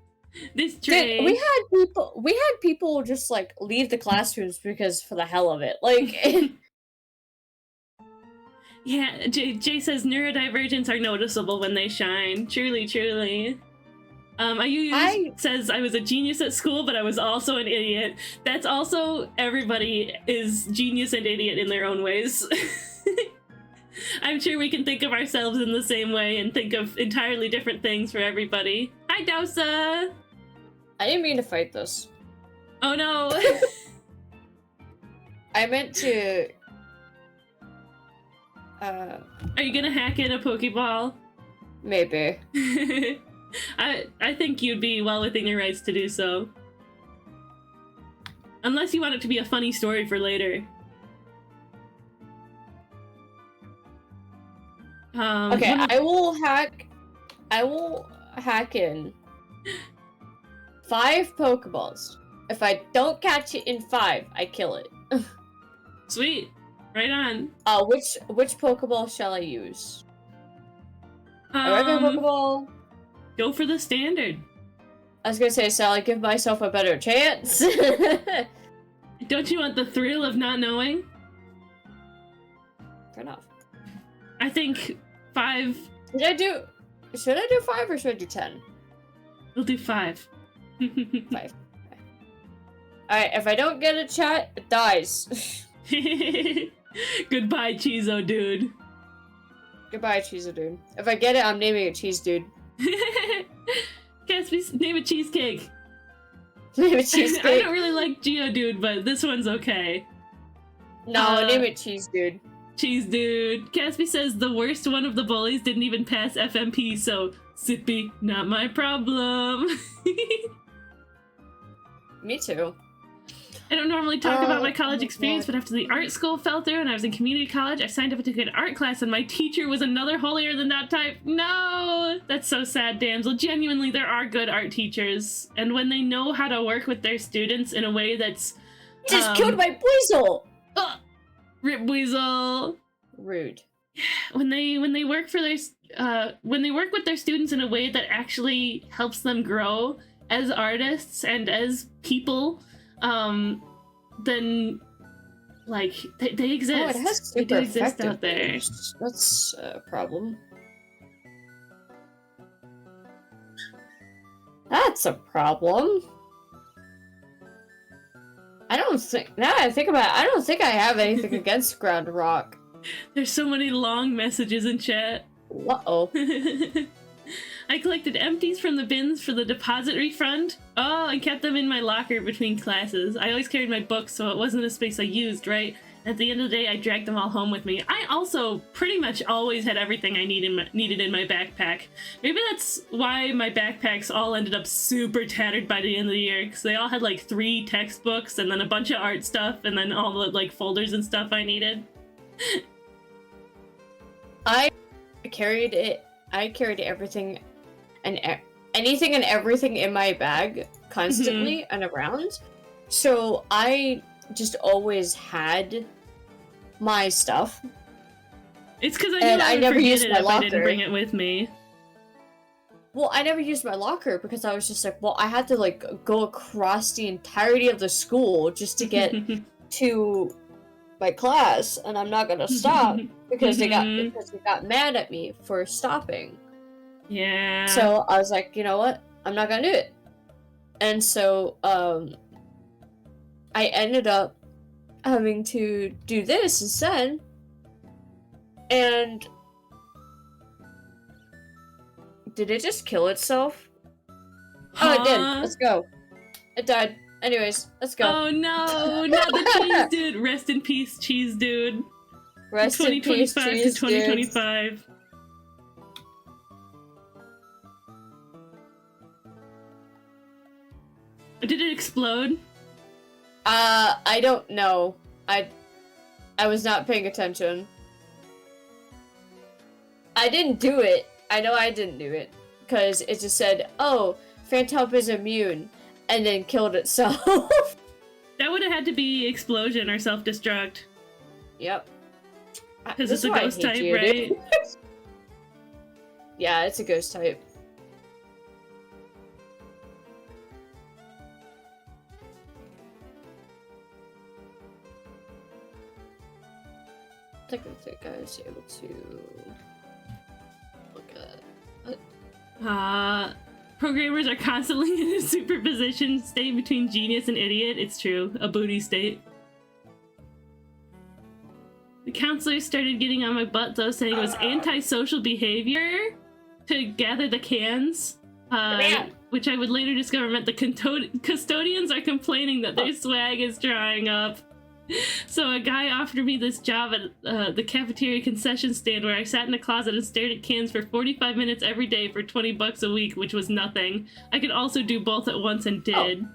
This trash. Dude, we had people just like leave the classrooms because for the hell of it. Like yeah, Jay says neurodivergents are noticeable when they shine. Truly, truly. Ayuyu says I was a genius at school, but I was also an idiot. That's also, everybody is genius and idiot in their own ways. I'm sure we can think of ourselves in the same way and think of entirely different things for everybody. Hi, Dausa! I didn't mean to fight this. Oh no! I meant to... Are you gonna hack in a Pokeball? Maybe. I think you'd be well within your rights to do so. Unless you want it to be a funny story for later. Okay, I will hack in 5 Pokeballs. If I don't catch it in 5, I kill it. Sweet. Right on. Which Pokeball shall I use? A regular Pokeball? Go for the standard. I was gonna say, shall I give myself a better chance? Don't you want the thrill of not knowing? Fair enough. I think 5... Should I do 5 or should I do 10? We'll do 5. 5. Okay. Alright, if I don't get a chat, it dies. Goodbye, Cheezo dude. Goodbye, Cheezo dude. If I get it, I'm naming it Cheese Dude. Gatsby's name it Cheesecake. Name it Cheesecake. I don't really like Geodude, but this one's okay. No, name it Cheese Dude. Cheese Dude. Gatsby says the worst one of the bullies didn't even pass FMP, so sippy, not my problem. Me too. I don't normally talk about my college experience, but after the art school fell through and I was in community college, I signed up to take an art class and my teacher was another holier than thou type. No! That's so sad, damsel. Genuinely, there are good art teachers. And when they know how to work with their students in a way that's... Just killed my Weasel! Rip Weasel! Rude. When they work for their... when they work with their students in a way that actually helps them grow as artists and as people... then, like, they exist. Oh, it has they do super exist out there. effective. That's a problem. That's a problem. I don't think, now I think about it, I don't think I have anything against Ground Rock. There's so many long messages in chat. Uh-oh. I collected empties from the bins for the deposit refund. Oh, and kept them in my locker between classes. I always carried my books, so it wasn't a space I used, right? At the end of the day, I dragged them all home with me. I also pretty much always had everything I needed in my backpack. Maybe that's why my backpacks all ended up super tattered by the end of the year, because they all had like 3 textbooks and then a bunch of art stuff and then all the like folders and stuff I needed. I carried everything and anything and everything in my bag constantly and around. So I just always had my stuff. It's because I knew I never used my locker. I didn't bring it with me. Well, I never used my locker because I was just like, well, I had to like go across the entirety of the school just to get to my class, and I'm not gonna stop because they got mad at me for stopping. Yeah. So I was like, you know what? I'm not gonna do it. And so I ended up having to do this instead. And did it just kill itself? Oh, it did. Let's go. It died. Anyways, let's go. Oh no, not the Cheese Dude. Rest in peace, Cheese Dude. Rest in peace, Cheese to 2025. Did it explode? I don't know. I was not paying attention. I didn't do it. I know I didn't do it. Because it just said, oh, Phantom is immune. And then killed itself. That would have had to be explosion or self-destruct. Yep. Because it's a ghost type, right? Yeah, it's a ghost type. I think I was able to look at. Programmers are constantly in a superposition state between genius and idiot. It's true. A booty state. The counselor started getting on my butt though, saying it was antisocial behavior to gather the cans. Which I would later discover meant the custodians are complaining that their swag is drying up. So a guy offered me this job at the cafeteria concession stand where I sat in a closet and stared at cans for 45 minutes every day for $20 a week, which was nothing. I could also do both at once and did. Oh.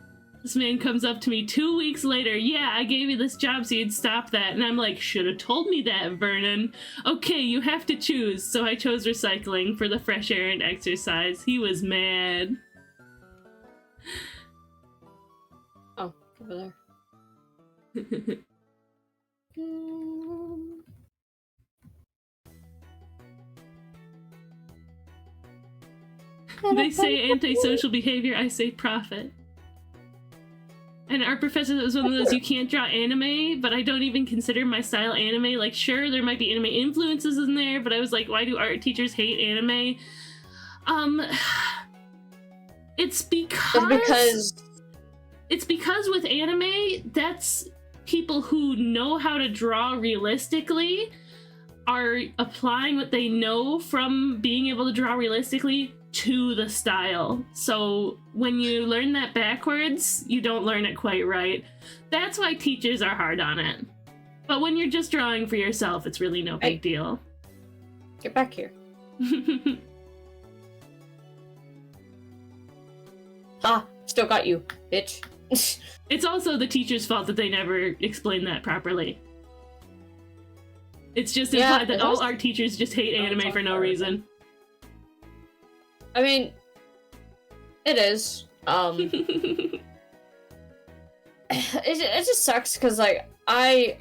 This man comes up to me 2 weeks later. Yeah, I gave you this job so you'd stop that. And I'm like, should have told me that, Vernon. Okay, you have to choose. So I chose recycling for the fresh air and exercise. He was mad. Oh, over there. They say antisocial behavior, I say profit. And our professor was one of those, you can't draw anime, but I don't even consider my style anime. Like, sure, there might be anime influences in there, but I was like, why do art teachers hate anime? It's because with anime, that's people who know how to draw realistically are applying what they know from being able to draw realistically to the style. So when you learn that backwards, you don't learn it quite right. That's why teachers are hard on it. But when you're just drawing for yourself, it's really no big deal. Get back here. Ha! Still got you, bitch. It's also the teacher's fault that they never explained that properly. It's just implied that all art teachers just hate anime for no reason. I mean, it is. It just sucks because, like, I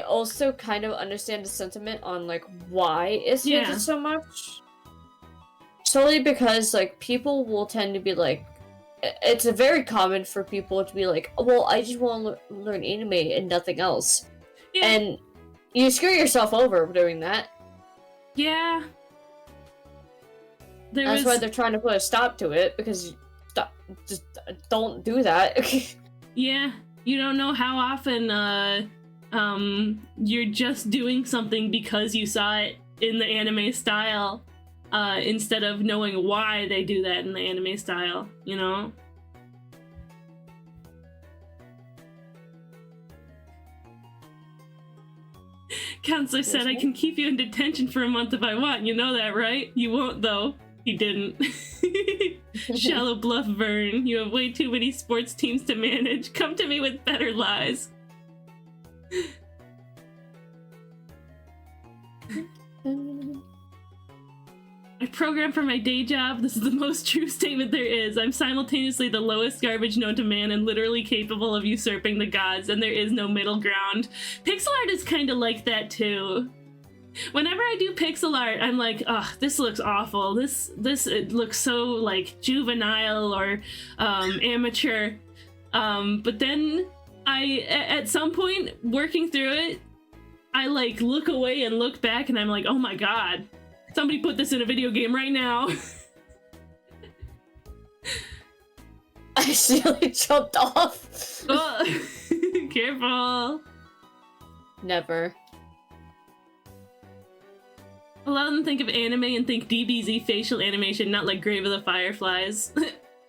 also kind of understand the sentiment on, like, why it's hated so much. Solely because, like, people will tend to be like, it's very common for people to be like, well, I just want to learn anime and nothing else. Yeah. And you screw yourself over doing that. Yeah. That's why they're trying to put a stop to it, because just don't do that. Yeah, you don't know how often you're just doing something because you saw it in the anime style, instead of knowing why they do that in the anime style, you know? Counselor said I can keep you in detention for a month if I want. You know that, right? You won't, though. He didn't. Shallow bluff, Vern. You have way too many sports teams to manage. Come to me with better lies. I program for my day job. This is the most true statement there is. I'm simultaneously the lowest garbage known to man and literally capable of usurping the gods, and there is no middle ground. Pixel art is kind of like that too. Whenever I do pixel art, I'm like, oh, this looks awful. This it looks so like juvenile or amateur. But then at some point working through it, I like look away and look back and I'm like, oh my god, somebody put this in a video game right now. I accidentally jumped off. Oh, careful. Never. A lot of them think of anime and think DBZ facial animation, not like Grave of the Fireflies.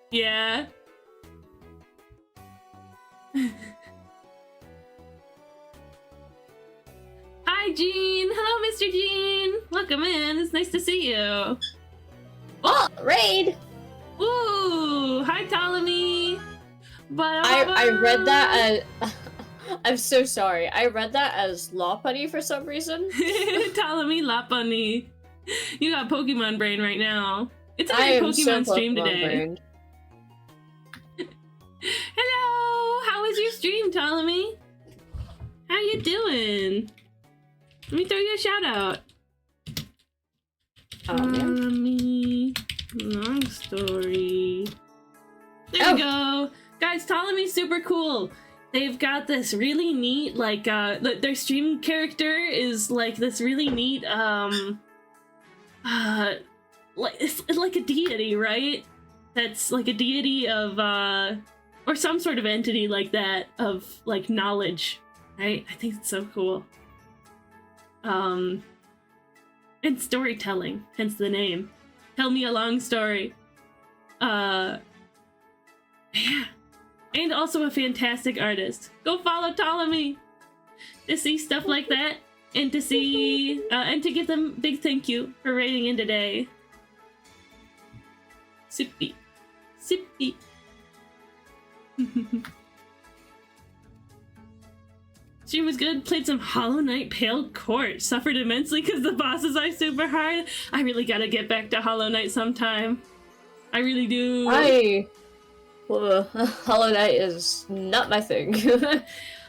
Yeah. Hi, Jean! Hello, Mr. Jean! Welcome in, it's nice to see you. Oh, raid! Ooh! Hi, Ptolemy! I read that as. I'm so sorry. I read that as Lopunny for some reason. Ptolemy Lopunny. You got Pokemon brain right now. It's a I very am Pokemon so stream Pokemon today. brained. Hello! How was your stream, Ptolemy? How you doing? Let me throw you a shout out. Ptolemy, long story. There we go. Guys, Ptolemy's super cool. They've got this really neat, like, their stream character is like this really neat, it's like a deity, right? That's like a deity of, or some sort of entity like that of, like, knowledge, right? I think it's so cool. And storytelling, hence the name. Tell me a long story. Yeah. And also a fantastic artist. Go follow Ptolemy to see stuff like that, and to see, and to give them big thank you for raiding in today. Sippy. Sippy. Stream was good. Played some Hollow Knight Pale Court. Suffered immensely because the bosses are super hard. I really gotta get back to Hollow Knight sometime. I really do. Hollow Knight is not my thing.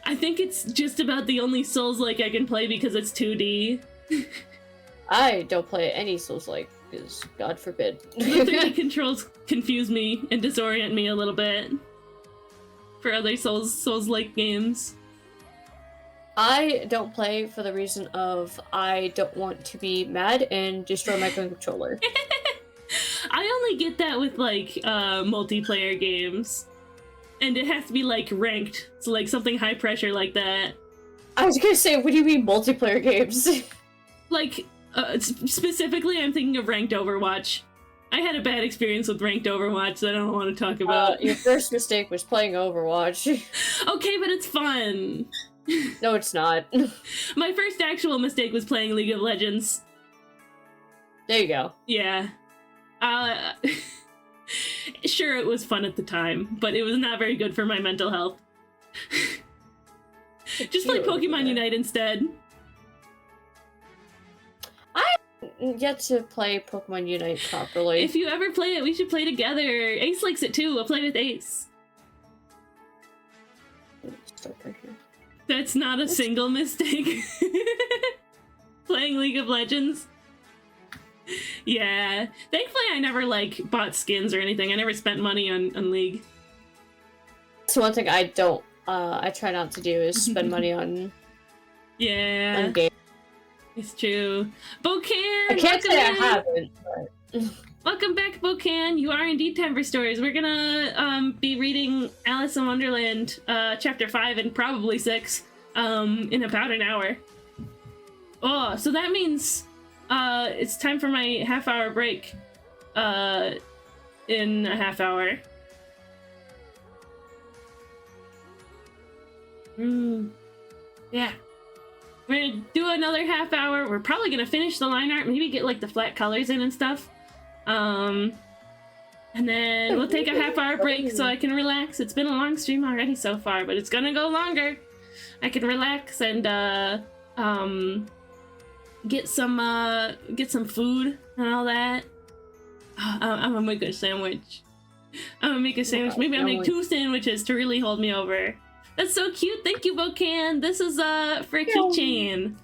I think it's just about the only Souls-like I can play because it's 2D. I don't play any Souls-like, because God forbid. The 3D controls confuse me and disorient me a little bit for other Souls-like games. I don't play for the reason of I don't want to be mad and destroy my controller. I only get that with, like, multiplayer games. And it has to be, like, ranked. So, like, something high pressure like that. I was gonna say, what do you mean multiplayer games? Like, specifically, I'm thinking of ranked Overwatch. I had a bad experience with ranked Overwatch that I don't want to talk about. Your first mistake was playing Overwatch. Okay, but it's fun. No, it's not. My first actual mistake was playing League of Legends. There you go. Yeah. Sure, it was fun at the time, but it was not very good for my mental health. Just play Pokemon Unite instead. I haven't yet to play Pokemon Unite properly. If you ever play it, we should play together. Ace likes it too. We'll play with Ace. That's not a single mistake. Playing League of Legends. Yeah. Thankfully, I never, like, bought skins or anything. I never spent money on League. So one thing I don't, I try not to do is spend money on yeah. games. It's true. Bocan! I can't say I haven't, but... Welcome back, Bocan. You are indeed time for stories. We're gonna be reading Alice in Wonderland, chapter 5 and probably 6, in about an hour. Oh, so that means it's time for my half-hour break in a half hour. Yeah. We're gonna do another half hour. We're probably gonna finish the line art, maybe get like the flat colors in and stuff. And then we'll take a half-hour break so I can relax. It's been a long stream already so far, but it's gonna go longer. I can relax and get some food and all that. I'm gonna make a sandwich. I'm gonna make a sandwich. Maybe I'll make 2 sandwiches to really hold me over. That's so cute. Thank you, Bocan. This is for a keychain.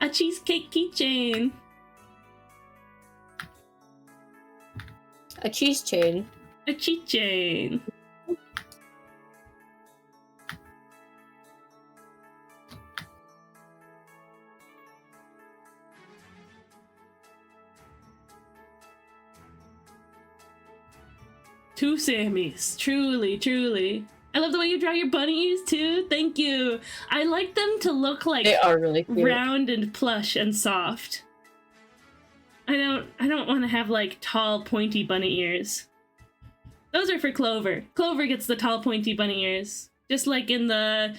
A cheesecake keychain. A cheese chain. A cheat chain. Two Sammys. Truly, truly. I love the way you draw your bunny ears too. Thank you. I like them to look like They are really cute. round and plush and soft. I don't want to have like tall pointy bunny ears. Those are for Clover. Clover gets the tall pointy bunny ears. Just like in the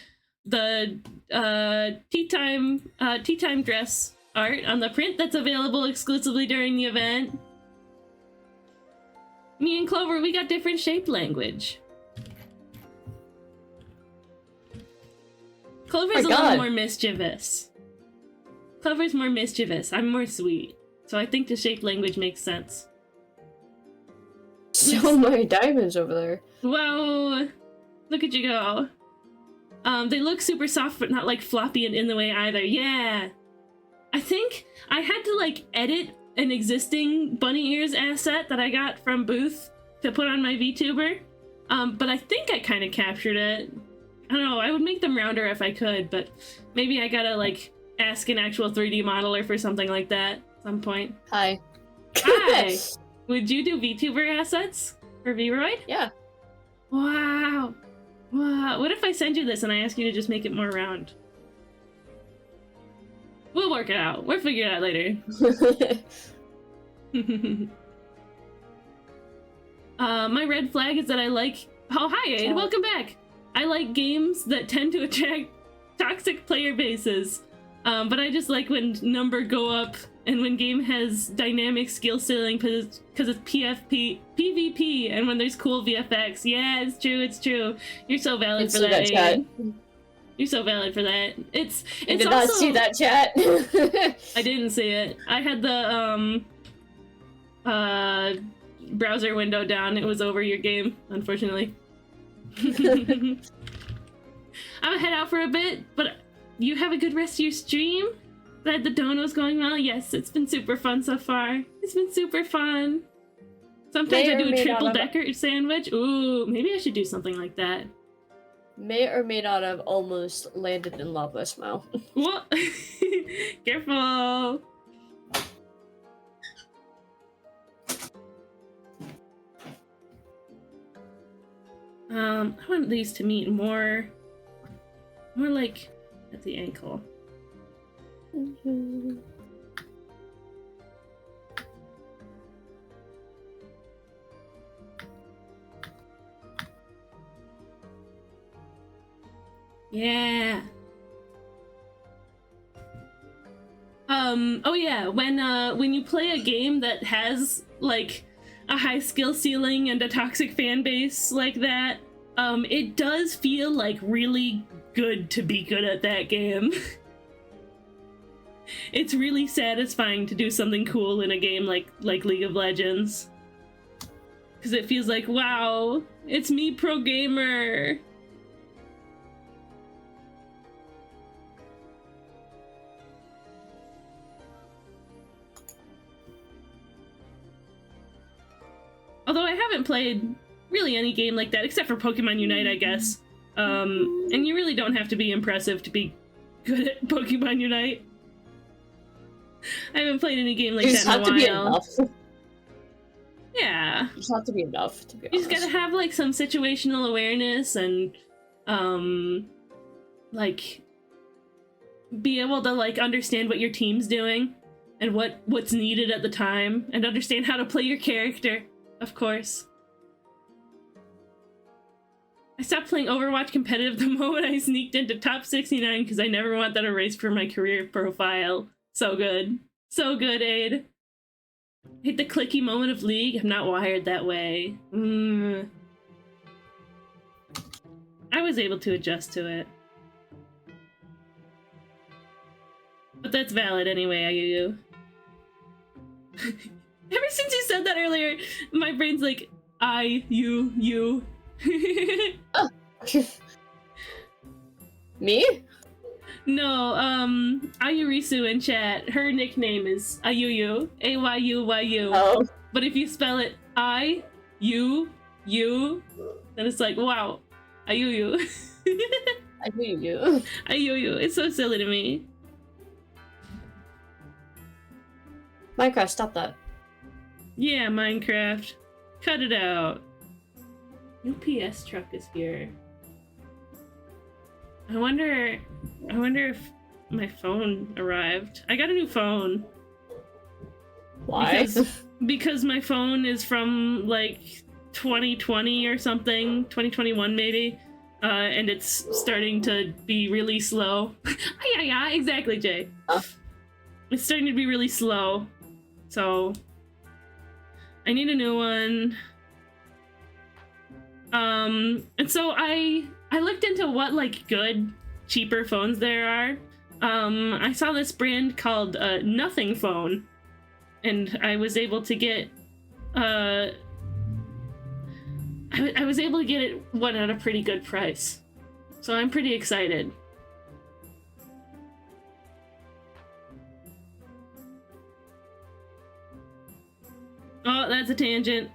tea time dress art on the print that's available exclusively during the event. Me and Clover, we got different shape language. Clover's My a little God. more mischievous. Clover's more mischievous. I'm more sweet. So I think the shape language makes sense. So many diamonds over there. Whoa! Look at you go. They look super soft, but not like floppy and in the way either. Yeah! I think I had to like edit an existing bunny ears asset that I got from Booth to put on my VTuber. But I think I kind of captured it. I don't know, I would make them rounder if I could, but maybe I gotta like ask an actual 3D modeler for something like that at some point. Hi. Hi! Would you do VTuber assets for Vroid? Yeah. Wow. Wow. What if I send you this and I ask you to just make it more round? We'll work it out. We'll figure it out later. My red flag is that I like... Oh, hi, Aid. Welcome back. I like games that tend to attract toxic player bases. But I just like when number go up and when game has dynamic skill ceiling because it's PvP and when there's cool VFX. Yeah, it's true, it's true. You're so valid for that, chat. Aid. You're so valid for that. It's I did also... not see that chat. I didn't see it. I had the browser window down. It was over your game, unfortunately. I'm gonna head out for a bit, but you have a good rest of your stream. Glad the dono's going well. Yes, it's been super fun so far. It's been super fun. Sometimes May I or do a may not triple have- decker sandwich. Ooh, maybe I should do something like that. May or may not have almost landed in Lava Smile. What? Careful. I want these to meet more like at the ankle. Yeah. Oh yeah, when you play a game that has like a high skill ceiling and a toxic fan base like that, it does feel like really good to be good at that game. It's really satisfying to do something cool in a game like League of Legends. Cause it feels like, wow, it's me, pro gamer. Although I haven't played really any game like that, except for Pokemon Unite, I guess. And you really don't have to be impressive to be good at Pokemon Unite. I haven't played any game like You that just in a have to be while. enough. Yeah. You just have to be enough, to be You honest. just gotta have like some situational awareness and like be able to like understand what your team's doing and what's needed at the time and understand how to play your character, of course. I stopped playing Overwatch competitive the moment I sneaked into top 69 because I never want that erased from my career profile. So good. So good, Aid. I hate the clicky moment of League. I'm not wired that way. I was able to adjust to it. But that's valid anyway, IUU. Ever since you said that earlier, my brain's like, I-U-U. Me? No, Ayurisu in chat, her nickname is Ayuyu, A-Y-U-Y-U. Oh. But if you spell it I-U-U, then it's like, wow, Ayuyu. I hear you. Ayuyu, it's so silly to me. Minecraft, stop that. Yeah, Minecraft. Cut it out. UPS truck is here. I wonder if my phone arrived. I got a new phone. Why? Because my phone is from like 2020 or something, 2021 maybe, and it's starting to be really slow. Yeah, exactly, Jay. It's starting to be really slow, so I need a new one. And so I looked into what like good cheaper phones there are. I saw this brand called Nothing Phone, and I was able to get I was able to get it one at a pretty good price, so I'm pretty excited. Oh, that's a tangent.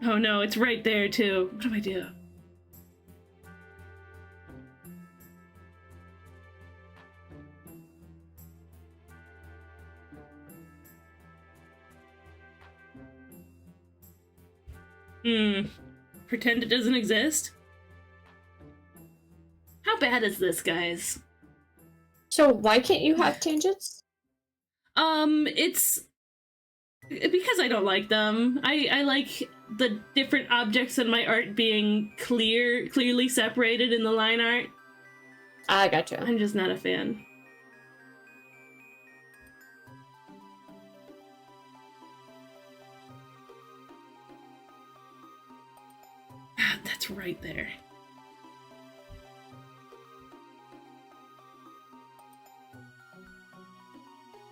Oh no, it's right there too. What do I do? Pretend it doesn't exist? How bad is this, guys? So why can't you have tangents? It's because I don't like them. I like the different objects in my art being clearly separated in the line art. I gotcha. I'm just not a fan. That's right there.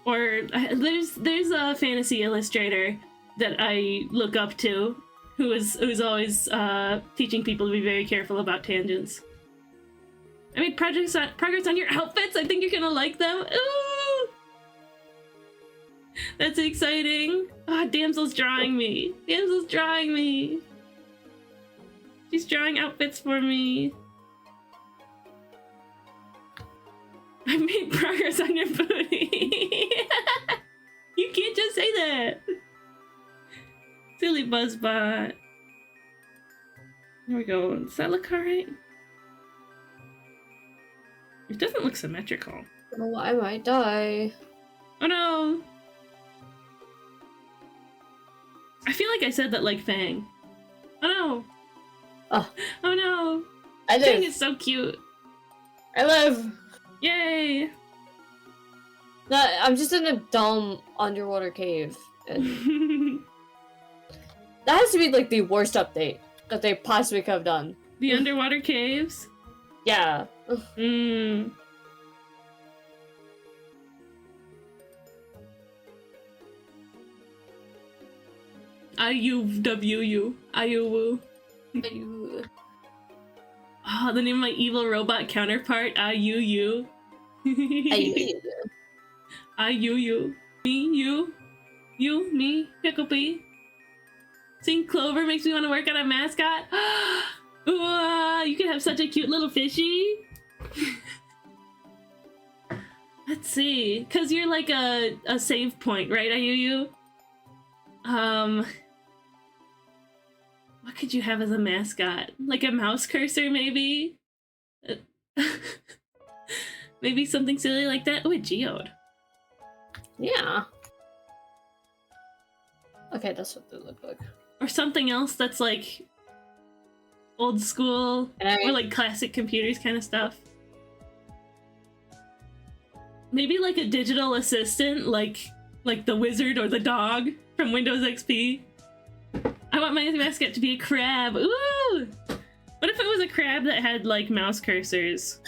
Or there's a fantasy illustrator that I look up to, who's always teaching people to be very careful about tangents. I made progress on your outfits. I think you're gonna like them. Ooh! That's exciting. Ah, Damsel's drawing me. Damsel's drawing me. She's drawing outfits for me. I made progress on your booty. You can't just say that. Silly buzzbot. There we go. Does that look alright? It doesn't look symmetrical. Oh, I might die. Oh no! I feel like I said that like Fang. Oh no! Oh. Oh no! I live. Fang is so cute. I live. Yay! No, I'm just in a dumb underwater cave. And that has to be like the worst update that they possibly could have done. The underwater caves? Yeah. Mmm. IUWU. IUWU. Oh, the name of my evil robot counterpart, IUU. IUU. Me, you, me, Picklebee. Seeing Clover makes me want to work on a mascot. Ooh, you can have such a cute little fishy. Let's see, cause you're like a save point, right, IUU? What could you have as a mascot? Like a mouse cursor, maybe? Maybe something silly like that. Oh, a geode. Yeah. Okay, that's what they look like. Or something else that's like old school or like classic computers kind of stuff. Maybe like a digital assistant, like the wizard or the dog from Windows XP. I want my mascot to be a crab. Ooh! What if it was a crab that had like mouse cursors?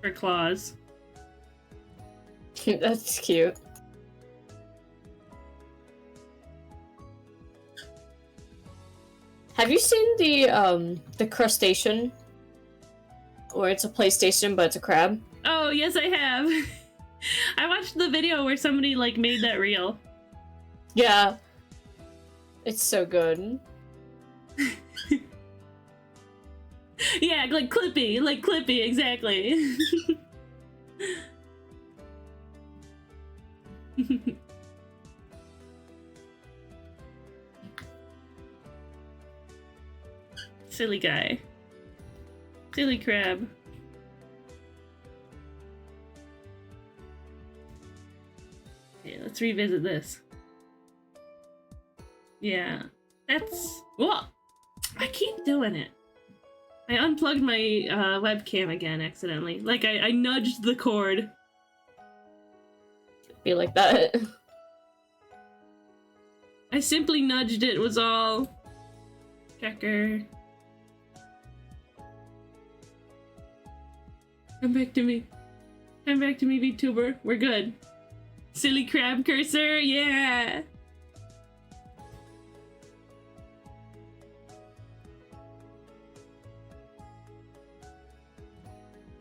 Or claws. That's cute. Have you seen the crustacean? Where it's a PlayStation but it's a crab? Oh, yes I have. I watched the video where somebody like made that real. Yeah. It's so good. Yeah, like Clippy, exactly. Silly guy. Silly crab. Okay, let's revisit this. Yeah, that's... Whoa! I keep doing it. I unplugged my webcam again accidentally. Like, I nudged the cord. Be like that. I simply nudged it, was all. Checker. Come back to me. Come back to me, VTuber. We're good. Silly crab cursor, yeah!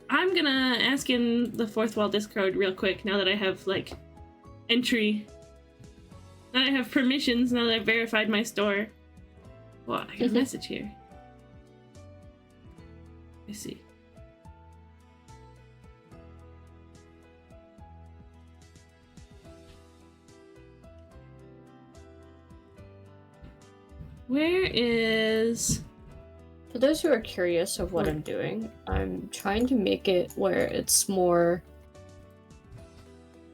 I'm gonna ask in the fourth wall Discord real quick now that I have, like, entry. Now that I have permissions, now that I've verified my store. What? I got a message here. I see. Where is... For those who are curious of what I'm doing, I'm trying to make it where it's more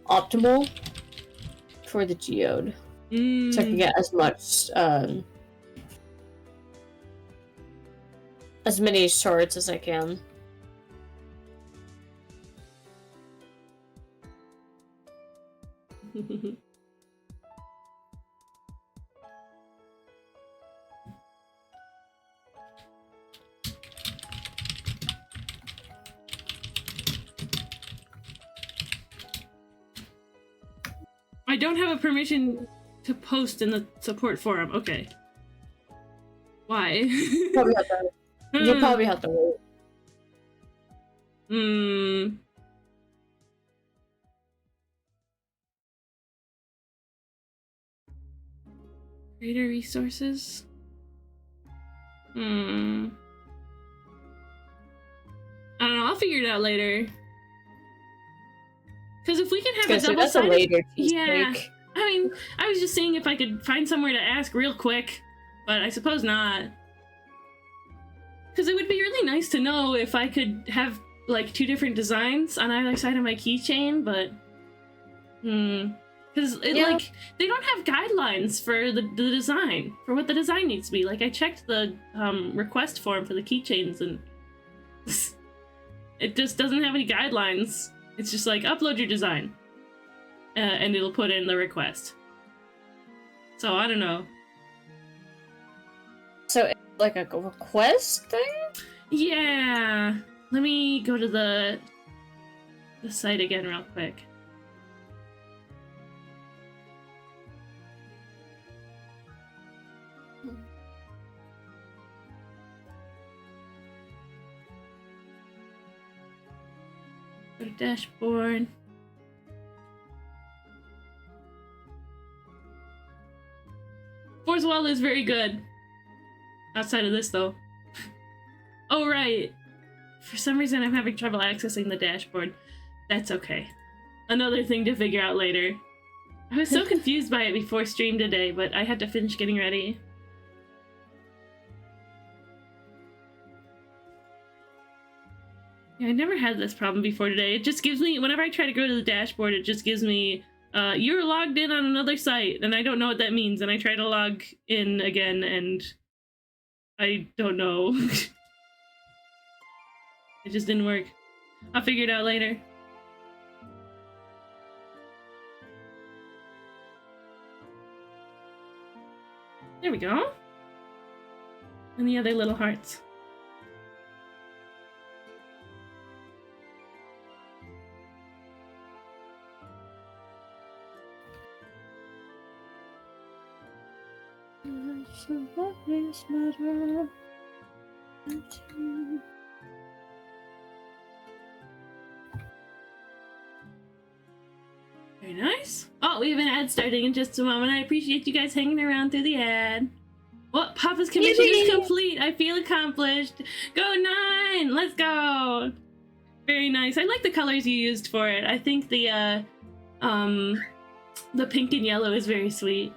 optimal for the geode. So I can get as much, as many shards as I can. I don't have a permission to post in the support forum. Okay. Why? You'll probably have to wait. Creator resources? I don't know, I'll figure it out later. Because if we can have a double-sided... later yeah. I mean, I was just seeing if I could find somewhere to ask real quick, but I suppose not. Because it would be really nice to know if I could have, like, 2 different designs on either side of my keychain, but... Because, like, they don't have guidelines for the design, for what the design needs to be. Like, I checked the request form for the keychains, and it just doesn't have any guidelines. It's just like, upload your design, and it'll put in the request. So, I don't know. So, it's like a request thing? Yeah! Let me go to the site again real quick. Go to dashboard. Fourth wall is very good. Outside of this, though. Oh, right. For some reason, I'm having trouble accessing the dashboard. That's okay. Another thing to figure out later. I was so confused by it before stream today, but I had to finish getting ready. Yeah, I never had this problem before today. It just gives me, whenever I try to go to the dashboard, it just gives me, you're logged in on another site, and I don't know what that means, and I try to log in again, and I don't know. It just didn't work. I'll figure it out later. There we go. And the other little hearts. Very nice. Oh, we have an ad starting in just a moment. I appreciate you guys hanging around through the ad. What? Papa's commission is complete. I feel accomplished. Go 9! Let's go! Very nice. I like the colors you used for it. I think the pink and yellow is very sweet.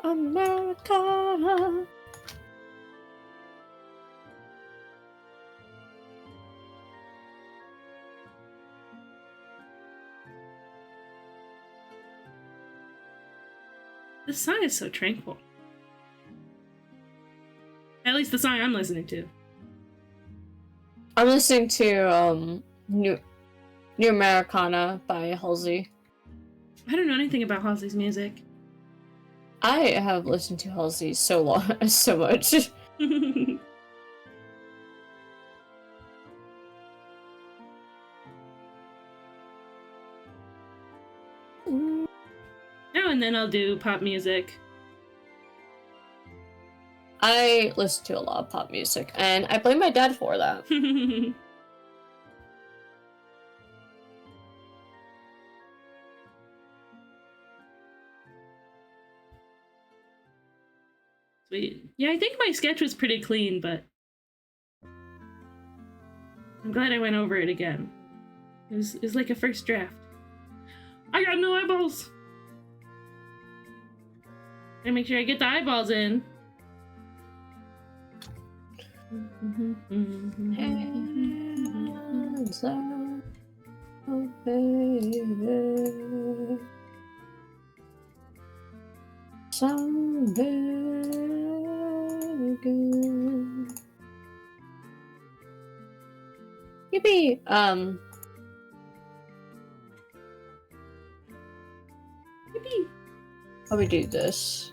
Americana. This song is so tranquil. At least the song I'm listening to. I'm listening to New Americana by Halsey. I don't know anything about Halsey's music. I have listened to Halsey so much. Now and then I'll do pop music. I listen to a lot of pop music, and I blame my dad for that. Sweet. Yeah, I think my sketch was pretty clean, but I'm glad I went over it again. It was like a first draft. I got no eyeballs! I make sure I get the eyeballs in. Hands up, oh baby. Someday again. Yippee! Yippee! How we do this?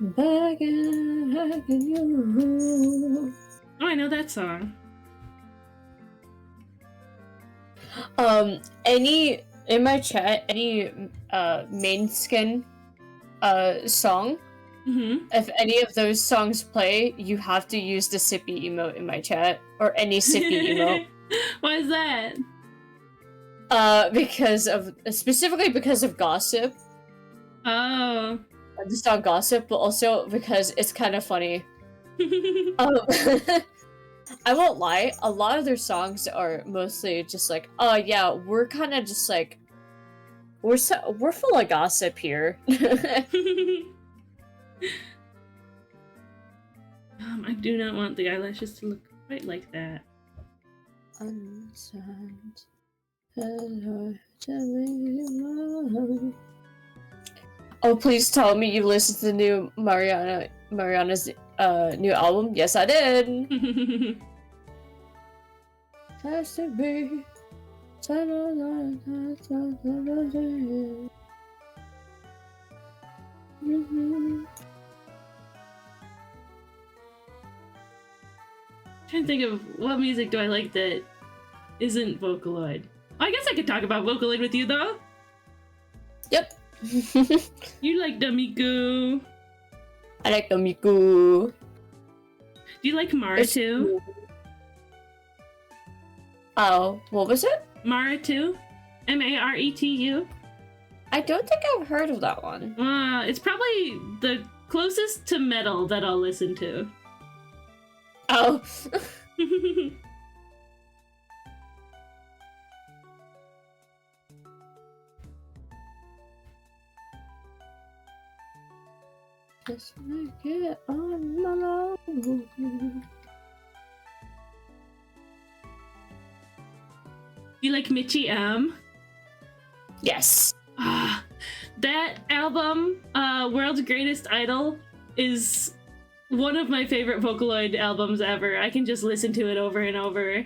Back in you. Oh, I know that song. Any in my chat, any main skin song. Mm-hmm. If any of those songs play, you have to use the sippy emote in my chat or any sippy emote. Why is that? Specifically because of Gossip. Oh. The song Gossip, but also because it's kind of funny. I won't lie, a lot of their songs are mostly just like, oh yeah, we're kind of just like, we're full of gossip here. I do not want the eyelashes to look quite like that. Oh, please tell me you listened to the new Mariana's new album. Yes, I did. Has to be. Trying to think of what music do I like that isn't Vocaloid. I guess I could talk about Vocaloid with you though. Yep. You like Damiku. I like Damiku. Do you like Maratu? Oh, what was it? Maratu? Maretu? I don't think I've heard of that one. It's probably the closest to metal that I'll listen to. Oh. Just make it on my own. You like Michi M? Yes. That album, World's Greatest Idol, is one of my favorite Vocaloid albums ever. I can just listen to it over and over.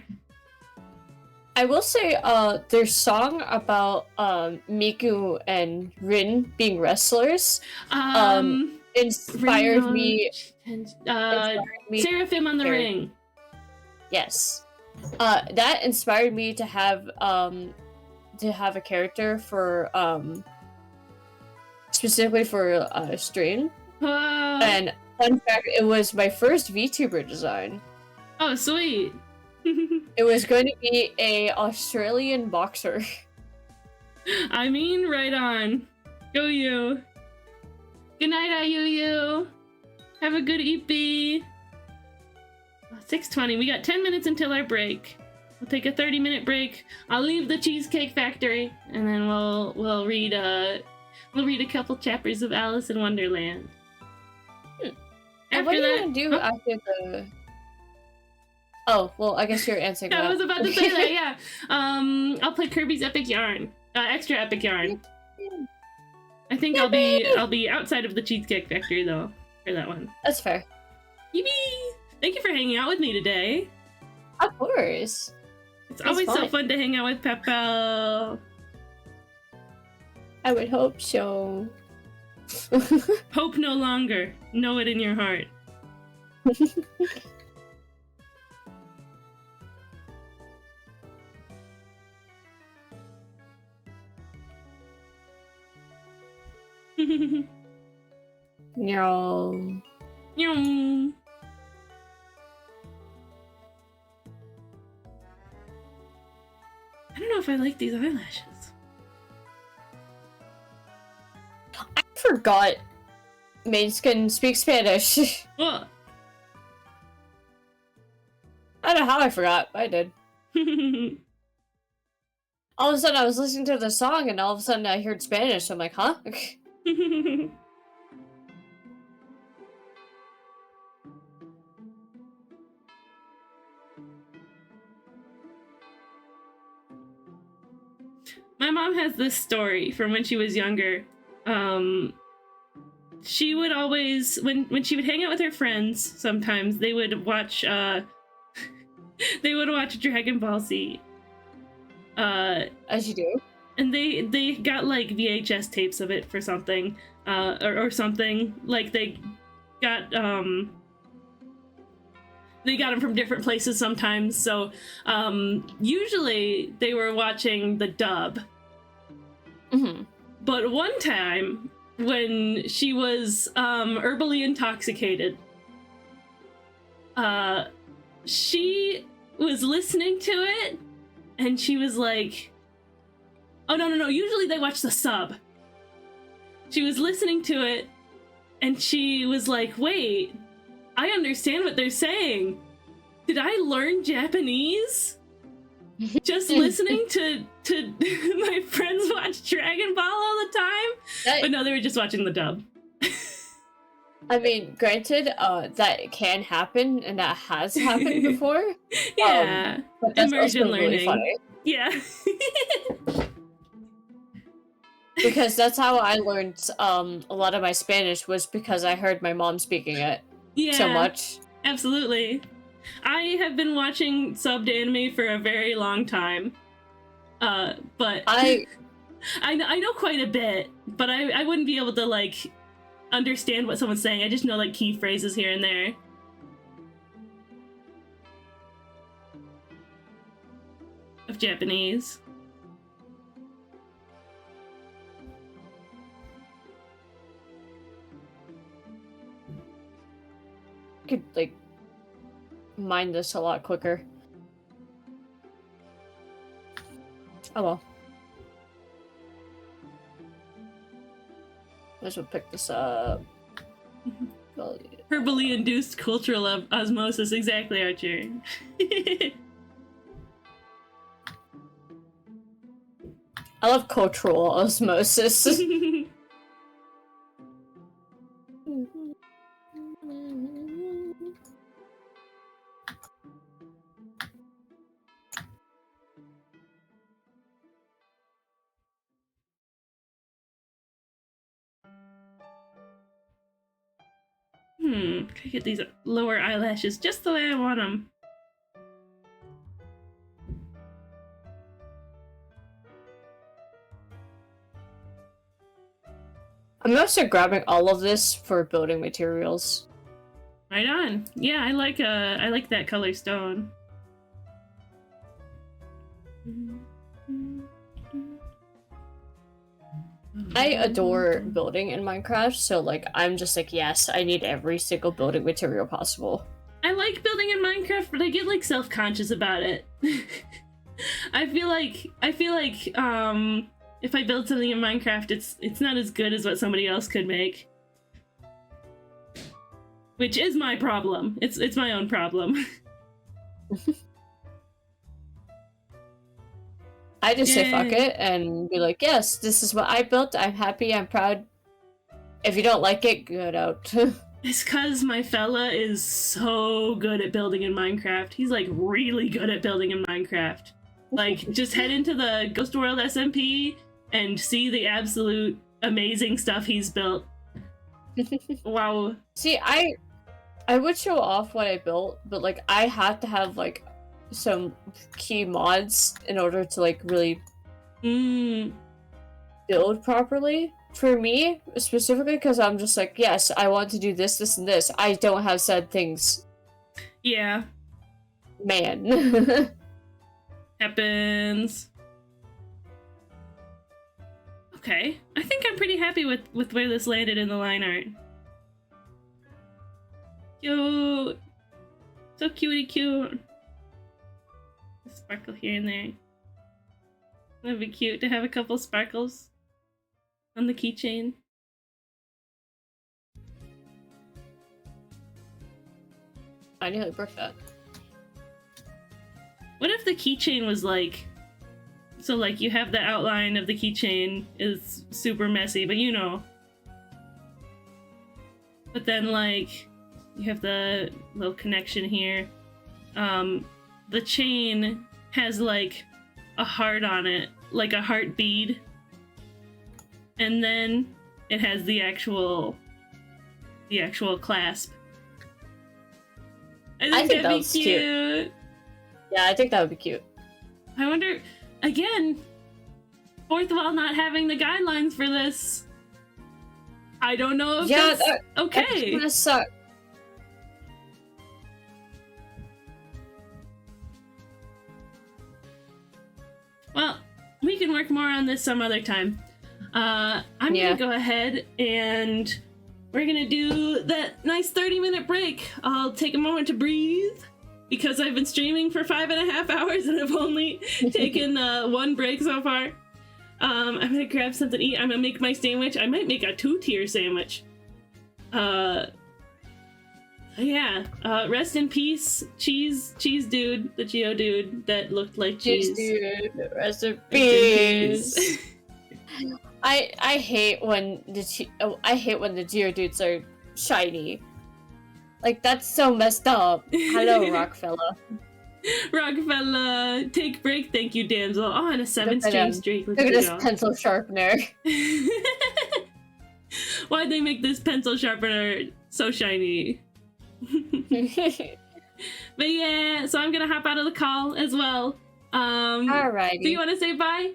I will say, their song about Miku and Rin being wrestlers inspired me. Seraphim on the Ring. Yes, that inspired me to have a character for specifically for stream. And fun fact, it was my first VTuber design. Oh, sweet. It was going to be a Australian boxer. I mean, right on. Go you. Good night, IUU. Have a good EP. 6:20. We got 10 minutes until our break. We'll take a 30-minute break. I'll leave the Cheesecake Factory, and then we'll read a couple chapters of Alice in Wonderland. And what are you gonna do after the? Oh, well, I guess you're answering that. I was about to say that, yeah. I'll play Kirby's Epic Yarn. Extra Epic Yarn. I think I'll be outside of the Cheesecake Factory, though, for that one. That's fair. Yippee! Thank you for hanging out with me today. Of course. It's always so fun. fun to hang out with Peppo. I would hope so. Hope no longer. Know it in your heart. No. Meow. I don't know if I like these eyelashes. I forgot maids can speak Spanish. What? I don't know how I forgot, but I did. All of a sudden I was listening to the song and all of a sudden I heard Spanish, so I'm like, huh? My mom has this story from when she was younger. She would always, when she would hang out with her friends, sometimes they would watch they would watch Dragon Ball Z. As you do. And they got like VHS tapes of it for something, or something. Like they got them from different places sometimes. So usually they were watching the dub. Mm-hmm. But one time when she was herbally intoxicated, she was listening to it and she was like, oh no, usually they watch the sub. She was listening to it and she was like, wait, I understand what they're saying. Did I learn Japanese? Just listening to my friends watch Dragon Ball all the time? But no, they were just watching the dub. I mean, granted, that can happen, and that has happened before. Yeah, but that's immersion also really learning. funny. Yeah. Because that's how I learned a lot of my Spanish, was because I heard my mom speaking it so much. Absolutely. I have been watching subbed anime for a very long time. But I know quite a bit, but I wouldn't be able to like understand what someone's saying. I just know like key phrases here and there. Of Japanese. I could like mine this a lot quicker. Oh well. Might as well pick this up. Well, Herbally induced cultural osmosis, exactly, Archer. I love cultural osmosis. Can I get these lower eyelashes just the way I want them? I'm also grabbing all of this for building materials. Right on. Yeah, I like that color stone. I adore building in Minecraft, so like I'm just like, yes, I need every single building material possible. I like building in Minecraft, but I get like self-conscious about it. I feel like if I build something in Minecraft, it's not as good as what somebody else could make. Which is my problem. It's my own problem. I just say fuck it and be like, yes, this is what I built. I'm happy. I'm proud. If you don't like it, get out. It's cause my fella is so good at building in Minecraft. He's like really good at building in Minecraft. Like just head into the Ghost World SMP and see the absolute amazing stuff he's built. Wow. See, I would show off what I built, but like I had to have like some key mods in order to like really build properly. For me, specifically, because I'm just like, yes, I want to do this, this, and this. I don't have said things. Yeah. Man. Happens. Okay. I think I'm pretty happy with where this landed in the line art. Cute. So cutie cute. A sparkle here and there. That'd be cute to have a couple sparkles on the keychain. I nearly broke that. What if the keychain was like, so like you have the outline of the keychain is super messy, but you know. But then like you have the little connection here. The chain has like a heart on it, like a heart bead. And then it has the actual clasp. I think that'd be cute. Yeah, I think that would be cute. I wonder, again, fourth wall not having the guidelines for this. I don't know if that's okay. That's gonna suck. Well, we can work more on this some other time. I'm gonna go ahead and we're gonna do that nice 30-minute break. I'll take a moment to breathe because I've been streaming for 5.5 hours and I've only taken one break so far. I'm gonna grab something to eat. I'm gonna make my sandwich. I might make a 2-tier sandwich. Rest in peace, cheese dude, the Geodude that looked like cheese. Dude, rest in peace. I hate when the Geodudes are shiny. Like that's so messed up. Hello, Rockfella. Rockfella, take break, thank you, damsel. Oh, and a 7-stream streak. Look at this pencil sharpener. Why'd they make this pencil sharpener so shiny? But yeah, so I'm gonna hop out of the call as well. Alrighty. Do you want to say bye?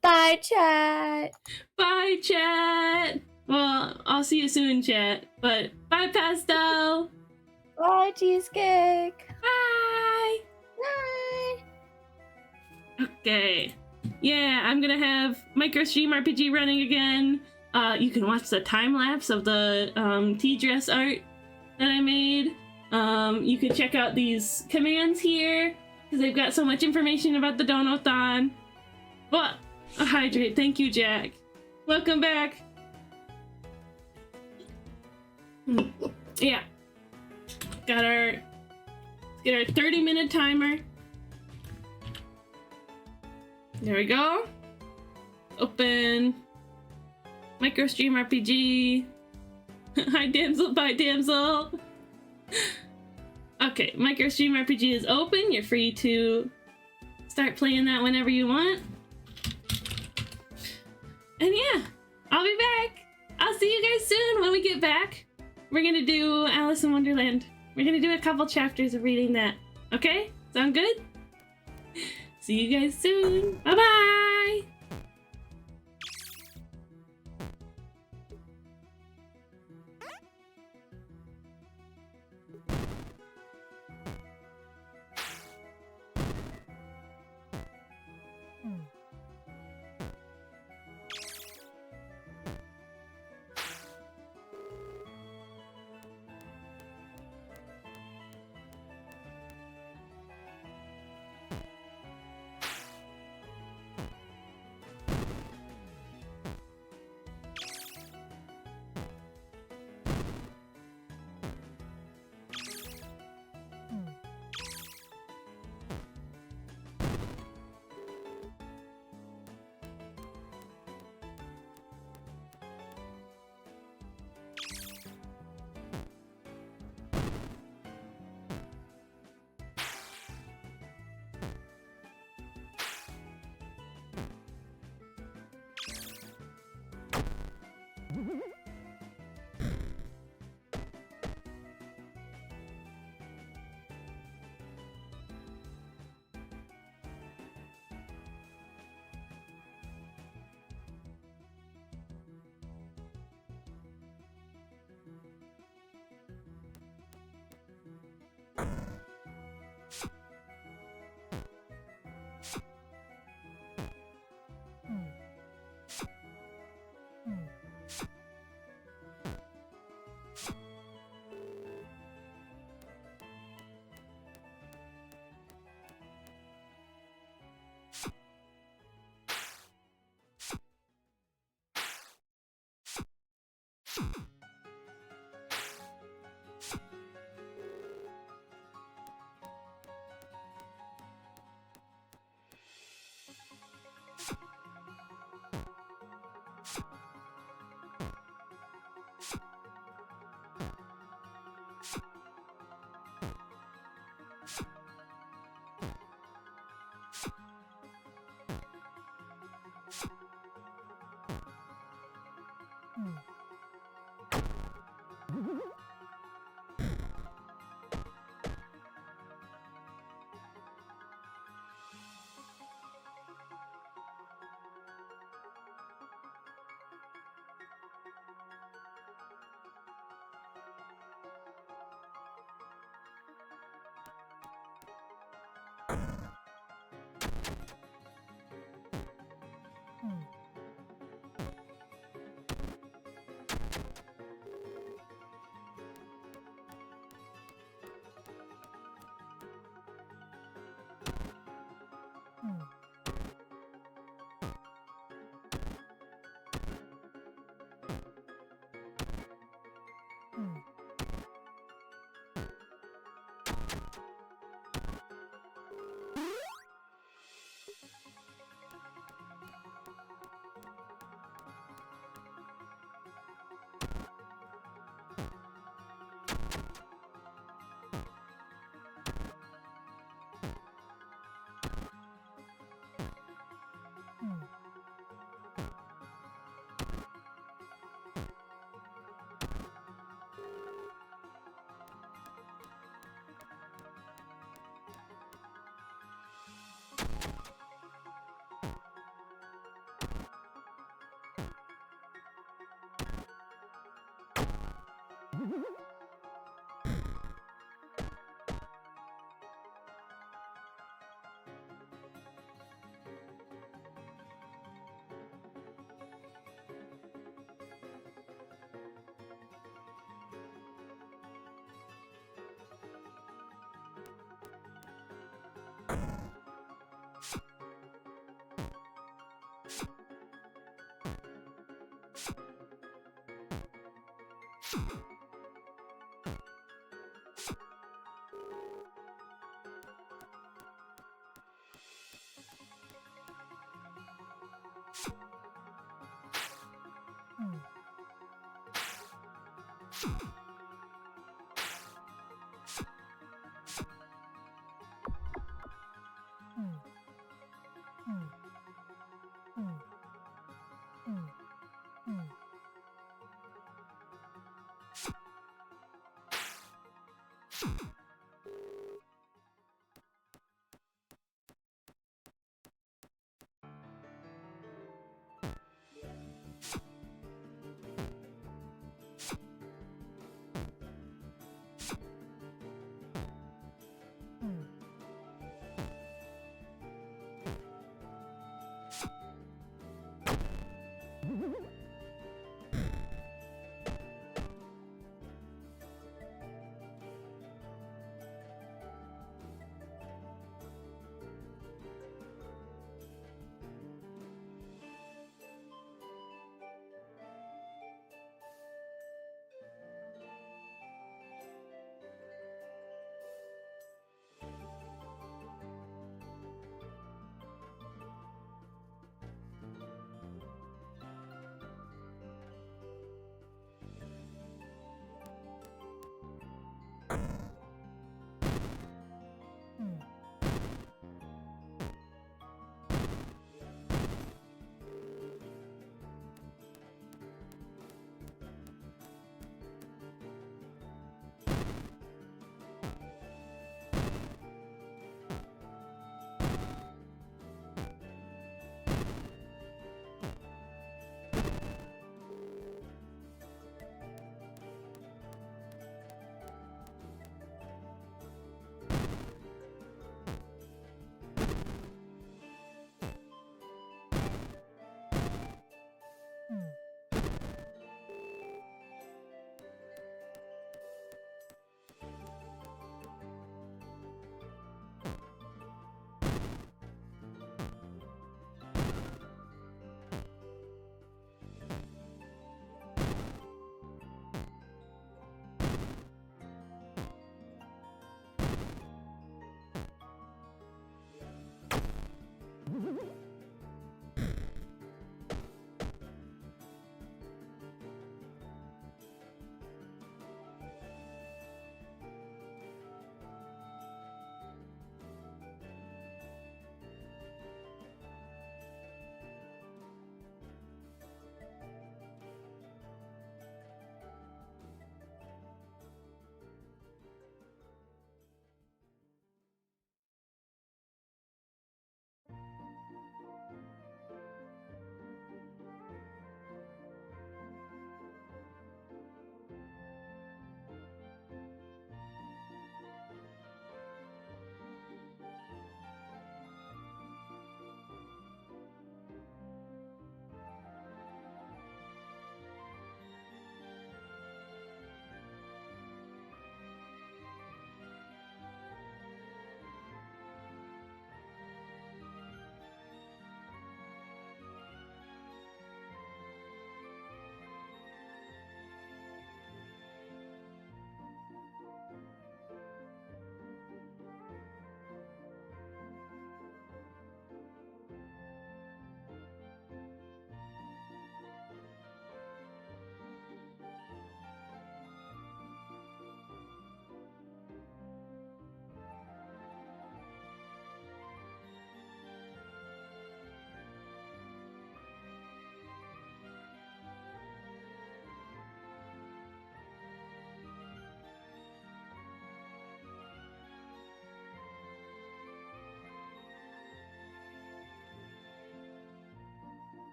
Bye, chat. Bye, chat. Well, I'll see you soon, chat. But bye, Pastel. Bye, Cheesecake. Bye. Bye. Okay. Yeah, I'm gonna have MicroStream RPG running again. You can watch the time lapse of the tea dress art that I made. You can check out these commands here because they've got so much information about the Donothon. What? Hydrate. Thank you, Jack. Welcome back. Yeah. Got our. Let's get our 30-minute timer. There we go. Open. MicroStream RPG. Hi, damsel. Bye, damsel. Okay, MicroStream RPG is open. You're free to start playing that whenever you want. And yeah, I'll be back. I'll see you guys soon when we get back. We're gonna do Alice in Wonderland. We're gonna do a couple chapters of reading that. Okay? Sound good? See you guys soon. Bye-bye!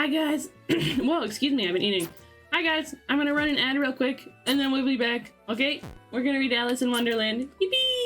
Hi guys. Whoa, excuse me, I've been eating. Hi guys, I'm gonna run an ad real quick, and then we'll be back. Okay? We're gonna read Alice in Wonderland. Yippee!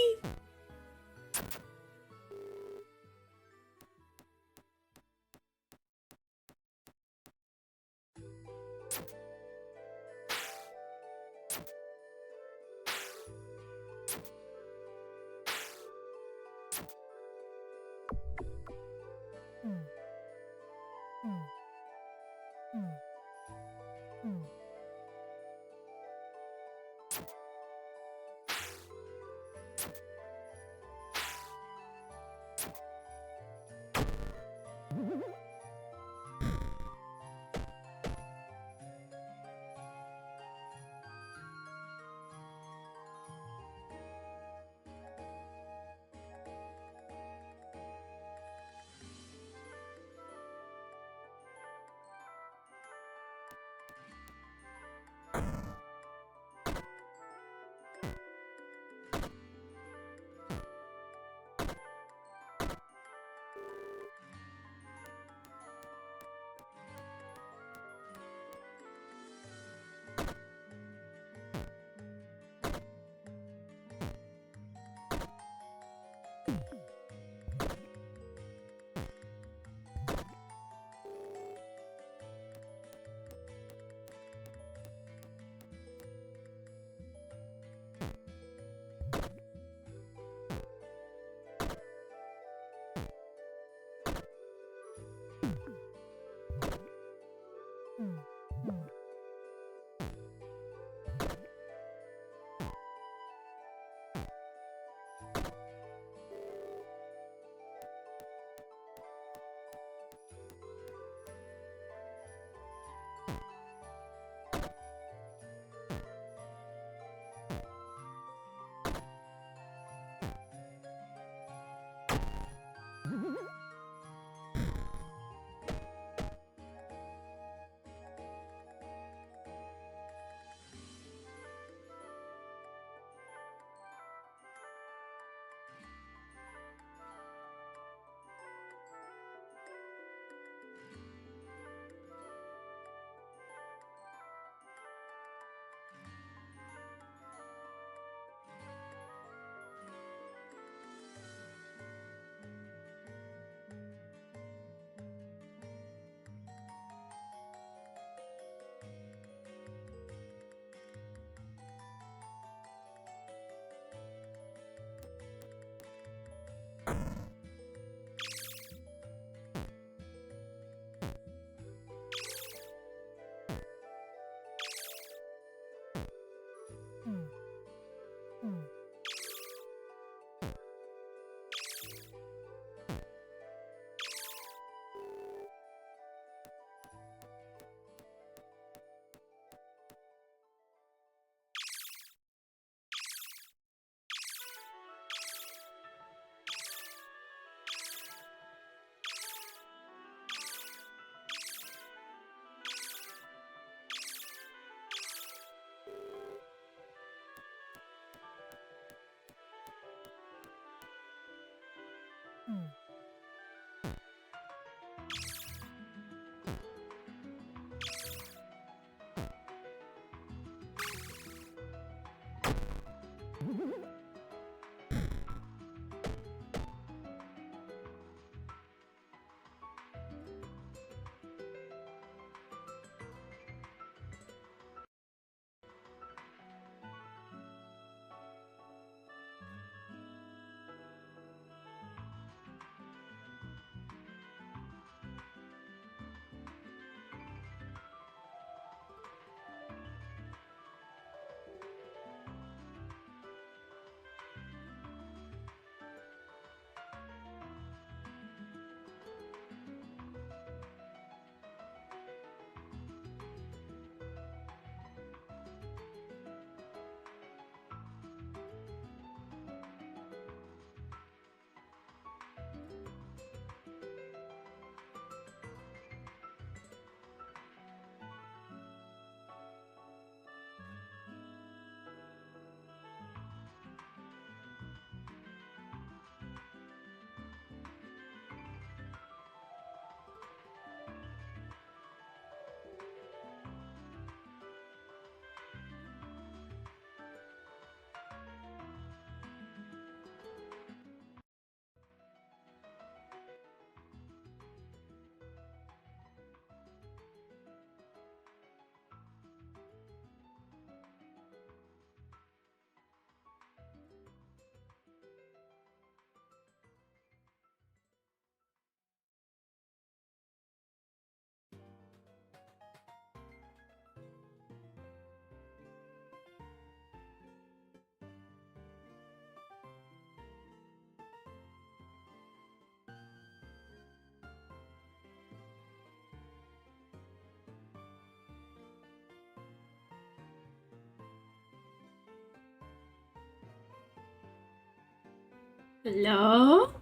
Hello?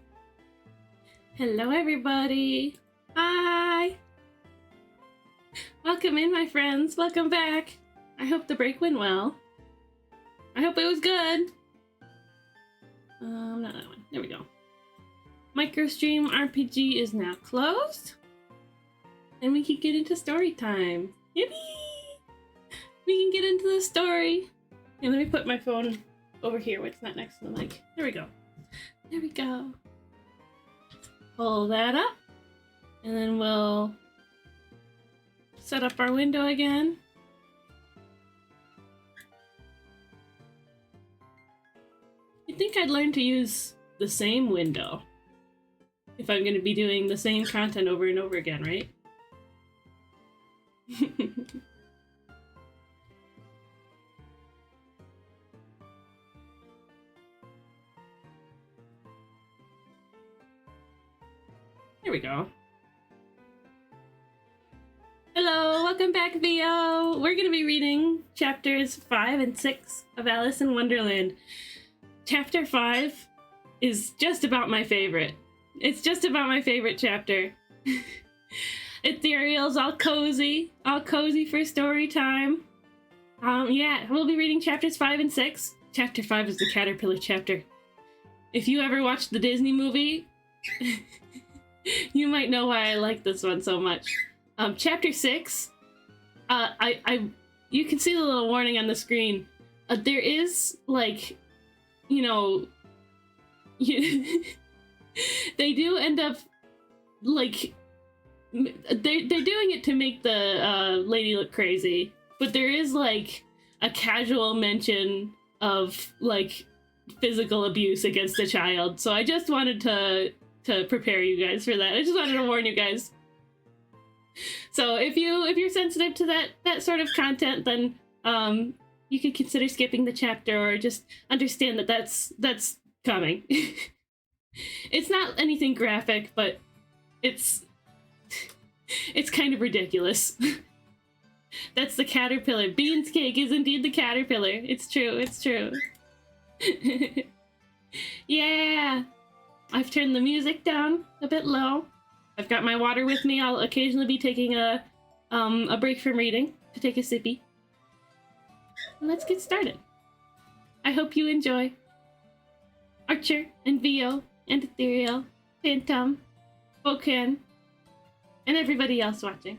Hello, everybody. Hi. Welcome in, my friends. Welcome back. I hope the break went well. I hope it was good. Not that one. There we go. Microstream RPG is now closed. And we can get into story time. Yippee! We can get into the story. And let me put my phone over here where it's not next to the mic. There we go. There we go. Pull that up. And then we'll set up our window again. You'd think I'd learn to use the same window if I'm going to be doing the same content over and over again, right? There we go. Hello, welcome back, VO. We're going to be reading chapters 5 and 6 of Alice in Wonderland. Chapter 5 is just about my favorite. It's just about my favorite chapter. Ethereal's all cozy for story time. Yeah, we'll be reading chapters 5 and 6. Chapter 5 is the Caterpillar chapter. If you ever watched the Disney movie, you might know why I like this one so much. Chapter 6, you can see the little warning on the screen. There is, like, you know, they do end up, like, they're doing it to make the lady look crazy, but there is, like, a casual mention of, like, physical abuse against a child. So I just wanted to prepare you guys for that. I just wanted to warn you guys. So if you're sensitive to that sort of content, then you could consider skipping the chapter, or just understand that that's coming. It's not anything graphic, but it's kind of ridiculous. That's the caterpillar. Bean's cake is indeed the caterpillar. It's true. Yeah. I've turned the music down a bit low. I've got my water with me. I'll occasionally be taking a break from reading to take a sippy. Let's get started. I hope you enjoy. Archer and Vio and Ethereal, Phantom, Bokan, and everybody else watching.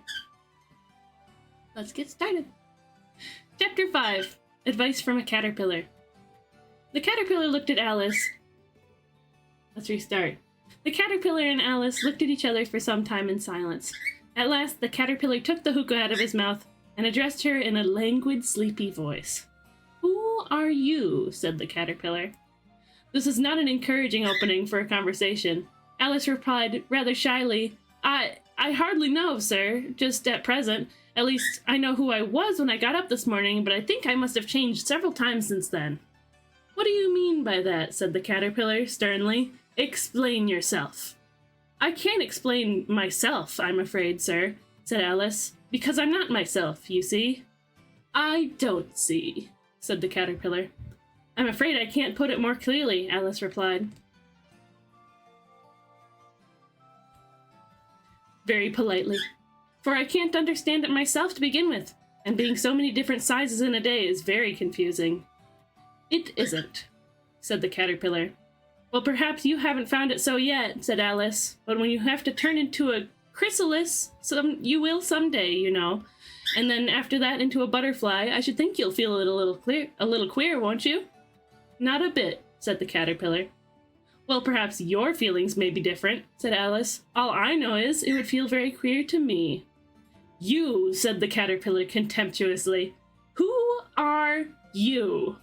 Let's get started. Chapter 5, Advice from a Caterpillar. The caterpillar looked at Alice. Let's restart. The caterpillar and Alice looked at each other for some time in silence. At last, the caterpillar took the hookah out of his mouth and addressed her in a languid, sleepy voice. "Who are you?" said the caterpillar. This is not an encouraging opening for a conversation. Alice replied rather shyly, I hardly know, sir, just at present. At least, I know who I was when I got up this morning, but I think I must have changed several times since then." "What do you mean by that?" said the caterpillar sternly. "Explain yourself." "I can't explain myself, I'm afraid, sir," said Alice, "because I'm not myself, you see." "I don't see," said the caterpillar. "I'm afraid I can't put it more clearly," Alice replied. Very politely. "For I can't understand it myself to begin with, and being so many different sizes in a day is very confusing." "It isn't," said the caterpillar. "Well, perhaps you haven't found it so yet," said Alice, "but when you have to turn into a chrysalis, you will someday, you know. And then after that into a butterfly, I should think you'll feel it a little queer, won't you?" "Not a bit," said the caterpillar. "Well, perhaps your feelings may be different," said Alice. "All I know is it would feel very queer to me." "You," said the caterpillar contemptuously. "Who are you?"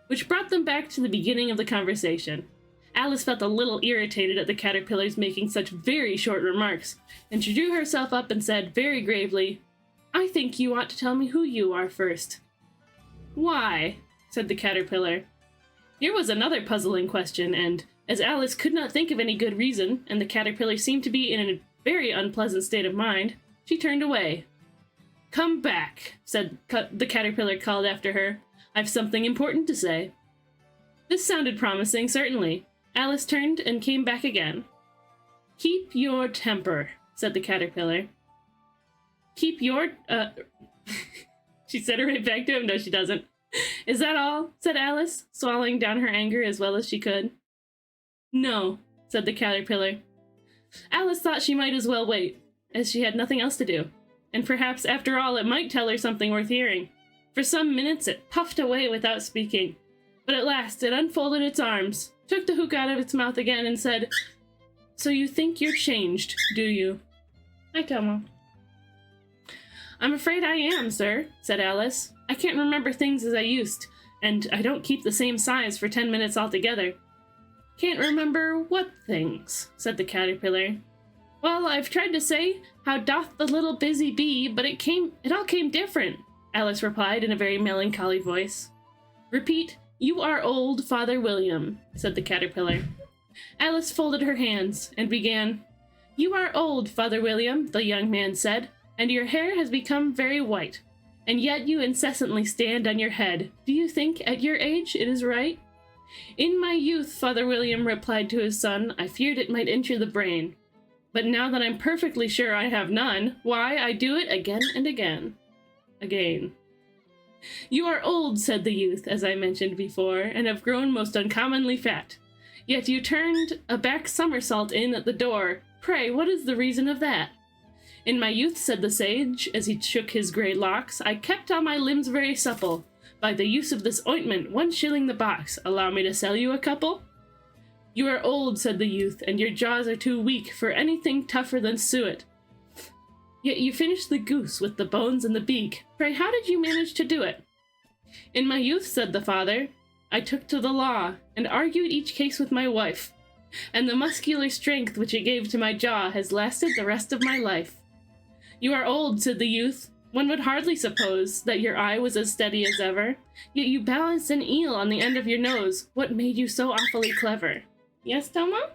Which brought them back to the beginning of the conversation. Alice felt a little irritated at the caterpillar's making such very short remarks, and she drew herself up and said very gravely, "I think you ought to tell me who you are first." "Why?" said the caterpillar. Here was another puzzling question, and as Alice could not think of any good reason, and the caterpillar seemed to be in a very unpleasant state of mind, she turned away. "Come back," said the caterpillar called after her. "I've something important to say." This sounded promising, certainly. Alice turned and came back again. "Keep your temper," said the caterpillar. "Keep your, She said it right back to him. No, she doesn't. "Is that all?" said Alice, swallowing down her anger as well as she could. "No," said the caterpillar. Alice thought she might as well wait, as she had nothing else to do, and perhaps after all it might tell her something worth hearing. For some minutes it puffed away without speaking, but at last it unfolded its arms, took the hook out of its mouth again, and said, "So you think you're changed, do you?" "Hi, Tomo." "I'm afraid I am, sir," said Alice. "I can't remember things as I used, and I don't keep the same size for 10 minutes altogether." "Can't remember what things?" said the caterpillar. "Well, I've tried to say, how doth the little busy bee, but it all came different," Alice replied in a very melancholy voice. "Repeat, 'You are old, Father William,'" said the caterpillar. Alice folded her hands and began, "You are old, Father William," the young man said, "and your hair has become very white. And yet you incessantly stand on your head. Do you think, at your age, it is right? In my youth, Father William replied to his son, I feared it might injure the brain. But now that I'm perfectly sure I have none, why, I do it again and again. Again. You are old, said the youth, as I mentioned before, and have grown most uncommonly fat. Yet you turned a back somersault in at the door. Pray, what is the reason of that? In my youth, said the sage, as he shook his grey locks, I kept all my limbs very supple. By the use of this ointment, 1 shilling the box. Allow me to sell you a couple? You are old, said the youth, and your jaws are too weak for anything tougher than suet. Yet you finished the goose with the bones and the beak. Pray, how did you manage to do it? In my youth, said the father, I took to the law, and argued each case with my wife, and the muscular strength which it gave to my jaw has lasted the rest of my life. You are old, said the youth. One would hardly suppose that your eye was as steady as ever, yet you balanced an eel on the end of your nose. What made you so awfully clever? Yes, Toma?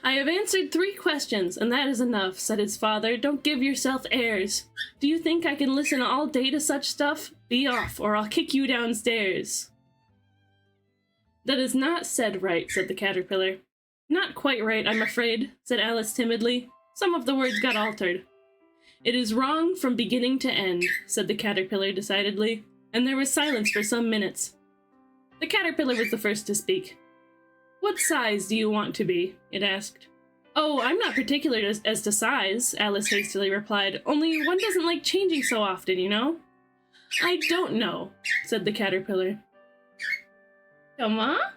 I have answered 3 questions, and that is enough, said his father. Don't give yourself airs. Do you think I can listen all day to such stuff? Be off, or I'll kick you downstairs. That is not said right, said the caterpillar. Not quite right, I'm afraid, said Alice timidly. Some of the words got altered. It is wrong from beginning to end, said the caterpillar decidedly, and there was silence for some minutes. The caterpillar was the first to speak. What size do you want to be? It asked. Oh, I'm not particular as to size, Alice hastily replied. Only one doesn't like changing so often, you know? I don't know, said the caterpillar. Toma?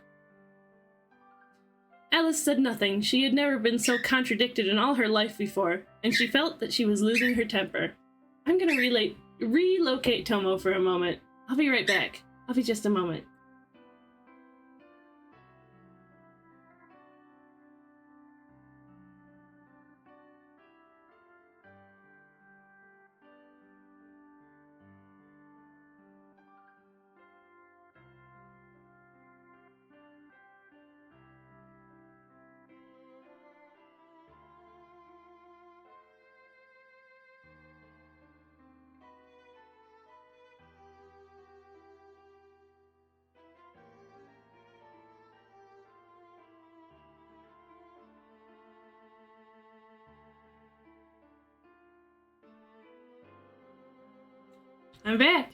Alice said nothing. She had never been so contradicted in all her life before, and she felt that she was losing her temper. I'm gonna relocate Tomo for a moment. I'll be right back. I'll be just a moment. I'm back.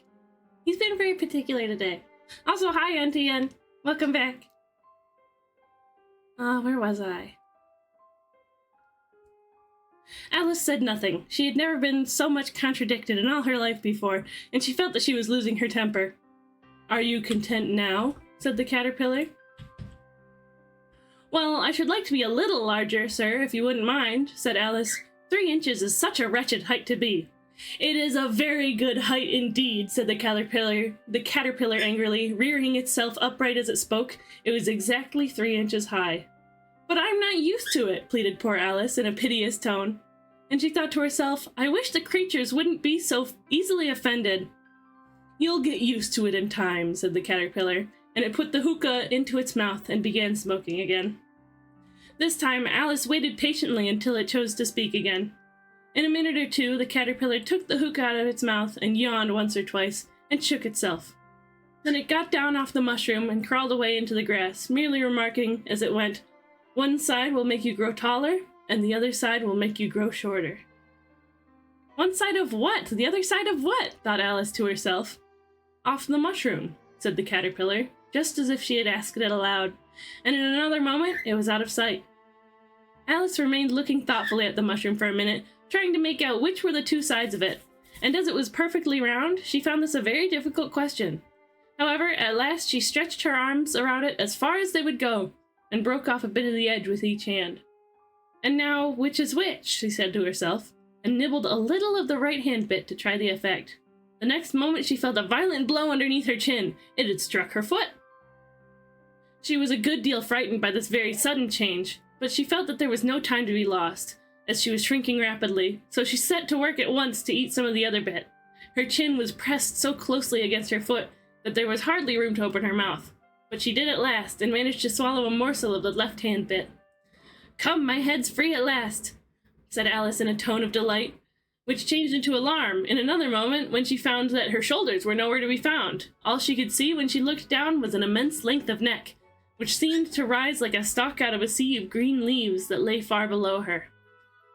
He's been very particular today. Also, hi, Auntie Yen. Welcome back. Where was I? Alice said nothing. She had never been so much contradicted in all her life before, and she felt that she was losing her temper. Are you content now? Said the caterpillar. Well, I should like to be a little larger, sir, if you wouldn't mind, said Alice. 3 inches is such a wretched height to be. It is a very good height indeed, said the caterpillar angrily, rearing itself upright as it spoke. It was exactly 3 inches high. But I'm not used to it, pleaded poor Alice in a piteous tone. And she thought to herself, I wish the creatures wouldn't be so easily offended. You'll get used to it in time, said the caterpillar, and it put the hookah into its mouth and began smoking again. This time, Alice waited patiently until it chose to speak again. In a minute or 2, the caterpillar took the hookah out of its mouth and yawned once or twice, and shook itself. Then it got down off the mushroom and crawled away into the grass, merely remarking as it went, One side will make you grow taller, and the other side will make you grow shorter. One side of what? The other side of what? Thought Alice to herself. Off the mushroom, said the caterpillar, just as if she had asked it aloud, and in another moment it was out of sight. Alice remained looking thoughtfully at the mushroom for a minute, trying to make out which were the 2 sides of it, and as it was perfectly round, she found this a very difficult question. However, at last she stretched her arms around it as far as they would go, and broke off a bit of the edge with each hand. And now, which is which, she said to herself, and nibbled a little of the right hand bit to try the effect. The next moment she felt a violent blow underneath her chin. It had struck her foot. She was a good deal frightened by this very sudden change, but she felt that there was no time to be lost, as she was shrinking rapidly, so she set to work at once to eat some of the other bit. Her chin was pressed so closely against her foot that there was hardly room to open her mouth, but she did at last, and managed to swallow a morsel of the left-hand bit. Come, my head's free at last, said Alice in a tone of delight. which changed into alarm in another moment when she found that her shoulders were nowhere to be found. All she could see when she looked down was an immense length of neck, which seemed to rise like a stalk out of a sea of green leaves that lay far below her.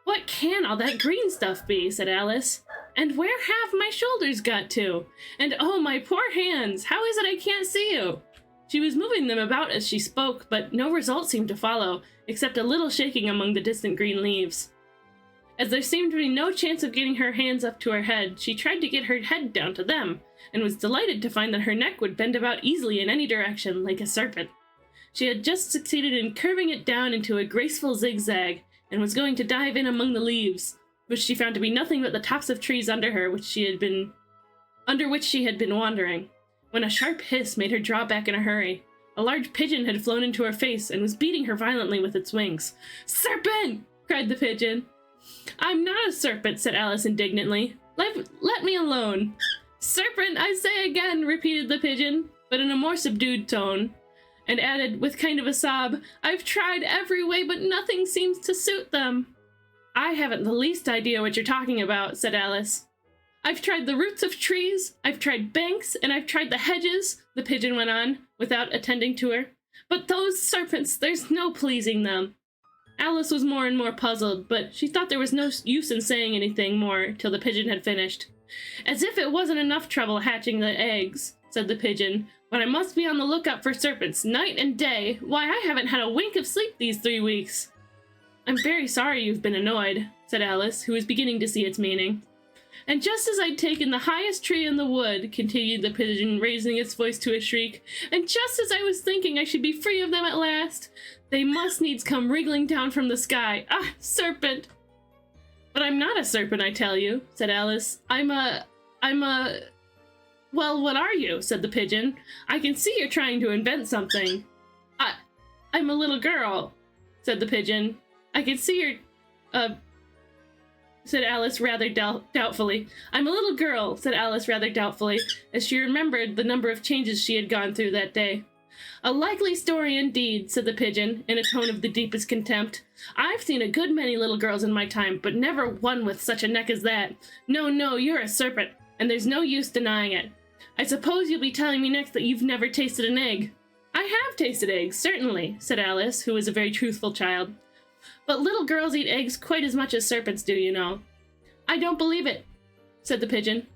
"What can all that green stuff be?" said Alice. "And where have my shoulders got to? And oh, my poor hands! How is it I can't see you?" She was moving them about as she spoke, but no result seemed to follow, except a little shaking among the distant green leaves. As there seemed to be no chance of getting her hands up to her head, she tried to get her head down to them, and was delighted to find that her neck would bend about easily in any direction, like a serpent. She had just succeeded in curving it down into a graceful zigzag, and was going to dive in among the leaves, which she found to be nothing but the tops of trees under her, under which she had been wandering, when a sharp hiss made her draw back in a hurry. A large pigeon had flown into her face, and was beating her violently with its wings. "Serpent!" cried the pigeon. "I'm not a serpent," said Alice indignantly. Let me alone." "Serpent, I say again," repeated the pigeon, but in a more subdued tone, and added, with kind of a sob, "I've tried every way, but nothing seems to suit them." "I haven't the least idea what you're talking about," said Alice. "I've tried the roots of trees, I've tried banks, and I've tried the hedges," the pigeon went on, without attending to her. "But those serpents, there's no pleasing them." Alice was more and more puzzled, but she thought there was no use in saying anything more till the pigeon had finished. "As if it wasn't enough trouble hatching the eggs," said the pigeon, "but I must be on the lookout for serpents night and day. Why, I haven't had a wink of sleep these 3 weeks." "I'm very sorry you've been annoyed," said Alice, who was beginning to see its meaning. "And just as I'd taken the highest tree in the wood," continued the pigeon, raising its voice to a shriek, "and just as I was thinking I should be free of them at last, they must needs come wriggling down from the sky. Ah, serpent!" "But I'm not a serpent, I tell you," said Alice. I'm a... "Well, what are you?" said the pigeon. "I can see you're trying to invent something." I'm a little girl," said the pigeon. "I can see you're... said Alice rather doubtfully. "I'm a little girl," said Alice rather doubtfully, as she remembered the number of changes she had gone through that day. "A likely story indeed," said the pigeon, in a tone of the deepest contempt. "I've seen a good many little girls in my time, but never one with such a neck as that. No, no, you're a serpent, and there's no use denying it. I suppose you'll be telling me next that you've never tasted an egg." "I have tasted eggs, certainly," said Alice, who was a very truthful child. "But little girls eat eggs quite as much as serpents do, you know." "I don't believe it," said the pigeon.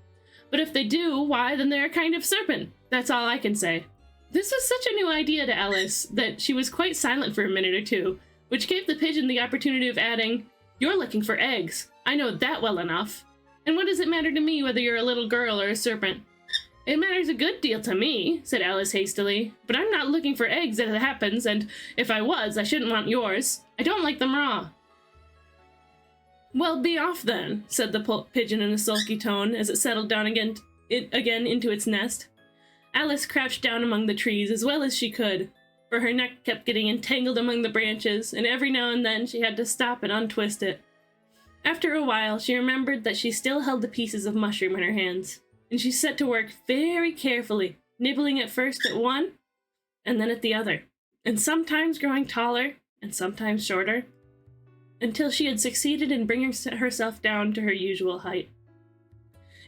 "But if they do, why, then they're a kind of serpent. That's all I can say." This was such a new idea to Alice that she was quite silent for a minute or two, which gave the pigeon the opportunity of adding, "You're looking for eggs. I know that well enough. And what does it matter to me whether you're a little girl or a serpent?" "It matters a good deal to me," said Alice hastily, "but I'm not looking for eggs as it happens, and if I was, I shouldn't want yours. I don't like them raw." "Well, be off then," said the pigeon in a sulky tone as it settled down again into its nest. Alice crouched down among the trees as well as she could, for her neck kept getting entangled among the branches, and every now and then she had to stop and untwist it. After a while, she remembered that she still held the pieces of mushroom in her hands, and she set to work very carefully, nibbling at first at one, and then at the other, and sometimes growing taller, and sometimes shorter, until she had succeeded in bringing herself down to her usual height.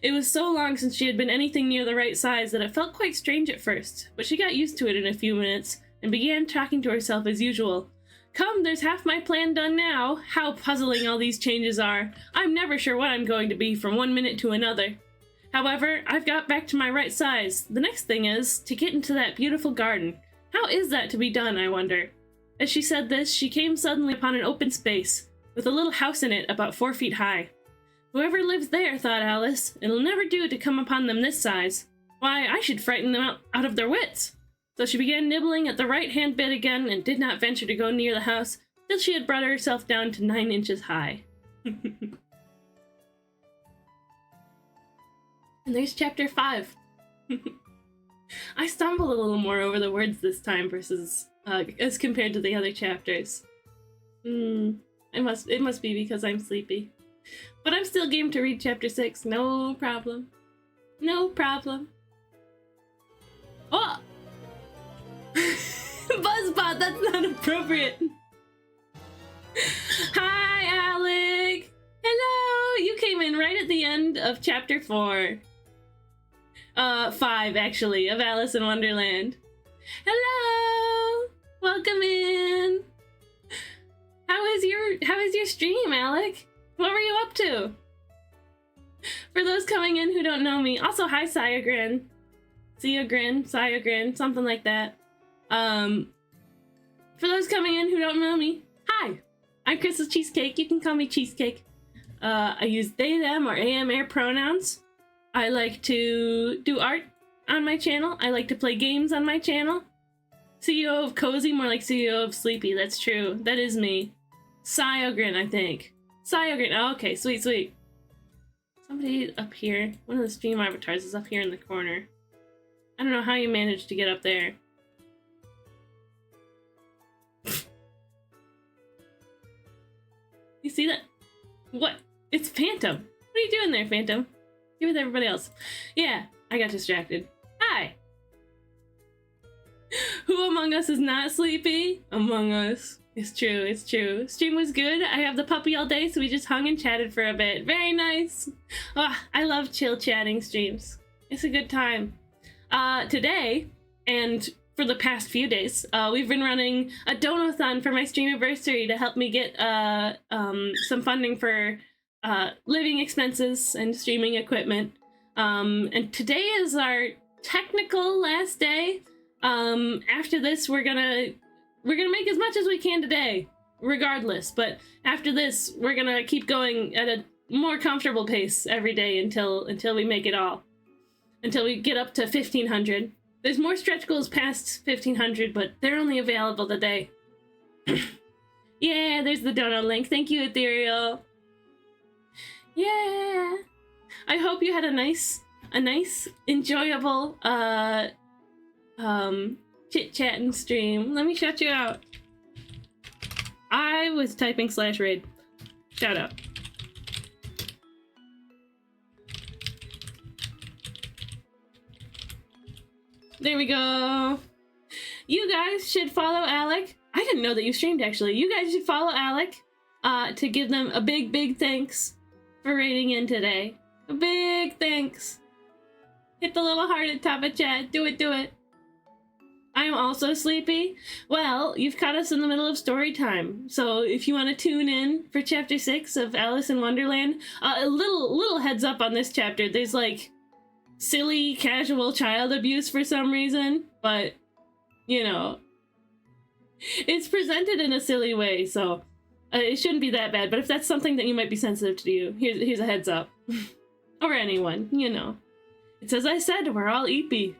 It was so long since she had been anything near the right size that it felt quite strange at first, but she got used to it in a few minutes, and began talking to herself as usual. "Come, there's half my plan done now. How puzzling all these changes are. I'm never sure what I'm going to be from one minute to another. However, I've got back to my right size. The next thing is to get into that beautiful garden. How is that to be done, I wonder?" As she said this, she came suddenly upon an open space, with a little house in it about 4 feet high. "Whoever lives there," thought Alice, "it'll never do to come upon them this size. Why, I should frighten them out of their wits." So she began nibbling at the right-hand bit again, and did not venture to go near the house till she had brought herself down to 9 inches high. And there's chapter 5. I stumbled a little more over the words this time versus as compared to the other chapters. It must be because I'm sleepy. But I'm still game to read chapter 6, no problem. No problem. Oh! Buzzbot, that's not appropriate. Hi, Alec! Hello! You came in right at the end of chapter 4. 5 actually, of Alice in Wonderland. Hello! Welcome in! How is your stream, Alec? What were you up to? For those coming in who don't know me, also hi Cyagrin. Cyagrin, something like that. For those coming in who don't know me, hi! I'm Crystal Cheesecake, you can call me Cheesecake. I use they, them, or am, pronouns. I like to do art on my channel. I like to play games on my channel. CEO of Cozy, more like CEO of Sleepy, that's true. That is me. Cyogrin, I think. Cyogrin, oh, okay, sweet, sweet. Somebody up here, one of the stream avatars is up here in the corner. I don't know how you managed to get up there. You see that? What? It's Phantom. What are you doing there, Phantom? You with everybody else. Yeah, I got distracted. Hi! Who among us is not sleepy? Among Us. It's true, it's true. Stream was good. I have the puppy all day, so we just hung and chatted for a bit. Very nice. Oh, I love chill chatting streams. It's a good time. Today, and for the past few days, we've been running a donathon for my Streamiversary to help me get some funding for living expenses and streaming equipment. And today is our technical last day. After this, we're gonna make as much as we can today, regardless. But after this, we're gonna keep going at a more comfortable pace every day until we make it all. Until we get up to 1,500. There's more stretch goals past 1,500, but they're only available today. Yeah, there's the donut link. Thank you, Ethereal. Yeah. I hope you had a nice, enjoyable, chit-chatting stream. Let me shout you out. I was typing /raid. Shout out. There we go. You guys should follow Alec. I didn't know that you streamed, actually. You guys should follow Alec to give them a big thanks for raiding in today. A big thanks. Hit the little heart at top of chat. Do it. I'm also sleepy. Well, you've caught us in the middle of story time. So if you want to tune in for chapter 6 of Alice in Wonderland, a little heads up on this chapter. There's like silly, casual child abuse for some reason, but, you know, it's presented in a silly way, so it shouldn't be that bad. But if that's something that you might be sensitive to, here's a heads up. Or anyone, you know. It's as I said, we're all eepy.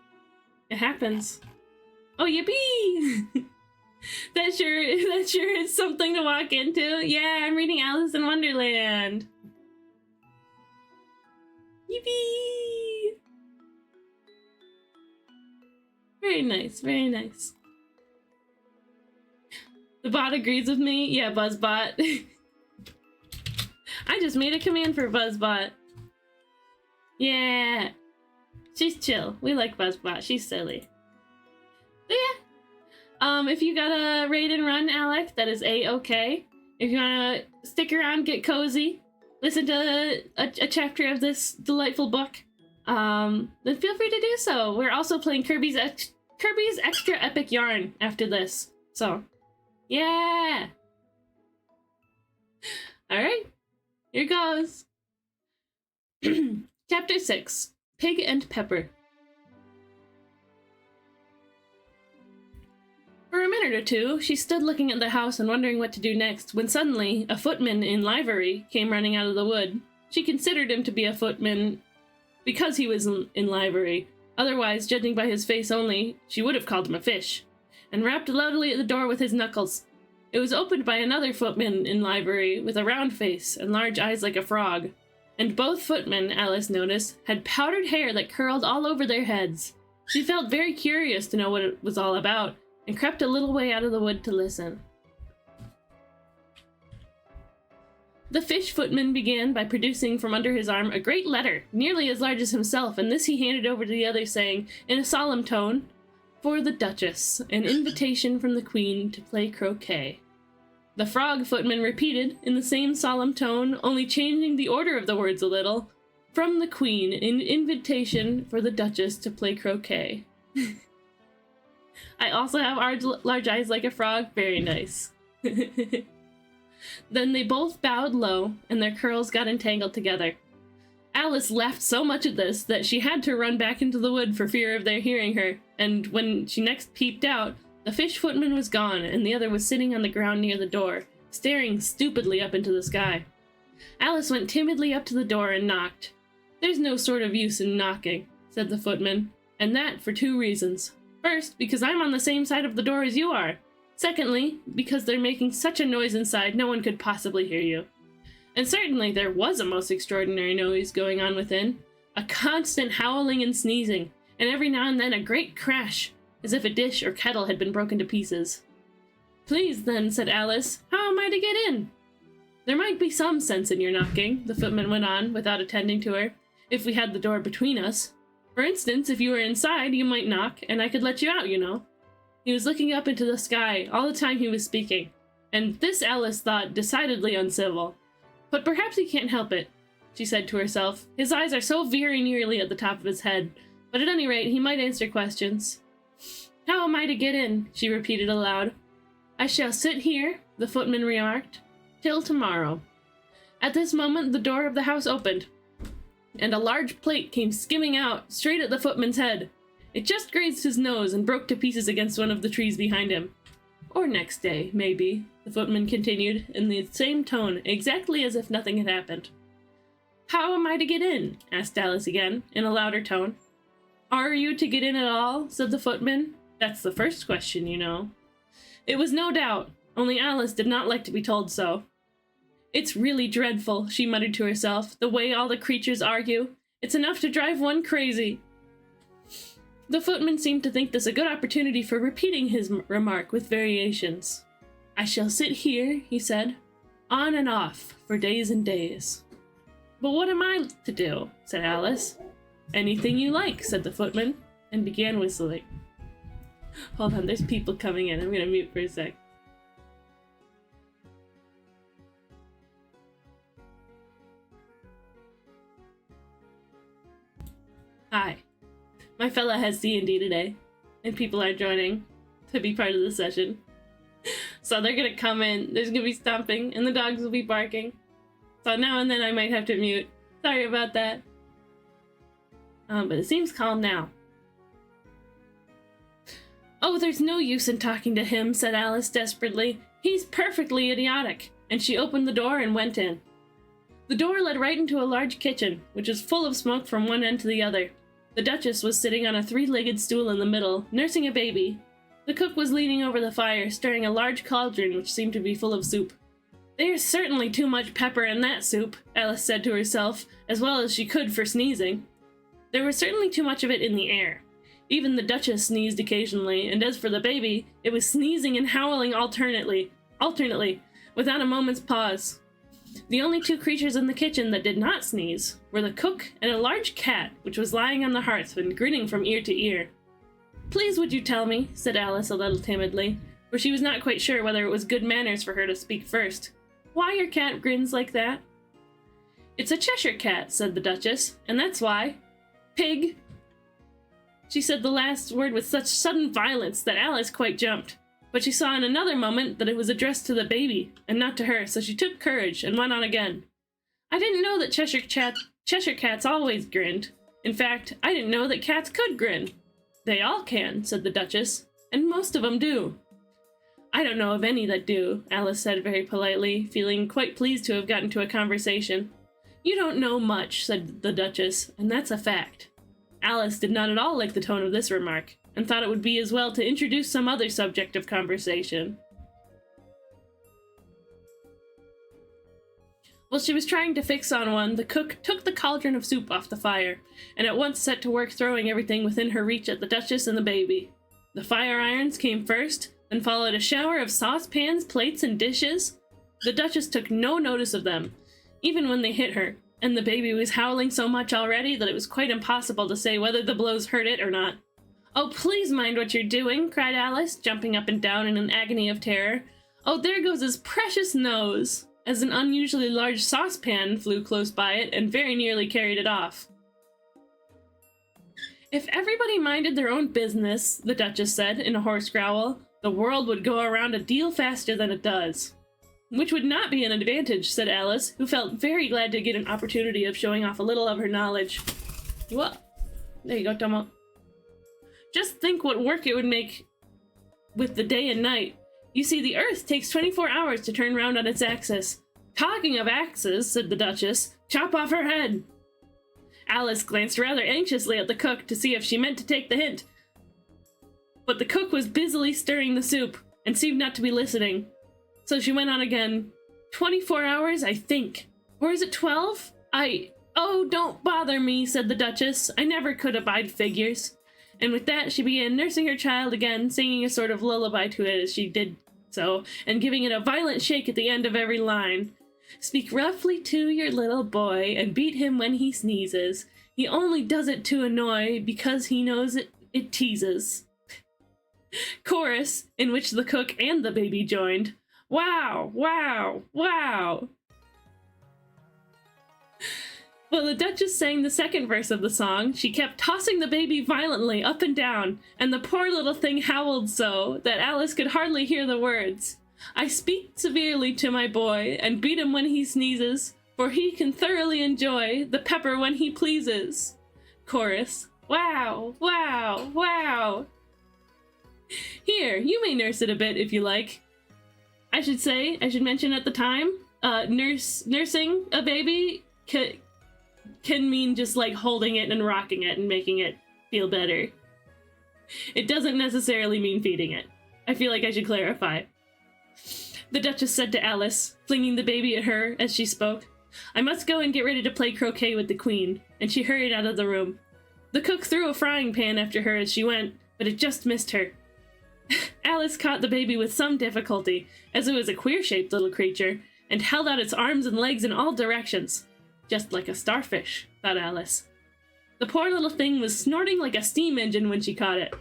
It happens. Oh, yippee! that sure is something to walk into. Yeah, I'm reading Alice in Wonderland. Yippee! Very nice, very nice. The bot agrees with me. Yeah, BuzzBot. I just made a command for BuzzBot. Yeah. She's chill. We like BuzzBot. She's silly. But yeah. If you got a raid and run, Alec, that is A-okay. If you wanna stick around, get cozy, listen to a chapter of this delightful book, then feel free to do so. We're also playing Kirby's Extra Epic Yarn after this. So, yeah! Alright, here goes. Chapter 6, Pig and Pepper. For a minute or two, she stood looking at the house and wondering what to do next, when suddenly a footman in livery came running out of the wood. She considered him to be a footman because he was in livery. Otherwise, judging by his face only, she would have called him a fish, and rapped loudly at the door with his knuckles. It was opened by another footman in livery, with a round face and large eyes like a frog. And both footmen, Alice noticed, had powdered hair that curled all over their heads. She felt very curious to know what it was all about, and crept a little way out of the wood to listen. The fish footman began by producing from under his arm a great letter, nearly as large as himself, and this he handed over to the other, saying, in a solemn tone, "For the Duchess, an invitation from the Queen to play croquet." The frog footman repeated, in the same solemn tone, only changing the order of the words a little, "From the Queen, an invitation for the Duchess to play croquet." I also have large eyes like a frog. Very nice. Then they both bowed low, and their curls got entangled together. Alice laughed so much at this that she had to run back into the wood for fear of their hearing her, and when she next peeped out, the fish footman was gone, and the other was sitting on the ground near the door, staring stupidly up into the sky. Alice went timidly up to the door and knocked. "There's no sort of use in knocking," said the footman, "and that for 2 reasons. First, because I'm on the same side of the door as you are. Secondly, because they're making such a noise inside no one could possibly hear you." And certainly there was a most extraordinary noise going on within. A constant howling and sneezing, and every now and then a great crash, as if a dish or kettle had been broken to pieces. "Please, then," said Alice, "how am I to get in?" "There might be some sense in your knocking," the footman went on, without attending to her, "if we had the door between us. For instance, if you were inside, you might knock, and I could let you out, you know." He was looking up into the sky all the time he was speaking, and this Alice thought decidedly uncivil. But perhaps he can't help it, she said to herself. His eyes are so very nearly at the top of his head, but at any rate he might answer questions. "How am I to get in?" she repeated aloud. "I shall sit here," the footman remarked, "till tomorrow." At this moment the door of the house opened, and a large plate came skimming out, straight at the footman's head. It just grazed his nose and broke to pieces against one of the trees behind him. "Or next day, maybe," the footman continued, in the same tone, exactly as if nothing had happened. "How am I to get in?" asked Alice again, in a louder tone. "Are you to get in at all?" said the footman. "That's the first question, you know." It was no doubt, only Alice did not like to be told so. "It's really dreadful," she muttered to herself, "the way all the creatures argue. It's enough to drive one crazy." The footman seemed to think this a good opportunity for repeating his remark with variations. "I shall sit here," he said, "on and off, for days and days." "But what am I to do?" said Alice. "Anything you like," said the footman, and began whistling. Hold on, there's people coming in. I'm gonna mute for a sec. Hi. My fella has D&D today, and people are joining to be part of the session. So they're gonna come in, there's gonna be stomping, and the dogs will be barking. So now and then I might have to mute. Sorry about that. But it seems calm now. "Oh, there's no use in talking to him," said Alice desperately. "He's perfectly idiotic." And she opened the door and went in. The door led right into a large kitchen, which was full of smoke from one end to the other. The Duchess was sitting on a 3-legged stool in the middle, nursing a baby. The cook was leaning over the fire, stirring a large cauldron which seemed to be full of soup. "There's certainly too much pepper in that soup," Alice said to herself, as well as she could for sneezing. There was certainly too much of it in the air. Even the Duchess sneezed occasionally, and as for the baby, it was sneezing and howling alternately, without a moment's pause. The only 2 creatures in the kitchen that did not sneeze were the cook and a large cat, which was lying on the hearth and grinning from ear to ear. "Please would you tell me," said Alice a little timidly, for she was not quite sure whether it was good manners for her to speak first, "why your cat grins like that?" "It's a Cheshire cat," said the Duchess, "and that's why." "Pig!" She said the last word with such sudden violence that Alice quite jumped. But she saw in another moment that it was addressed to the baby, and not to her, so she took courage and went on again. "I didn't know that Cheshire cats always grinned. In fact, I didn't know that cats could grin." "They all can," said the Duchess, "and most of them do." "I don't know of any that do," Alice said very politely, feeling quite pleased to have gotten to a conversation. "You don't know much," said the Duchess, "and that's a fact." Alice did not at all like the tone of this remark, and thought it would be as well to introduce some other subject of conversation. While she was trying to fix on one, the cook took the cauldron of soup off the fire, and at once set to work throwing everything within her reach at the Duchess and the baby. The fire irons came first, then followed a shower of saucepans, plates, and dishes. The Duchess took no notice of them, even when they hit her, and the baby was howling so much already that it was quite impossible to say whether the blows hurt it or not. "Oh, please mind what you're doing," cried Alice, jumping up and down in an agony of terror. Oh, there goes his precious nose! As an unusually large saucepan flew close by it and very nearly carried it off. If everybody minded their own business, the Duchess said in a hoarse growl, the world would go around a deal faster than it does. Which would not be an advantage, said Alice, who felt very glad to get an opportunity of showing off a little of her knowledge. What? There you go, Tomo. Just think what work it would make with the day and night. You see, the Earth takes 24 hours to turn round on its axis. Talking of axes, said the Duchess, chop off her head. Alice glanced rather anxiously at the cook to see if she meant to take the hint. But the cook was busily stirring the soup and seemed not to be listening. So she went on again. 24 hours, I think. Or is it 12? Oh, don't bother me, said the Duchess. I never could abide figures. And with that, she began nursing her child again, singing a sort of lullaby to it as she did so, and giving it a violent shake at the end of every line. Speak roughly to your little boy, and beat him when he sneezes. He only does it to annoy, because he knows it teases. Chorus, in which the cook and the baby joined. Wow, wow, wow. While the Duchess sang the second verse of the song, she kept tossing the baby violently up and down, and the poor little thing howled so that Alice could hardly hear the words. I speak severely to my boy, and beat him when he sneezes, for he can thoroughly enjoy the pepper when he pleases. Chorus. Wow, wow, wow. Here, you may nurse it a bit if you like. I should mention at the time, nursing a baby can mean just like holding it and rocking it and making it feel better. It doesn't necessarily mean feeding it. I feel like I should clarify. The Duchess said to Alice, flinging the baby at her as she spoke, I must go and get ready to play croquet with the Queen, and she hurried out of the room. The cook threw a frying pan after her as she went, but it just missed her. Alice caught the baby with some difficulty, as it was a queer-shaped little creature, and held out its arms and legs in all directions. Just like a starfish, thought Alice. The poor little thing was snorting like a steam engine when she caught it,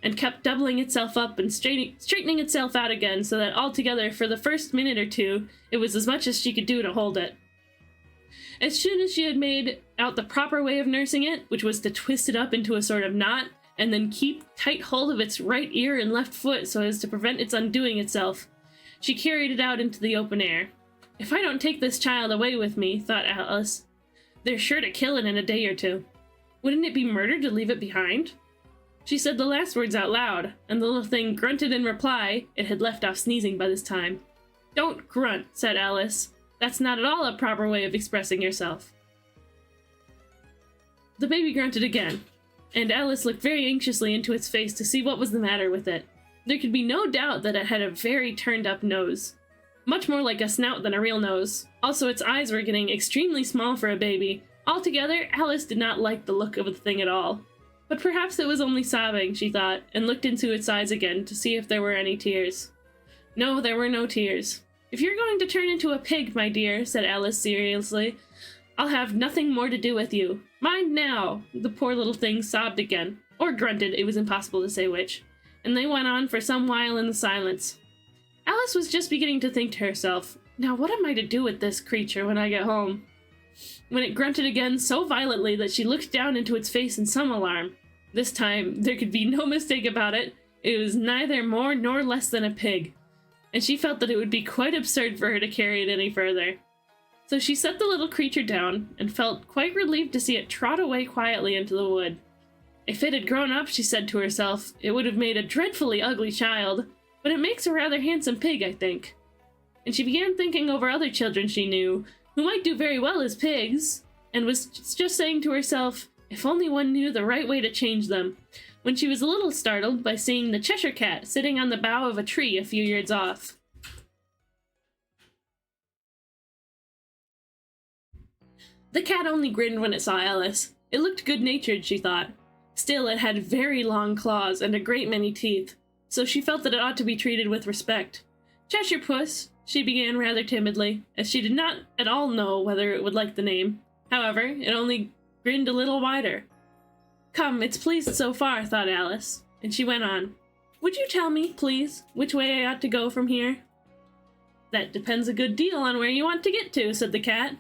and kept doubling itself up and straightening itself out again, so that altogether, for the first minute or two, it was as much as she could do to hold it. As soon as she had made out the proper way of nursing it, which was to twist it up into a sort of knot, and then keep tight hold of its right ear and left foot so as to prevent its undoing itself, she carried it out into the open air. If I don't take this child away with me, thought Alice, they're sure to kill it in a day or two. Wouldn't it be murder to leave it behind? She said the last words out loud, and the little thing grunted in reply. It had left off sneezing by this time. Don't grunt, said Alice. That's not at all a proper way of expressing yourself. The baby grunted again, and Alice looked very anxiously into its face to see what was the matter with it. There could be no doubt that it had a very turned-up nose. Much more like a snout than a real nose. Also, its eyes were getting extremely small for a baby. Altogether, Alice did not like the look of the thing at all. But perhaps it was only sobbing, she thought, and looked into its eyes again to see if there were any tears. No, there were no tears. If you're going to turn into a pig, my dear, said Alice seriously, I'll have nothing more to do with you. Mind now! The poor little thing sobbed again, or grunted, it was impossible to say which, and they went on for some while in the silence. Alice was just beginning to think to herself, now what am I to do with this creature when I get home? When it grunted again so violently that she looked down into its face in some alarm. This time, there could be no mistake about it. It was neither more nor less than a pig, and she felt that it would be quite absurd for her to carry it any further. So she set the little creature down, and felt quite relieved to see it trot away quietly into the wood. If it had grown up, she said to herself, it would have made a dreadfully ugly child, but it makes a rather handsome pig, I think. And she began thinking over other children she knew, who might do very well as pigs, and was just saying to herself, if only one knew the right way to change them, when she was a little startled by seeing the Cheshire Cat sitting on the bough of a tree a few yards off. The cat only grinned when it saw Alice. It looked good-natured, she thought. Still, it had very long claws and a great many teeth, so she felt that it ought to be treated with respect. Cheshire Puss, she began rather timidly, as she did not at all know whether it would like the name. However, it only grinned a little wider. Come, it's pleased so far, thought Alice, and she went on. Would you tell me, please, which way I ought to go from here? That depends a good deal on where you want to get to, said the cat.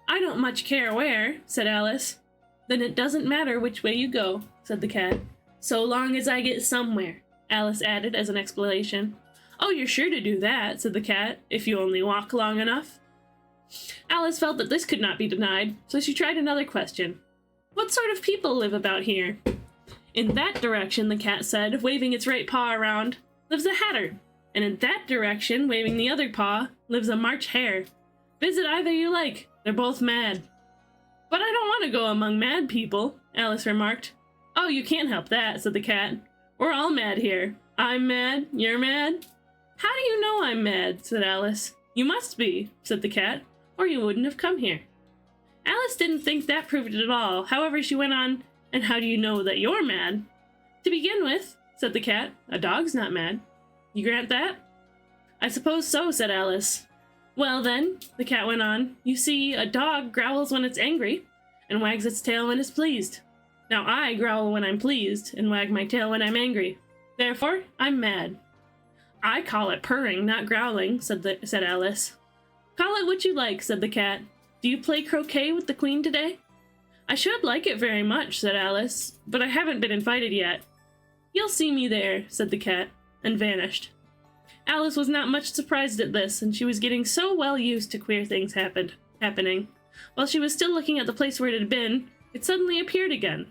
I don't much care where, said Alice. Then it doesn't matter which way you go, said the cat. So long as I get somewhere, Alice added as an explanation. Oh, you're sure to do that, said the cat, if you only walk long enough. Alice felt that this could not be denied, so she tried another question. What sort of people live about here? In that direction, the cat said, waving its right paw around, lives a hatter. And in that direction, waving the other paw, lives a March hare. Visit either you like. They're both mad. But I don't want to go among mad people, Alice remarked. Oh, you can't help that, said the cat. We're all mad here. I'm mad, you're mad. How do you know I'm mad, said Alice. You must be, said the cat, or you wouldn't have come here. Alice didn't think that proved it at all. However, she went on, and how do you know that you're mad? To begin with, said the cat, a dog's not mad. You grant that? I suppose so, said Alice. Well then, the cat went on, you see, a dog growls when it's angry, and wags its tail when it's pleased. Now I growl when I'm pleased, and wag my tail when I'm angry. Therefore, I'm mad. I call it purring, not growling, said Alice. Call it what you like, said the cat. Do you play croquet with the queen today? I should like it very much, said Alice, but I haven't been invited yet. You'll see me there, said the cat, and vanished. Alice was not much surprised at this, and she was getting so well used to queer things happening. While she was still looking at the place where it had been, it suddenly appeared again.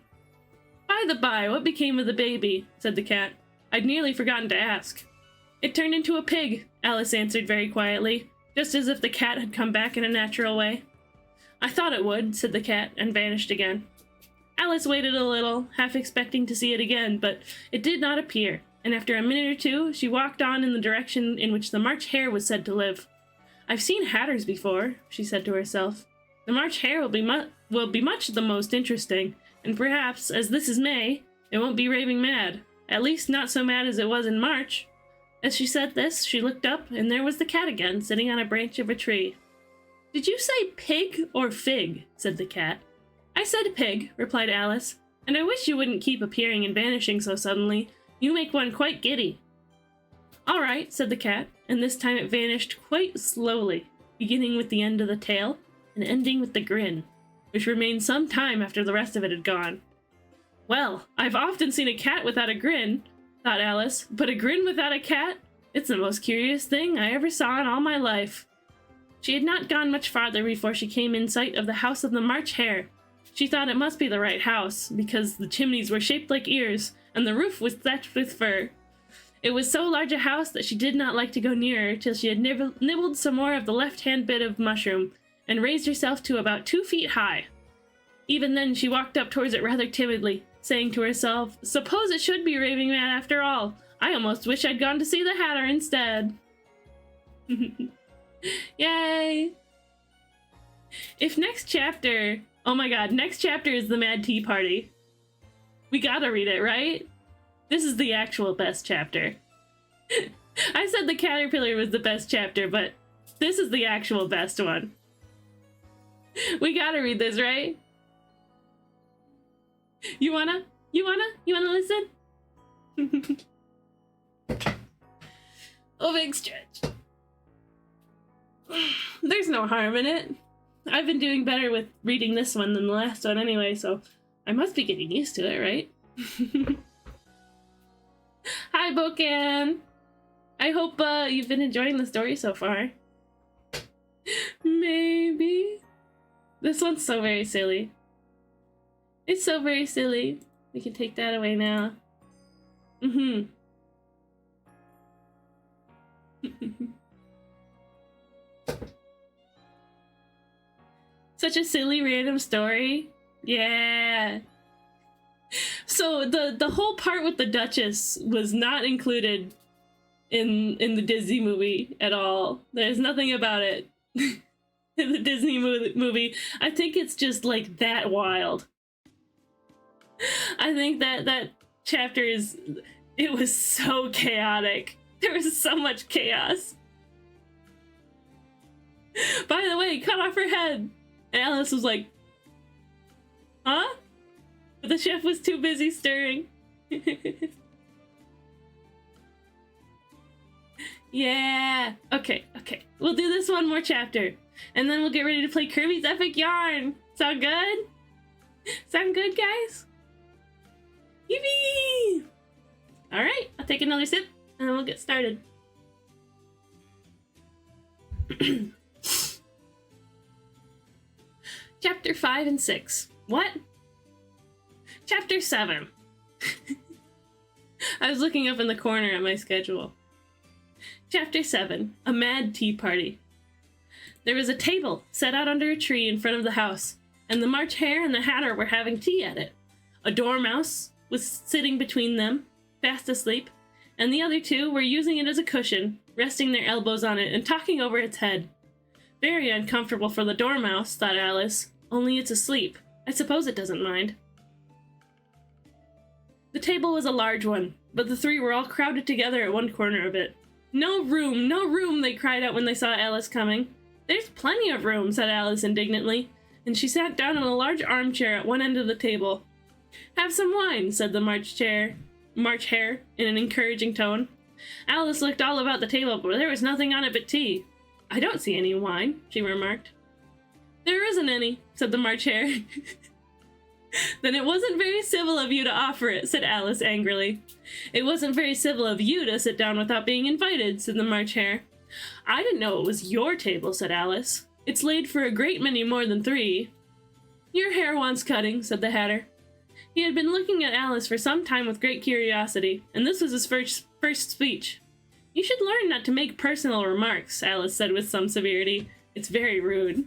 By the by, what became of the baby? Said the cat. I'd nearly forgotten to ask. It turned into a pig, Alice answered very quietly, just as if the cat had come back in a natural way. I thought it would, said the cat, and vanished again. Alice waited a little, half expecting to see it again, but it did not appear, and after a minute or two, she walked on in the direction in which the March hare was said to live. I've seen hatters before, she said to herself. The March hare will be much the most interesting, and perhaps, as this is May, it won't be raving mad. At least not so mad as it was in March. As she said this, she looked up, and there was the cat again, sitting on a branch of a tree. Did you say pig or fig? Said the cat. I said pig, replied Alice, and I wish you wouldn't keep appearing and vanishing so suddenly. You make one quite giddy. All right, said the cat, and this time it vanished quite slowly, beginning with the end of the tail and ending with the grin, which remained some time after the rest of it had gone. Well, I've often seen a cat without a grin, thought Alice, but a grin without a cat? It's the most curious thing I ever saw in all my life. She had not gone much farther before she came in sight of the house of the March hare. She thought it must be the right house, because the chimneys were shaped like ears, and the roof was thatched with fur. It was so large a house that she did not like to go nearer till she had nibbled some more of the left-hand bit of mushroom, and raised herself to about 2 feet high. Even then she walked up towards it rather timidly, saying to herself, suppose it should be raving mad after all. I almost wish I'd gone to see the hatter instead. Yay! If next chapter... Oh my god, next chapter is the Mad Tea Party. We gotta read it, right? This is the actual best chapter. I said the caterpillar was the best chapter, but this is the actual best one. We gotta read this, right? You wanna listen? Oh, big stretch. There's no harm in it. I've been doing better with reading this one than the last one anyway, so I must be getting used to it, right? Hi, Bokan! I hope you've been enjoying the story so far. Maybe. This one's so very silly. It's so very silly. We can take that away now. Such a silly random story. Yeah. So the whole part with the Duchess was not included in the Disney movie at all. There's nothing about it in the Disney movie. I think it's just like that wild. I think that chapter it was so chaotic. There was so much chaos. By the way, cut off her head. And Alice was like, huh? But the chef was too busy stirring. Yeah. Okay. we'll do this one more chapter, and then we'll get ready to play Kirby's Epic Yarn. Sound good? Sound good, guys? Yippee! Alright, I'll take another sip, and then we'll get started. Chapter 5 and 6. What? Chapter 7. I was looking up in the corner at my schedule. Chapter 7. A Mad Tea Party. There was a table set out under a tree in front of the house, and the March Hare and the Hatter were having tea at it. A dormouse was sitting between them, fast asleep, and the other two were using it as a cushion, resting their elbows on it and talking over its head. Very uncomfortable for the dormouse, thought Alice, only it's asleep. I suppose it doesn't mind. The table was a large one, but the three were all crowded together at one corner of it. No room, they cried out when they saw Alice coming. There's plenty of room, said Alice indignantly, and she sat down in a large armchair at one end of the table. Have some wine, said the March Hare in an encouraging tone. Alice looked all about the table, but there was nothing on it but tea. I don't see any wine, she remarked. There isn't any, said the March Hare. Then it wasn't very civil of you to offer it, said Alice angrily. It wasn't very civil of you to sit down without being invited, said the March Hare. I didn't know it was your table, said Alice. It's laid for a great many more than 3. Your hair wants cutting, said the Hatter. He had been looking at Alice for some time with great curiosity, and this was his first speech. You should learn not to make personal remarks, Alice said with some severity. It's very rude.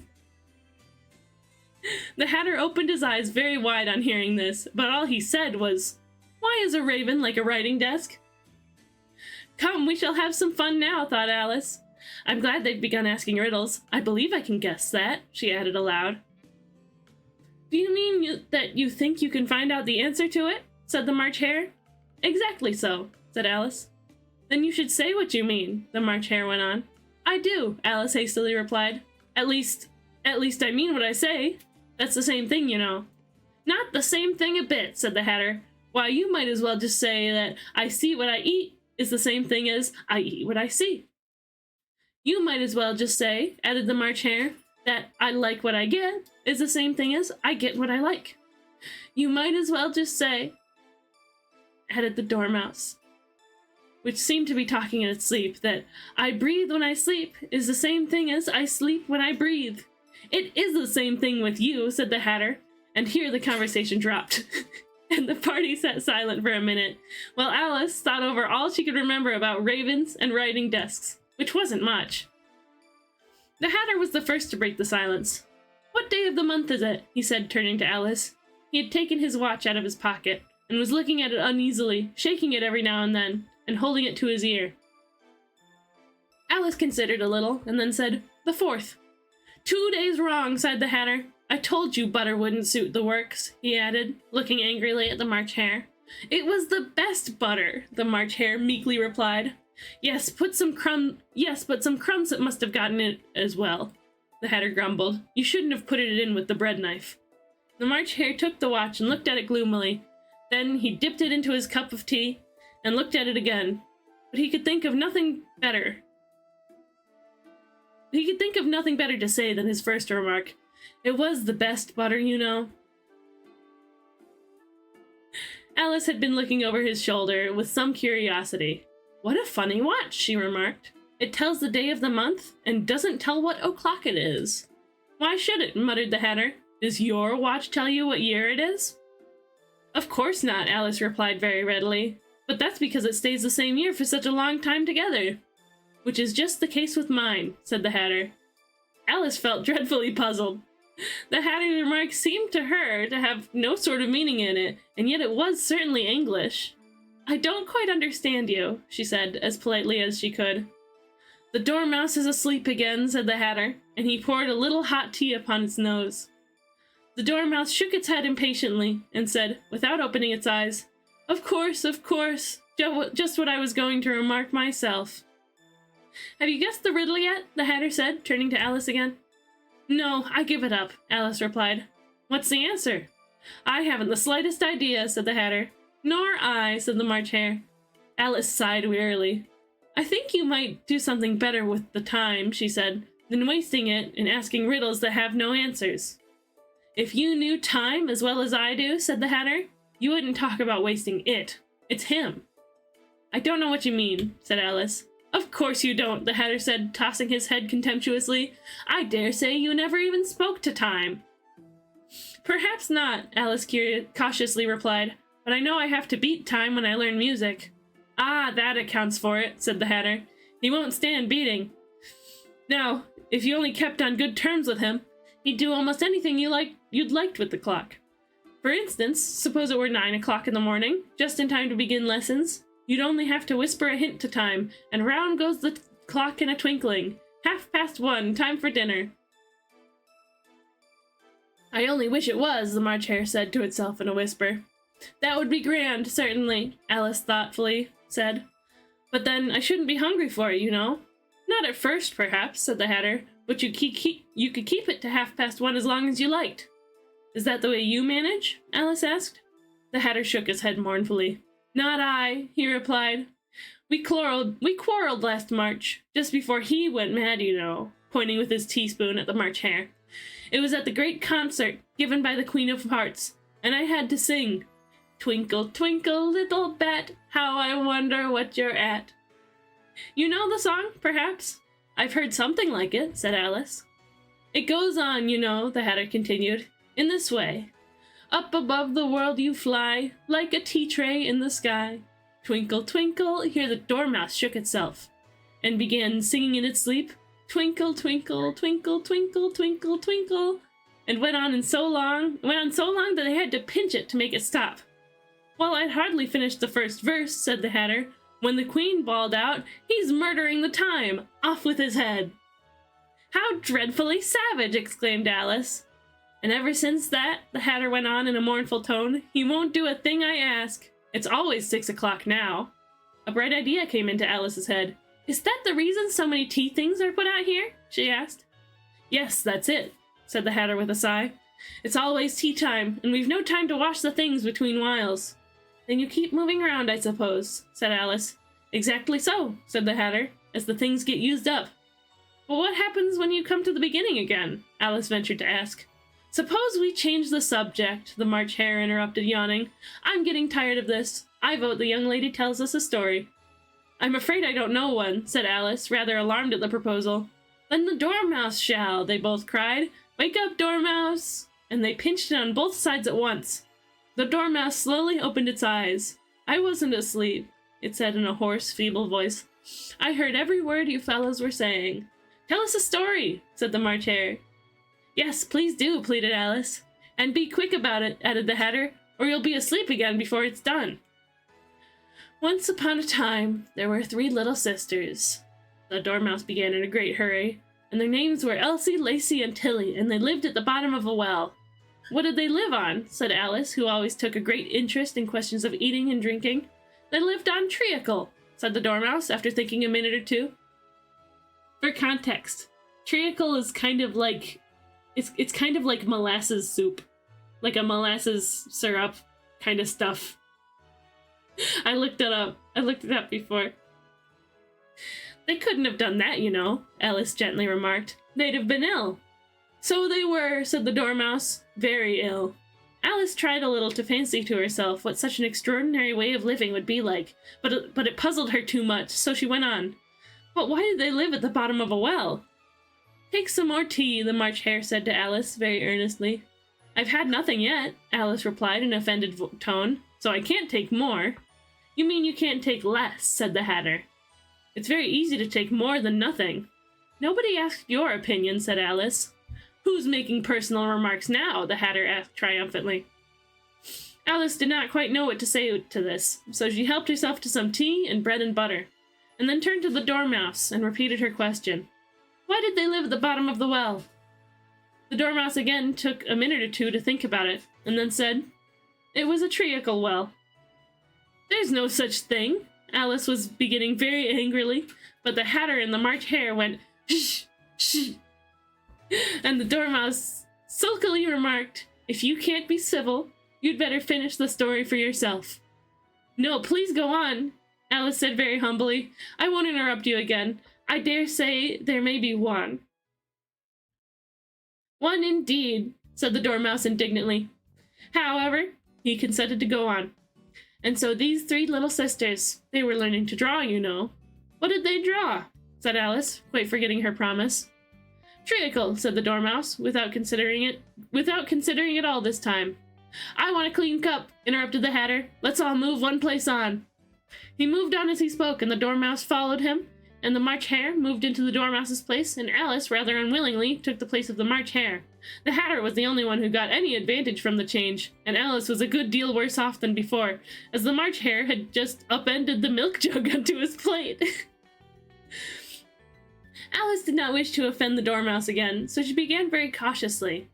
The Hatter opened his eyes very wide on hearing this, but all he said was, Why is a raven like a writing desk? Come, we shall have some fun now, thought Alice. I'm glad they've begun asking riddles. I believe I can guess that, she added aloud. Do you mean that you think you can find out the answer to it? Said the March Hare. Exactly so, said Alice. Then you should say what you mean, the March Hare went on. I do, Alice hastily replied. At least I mean what I say. That's the same thing, you know. Not the same thing a bit, said the Hatter. Why, you might as well just say that I see what I eat is the same thing as I eat what I see. You might as well just say, added the March Hare, that I like what I get is the same thing as I get what I like. You might as well just say, added the Dormouse, which seemed to be talking in its sleep, that I breathe when I sleep is the same thing as I sleep when I breathe. It is the same thing with you, said the Hatter, and here the conversation dropped. And the party sat silent for a minute, while Alice thought over all she could remember about ravens and writing desks, which wasn't much. The Hatter was the first to break the silence. What day of the month is it? He said, turning to Alice. He had taken his watch out of his pocket, and was looking at it uneasily, shaking it every now and then, and holding it to his ear. Alice considered a little, and then said, The 4th. 2 days wrong, sighed the Hatter. I told you butter wouldn't suit the works, he added, looking angrily at the March Hare. It was the best butter, the March Hare meekly replied. Yes, but some crumbs it must have gotten in it as well, the Hatter grumbled. You shouldn't have put it in with the bread knife. The March Hare took the watch and looked at it gloomily. Then he dipped it into his cup of tea and looked at it again. But he could think of nothing better. To say than his first remark. It was the best butter, you know. Alice had been looking over his shoulder with some curiosity. What a funny watch, she remarked. It tells the day of the month and doesn't tell what o'clock it is. Why should it? Muttered the Hatter. Does your watch tell you what year it is? Of course not, Alice replied very readily. But that's because it stays the same year for such a long time together. Which is just the case with mine, said the Hatter. Alice felt dreadfully puzzled. The Hatter's remark seemed to her to have no sort of meaning in it, and yet it was certainly English. I don't quite understand you, she said, as politely as she could. The Dormouse is asleep again, said the Hatter, and he poured a little hot tea upon its nose. The Dormouse shook its head impatiently, and said, without opening its eyes, Of course, just what I was going to remark myself. Have you guessed the riddle yet? The Hatter said, turning to Alice again. No, I give it up, Alice replied. What's the answer? I haven't the slightest idea, said the Hatter. Nor I, said the March Hare. Alice sighed wearily. I think you might do something better with the time, she said, than wasting it in asking riddles that have no answers. If you knew time as well as I do, said the Hatter, you wouldn't talk about wasting it. It's him. I don't know what you mean, said Alice. Of course you don't, the Hatter said, tossing his head contemptuously. I dare say you never even spoke to time. Perhaps not, Alice cautiously replied, but I know I have to beat time when I learn music. Ah, that accounts for it, said the Hatter. He won't stand beating. Now, if you only kept on good terms with him, he'd do almost anything you'd liked with the clock. For instance, suppose it were 9 o'clock in the morning, just in time to begin lessons. You'd only have to whisper a hint to time, and round goes the clock in a twinkling. 1:30, time for dinner. I only wish it was, the March Hare said to itself in a whisper. That would be grand, certainly, Alice thoughtfully said. But then I shouldn't be hungry for it, you know. Not at first, perhaps, said the Hatter, but you could keep it to 1:30 as long as you liked. Is that the way you manage? Alice asked. The Hatter shook his head mournfully. Not I, he replied. We quarreled last March, just before he went mad, you know, pointing with his teaspoon at the March Hare. It was at the great concert given by the Queen of Hearts, and I had to sing, Twinkle, twinkle, little bat, how I wonder what you're at. You know the song, perhaps? I've heard something like it, said Alice. It goes on, you know, the Hatter continued, in this way. Up above the world you fly, like a tea tray in the sky. Twinkle, twinkle, here the Dormouse shook itself, and began singing in its sleep, Twinkle, twinkle, twinkle, twinkle, twinkle, twinkle, and went on so long that they had to pinch it to make it stop. Well, I'd hardly finished the first verse, said the Hatter, when the Queen bawled out, He's murdering the time! Off with his head! How dreadfully savage! Exclaimed Alice. And ever since that, the Hatter went on in a mournful tone, he won't do a thing I ask. It's always 6 o'clock now. A bright idea came into Alice's head. Is that the reason so many tea things are put out here? She asked. Yes, that's it, said the Hatter with a sigh. It's always tea time, and we've no time to wash the things between whiles. Then you keep moving around, I suppose, said Alice. Exactly so, said the Hatter, as the things get used up. But what happens when you come to the beginning again? Alice ventured to ask. Suppose we change the subject, the March Hare interrupted, yawning. I'm getting tired of this. I vote the young lady tells us a story. I'm afraid I don't know one, said Alice, rather alarmed at the proposal. Then the Dormouse shall, they both cried. Wake up, Dormouse! And they pinched it on both sides at once. The Dormouse slowly opened its eyes. I wasn't asleep, it said in a hoarse, feeble voice. I heard every word you fellows were saying. Tell us a story, said the March Hare. Yes, please do, pleaded Alice. And be quick about it, added the Hatter, or you'll be asleep again before it's done. Once upon a time, there were 3 little sisters. The Dormouse began in a great hurry, and their names were Elsie, Lacey, and Tilly, and they lived at the bottom of a well. What did they live on? Said Alice, who always took a great interest in questions of eating and drinking. They lived on treacle, said the Dormouse, after thinking a minute or two. For context, treacle is kind of like... It's kind of like molasses soup. Like a molasses syrup kind of stuff. I looked it up. I looked it up before. They couldn't have done that, you know, Alice gently remarked. They'd have been ill. So they were, said the Dormouse, very ill. Alice tried a little to fancy to herself what such an extraordinary way of living would be like, but it puzzled her too much, so she went on. But why did they live at the bottom of a well? Take some more tea, the March Hare said to Alice very earnestly. I've had nothing yet, Alice replied in an offended tone, so I can't take more. You mean you can't take less, said the Hatter. It's very easy to take more than nothing. Nobody asked your opinion, said Alice. Who's making personal remarks now? The Hatter asked triumphantly. Alice did not quite know what to say to this, so she helped herself to some tea and bread and butter, and then turned to the Dormouse and repeated her question. Why did they live at the bottom of the well? The Dormouse again took a minute or two to think about it, and then said, It was a treacle well. There's no such thing, Alice was beginning very angrily, but the Hatter and the March Hare went, Shh, shh. And the Dormouse sulkily remarked, If you can't be civil, you'd better finish the story for yourself. No, please go on, Alice said very humbly. I won't interrupt you again. I dare say there may be one. One indeed, said the Dormouse indignantly. However, he consented to go on. And so these three little sisters, they were learning to draw, you know. What did they draw? Said Alice, quite forgetting her promise. Treacle, said the Dormouse, without considering it all this time. I want a clean cup, interrupted the Hatter. Let's all move one place on. He moved on as he spoke, and the Dormouse followed him, and the March Hare moved into the Dormouse's place, and Alice, rather unwillingly, took the place of the March Hare. The Hatter was the only one who got any advantage from the change, and Alice was a good deal worse off than before, as the March Hare had just upended the milk jug onto his plate. Alice did not wish to offend the Dormouse again, so she began very cautiously.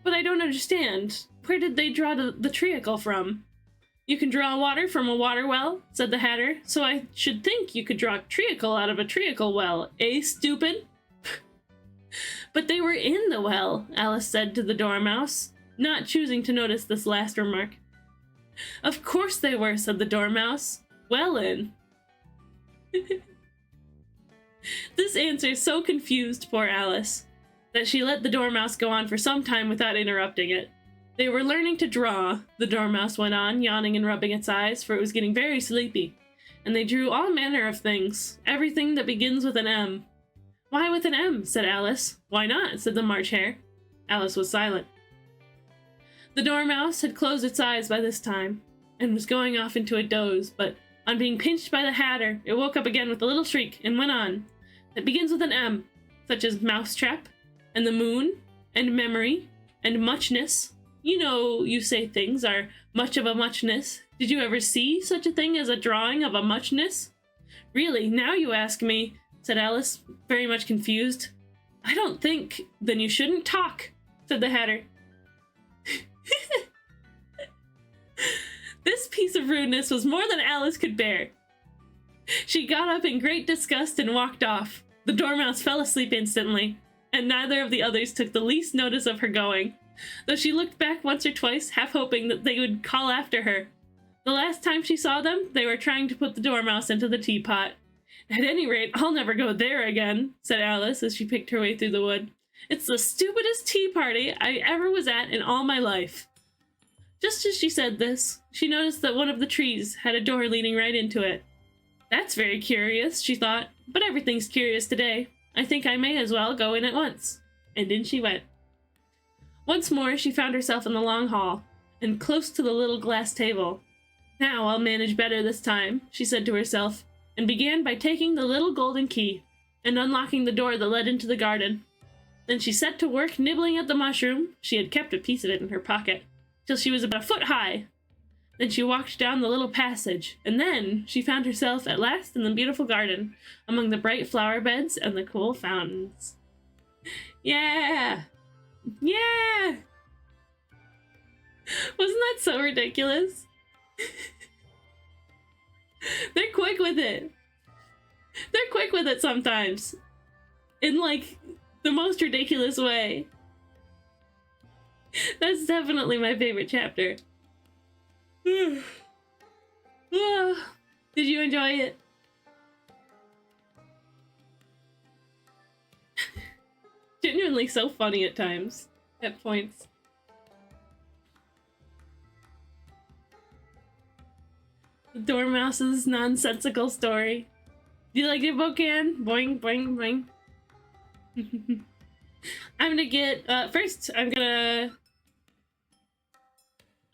But I don't understand. Where did they draw the treacle from? You can draw water from a water well, said the Hatter, so I should think you could draw treacle out of a treacle well, eh, stupid? But they were in the well, Alice said to the Dormouse, not choosing to notice this last remark. Of course they were, said the Dormouse. Well in. This answer so confused poor Alice that she let the Dormouse go on for some time without interrupting it. They were learning to draw, the Dormouse went on, yawning and rubbing its eyes, for it was getting very sleepy. And they drew all manner of things, everything that begins with an M. Why with an M? Said Alice. Why not? Said the March Hare. Alice was silent. The Dormouse had closed its eyes by this time, and was going off into a doze, but on being pinched by the Hatter, it woke up again with a little shriek, and went on. It begins with an M, such as mousetrap, and the moon, and memory, and muchness. You know, you say things are much of a muchness. Did you ever see such a thing as a drawing of a muchness? Really, now you ask me, said Alice, very much confused. I don't think. Then you shouldn't talk, said the Hatter. This piece of rudeness was more than Alice could bear. She got up in great disgust and walked off. The Dormouse fell asleep instantly, and neither of the others took the least notice of her going, though she looked back once or twice, half hoping that they would call after her. The last time she saw them, they were trying to put the Dormouse into the teapot. At any rate, I'll never go there again, said Alice as she picked her way through the wood. It's the stupidest tea party I ever was at in all my life. Just as she said this, she noticed that one of the trees had a door leading right into it. That's very curious, she thought, but everything's curious today. I think I may as well go in at once. And in she went. Once more she found herself in the long hall, and close to the little glass table. Now I'll manage better this time, she said to herself, and began by taking the little golden key, and unlocking the door that led into the garden. Then she set to work nibbling at the mushroom, she had kept a piece of it in her pocket, till she was about a foot high. Then she walked down the little passage, and then she found herself at last in the beautiful garden, among the bright flower beds and the cool fountains. Yeah! Yeah! Wasn't that so ridiculous? They're quick with it. They're quick with it sometimes. In, like, the most ridiculous way. That's definitely my favorite chapter. Did you enjoy it? Genuinely so funny at times, at points. The Dormouse's nonsensical story. Do you like it, Bocan? Boing, boing, boing. I'm gonna get, first, I'm gonna,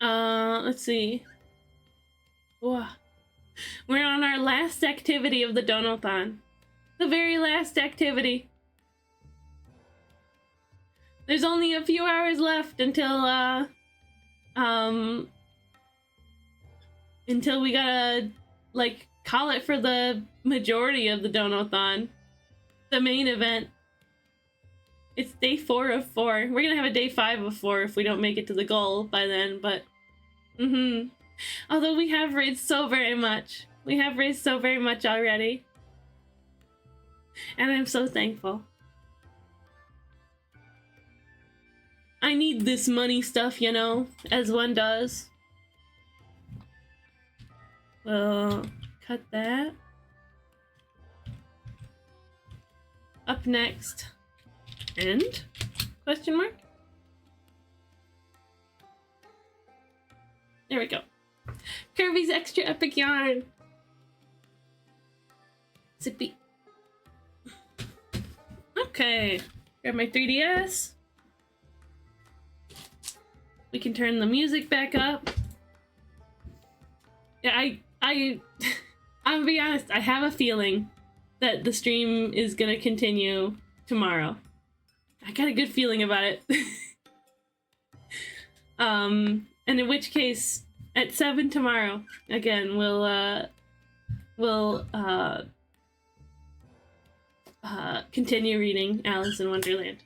let's see. Whoa. We're on our last activity of the Donathon. The very last activity. There's only a few hours left until we gotta, like, call it for the majority of the Donathon. The main event. It's day 4 of 4. We're gonna have a day 5 of 4 if we don't make it to the goal by then, but... Although we have raised so very much. We have raised so very much already. And I'm so thankful. I need this money stuff, you know, as one does. Well, cut that. Up next. End? Question mark? There we go. Kirby's Extra Epic Yarn. Zippy. Okay. Grab my 3DS. We can turn the music back up. Yeah, I'm gonna be honest, I have a feeling that the stream is gonna continue tomorrow. I got a good feeling about it. And in which case, at 7 tomorrow, again, we'll continue reading Alice in Wonderland.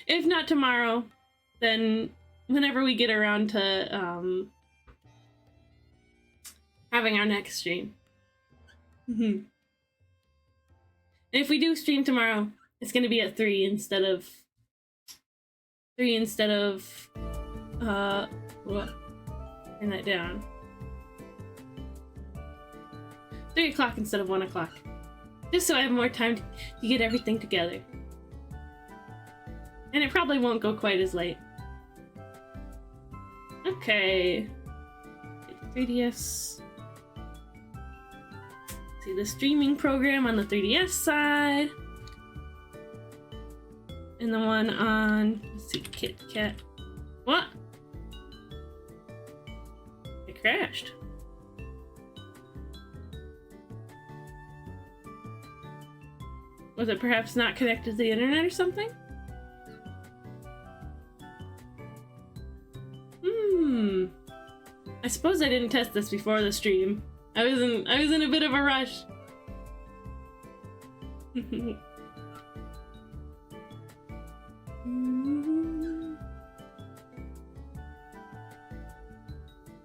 If not tomorrow, then whenever we get around to having our next stream. And if we do stream tomorrow, it's gonna be at 3 instead of what? Turn that down. 3 o'clock instead of 1 o'clock. Just so I have more time to get everything together. And it probably won't go quite as late. Okay. 3DS. See the streaming program on the 3DS side. And the one on, let's see, Kit Kat. What? It crashed. Was it perhaps not connected to the internet or something? I suppose I didn't test this before the stream. I was in a bit of a rush.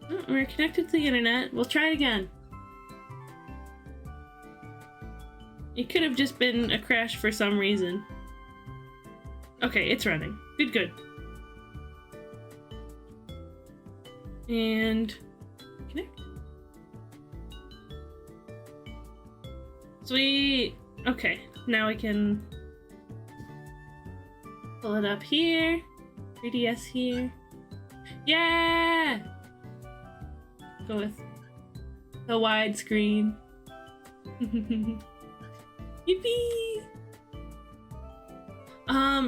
Oh, we're connected to the internet. We'll try again. It could have just been a crash for some reason. Okay, it's running. Good. And connect. Sweet. Okay, now we can pull it up here. 3DS here. Yeah! Go with the widescreen. Yippee!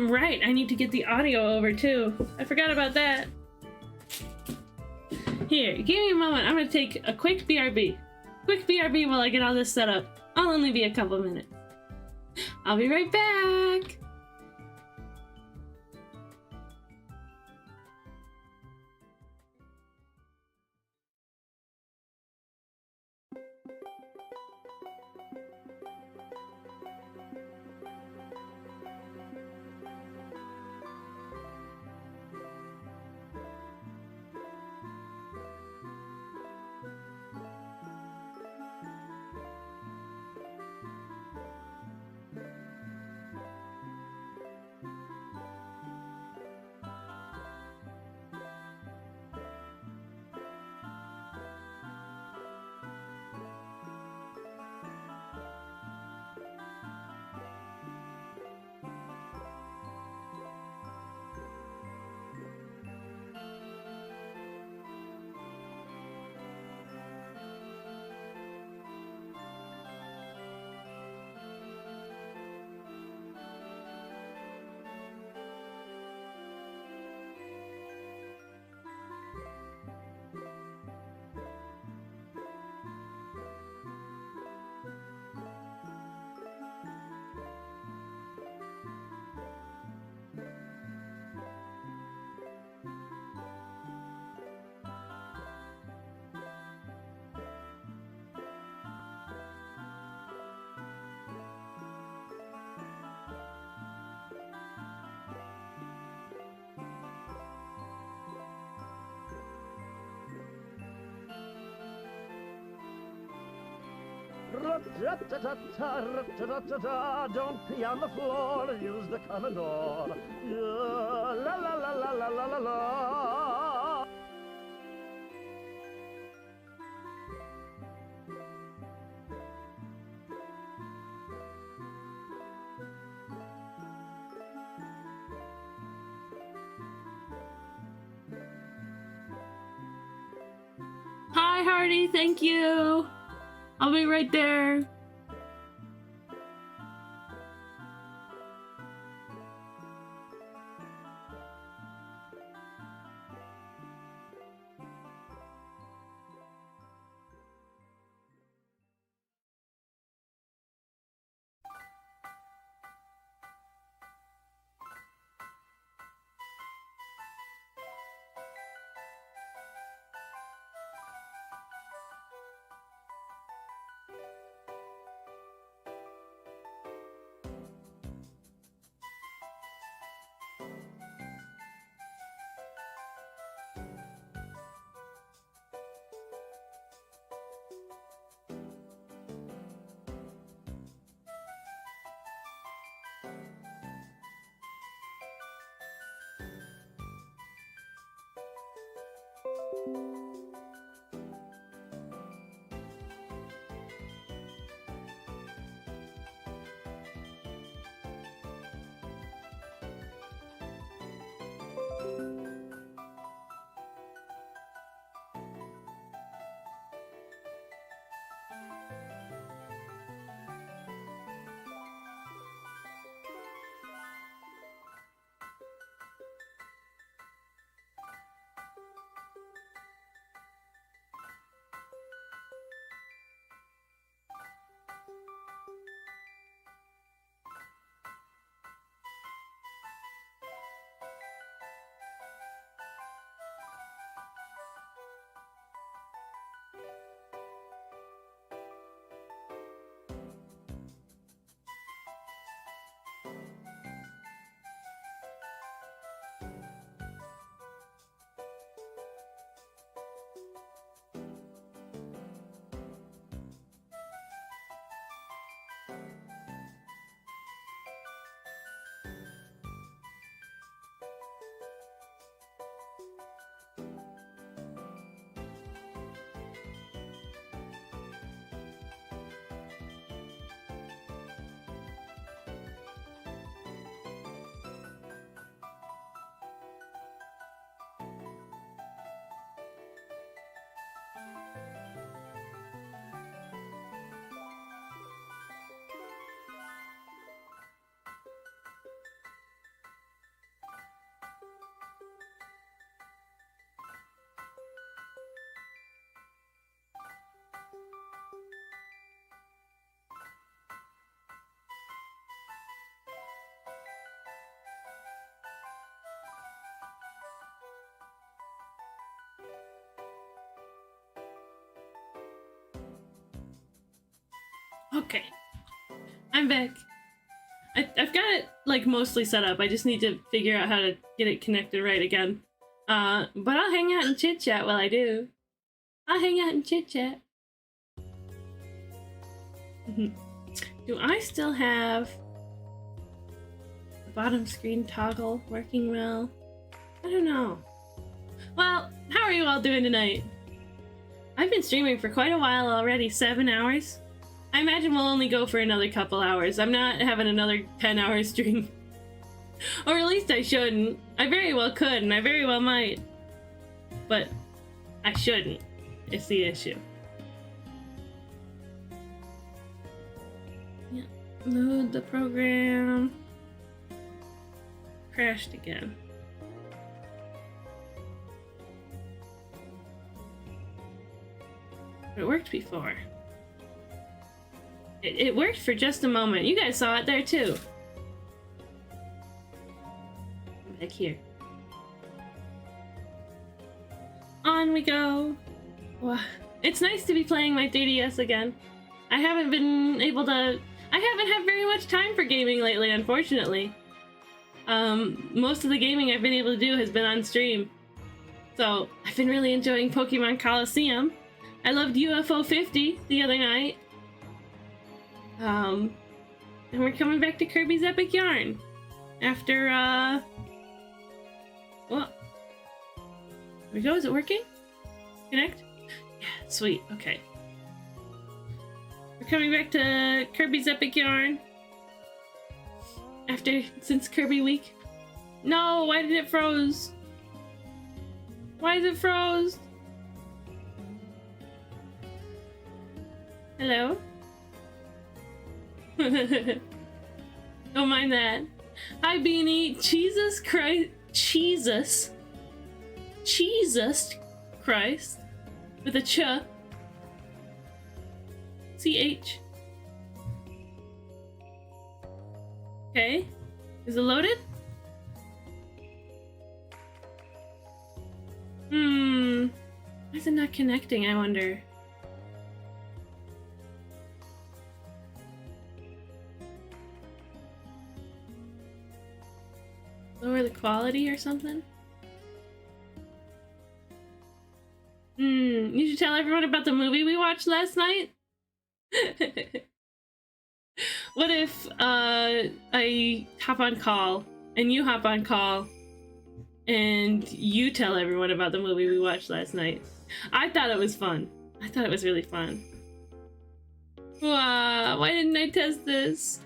Right, I need to get the audio over too. I forgot about that. Here, give me a moment. I'm gonna take a quick BRB. Quick BRB while I get all this set up. I'll only be a couple minutes. I'll be right back. Don't pee on the floor, use the common door. La la la la la la la la. Hi, Hardy. Thank you. I'll be right there. Okay, I'm back. I've got it like mostly set up. I just need to figure out how to get it connected right again. But I'll hang out and chit chat while I do. I'll hang out and chit chat. Do I still have the bottom screen toggle working well? I don't know. Well, how are you all doing tonight? I've been streaming for quite a while already, 7 hours. I imagine we'll only go for another couple hours. I'm not having another 10-hour stream. Or at least I shouldn't. I very well could, and I very well might. But I shouldn't. It's the issue. Yeah. Load the program. Crashed again. It worked before. It worked for just a moment. You guys saw it there too. Back here. On we go. Wow. It's nice to be playing my 3DS again. I haven't had very much time for gaming lately, unfortunately. Most of the gaming I've been able to do has been on stream. So, I've been really enjoying Pokemon Coliseum. I loved UFO 50 the other night. And we're coming back to Kirby's Epic Yarn. After, well, there we go, is it working? Connect? Yeah, sweet, okay. We're coming back to Kirby's Epic Yarn. Since Kirby Week. No, why did it froze? Why is it froze? Hello? Don't mind that. Hi, Beanie. Jesus Christ. Jesus Christ. With a ch. CH. Okay. Is it loaded? Why is it not connecting, I wonder? Lower the quality or something? You should tell everyone about the movie we watched last night? What if I hop on call and you hop on call and you tell everyone about the movie we watched last night? I thought it was fun. I thought it was really fun. Wow, why didn't I test this?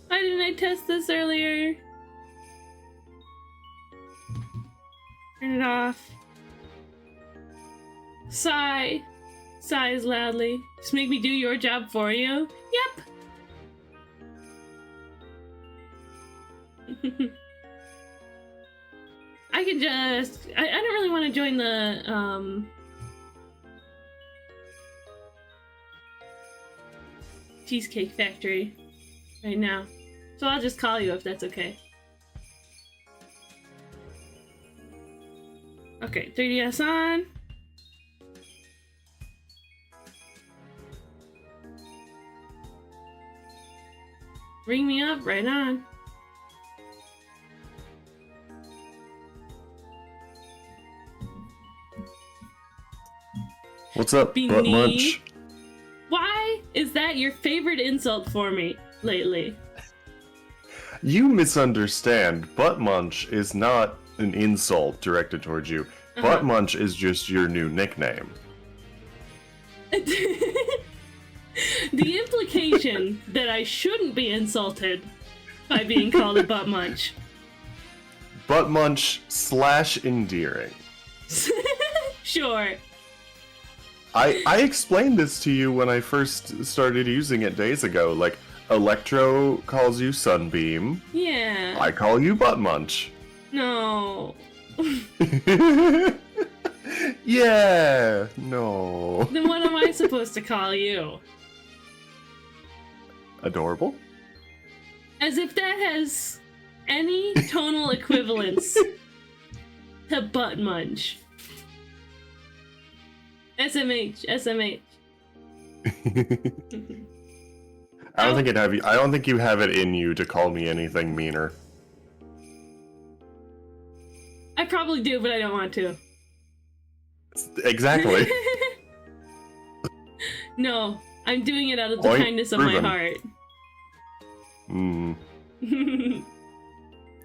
Why didn't I test this earlier? Turn it off. Sigh. Sighs loudly. Just make me do your job for you. Yep. I can just... I don't really want to join the, Cheesecake Factory right now. So I'll just call you if that's okay. Okay, 3DS on. Ring me up, right on. What's up, butt munch? Why is that your favorite insult for me lately? You misunderstand. Butt munch is not an insult directed towards you. Butt munch is just your new nickname. The implication that I shouldn't be insulted by being called a butt munch. Butt munch / endearing. Sure. I explained this to you when I first started using it days ago. Like, Electro calls you Sunbeam. Yeah. I call you butt munch. No. Yeah. No. Then what am I supposed to call you? Adorable? As if that has any tonal equivalence to butt munch. SMH. I don't think you have it in you to call me anything meaner. I probably do, but I don't want to. Exactly. No, I'm doing it out of the Point kindness of proven. my heart.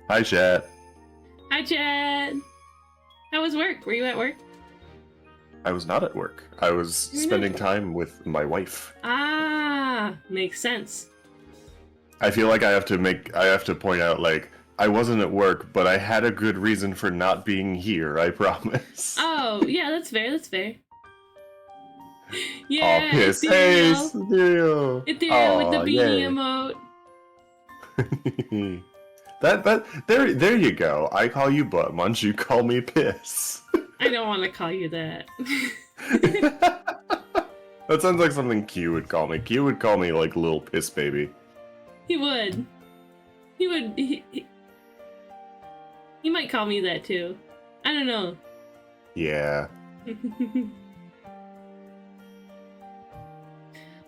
Hi, chat. Hi, Chad. How was work? Were you at work? I was not at work. I was You're spending not- time with my wife. Ah, makes sense. I feel like I have to point out, like, I wasn't at work, but I had a good reason for not being here, I promise. Oh, yeah, that's fair, that's fair. Yeah, Aw, piss. Hey, Ethereal. Ethereal with the Aw, beanie yay. emote. There you go. I call you butt munch, you call me piss. I don't want to call you that. That sounds like something Q would call me. Q would call me, like, little piss baby. He would. He might call me that too. I don't know. Yeah.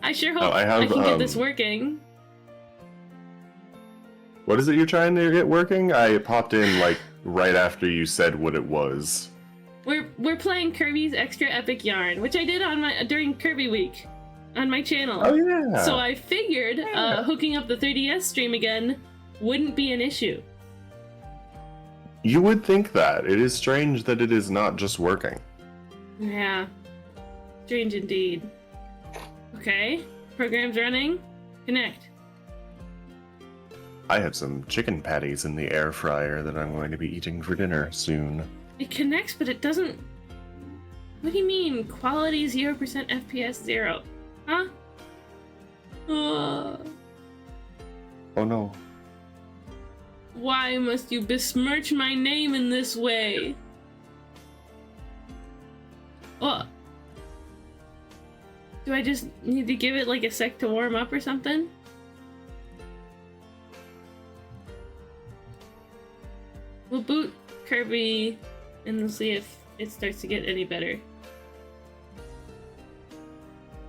I sure hope Oh, I I can get have, this working. What is it you're trying to get working? I popped in, like, right after you said what it was. We're playing Kirby's Extra Epic Yarn, which I did on during Kirby Week on my channel. Oh, yeah. So I figured hooking up the 3DS stream again wouldn't be an issue. You would think that. It is strange that it is not just working. Yeah. Strange indeed. Okay. Program's running. Connect. I have some chicken patties in the air fryer that I'm going to be eating for dinner soon. It connects, but it doesn't... What do you mean? Quality 0% FPS 0? Huh? Uh, Oh no. why must you besmirch my name in this way? What? Do I just need to give it like a sec to warm up or something? We'll boot Kirby and we'll see if it starts to get any better.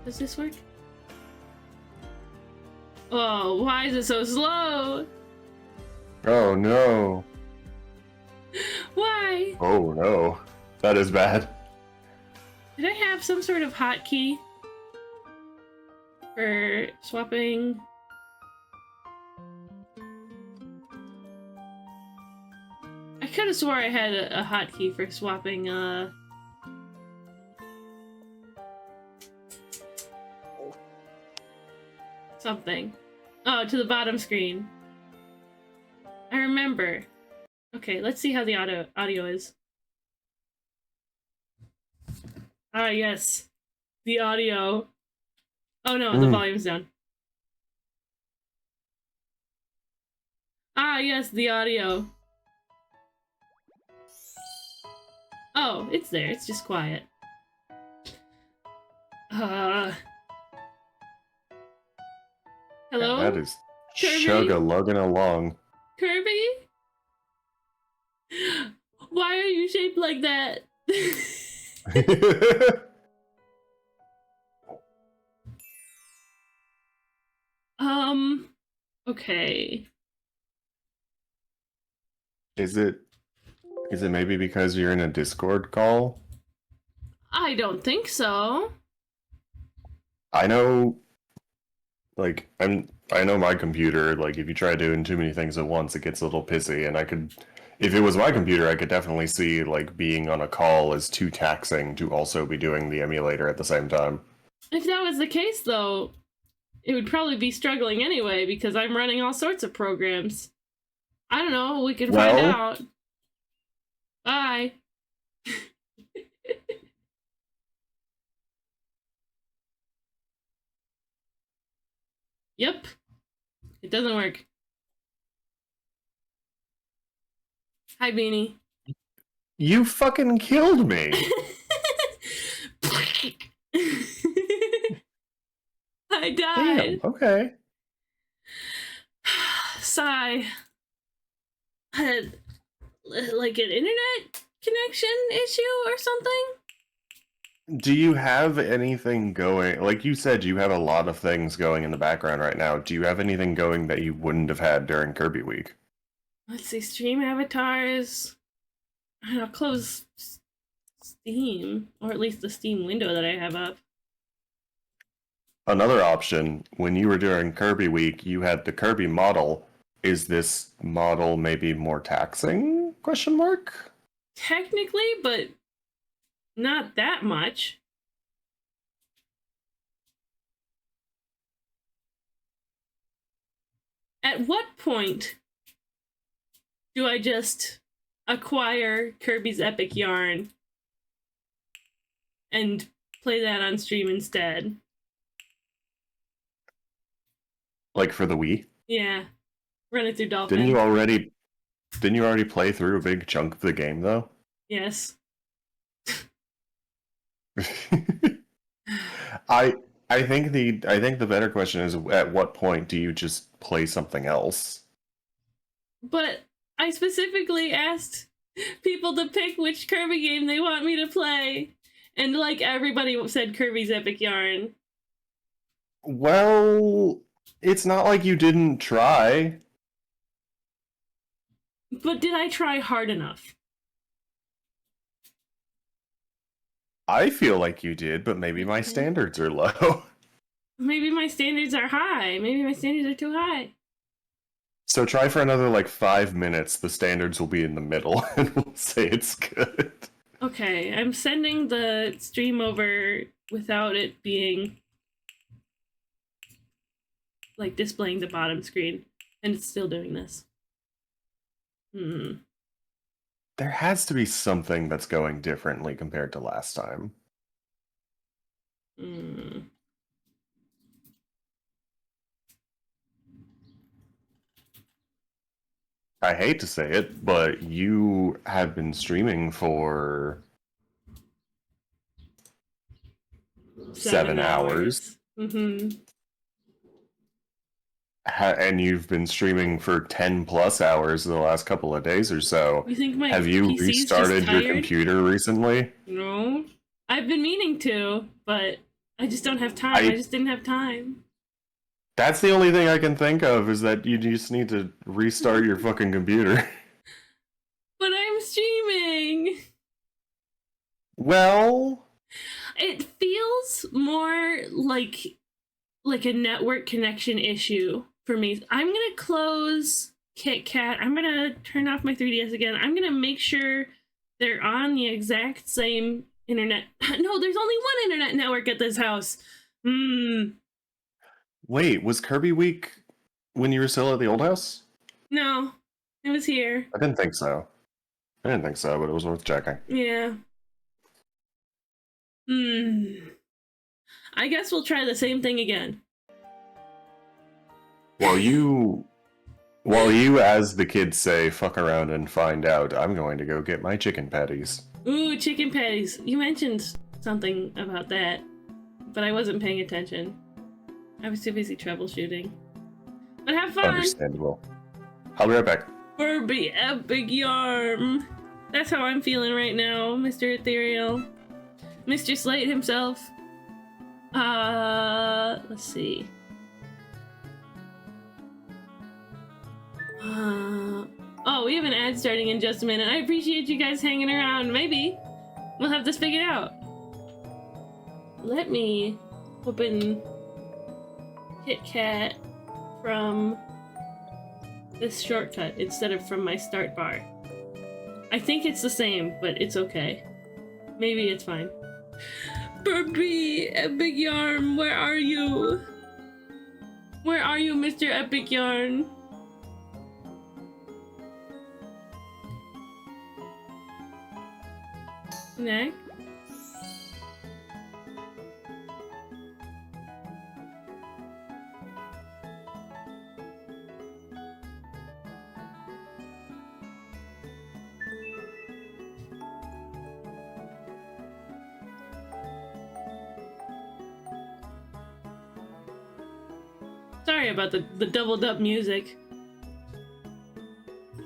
Does this work? Oh, why is it so slow? Oh no. Why? Oh no. That is bad. Did I have some sort of hotkey for swapping? I could have swore I had a hotkey for swapping, something. Oh, to the bottom screen. I remember. Okay, let's see how the audio is. Ah, yes. The audio. Oh no, the volume's down. Ah, yes, the audio. Oh, it's there. It's just quiet. Hello? Yeah, that is Kirby? chug-a-lugging along. Kirby? Why are you shaped like that? Okay. Is it maybe because you're in a Discord call? I don't think so. I know, like, I know my computer, like, if you try doing too many things at once, it gets a little pissy, and if it was my computer, I could definitely see, like, being on a call is too taxing to also be doing the emulator at the same time. If that was the case, though, it would probably be struggling anyway, because I'm running all sorts of programs. I don't know, we could find out. Bye. Yep. It doesn't work. Hi, Beanie. You fucking killed me! I died. Damn, okay. Sigh. Had like an internet connection issue or something? Do you have anything going? Like you said, you have a lot of things going in the background right now. Do you have anything going that you wouldn't have had during Kirby Week? Let's see, stream avatars. I'll close Steam, or at least the Steam window that I have up. Another option, when you were doing Kirby Week, you had the Kirby model. Is this model maybe more taxing? Question mark? Technically, but not that much. At what point do I just acquire Kirby's Epic Yarn and play that on stream instead? Like for the Wii? Yeah. Run it through Dolphin. Didn't you already play through a big chunk of the game though? Yes. I think the better question is, at what point do you just play something else? But I specifically asked people to pick which Kirby game they want me to play, and like everybody said Kirby's Epic Yarn. Well, it's not like you didn't try. But did I try hard enough? I feel like you did, but maybe my standards are low. Maybe my standards are high. Maybe my standards are too high. So try for another like 5 minutes. The standards will be in the middle, and we'll say it's good. Okay, I'm sending the stream over without it being like displaying the bottom screen, and it's still doing this. There has to be something that's going differently compared to last time. I hate to say it, but you have been streaming for 7 hours. Mm-hmm. And you've been streaming for 10 plus hours the last couple of days or so. You think my Have you PC's just restarted your tired? computer recently? No. I've been meaning to, but I just don't have time. I just didn't have time. That's the only thing I can think of, is that you just need to restart your fucking computer. But I'm streaming! Well... It feels more like a network connection issue for me. I'm gonna close KitKat. I'm gonna turn off my 3DS again. I'm gonna make sure they're on the exact same internet. No, there's only one internet network at this house. Wait, was Kirby Week when you were still at the old house? No, it was here. I didn't think so. But it was worth checking. Yeah. I guess we'll try the same thing again. While you, as the kids say, fuck around and find out, I'm going to go get my chicken patties. Ooh, chicken patties. You mentioned something about that, but I wasn't paying attention. I was too busy troubleshooting. But have fun! Understandable. I'll be right back. Furby epic yarm. That's how I'm feeling right now, Mr. Ethereal. Mr. Slate himself. Let's see. Oh, we have an ad starting in just a minute. I appreciate you guys hanging around. Maybe we'll have this figured out. Let me open KitKat from this shortcut instead of from my start bar. I think it's the same, but it's okay. Maybe it's fine. Burpee, Epic Yarn, where are you? Where are you, Mr. Epic Yarn? Next. Sorry about the doubled up music.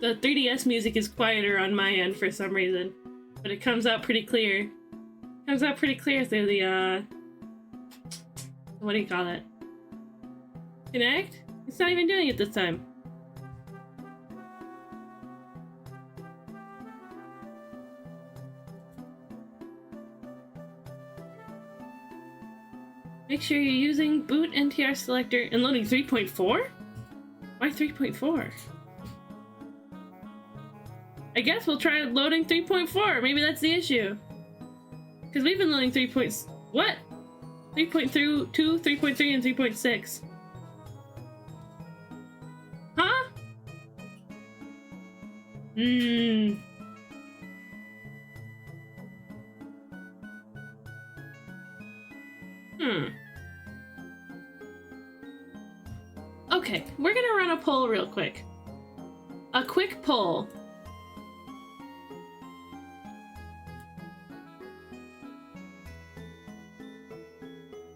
The 3DS music is quieter on my end for some reason, but it comes out pretty clear. Comes out pretty clear through the what do you call it? Connect? It's not even doing it this time. Make sure you're using boot NTR selector and loading 3.4? Why 3.4? I guess we'll try loading 3.4. Maybe that's the issue. Because we've been loading 3. What? 3.2, 3.3, and 3.6. Huh? Okay, we're gonna run a poll real quick. A quick poll.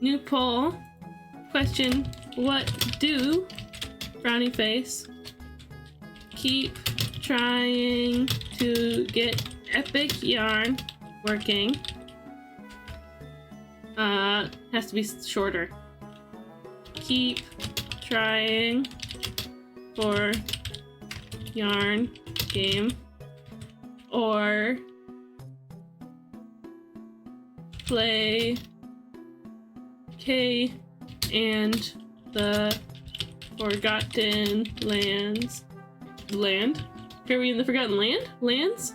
New poll. Question: what do, frowny face, keep trying to get Epic Yarn working? Has to be shorter. Keep trying for yarn game, or play K and the Forgotten Lands. Land? Kirby and the Forgotten Land? Lands?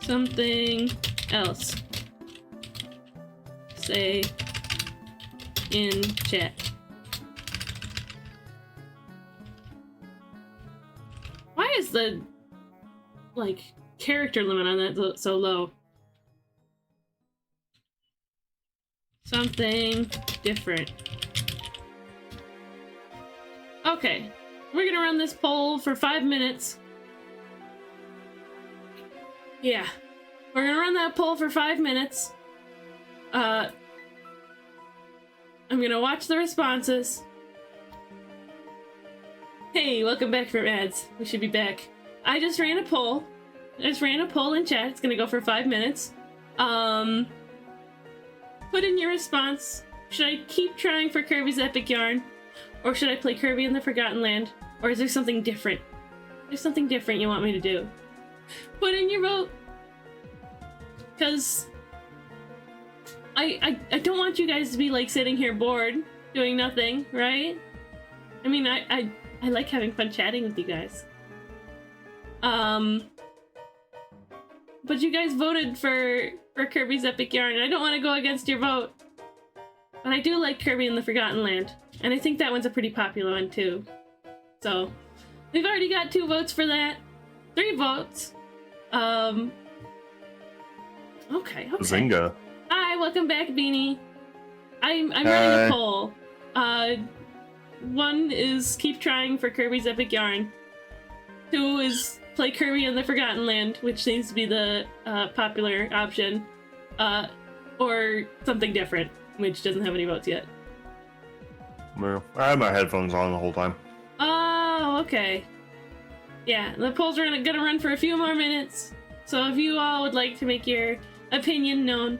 Something else. Say in chat. Why is the, like, character limit on that so low? Something different. Okay, we're gonna run this poll for 5 minutes. Yeah. We're gonna run that poll for 5 minutes. I'm gonna watch the responses. Hey, welcome back from ads. We should be back. I just ran a poll. I just ran a poll in chat. It's gonna go for 5 minutes. Put in your response. Should I keep trying for Kirby's Epic Yarn? Or should I play Kirby in the Forgotten Land? Or is there something different? There's something different you want me to do. Put in your vote. Because I don't want you guys to be like sitting here bored, doing nothing, right? I mean, I like having fun chatting with you guys. But you guys voted for Kirby's Epic Yarn, and I don't want to go against your vote. But I do like Kirby in the Forgotten Land, and I think that one's a pretty popular one too. So, we've already got 2 votes for that. 3 votes. Okay. Zinga. Hi, welcome back, Beanie. I'm running a poll. 1 is keep trying for Kirby's Epic Yarn. 2 is play Kirby in the Forgotten Land, which seems to be the popular option. Or something different, which doesn't have any votes yet. Well, I had my headphones on the whole time. Oh, okay. Yeah, the polls are gonna run for a few more minutes. So if you all would like to make your opinion known,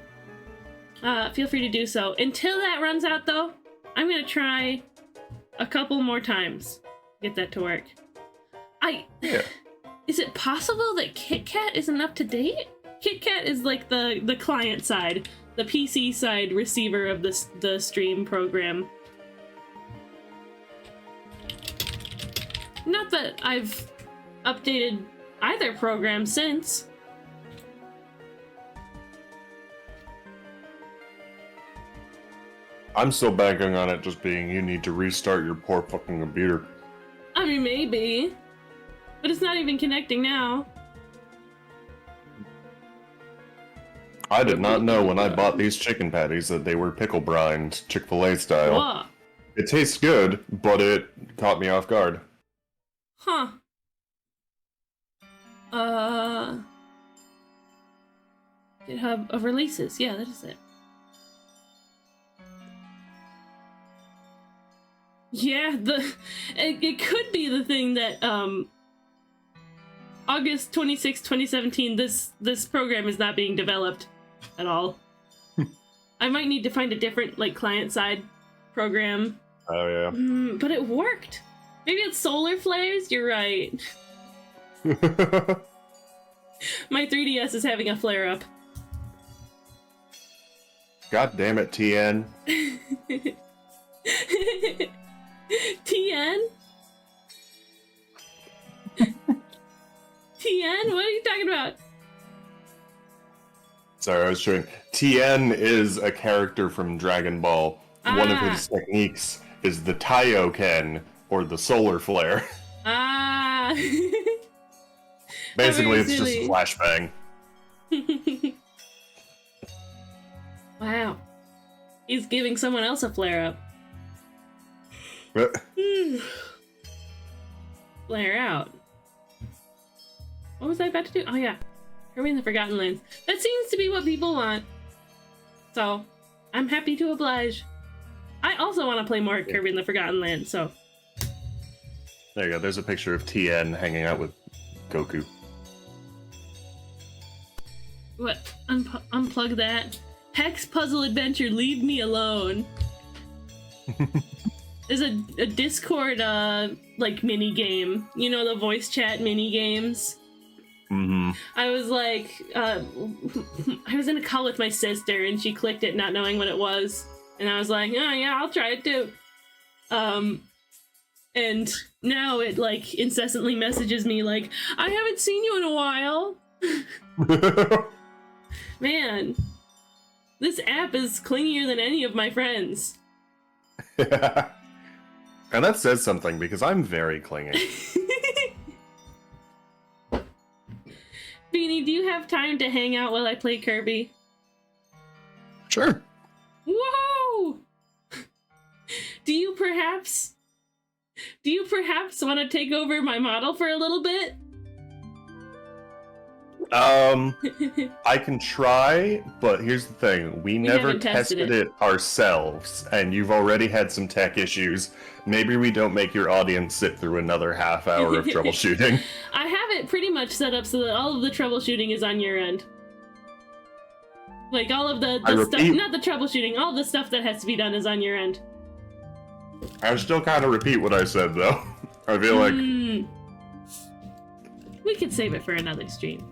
feel free to do so. Until that runs out, though, I'm gonna try a couple more times to get that to work. Yeah. Is it possible that KitKat isn't up to date? KitKat is like the client side, the PC side receiver of the stream program. Not that I've updated either program since. I'm still banking on it just being you need to restart your poor fucking computer. I mean, maybe. But it's not even connecting now. I did not know when I bought these chicken patties that they were pickle brined, Chick-fil-A style. Whoa. It tastes good, but it caught me off guard. Huh. GitHub of releases. Yeah, that is it. Yeah, it could be the thing that August 26, 2017, this program is not being developed at all. I might need to find a different like client side program. Oh yeah. But it worked. Maybe it's solar flares? You're right. My 3DS is having a flare up. God damn it, TN. TN? TN? What are you talking about? Sorry, I was showing. TN is a character from Dragon Ball. One of his techniques is the Taioken, or the solar flare. Ah. Basically, it's just a flashbang. Wow. He's giving someone else a flare up. Flare out. What was I about to do? Oh yeah. Kirby in the Forgotten Lands. That seems to be what people want. So, I'm happy to oblige. I also want to play more Kirby in the Forgotten Lands, so. There you go, there's a picture of TN hanging out with Goku. What? Unplug that. Hex Puzzle Adventure, leave me alone. There's a Discord, like, mini game. You know, the voice chat mini games? Mm-hmm. I was like, I was in a call with my sister, and she clicked it not knowing what it was. And I was like, oh yeah, I'll try it too. And now it, like, incessantly messages me, like, I haven't seen you in a while. Man, this app is clingier than any of my friends. And that says something, because I'm very clingy. Beanie, do you have time to hang out while I play Kirby? Sure. Whoa! Do you perhaps want to take over my model for a little bit? I can try, but here's the thing. We never haven't tested tested it ourselves, and you've already had some tech issues. Maybe we don't make your audience sit through another half hour of troubleshooting. I have it pretty much set up so that all of the troubleshooting is on your end. Like, all of the stuff, not the troubleshooting, all the stuff that has to be done is on your end. I still kind of repeat what I said, though. I feel like... We could save it for another stream.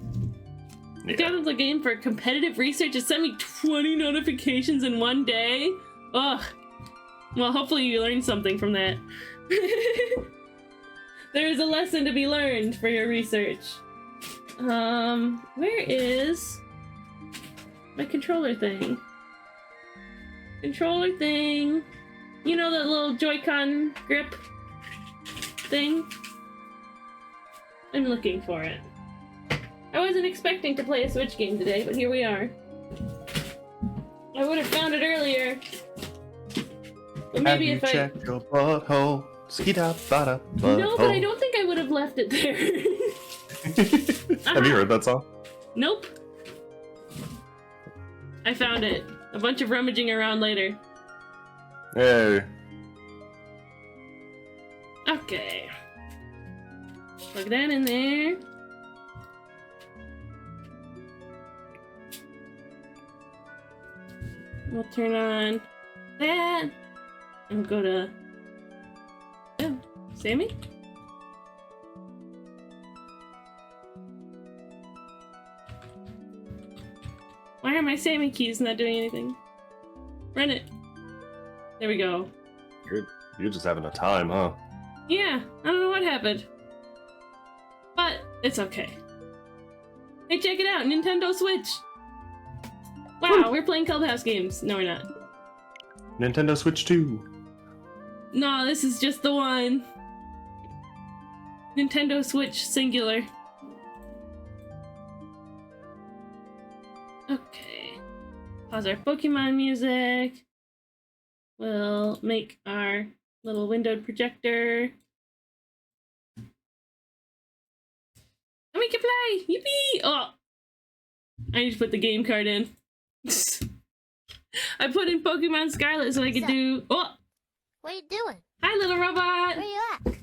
Yeah. Download the game for competitive research and sent me 20 notifications in one day? Ugh. Well, hopefully you learned something from that. There is a lesson to be learned for your research. Where is my controller thing? Controller thing. You know that little Joy-Con grip thing? I'm looking for it. I wasn't expecting to play a Switch game today, but here we are. I would have found it earlier. But maybe if I... checked your butthole? Ski-da-ba-da, butthole. No, but I don't think I would have left it there. Have you heard that song? Nope. I found it. A bunch of rummaging around later. Hey. Okay. Plug that in there. We'll turn on that. And go to... Oh, Sammy? Why are my Sammy keys not doing anything? Run it. There we go. You're just having a time, huh? Yeah, I don't know what happened. But it's okay. Hey, check it out, Nintendo Switch! Wow, we're playing Clubhouse games. No, we're not. Nintendo Switch 2. No, this is just the one. Nintendo Switch singular. Okay. Pause our Pokemon music. We'll make our little windowed projector. And we can play! Yippee! Oh! I need to put the game card in. I put in Pokemon Scarlet so I could do... Oh! What are you doing? Hi, little robot! Where you at?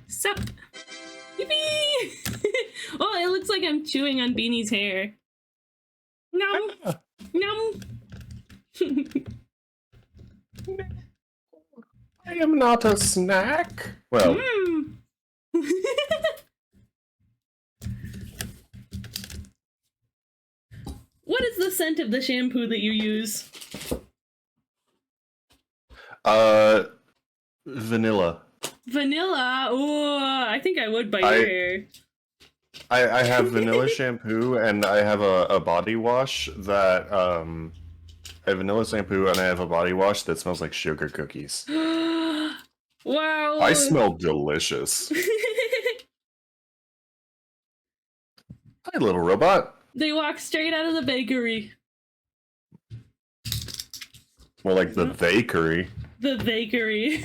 Sup? Yippee! Oh, it looks like I'm chewing on Beanie's hair. Nom! Nom! I am not a snack. Well, What is the scent of the shampoo that you use? vanilla. Vanilla? Oh, I think I would bite your hair. I have vanilla shampoo and I have a body wash that I have vanilla shampoo and I have a body wash that smells like sugar cookies. Wow. I smell delicious. Hi, little robot. They walk straight out of the bakery. More like the bakery. The bakery.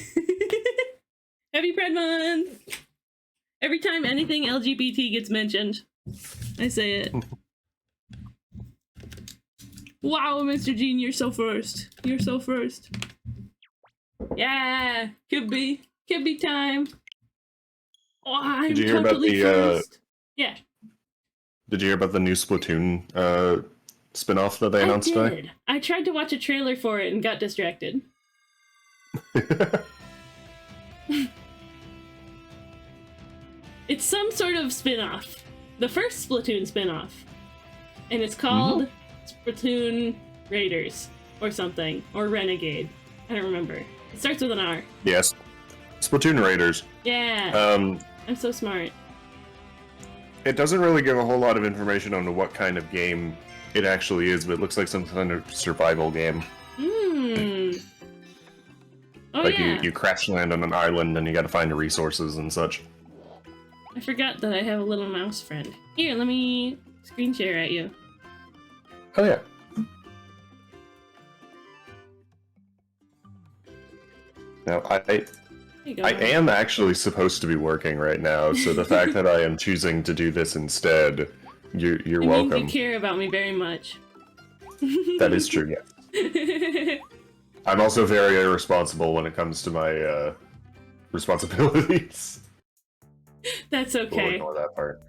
Happy Pride Month! Every time anything LGBT gets mentioned, I say it. Wow, Mr. Gene, you're so first. You're so first. Yeah, could be time. Oh, I'm Did you hear about totally the first. Yeah. Did you hear about the new Splatoon spin-off that they announced I today? did. I tried to watch a trailer for it and got distracted. It's some sort of spin-off. The first Splatoon spin-off. And it's called Splatoon Raiders or something. Or Renegade. I don't remember. It starts with an R. Yes. Splatoon Raiders. Yeah. I'm so smart. It doesn't really give a whole lot of information on what kind of game it actually is, but it looks like some kind of survival game. Oh, like yeah. you crash land on an island and you gotta find the resources and such. I forgot that I have a little mouse friend. Here, let me screen share at you. Oh yeah. Now I am actually supposed to be working right now, so the fact that I am choosing to do this instead You're It welcome. means you care about me very much. That is true, yes. I'm also very irresponsible when it comes to my responsibilities. That's We'll okay. ignore that part.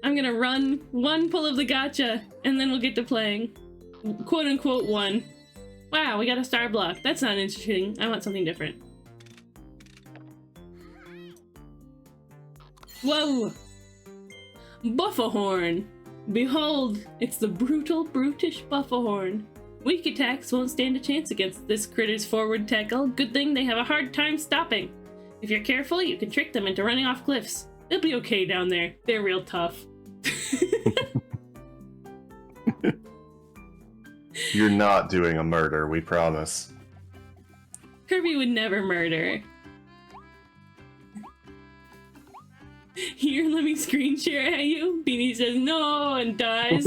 I'm gonna run one pull of the gacha, and then we'll get to playing. Quote unquote one. Wow, we got a star block. That's not interesting. I want something different. Whoa! Buffahorn! Behold, it's the brutal, brutish Buffahorn. Weak attacks won't stand a chance against this critter's forward tackle. Good thing they have a hard time stopping. If you're careful, you can trick them into running off cliffs. They'll be okay down there. They're real tough. You're not doing a murder, we promise. Kirby would never murder. Here, let me screen share at you. Beanie says no and dies.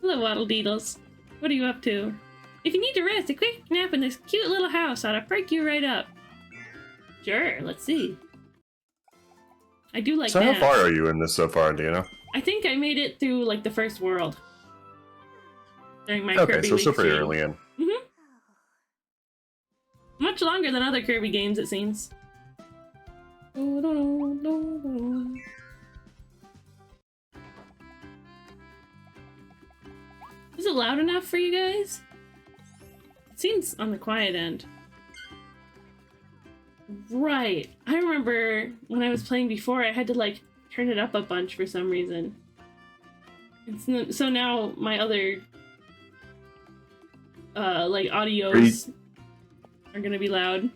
Hello, Waddle Deedles. What are you up to? If you need to rest, a quick nap in this cute little house ought to perk you right up. Sure, let's see. I do like So naps. how far are you in this so far, do you know? I think I made it through, like, the first world. During my Okay, Kirby so week still pretty stream. early in. Much longer than other Kirby games, it seems. Is it loud enough for you guys? It seems on the quiet end. Right. I remember when I was playing before, I had to, like, turn it up a bunch for some reason. So now my other, like, audios are gonna be loud.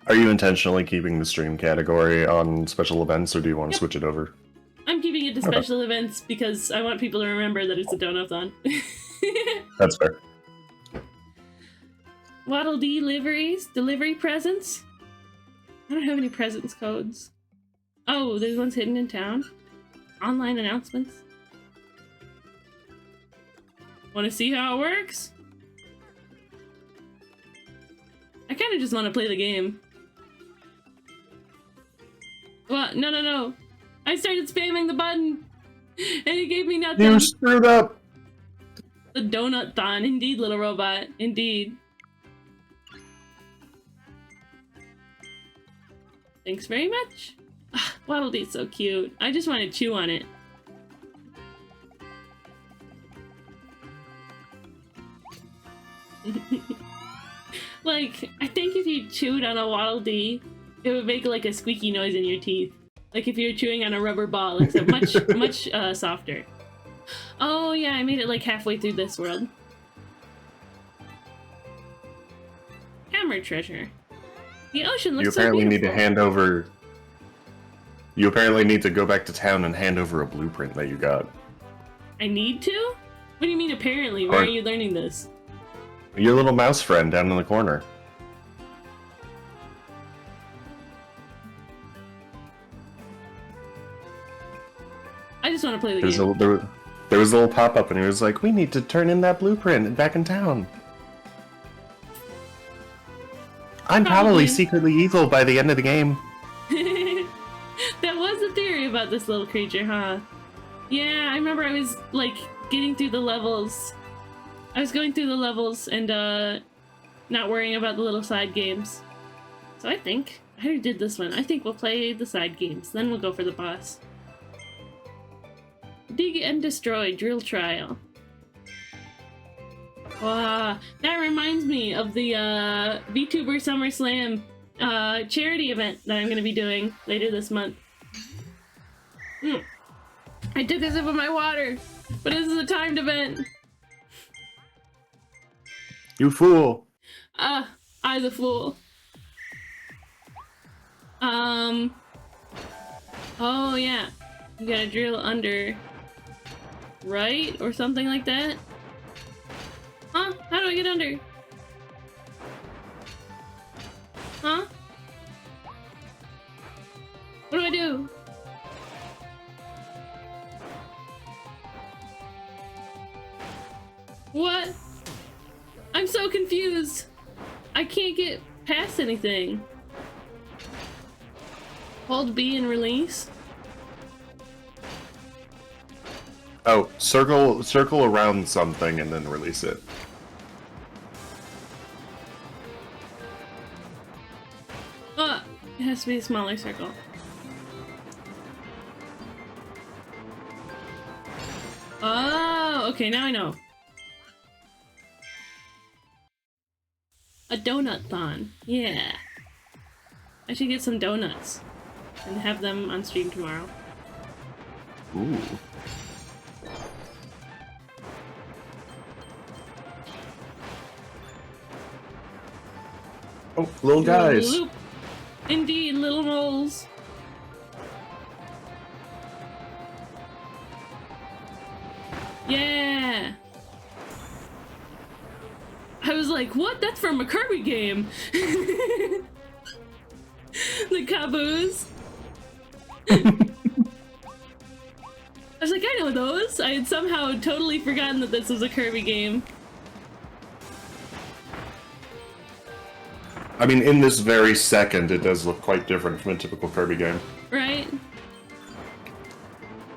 Are you intentionally keeping the stream category on special events, or do you want to Yep. switch it over? I'm keeping it to special events because I want people to remember that it's a donathon. That's fair. Waddle Dee liveries, delivery presents. I don't have any presents codes. Oh, there's ones hidden in town. Online announcements. Want to see how it works? I kind of just want to play the game. Well, no. I started spamming the button, and it gave me nothing. You screwed up! The donut-thon. Indeed, little robot. Indeed. Thanks very much. Waddle Dee's so cute. I just want to chew on it. Like, I think if you chewed on a Waddle Dee, it would make like a squeaky noise in your teeth. Like if you're chewing on a rubber ball, except much softer. Oh yeah, I made it like halfway through this world. Hammer treasure. The ocean looks You apparently so need to beautiful. hand over... You apparently need to go back to town and hand over a blueprint that you got. I need to? What do you mean apparently? Where Or- are you learning this? Your little mouse friend down in the corner. I just want to play the There's game. there was a little pop-up and he was like, we need to turn in that blueprint back in town. I'm Probably. probably secretly evil by the end of the game. That was the theory about this little creature, huh? Yeah, I remember I was, like, getting through the levels. I was going through the levels and, not worrying about the little side games. So I think I already did this one. I think we'll play the side games, then we'll go for the boss. Dig and Destroy Drill Trial. Wow, that reminds me of the VTuber SummerSlam charity event that I'm going to be doing later this month. I took a sip of my water, but this is a timed event. You fool! I the fool. Oh yeah, you gotta drill under, right? Or something like that? Huh? How do I get under? Huh? What do I do? What? I'm so confused. I can't get past anything. Hold B and release. Oh, circle around something and then release it. It has to be a smaller circle. Oh, okay, now I know. A donut-thon. Yeah. I should get some donuts and have them on stream tomorrow. Ooh. Oh, little guys. Loop. Indeed, little moles. Yeah. I was like, what? That's from a Kirby game. The kaboos. I was like, I know those. I had somehow totally forgotten that this was a Kirby game. I mean, in this very second, it does look quite different from a typical Kirby game. Right?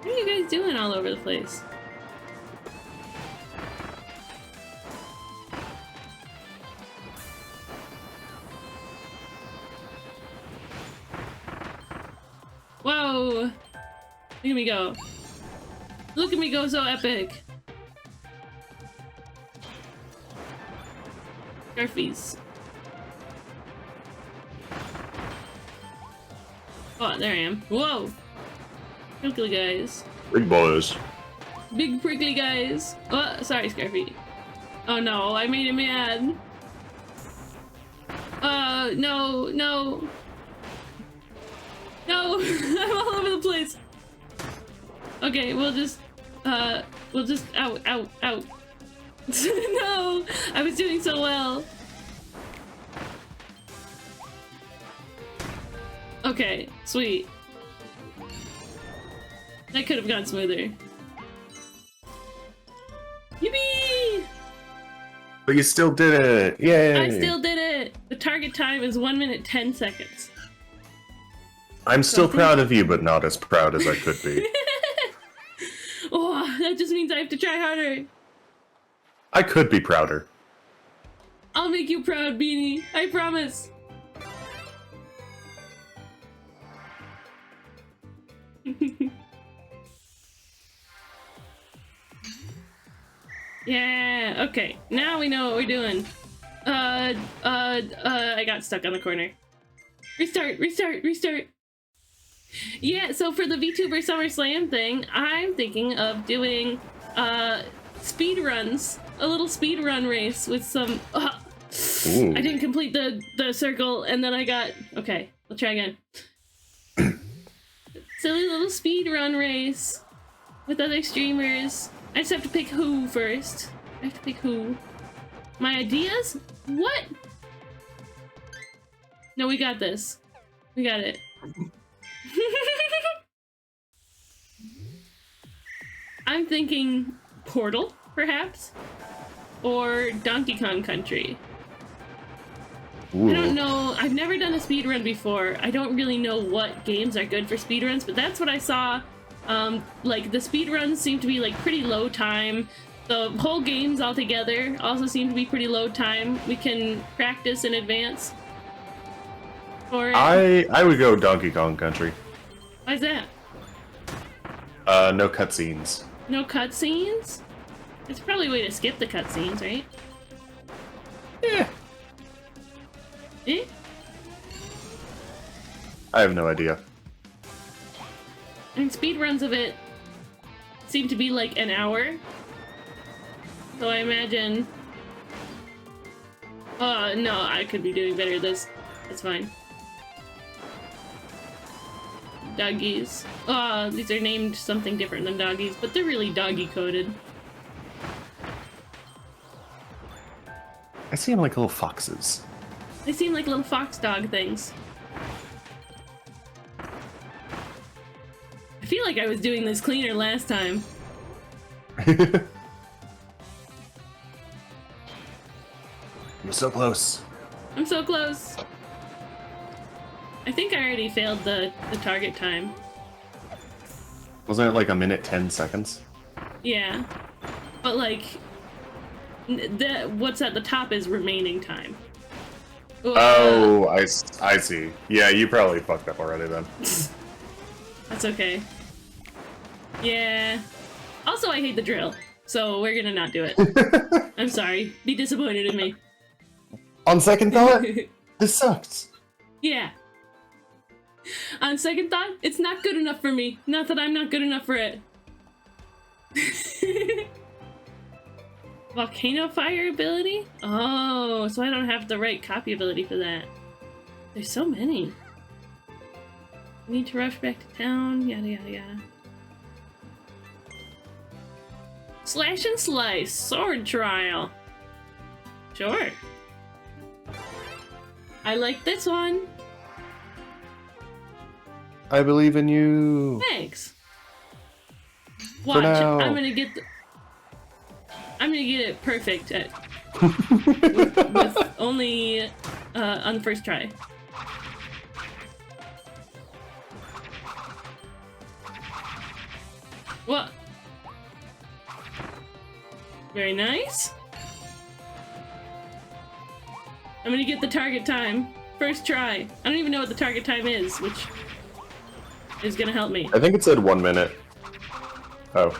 What are you guys doing all over the place? Whoa! Look at me go. Look at me go so epic. Scarfies. Oh, there I am. Whoa! Prickly guys. Big boys. Big prickly guys. Oh, sorry, Scarfy. Oh no, I made him mad. No, no. No, I'm all over the place. Okay, we'll just, out. No, I was doing so well. Okay, sweet. That could have gone smoother. Yippee! But you still did it! Yay! I still did it! The target time is 1 minute 10 seconds. I'm still proud of you, but not as proud as I could be. Oh, that just means I have to try harder. I could be prouder. I'll make you proud, Beanie. I promise. Yeah, okay. Now we know what we're doing. I got stuck on the corner. Restart, restart, restart. Yeah, so for the VTuber SummerSlam thing, I'm thinking of doing, speed runs. A little speed run race with some, I didn't complete the circle, and then I got, okay, we'll try again. Silly little speed run race with other streamers. I just have to pick who first. I have to pick who. My ideas? What? No, we got this. We got it. I'm thinking Portal, perhaps? Or Donkey Kong Country. Ooh. I don't know. I've never done a speedrun before. I don't really know what games are good for speedruns, but that's what I saw. Like, the speedruns seem to be, like, pretty low time. The whole games altogether also seem to be pretty low time. We can practice in advance for it. I would go Donkey Kong Country. Why's that? No cutscenes. No cutscenes? It's probably a way to skip the cutscenes, right? Yeah. Eh? I have no idea. I mean, speedruns of it seem to be like an hour. So I imagine... no, I could be doing better at this. That's fine. Doggies. These are named something different than doggies, but they're really doggy-coded. I see them like little foxes. They seem like little fox dog things. I feel like I was doing this cleaner last time. You're so close. I'm so close. I think I already failed the target time. Wasn't it like 1 minute 10 seconds? Yeah. But like, what's at the top is remaining time. Oh, I see. Yeah, you probably fucked up already then. That's okay. Yeah. Also, I hate the drill, so we're gonna not do it. I'm sorry. Be disappointed in me. On second thought, this sucks. Yeah. On second thought, it's not good enough for me. Not that I'm not good enough for it. Volcano fire ability? Oh, so I don't have the right copy ability for that. There's so many. Need to rush back to town, yada yada yada. Slash and slice, sword trial. Sure. I like this one. I believe in you. Thanks. Watch, now. I'm gonna get it perfect at with only on the first try. What? Very nice. I'm gonna get the target time. First try. I don't even know what the target time is, which is gonna help me. I think it said 1 minute. Oh.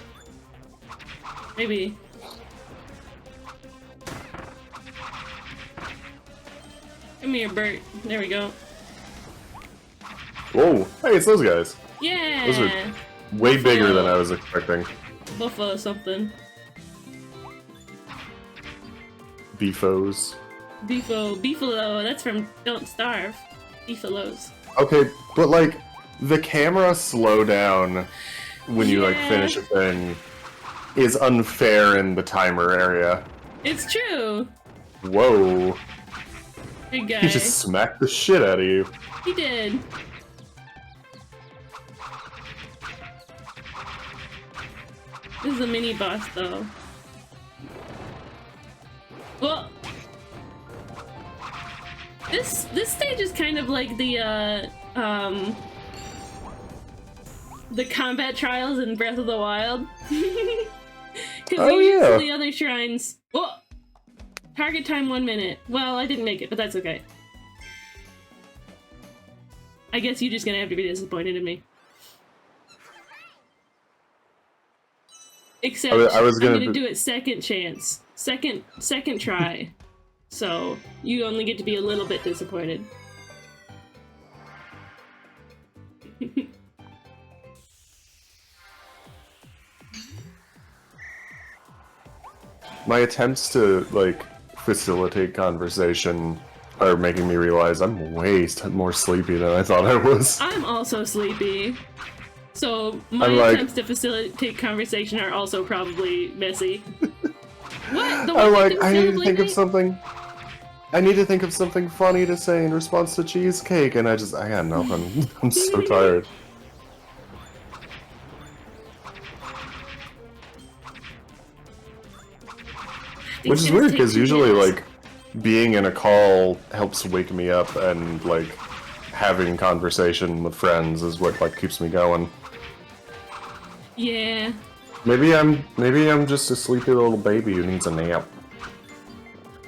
Maybe. Come here, Bert. There we go. Whoa. Hey, it's those guys. Yeah! Those are way bigger than I was expecting. Buffalo something. Beefos. Beefalo, that's from Don't Starve. Beefalos. Okay, but like, the camera slowdown when you like finish a thing is unfair in the timer area. It's true! Whoa. Big guy. He just smacked the shit out of you. He did. This is a mini boss though. Well, this stage is kind of like the combat trials in Breath of the Wild. Because you use the other shrines. Whoa! Target time 1 minute. Well, I didn't make it, but that's okay. I guess you're just gonna have to be disappointed in me. Except I was I'm gonna do it second chance. Second try. So you only get to be a little bit disappointed. My attempts to like facilitate conversation are making me realize I'm way more sleepy than I thought I was. I'm also sleepy. So my attempts to facilitate conversation are also probably messy. What? I'm like, I need to think of something. I need to think of something funny to say in response to cheesecake, and I got nothing. I'm so tired. Which is weird, because usually, like, being in a call helps wake me up, and, like, having conversation with friends is what, like, keeps me going. Yeah. Maybe I'm just a sleepy little baby who needs a nap.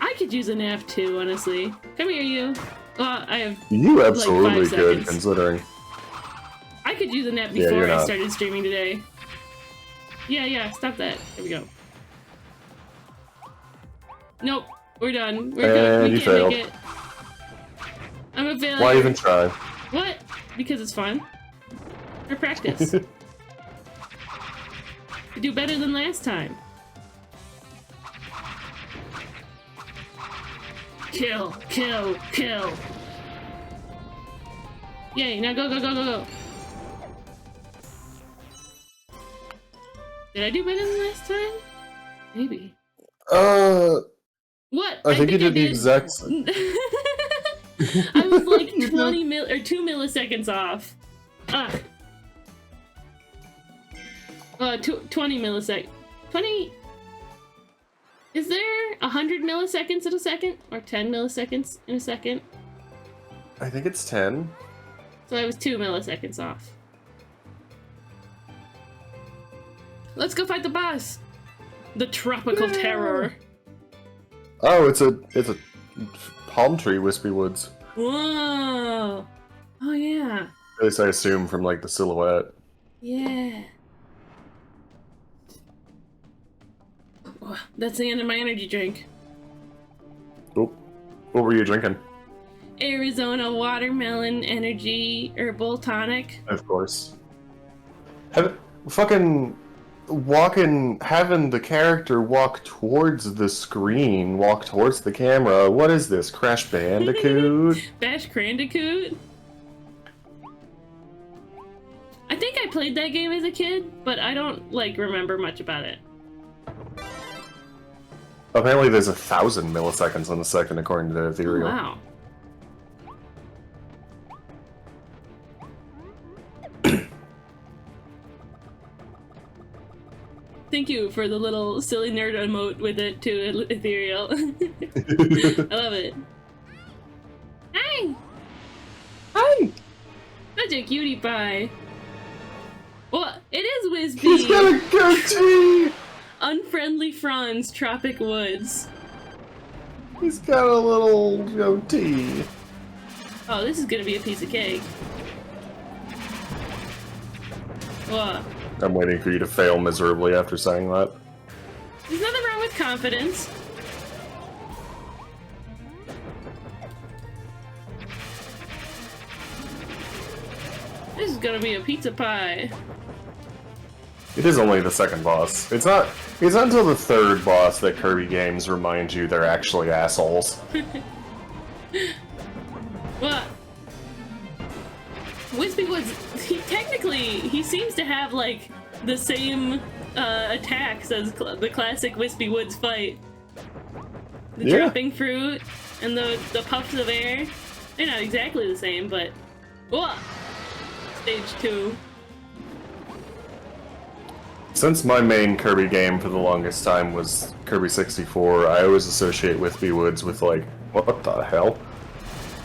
I could use a nap too, honestly. Come here, you. I have. You absolutely like 5 could, seconds. considering. I could use a nap before you're I not. started streaming today. Yeah, stop that. There we go. Nope, we're done. We're done. And We you can't failed. make it. I'm a failure. Why even try? What? Because it's fun. For practice. To do better than last time. Kill, kill, kill. Yay, now go, go, go, go, go. Did I do better than last time? Maybe. What? I think you did the exact same. I was like 2 milliseconds off. 20 milliseconds. 20. Is there 100 milliseconds in a second? Or 10 milliseconds in a second? I think it's 10. So I was 2 milliseconds off. Let's go fight the boss! The tropical terror. Oh, it's a palm tree, Wispy Woods. Whoa! Oh yeah. At least I assume from like the silhouette. Yeah. Oh, that's the end of my energy drink. Oh, what were you drinking? Arizona watermelon energy herbal tonic. Of course. Having the character walk towards the screen, walk towards the camera. What is this, Crash Bandicoot? Bash Crandicoot? I think I played that game as a kid, but I don't, like, remember much about it. Apparently there's 1,000 milliseconds on the second, according to Ethereal. Oh, wow. Thank you for the little silly nerd emote with it too, Ethereal. I love it. Hi! Hi! Such a cutie pie. Well, it is Wispy. He's got a goatee! Unfriendly Franz, Tropic Woods. He's got a little goatee. Oh, this is gonna be a piece of cake. What? I'm waiting for you to fail miserably after saying that. There's nothing wrong with confidence. This is gonna be a pizza pie. It is only the second boss. It's not until the third boss that Kirby games remind you they're actually assholes. What? Wispy Woods, he seems to have, like, the same attacks as the classic Wispy Woods fight. The dropping fruit and the puffs of air. They're not exactly the same, but... Whoa! Stage 2. Since my main Kirby game for the longest time was Kirby 64, I always associate Wispy Woods with, like, what the hell?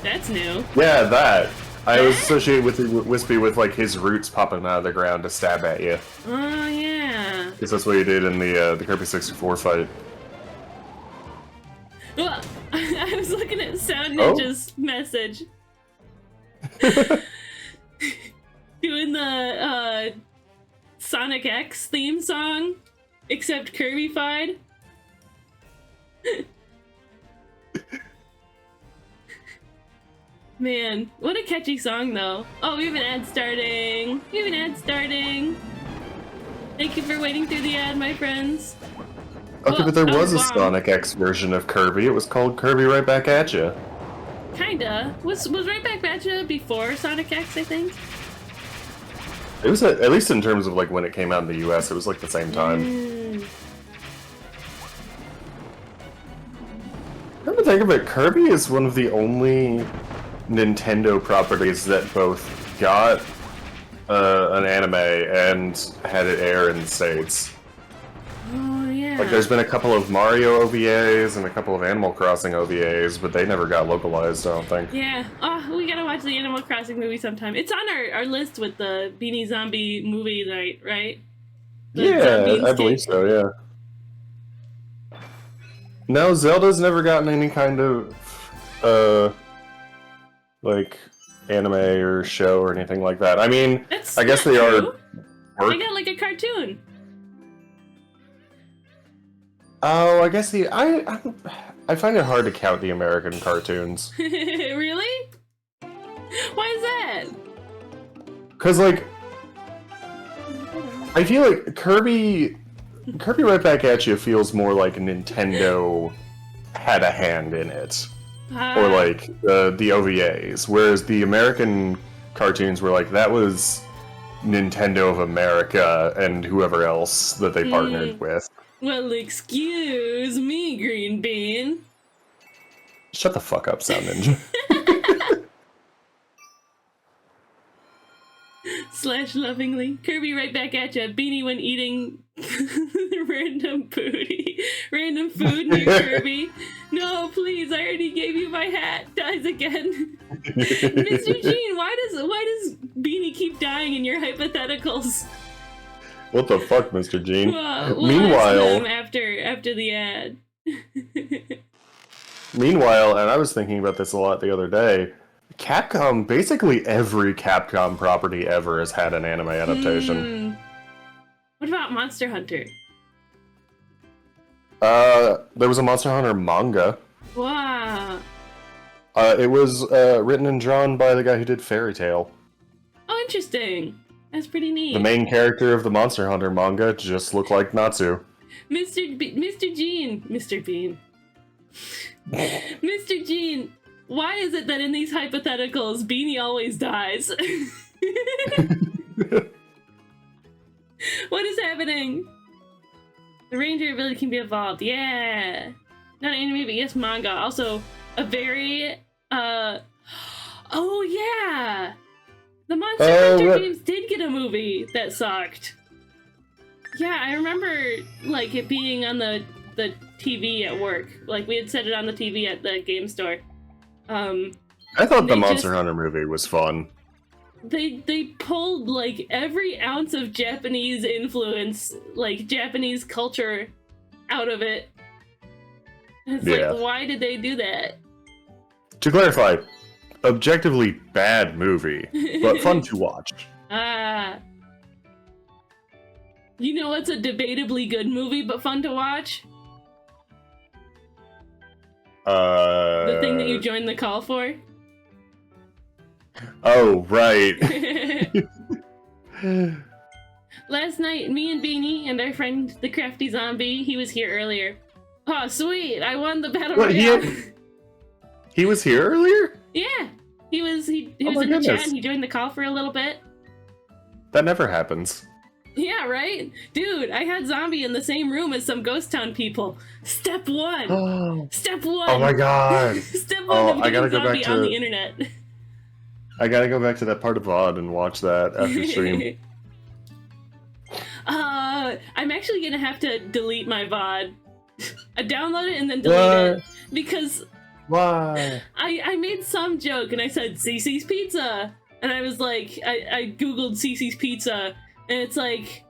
That's new. Yeah, that. I always associate with Wispy with, like, his roots popping out of the ground to stab at you. Oh, yeah. Because that's what he did in the Kirby 64 fight. Well, I was looking at Sound Ninja's message. Doing the Sonic X theme song, except Kirby-fied. Man, what a catchy song, though. Oh, we have an ad starting. We have an ad starting. Thank you for waiting through the ad, my friends. Okay, but there was a Sonic X version of Kirby. It was called Kirby Right Back At Ya. Kinda. Was Right Back at Ya before Sonic X, I think? It was, at least in terms of, like, when it came out in the US, it was, like, the same time. Come to think of it, Kirby is one of the only Nintendo properties that both got an anime and had it air in the States. Oh, yeah. Like, there's been a couple of Mario OVAs and a couple of Animal Crossing OVAs, but they never got localized, I don't think. Yeah. Oh, we gotta watch the Animal Crossing movie sometime. It's on our list with the Beanie Zombie movie night, right? Yeah, I believe so, yeah. No, Zelda's never gotten any kind of, like, anime or show or anything like that. I mean, That's I guess not they true. are... They got, like, a cartoon. Oh, I guess I find it hard to count the American cartoons. Really? Why is that? Because, like, I feel like Kirby Right Back At You feels more like Nintendo had a hand in it. Or, like, the OVAs. Whereas the American cartoons were like, that was Nintendo of America and whoever else that they partnered with. Well, excuse me, Green Bean. Shut the fuck up, Sound Ninja. Slash lovingly. Kirby Right Back At Ya. Beanie when eating random booty. Random food near Kirby. No, please, I already gave you my hat. Dies again. Mr. Gene, why does Beanie keep dying in your hypotheticals? What the fuck, Mr. Gene? We'll Meanwhile, ask them after the ad. Meanwhile, and I was thinking about this a lot the other day, Capcom, basically every Capcom property ever has had an anime adaptation. What about Monster Hunter? There was a Monster Hunter manga. Wow. It was written and drawn by the guy who did Fairy Tail. Oh, interesting. That's pretty neat. The main character of the Monster Hunter manga just looked like Natsu. Mr. Gene. Mr. Bean. Mr. Gene, why is it that in these hypotheticals, Beanie always dies? What is happening? The ranger ability can be evolved. Yeah. Not anime, but yes, manga. Also, a very, oh yeah! The Monster Hunter games did get a movie that sucked. Yeah, I remember, like, it being on the TV at work. Like, we had set it on the TV at the game store. I thought the Monster Hunter movie was fun. They pulled, like, every ounce of Japanese influence, like, Japanese culture out of it. It's like, why did they do that? To clarify, objectively bad movie, but fun to watch. You know what's a debatably good movie but fun to watch? The thing that you joined the call for? Oh, right. Last night, me and Beanie and our friend the Crafty Zombie, he was here earlier. Oh, sweet! I won the Battle Royale! He was here earlier? Yeah! He was in the chat and he joined the call for a little bit. That never happens. Yeah, right? Dude, I had Zombie in the same room as some Ghost Town people. Step one! Step one! Oh my god! Step one of getting Zombie on the internet. I gotta go back to that part of VOD and watch that after stream. I'm actually gonna have to delete my VOD. I download it and then delete it. Because... Why? I made some joke and I said, CC's Pizza! And I was like, I googled CC's Pizza, and it's like,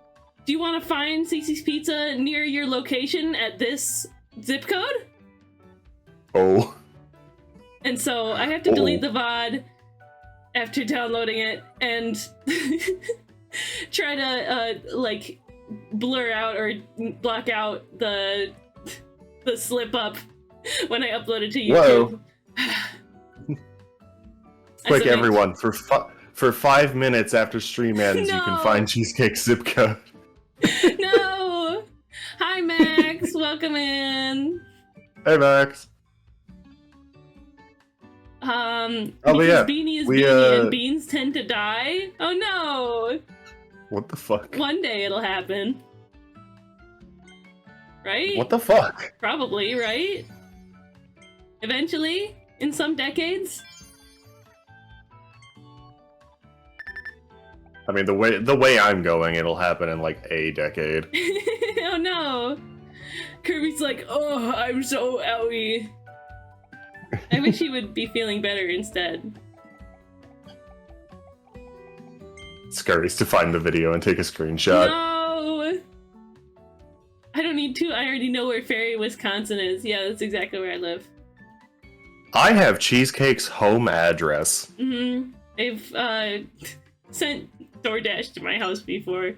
do you want to find CC's Pizza near your location at this zip code? Oh. And so I have to delete the VOD after downloading it and try to like blur out or block out the slip up when I upload it to YouTube. Whoa. Quick, everyone, for 5 minutes after stream ends, you can find Cheesecake's zip code. No! Hi, Max. Welcome in. Hey, Max. Because Beanie is Beanie and beans tend to die? Oh no! What the fuck? One day it'll happen. Right? What the fuck? Probably, right? Eventually? In some decades? I mean, the way I'm going, it'll happen in like a decade. Oh no! Kirby's like, oh, I'm so owie. I wish he would be feeling better instead. Scurries to find the video and take a screenshot. No! I don't need to. I already know where Ferry, Wisconsin is. Yeah, that's exactly where I live. I have Cheesecake's home address. Mm-hmm. They've sent DoorDash to my house before.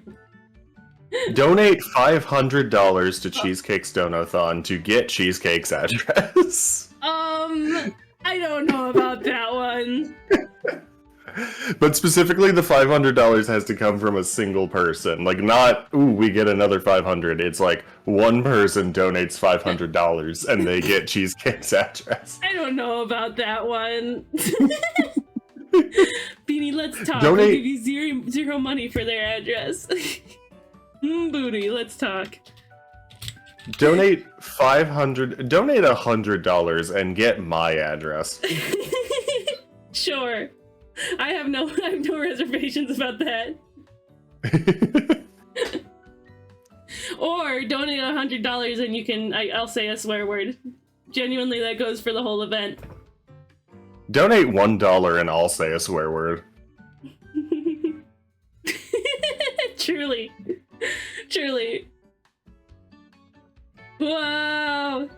Donate $500 to Cheesecake's Donathon to get Cheesecake's address. I don't know about that one. But specifically, the $500 has to come from a single person. Like, not, ooh, we get another $500. It's like, one person donates $500 and they get Cheesecake's address. I don't know about that one. Beanie, let's talk. Donate... I'll give you zero money for their address. Booty, let's talk. Donate $100 and get my address. Sure. I have no reservations about that. Or donate $100 and I'll say a swear word. Genuinely, that goes for the whole event. Donate $1 and I'll say a swear word. Truly. Truly. Whoa!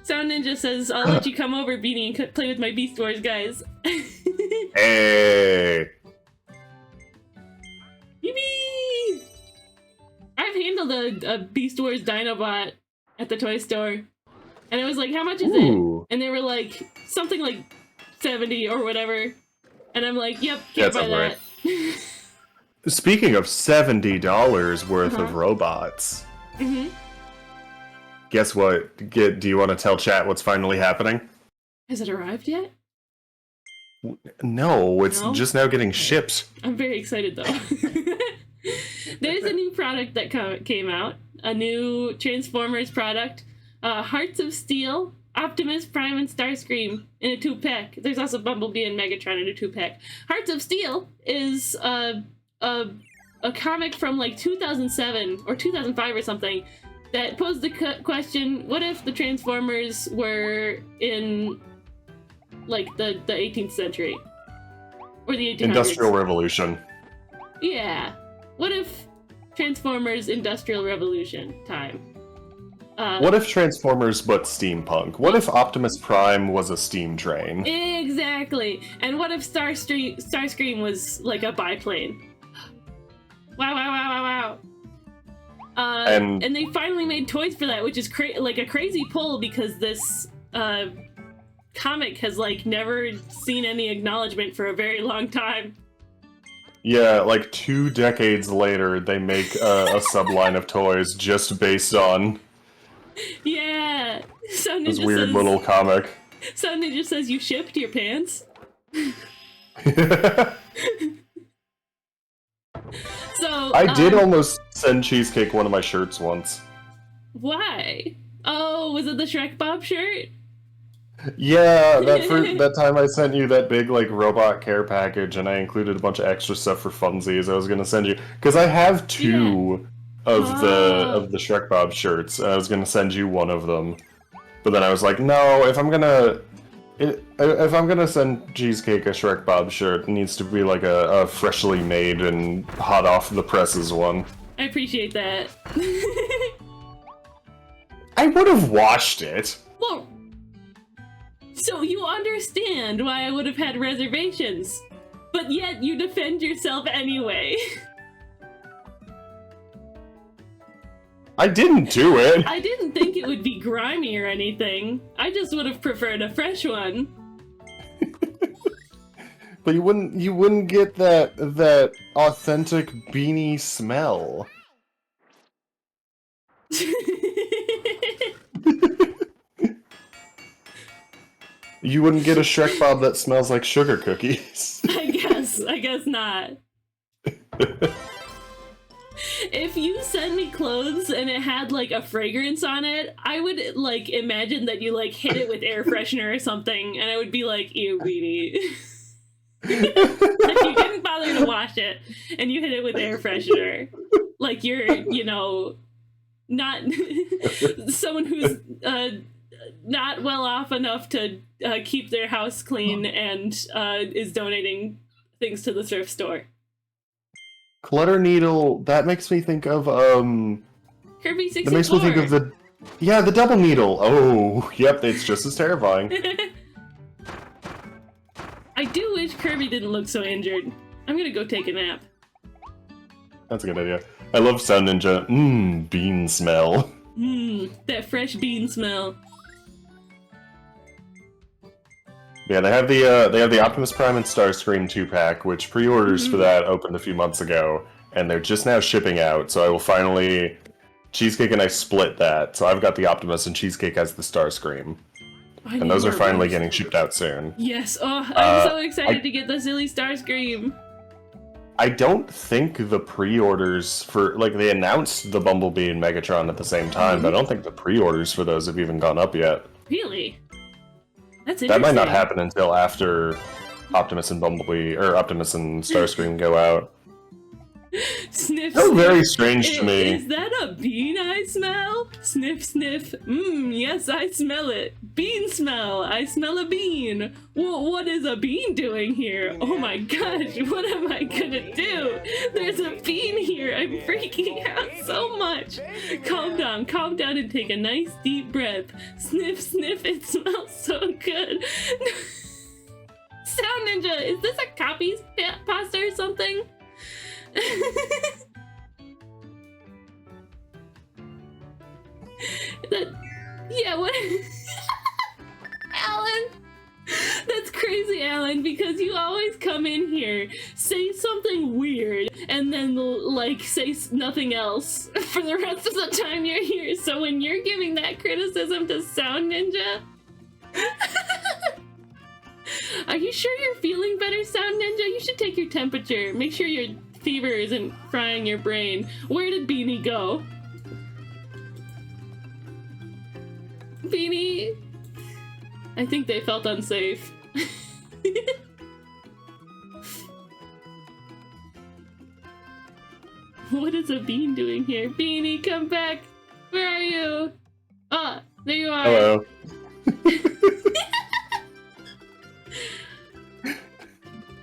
Sound Ninja says, I'll let you come over, Beanie, and play with my Beast Wars guys. Hey! Yippee! I've handled a Beast Wars Dinobot at the toy store. And I was like, how much is it? And they were like, something like 70 or whatever. And I'm like, yep, can't buy that. Right. Speaking of $70 worth of robots, guess what? Do you want to tell chat what's finally happening? Has it arrived yet? No, it's just now getting shipped. I'm very excited though. There's a new product that came out. A new Transformers product. Hearts of Steel, Optimus Prime, and Starscream in a 2-pack. There's also Bumblebee and Megatron in a 2-pack. Hearts of Steel is a comic from like 2007 or 2005 or something that posed the question, what if the Transformers were in like the 18th century? Or the 1800s? Industrial Revolution. Yeah. What if Transformers Industrial Revolution time? What if Transformers but steampunk? What if Optimus Prime was a steam train? Exactly. And what if Starscream was like a biplane? Wow, wow, wow, wow, wow. And they finally made toys for that, which is like a crazy pull because this comic has like never seen any acknowledgement for a very long time. Yeah, like 2 decades later, they make a subline of toys just based on yeah. So this weird little comic. So Ninja says you shipped your pants. So I did almost send Cheesecake one of my shirts once. Why? Oh, was it the Shrek Bob shirt? Yeah, that time I sent you that big like robot care package, and I included a bunch of extra stuff for funsies. I was gonna send you because I have 2 of the Shrek Bob shirts. I was gonna send you one of them, but then I was like, no, if I'm gonna send Cheesecake a Shrek Bob shirt, it needs to be like a freshly made and hot off the presses one. I appreciate that. I would have washed it. Well, so you understand why I would have had reservations, but yet you defend yourself anyway. I didn't do it. I didn't think it would be grimy or anything. I just would have preferred a fresh one. But you wouldn't get that authentic beanie smell. You wouldn't get a Shrek Bob that smells like sugar cookies. I guess not. If you sent me clothes and it had like a fragrance on it, I would like imagine that you like hit it with air freshener or something, and I would be like, ew, beanie. Like you didn't bother to wash it and you hit it with air freshener. Like you're, not someone who's not well off enough to keep their house clean and is donating things to the thrift store. Clutter Needle, that makes me think of Kirby 64. That makes me think of the double needle. Oh, yep, it's just as terrifying. I do wish Kirby didn't look so injured. I'm gonna go take a nap. That's a good idea. I love Sound Ninja. Bean smell. That fresh bean smell. Yeah, they have the Optimus Prime and Starscream 2-pack, which pre-orders for that opened a few months ago, and they're just now shipping out. So I will finally, Cheesecake and I split that. So I've got the Optimus and Cheesecake has the Starscream, and those are finally getting shipped out soon. Yes. Oh, I'm so excited to get the silly Starscream. I don't think the pre-orders for they announced the Bumblebee and Megatron at the same time, but I don't think the pre-orders for those have even gone up yet. Really? That's that might not happen until after Optimus and Bumblebee, or Optimus and Starscream go out. Sniff, So sniff. very strange to me. Is that a bean I smell? Sniff, sniff. Yes, I smell it. Bean smell. I smell a bean. Well, what is a bean doing here? Oh my gosh, what am I gonna do? There's a bean here. I'm freaking out so much. Calm down and take a nice deep breath. Sniff, sniff. It smells so good. Sound Ninja, is this a copy pasta or something? Yeah, what? Alan, that's crazy, Alan, because you always come in here, say something weird, and then like say nothing else for the rest of the time you're here. So when you're giving that criticism to Sound Ninja, are you sure you're feeling better, Sound Ninja? You should take your temperature. Make sure your fever isn't frying your brain. Where did Beanie go? Beanie? I think they felt unsafe. What is a bean doing here? Beanie, come back! Where are you? Ah, there you are. Hello.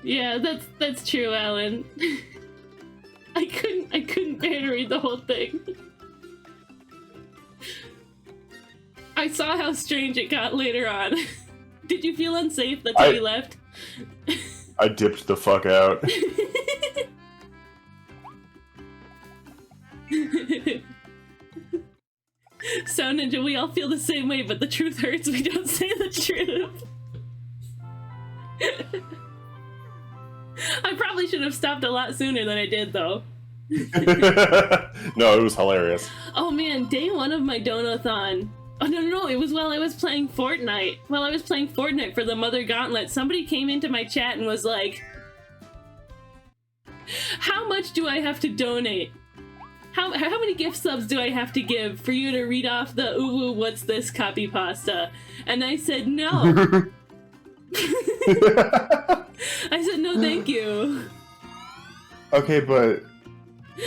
Yeah, that's true, Alan. I couldn't bear to read the whole thing. I saw how strange it got later on. Did you feel unsafe? That's why you left? I dipped the fuck out. Sound Ninja, we all feel the same way, but the truth hurts. We don't say the truth. I probably should have stopped a lot sooner than I did, though. No, it was hilarious. Oh man, day one of my Donathon. Oh no, it was while I was playing Fortnite. While I was playing Fortnite for the Mother Gauntlet, somebody came into my chat and was like, how much do I have to donate? How many gift subs do I have to give for you to read off the ooh what's this copy pasta? And I said no. I said no thank you. Okay, but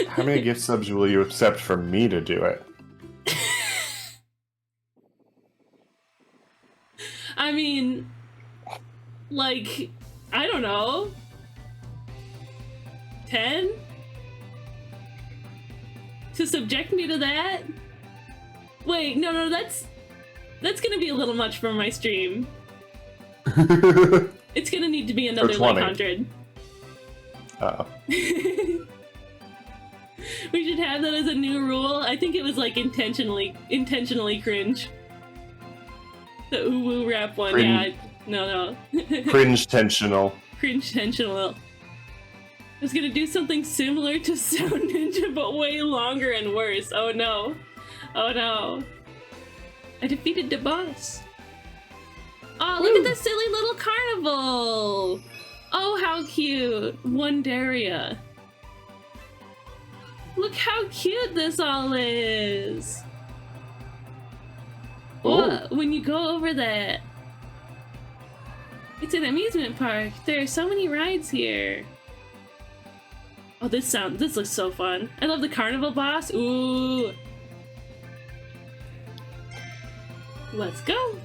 how many gift subs will you accept for me to do it? I mean, like, I don't know. 10? To subject me to that? Wait, no, that's gonna be a little much for my stream. It's gonna need to be another like 100. Uh-oh. We should have that as a new rule. I think it was like intentionally cringe. The ooh rap one, yeah. No. Cringe-tensional. Cringe-tensional. I was gonna do something similar to Sound Ninja, but way longer and worse. Oh no. Oh no. I defeated the boss. Oh, look at this silly little carnival! Oh, how cute! Wonderia. Look how cute this all is! Oh, when you go over that... It's an amusement park. There are so many rides here. Oh, this looks so fun. I love the carnival boss. Ooh. Let's go.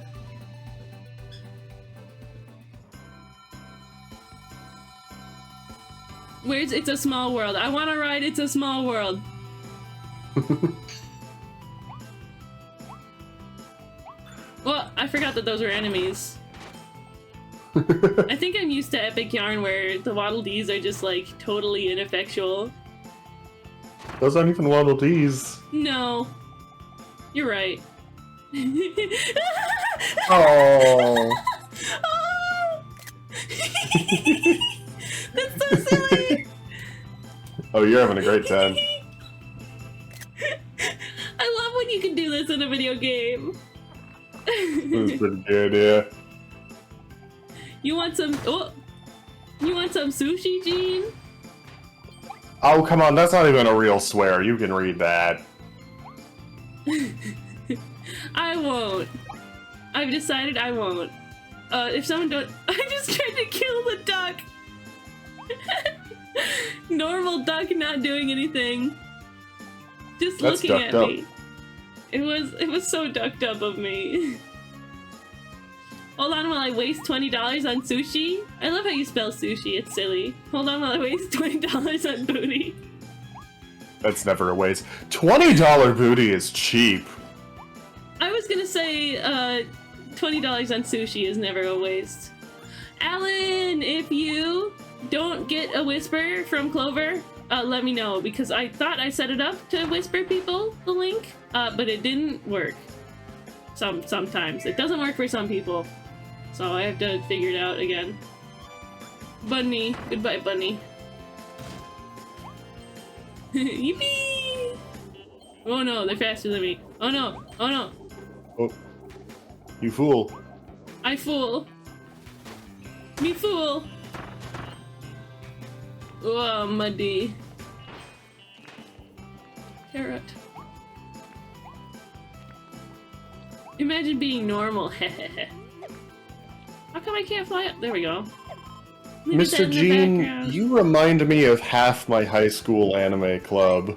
Where's It's a Small World? I want to ride It's a Small World. Well, I forgot that those were enemies. I think I'm used to Epic Yarn where the Waddle Dees are just like totally ineffectual. Those aren't even Waddle Dees. No. You're right. Oh. That's so silly! Oh, you're having a great time. I love when you can do this in a video game. This is pretty good, yeah. You want some sushi, Gene? Oh, come on, that's not even a real swear. You can read that. I won't. I've decided I won't. If someone don't- I just tried to kill the duck! Normal duck not doing anything. Just That's looking at ducked up. me. It was so ducked up of me. Hold on while I waste $20 on sushi. I love how you spell sushi, it's silly. Hold on while I waste $20 on booty. That's never a waste. $20 booty is cheap. I was gonna say, $20 on sushi is never a waste. Alan, if you don't get a whisper from Clover, let me know, because I thought I set it up to whisper people the link, but it didn't work. Sometimes. It doesn't work for some people. So I have to figure it out again. Bunny. Goodbye, Bunny. Yippee! Oh no, they're faster than me. Oh no, oh no. Oh, you fool. I fool. Me fool. Oh, muddy. Carrot. Imagine being normal. How come I can't fly up? There we go. Look at that Mr. in the Jean, background. you remind me of half my high school anime club.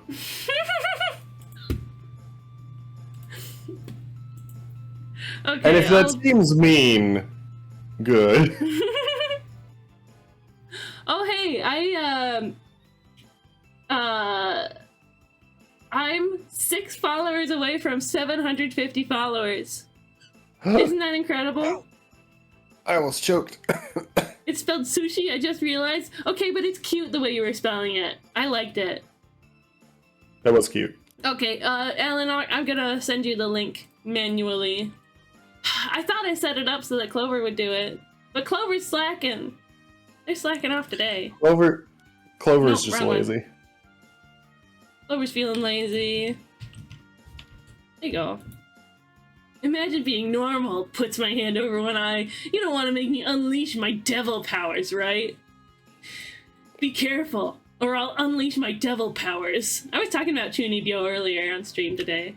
Okay, And if that seems mean, good. Oh hey, I'm 6 followers away from 750 followers. Isn't that incredible? I almost choked. It's spelled sushi, I just realized. Okay, but it's cute the way you were spelling it. I liked it. That was cute. Okay, Alan, I'm gonna send you the link manually. I thought I set it up so that Clover would do it, but Clover's slacking. They're slacking off today. Clover's No, just wrong one. lazy. Clover's feeling lazy. There you go. Imagine being normal. Puts my hand over one eye. You don't want to make me unleash my devil powers, right? Be careful, or I'll unleash my devil powers. I was talking about Chunibyo earlier on stream today.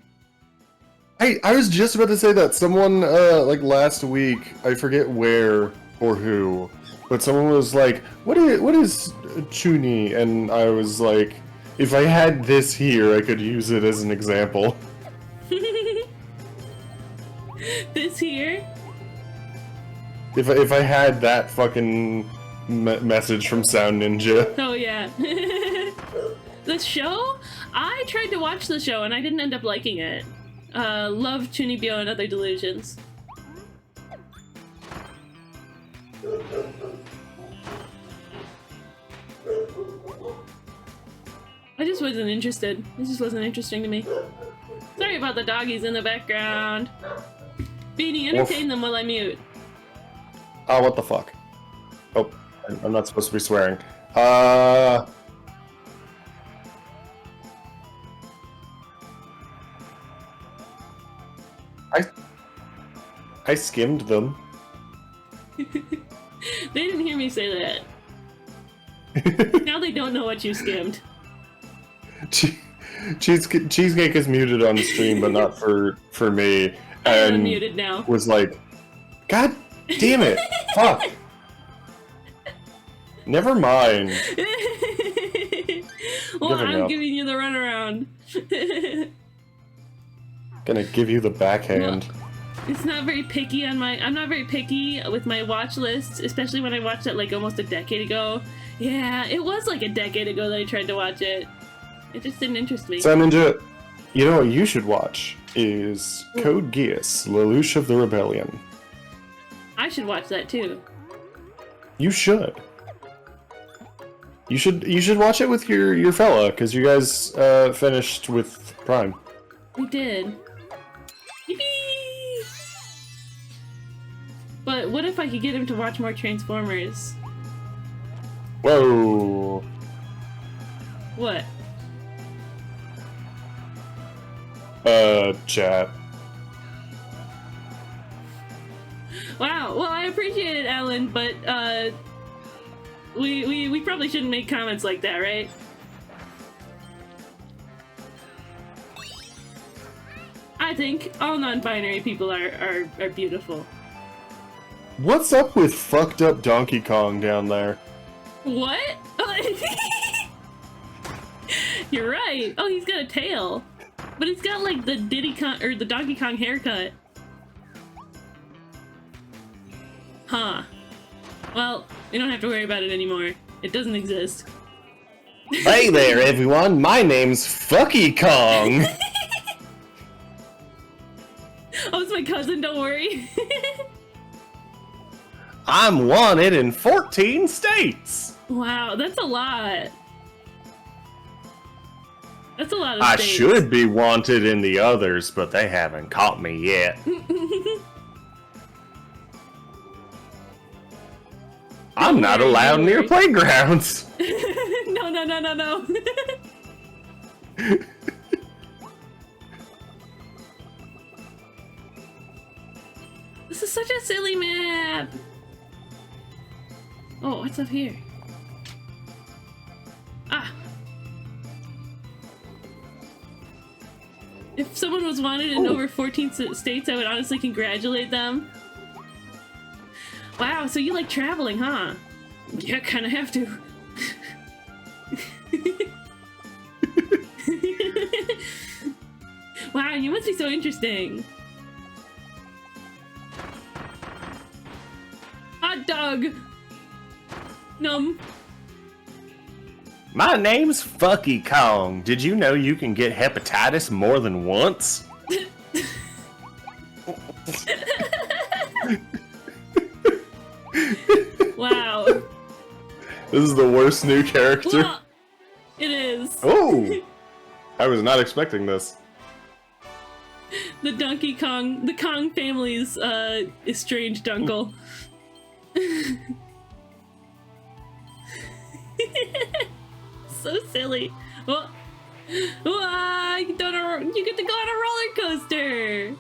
I was just about to say that. Someone, like last week, I forget where or who, but someone was like, what is Chuni? And I was like, if I had this here, I could use it as an example. This here? If I had that fucking message from Sound Ninja. Oh yeah. The show? I tried to watch the show and I didn't end up liking it. Love Chunibyo and Other Delusions. I just wasn't interested. It just wasn't interesting to me. Sorry about the doggies in the background. Beanie, entertain them while I mute. Oh, what the fuck? Oh, I'm not supposed to be swearing. I skimmed them. They didn't hear me say that. Now they don't know what you skimmed. Cheesecake is muted on the stream, but not for me. I'm And muted now. was like, God damn it! Fuck! Never mind. Well, Giving I'm up. giving you the runaround. Gonna give you the backhand. It's not very picky on my. I'm not very picky with my watch list, especially when I watched it like almost a decade ago. Yeah, it was like a decade ago that I tried to watch it. It just didn't interest me. Sound Ninja, you know what you should watch is Code Geass, Lelouch of the Rebellion. I should watch that too. You should. You should watch it with your fella, because you guys finished with Prime. We did. Yippee! But what if I could get him to watch more Transformers? Whoa. What? Chat. Wow. Well, I appreciate it, Alan, but we probably shouldn't make comments like that, right? I think all non-binary people are beautiful. What's up with fucked up Donkey Kong down there? What? You're right. Oh, he's got a tail. But he's got like the Diddy Kong or the Donkey Kong haircut. Huh. Well, we don't have to worry about it anymore. It doesn't exist. Hey there, everyone. My name's Fucky Kong. Oh, it's my cousin, don't worry. I'm wanted in 14 states. Wow, that's a lot. That's a lot of I states. should be wanted in the others, but they haven't caught me yet. I'm not allowed near playgrounds. No, no, no, no, no. This is such a silly map. Oh, what's up here? Ah. If someone was wanted in over 14 states, I would honestly congratulate them. Wow, so you like traveling, huh? Yeah, kind of have to. Wow, you must be so interesting. Hot dog! Num. My name's Fucky Kong. Did you know you can get hepatitis more than once? Wow. This is the worst new character. Well, it is. Oh! I was not expecting this. The Donkey Kong, the Kong family's estranged uncle. So silly. Well, you get to go on a roller coaster.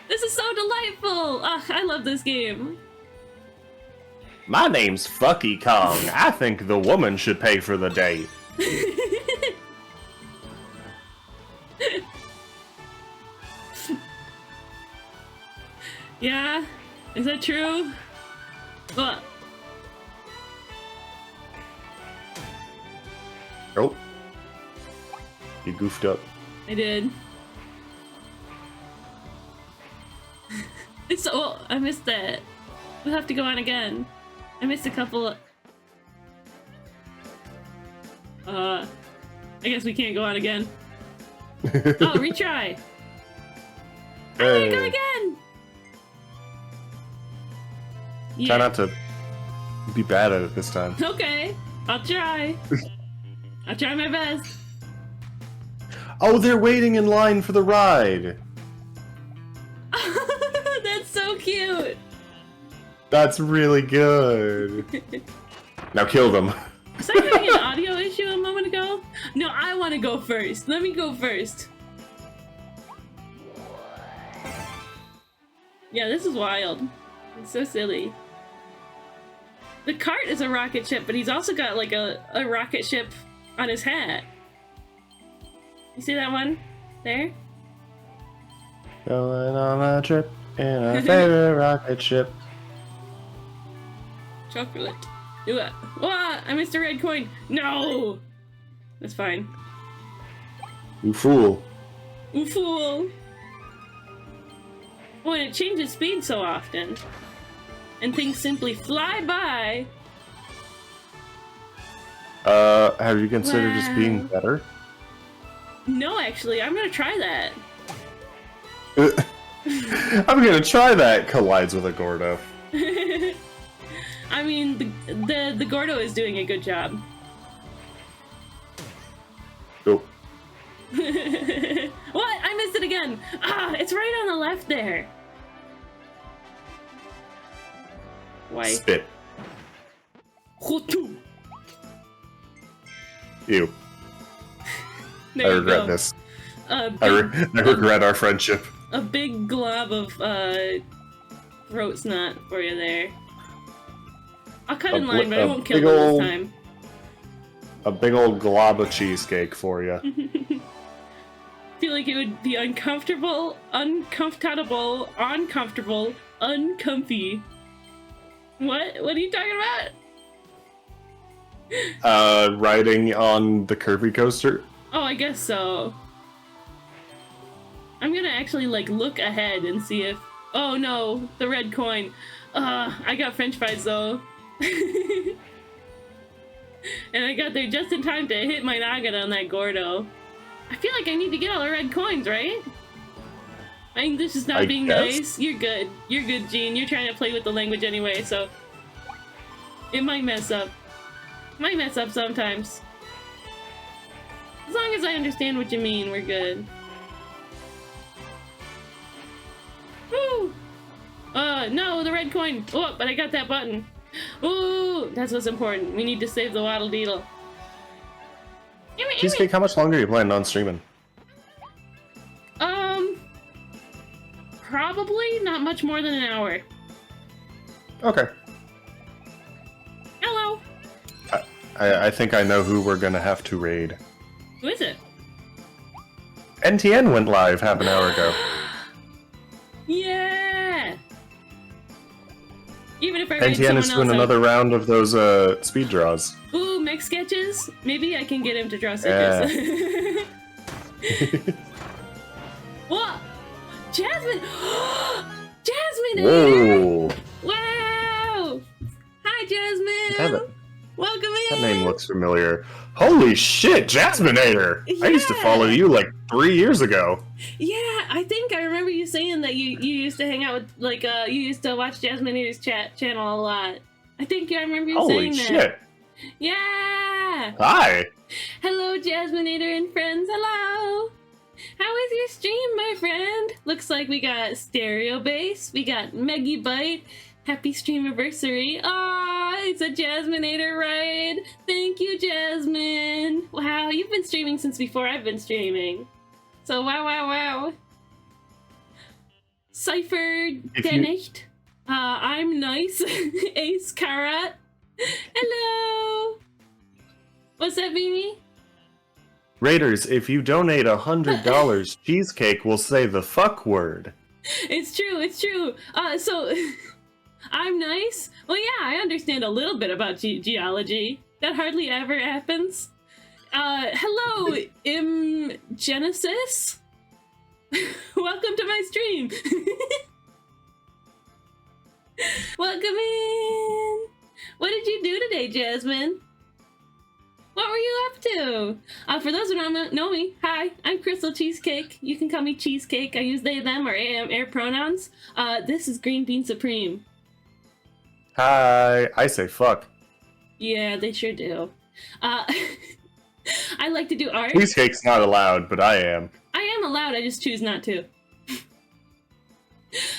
This is so delightful. I love this game. My name's Fucky Kong. I think the woman should pay for the date. Yeah? Is that true? What? Oh. You goofed up. I did. It's oh, I missed that. We'll have to go on again. I missed a couple of... I guess we can't go on again. Oh, retry! I'm gonna go again! Yeah. Try not to be bad at it this time. Okay, I'll try. I'll try my best. Oh, they're waiting in line for the ride. That's so cute. That's really good. Now kill them. Was I having an audio issue a moment ago? No, I want to go first. Let me go first. Yeah, this is wild. It's so silly. The cart is a rocket ship, but he's also got like a rocket ship on his hat. You see that one? There? Going on a trip in a favorite rocket ship. Chocolate. Do it. Ah, I missed a red coin. No! That's fine. You fool. You fool. Boy, it changes speed so often. And things simply fly by. Have you considered just being better? No, actually, I'm gonna try that. I'm gonna try that. Collides with a Gordo. I mean, the Gordo is doing a good job. Oh. What? I missed it again! Ah, it's right on the left there. Why? Spit. Hotu. Ew. There I you regret go. this. A I big, regret our friendship. a big glob of throat snot for you there. I'll cut in line, but I won't kill them this time. A big old glob of cheesecake for you. Feel like it would be uncomfortable, uncomfortable, uncomfy. What? What are you talking about? Riding on the Kirby coaster. Oh, I guess so. I'm gonna actually like look ahead and see if. Oh no, the red coin. I got French fries though. And I got there just in time to hit my noggin on that Gordo. I feel like I need to get all the red coins, right? My English is not being nice. You're good. You're good, Gene. You're trying to play with the language anyway, so it might mess up. Might mess up sometimes. As long as I understand what you mean, we're good. Woo! No, the red coin. Oh, but I got that button. Ooh, that's what's important. We need to save the Waddle Deedle. Cheesecake, how much longer are you planning on streaming? Probably not much more than an hour. Okay. Hello. I think I know who we're gonna have to raid. Who is it? NTN went live half an hour ago. Yeah. Even if I raid NTN someone is doing else, another round of those speed draws. Ooh, mech sketches. Maybe I can get him to draw sketches. What? Jasmine! Jasmine! Whoa! Wow! Hi, Jasmine! Welcome in! That name looks familiar. Holy shit, Jasminator! I used to follow you like 3 years ago. Yeah, I think I remember you saying that you used to hang out with, like, you used to watch Jasminator's channel a lot. I think I remember you saying that. Holy shit! Yeah! Hi! Hello, Jasminator and friends, hello! How is your stream, my friend? Looks like we got Stereo Bass, we got Meggy Bite. Happy Streamiversary. Aw, it's a Jasminator ride. Thank you, Jasmine. Wow, you've been streaming since before I've been streaming. So wow. Cypher Denicht. I'm nice. Ace Karat. Hello. What's that, Beanie? Raiders, if you donate $100, Cheesecake will say the fuck word. It's true. So I'm nice. Well, yeah, I understand a little bit about geology. That hardly ever happens. Hello, Genesis. Welcome to my stream. Welcome in. What did you do today, Jasmine? What were you up to? For those who don't know me, hi, I'm Crystal Cheesecake. You can call me Cheesecake. I use they, them, or air pronouns. This is Green Bean Supreme. Hi, I say fuck. Yeah, they sure do. I like to do art. Cheesecake's not allowed, but I am. I am allowed, I just choose not to.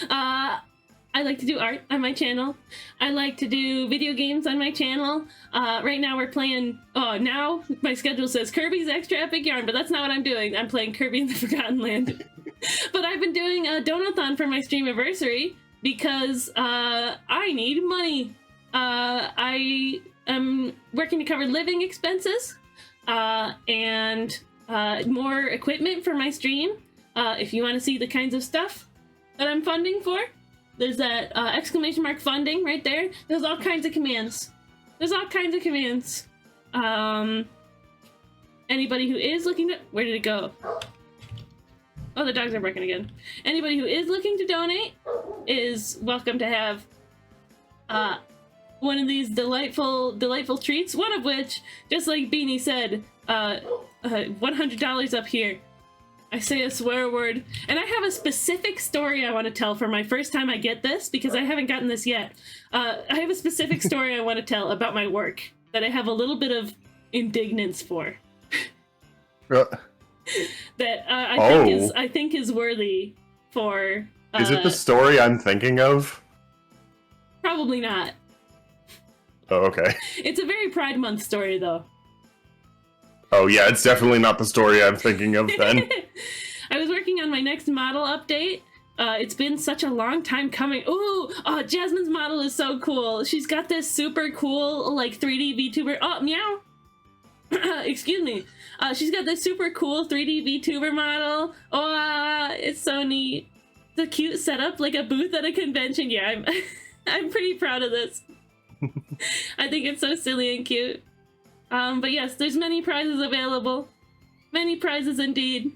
I like to do art on my channel. I like to do video games on my channel. Right now we're playing, now my schedule says Kirby's Extra Epic Yarn, but that's not what I'm doing. I'm playing Kirby in the Forgotten Land. But I've been doing a donathon for my Streamiversary because I need money. I am working to cover living expenses and more equipment for my stream. If you want to see the kinds of stuff that I'm funding for, there's that exclamation mark funding right there. There's all kinds of commands. Anybody who is looking to... Where did it go? Oh, the dogs are barking again. Anybody who is looking to donate is welcome to have one of these delightful treats. One of which, just like Beanie said, $100 up here. I say a swear word, and I have a specific story I want to tell for my first time I get this, because I haven't gotten this yet. I have a specific story I want to tell about my work that I have a little bit of indignance for. That I think is worthy for. Is it the story I'm thinking of? Probably not. Oh, okay. It's a very Pride Month story, though. Oh yeah, it's definitely not the story I'm thinking of then. I was working on my next model update. It's been such a long time coming. Ooh, Jasmine's model is so cool. She's got this super cool, like, 3D VTuber. Oh, meow. Excuse me. She's got this super cool 3D VTuber model. Oh, it's so neat. It's a cute setup, like a booth at a convention. Yeah, I'm pretty proud of this. I think it's so silly and cute. But yes, there's many prizes available. Many prizes indeed.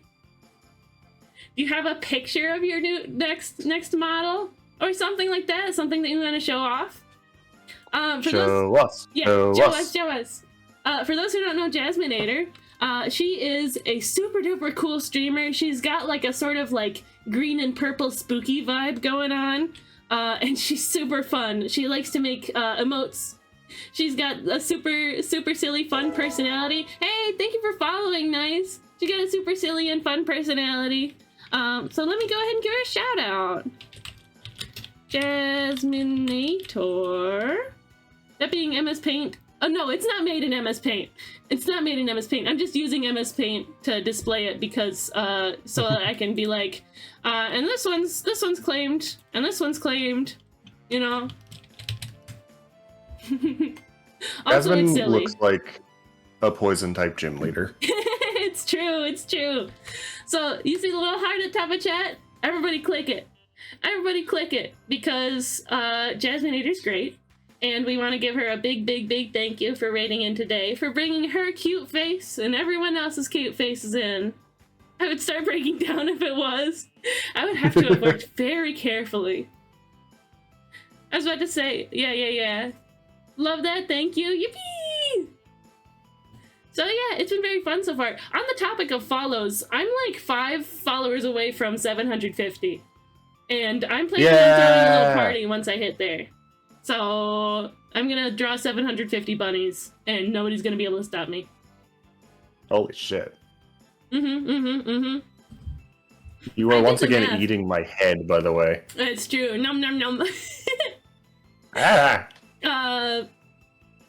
Do you have a picture of your new next model or something like that? Something that you want to show off? Show us. Yeah, show us. For those who don't know Jasminator, she is a super duper cool streamer. She's got like a sort of like green and purple spooky vibe going on. And she's super fun. She likes to make emotes. She's got a super silly fun personality. Hey, thank you for following, Nice. She got a super silly and fun personality. So let me go ahead and give her a shout out. Jasminator. That being MS Paint. Oh no, it's not made in MS Paint. It's not made in MS Paint. I'm just using MS Paint to display it because so that I can be like, and this one's claimed, and this one's claimed, you know. Also, Jasmine it's silly. looks like a poison type gym leader. It's true, it's true. So you see the little heart at the top of chat? Everybody click it. Everybody click it because Jasminator's great. And we want to give her a big thank you for rating in today, for bringing her cute face and everyone else's cute faces in. I would start breaking down if it was. I would have to have worked very carefully. I was about to say, yeah. Love that, thank you, yippee! So yeah, it's been very fun so far. On the topic of follows, I'm like 5 followers away from 750. And I'm planning on throwing a little party once I hit there. So I'm gonna draw 750 bunnies, and nobody's gonna be able to stop me. Holy shit. You You are once again eating my head, by the way. It's true. Nom nom nom. Ah!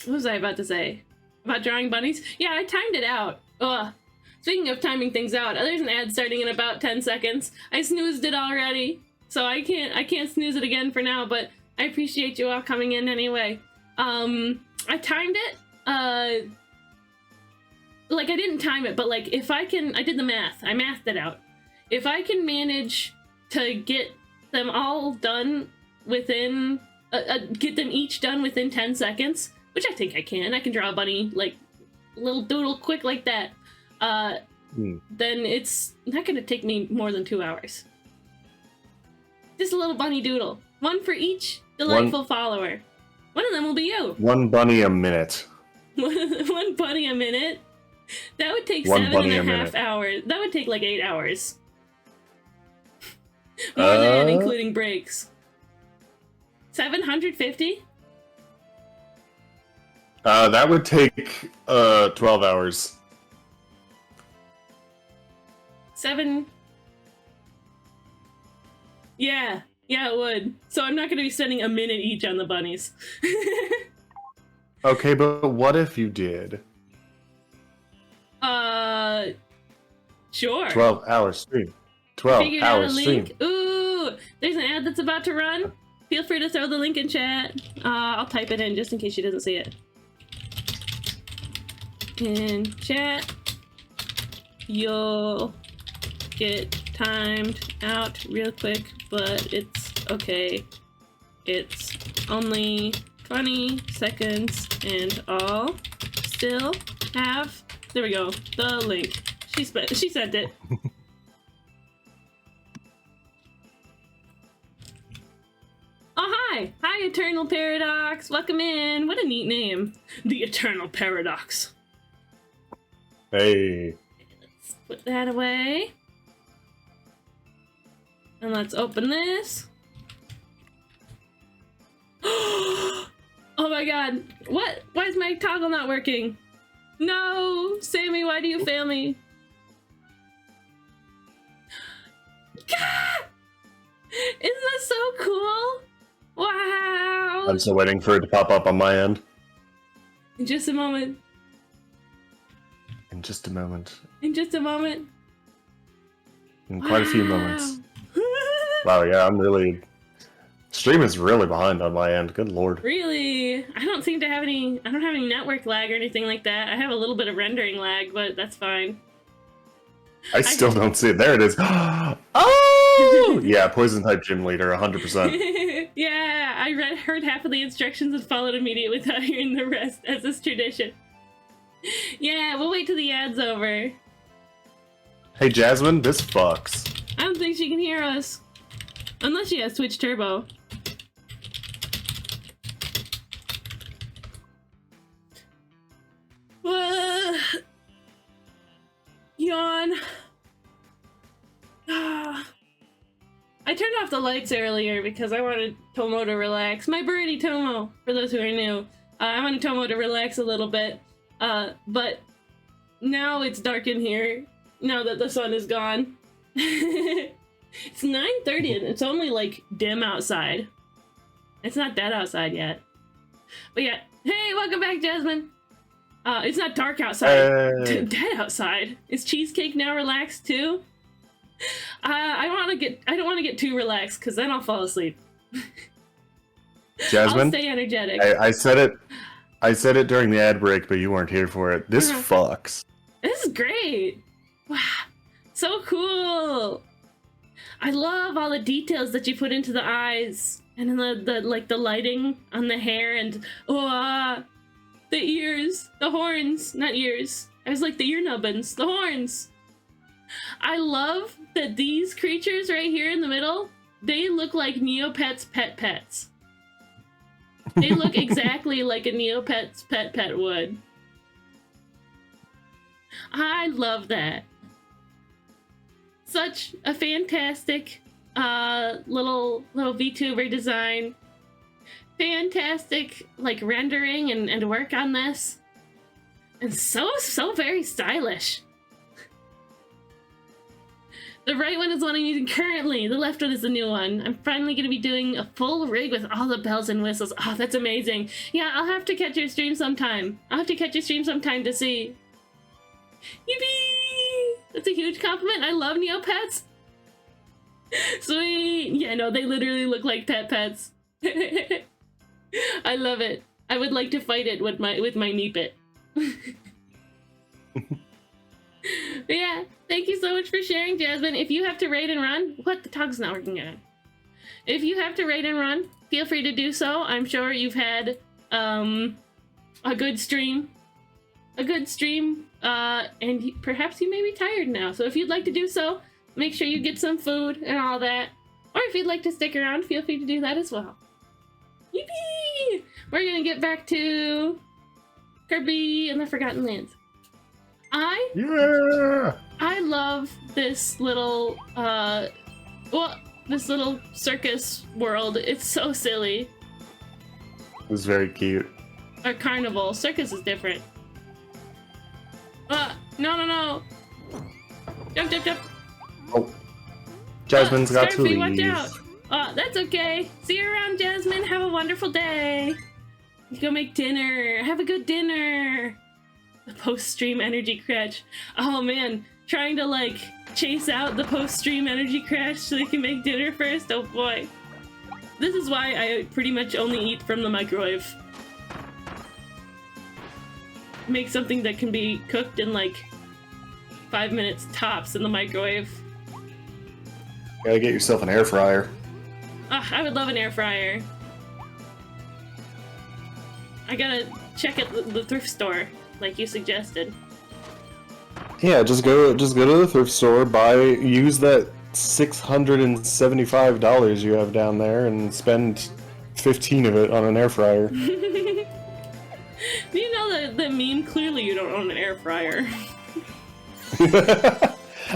What was I about to say? About drawing bunnies? Yeah, I timed it out. Ugh. Speaking of timing things out, there's an ad starting in about 10 seconds. I snoozed it already, so I can't snooze it again for now, but I appreciate you all coming in anyway. I timed it, like I didn't time it, but like if I did the math, I mathed it out. If I can manage to get them all done within, get them each done within 10 seconds, which I think I can draw a bunny, like, little doodle quick like that, then it's not gonna take me more than 2 hours. Just a little bunny doodle. One for each delightful follower. One of them will be you. One bunny a minute. One bunny a minute? That would take One 7.5 hours. That would take like 8 hours. More than including breaks. 750? That would take 12 hours. 7. Yeah, it would. So I'm not going to be spending a minute each on the bunnies. Okay, but what if you did? Sure. 12-hour stream. 12-hour stream. Ooh, there's an ad that's about to run. Feel free to throw the link in chat. I'll type it in just in case she doesn't see it. In chat, you'll get timed out real quick, but it's okay. It's only 20 seconds and I'll still have, there we go, the link. She sent it. Oh, hi! Hi, Eternal Paradox! Welcome in! What a neat name. The Eternal Paradox. Hey. Let's put that away. And let's open this. Oh my god. What? Why is my toggle not working? No! Sammy, why do you fail me? God! Isn't that so cool? Wow! I'm still waiting for it to pop up on my end. In just a moment. In just a moment. In just a moment. In quite a few moments. Wow, yeah, I'm really... Stream is really behind on my end. Good lord. Really? I don't seem to have any... I don't have any network lag or anything like that. I have a little bit of rendering lag, but that's fine. I still don't see it. There it is. Oh! Yeah, poison type gym leader, 100%. Yeah, I heard half of the instructions and followed immediately without hearing the rest, as is tradition. Yeah, we'll wait till the ad's over. Hey, Jasmine, this fucks. I don't think she can hear us. Unless she has Twitch Turbo. Yawn. I turned off the lights earlier because I wanted Tomo to relax. My birdie Tomo, for those who are new. I wanted Tomo to relax a little bit. But now it's dark in here, now that the sun is gone. It's 9:30 and it's only like dim outside. It's not dead outside yet. But yeah, hey, welcome back, Jasmine. It's not dark outside. Hey. Dead outside. Is Cheesecake now relaxed too? I don't want to get too relaxed because then I'll fall asleep. Jasmine, I'll stay energetic. I said it during the ad break, but you weren't here for it. This fucks. This is great. Wow, so cool. I love all the details that you put into the eyes and in the lighting on the hair and the ears, the horns, not ears. I was like the ear nubbins, the horns. I love that these creatures right here in the middle, they look like Neopet's pets. They look exactly like a Neopet's pet would. I love that. Such a fantastic little VTuber design. Fantastic like rendering and work on this. And so very stylish. The right one is the one I'm using currently. The left one is the new one. I'm finally going to be doing a full rig with all the bells and whistles. Oh, that's amazing. Yeah, I'll have to catch your stream sometime. To see. Yippee! That's a huge compliment. I love Neopets. Sweet. Yeah, no, they literally look like pets. I love it. I would like to fight it with my Neepet. Yeah, thank you so much for sharing, Jasmine. If you have to raid and run, what? The tog's not working again. If you have to raid and run, feel free to do so. I'm sure you've had a good stream. And perhaps you may be tired now. So if you'd like to do so, make sure you get some food and all that. Or if you'd like to stick around, feel free to do that as well. Yippee! We're gonna get back to Kirby and the Forgotten Lands. I love this little this little circus world. It's so silly. It's very cute. Or carnival. Circus is different. No. Jump. Oh. Jasmine's got to Scarfy, leave. watch out. That's okay. See you around, Jasmine. Have a wonderful day. Go make dinner. Have a good dinner. The post-stream energy crash. Oh man, trying to like chase out the post-stream energy crash so they can make dinner first. Oh boy. This is why I pretty much only eat from the microwave. Make something that can be cooked in like 5 minutes tops in the microwave. Gotta get yourself an air fryer. I would love an air fryer. I gotta check at the thrift store, like you suggested. Yeah, just go to the thrift store, use that $675 you have down there, and spend 15 of it on an air fryer. Do you know the meme? Clearly you don't own an air fryer.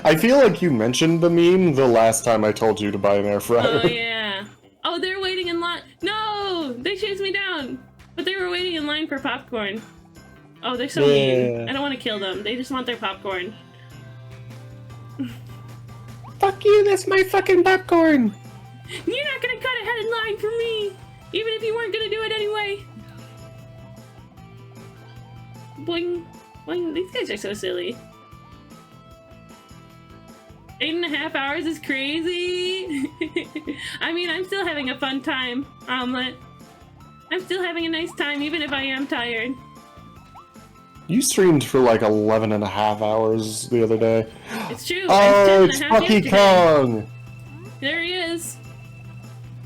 I feel like you mentioned the meme the last time I told you to buy an air fryer. Oh yeah. Oh, they're waiting in line. No! They chased me down! But they were waiting in line for popcorn. Oh, they're so mean. I don't want to kill them. They just want their popcorn. Fuck you, that's my fucking popcorn! You're not gonna cut ahead in line for me! Even if you weren't gonna do it anyway! Boing. Boing. These guys are so silly. 8.5 hours is crazy! I mean, I'm still having a fun time, Omelet. I'm still having a nice time, even if I am tired. You streamed for like 11.5 hours the other day. It's true. Oh, it's Bucky Kong! There he is.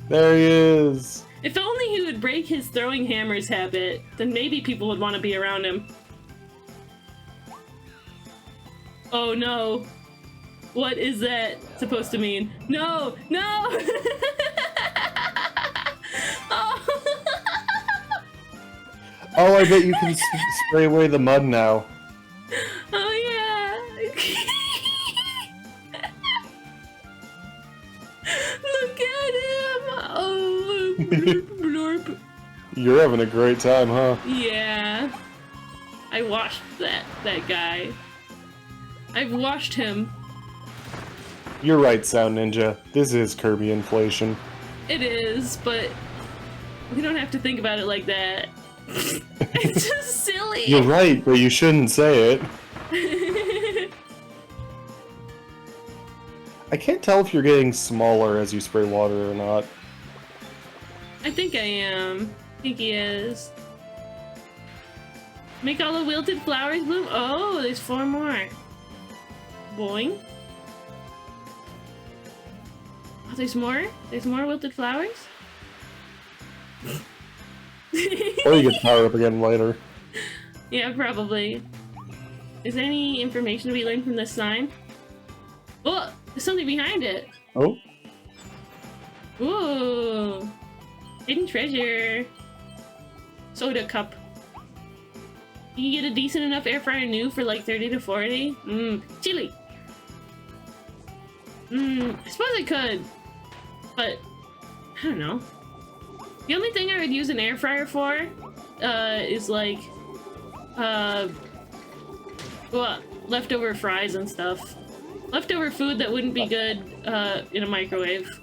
There he is. If only he would break his throwing hammers habit, then maybe people would want to be around him. Oh no. What is that supposed to mean? No! No! Oh. Oh, I bet you can spray away the mud now. Oh yeah! Look at him! Oh, blurp, blurp. You're having a great time, huh? Yeah. I washed that guy. I've washed him. You're right, Sound Ninja. This is Kirby inflation. It is, but we don't have to think about it like that. It's just silly. You're right, but you shouldn't say it. I can't tell if you're getting smaller as you spray water or not. I think I am. I think he is. Make all the wilted flowers bloom. Oh, there's 4 more. Boing. Oh, there's more? There's more wilted flowers? Or you can power up again later. Yeah, probably. Is there any information to be learned from this sign? Oh, there's something behind it. Oh. Ooh. Hidden treasure. Soda cup. You can get a decent enough air fryer new for like 30 to 40. Chili. I suppose I could. But, I don't know. The only thing I would use an air fryer for, is like, well, leftover fries and stuff. Leftover food that wouldn't be good, in a microwave.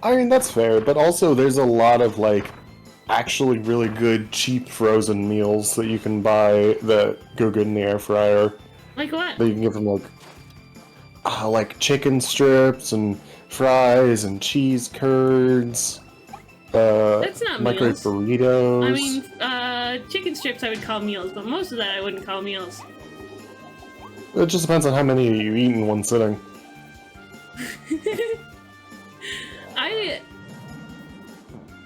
I mean, that's fair, but also there's a lot of, like, actually really good, cheap frozen meals that you can buy that go good in the air fryer. Like what? That you can give them, like chicken strips and fries and cheese curds. That's not microwave meals. burritos. I mean, chicken strips I would call meals, but most of that I wouldn't call meals. It just depends on how many you eat in one sitting.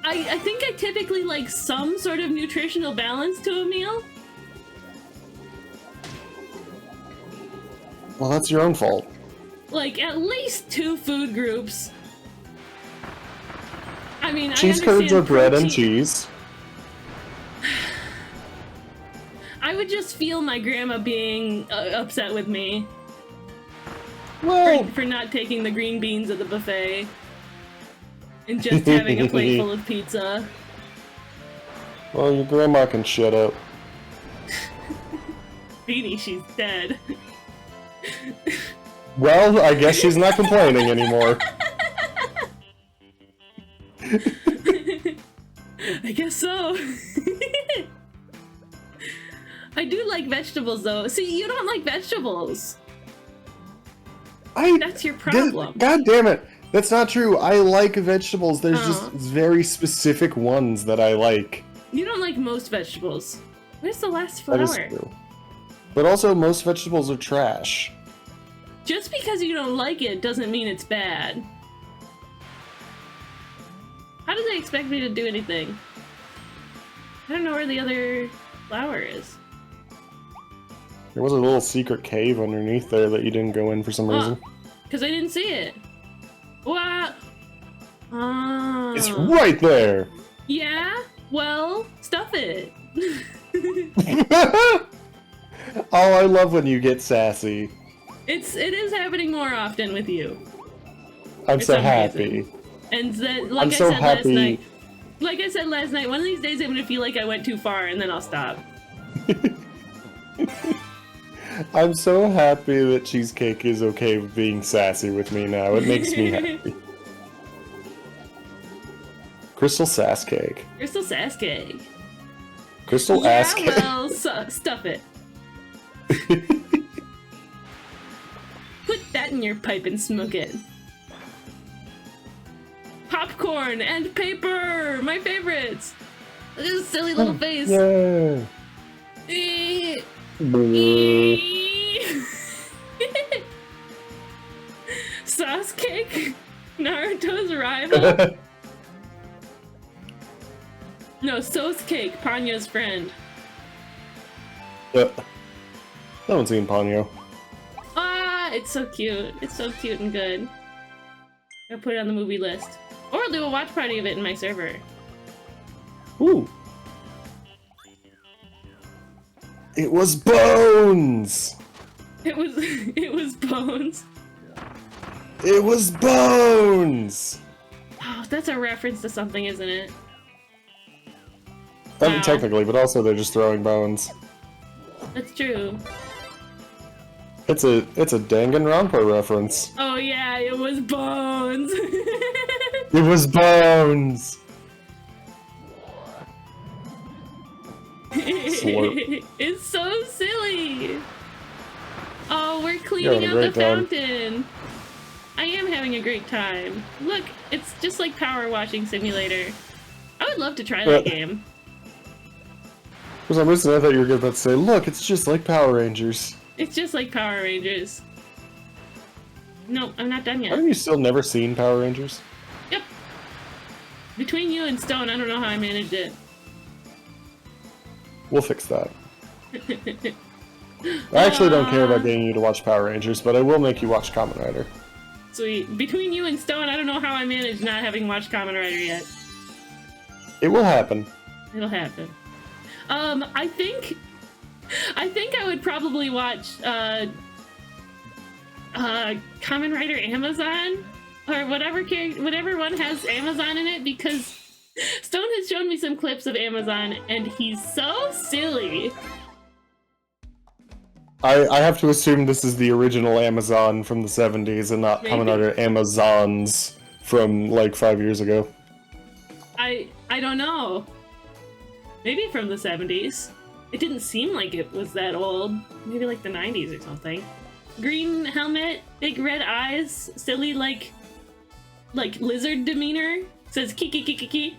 I think I typically like some sort of nutritional balance to a meal. Well, that's your own fault. Like, at least 2 food groups. I mean, Cheese I curds understand are bread and protein. cheese. I would just feel my grandma being upset with me Well, for not taking the green beans at the buffet and just having a plate full of pizza. well, your grandma can shut up. Beanie, she's dead. Well, I guess she's not complaining anymore. I guess so. I do like vegetables, though. See, you don't like vegetables. That's your problem. God damn it. That's not true. I like vegetables. There's just very specific ones that I like. You don't like most vegetables. Where's the last That is flower? true. But also, most vegetables are trash. Just because you don't like it doesn't mean it's bad. How do they expect me to do anything? I don't know where the other flower is. There was a little secret cave underneath there that you didn't go in for some reason. Because I didn't see it. What? It's right there! Yeah? Well, stuff it. Oh, I love when you get sassy. It is happening more often with you. I'm For so some happy. reason. And that, like I'm I so said last happy. night, like I said last night, one of these days I'm gonna feel like I went too far, and then I'll stop. I'm so happy that Cheesecake is okay with being sassy with me now. It makes me happy. Crystal Sass Cake. Crystal Sass Cake. Crystal Ass Cake. Well, stuff it. Put that in your pipe and smoke it. Popcorn and paper! My favorites! Look at this silly little face. Yeah. Sauce cake? Naruto's rival? No, Sauce cake, Ponyo's friend. I haven't seen Ponyo. It's so cute. It's so cute and good. I'll put it on the movie list. Or I'll do a watch party of it in my server. Ooh. It was Bones! It was Bones. It was Bones! Oh, that's a reference to something, isn't it? I mean, Wow. technically, but also they're just throwing bones. That's true. It's a Danganronpa reference. Oh yeah, it was Bones. It was Bones! Slurp. It's so silly. Oh, we're You're cleaning having a out the great time. fountain. I am having a great time. Look, it's just like Power Washing Simulator. I would love to try that game. For some reason, I thought you were about to say, look, it's just like Power Rangers. It's just like Power Rangers. Nope, I'm not done yet. Haven't you still never seen Power Rangers? Yep. Between you and Stone, I don't know how I managed it. We'll fix that. I actually don't care about getting you to watch Power Rangers, but I will make you watch Kamen Rider. Sweet. Between you and Stone, I don't know how I managed not having watched Kamen Rider yet. It will happen. It'll happen. I think I would probably watch Kamen Rider Amazon or whatever one has Amazon in it, because Stone has shown me some clips of Amazon and he's so silly. I have to assume this is the original Amazon from the 70s and not Kamen Rider Amazons from like 5 years ago. I don't know. Maybe from the 70s. It didn't seem like it was that old. Maybe like the 90s or something. Green helmet, big red eyes, silly like lizard demeanor. Says kiki kiki kiki.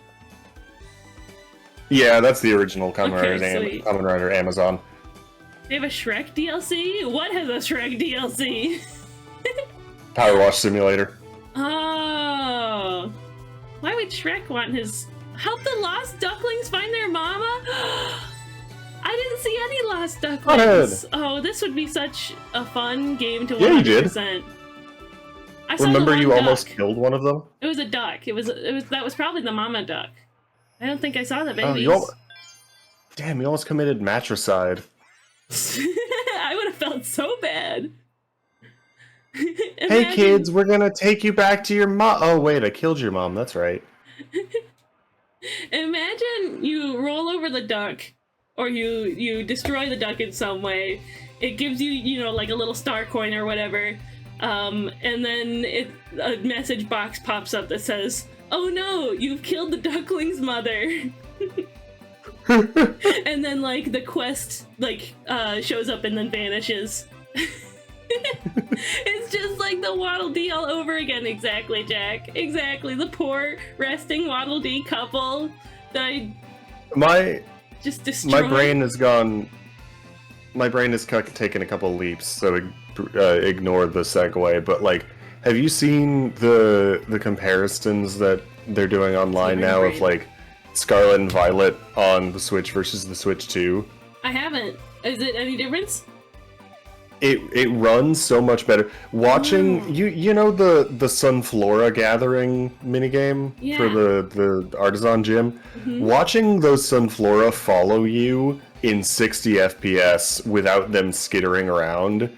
Yeah, that's the original Kamen Okay, Rider sweet. Kamen Rider Amazon. They have a Shrek DLC? What has a Shrek DLC? Power Wash Simulator. Oh. Why would Shrek want his... Help the lost ducklings find their mama? I didn't see any lost ducklings. Oh, this would be such a fun game to 100%. Yeah, you did. I saw Remember the one you duck. almost killed one of them? It was a duck. That was probably the mama duck. I don't think I saw the babies. Oh, damn, you almost committed matricide. I would have felt so bad. Hey kids, we're gonna take you back to your mom. Oh wait, I killed your mom. That's right. Imagine you roll over the duck, or you destroy the duck in some way. It gives you, like a little star coin or whatever, and then a message box pops up that says, "Oh no, you've killed the duckling's mother." And then the quest shows up and then vanishes. It's just like the Waddle Dee all over again. Exactly, Jack. Exactly. The poor resting Waddle Dee couple that I just destroyed. My brain has gone. My brain has taken a couple leaps, so ignore the segue. But have you seen the comparisons that they're doing online now of Scarlet and Violet on the Switch versus the Switch 2? I haven't. Is it any difference? It runs so much better. Watching you know the Sunflora gathering minigame for the artisan gym. Mm-hmm. Watching those Sunflora follow you in 60 FPS without them skittering around,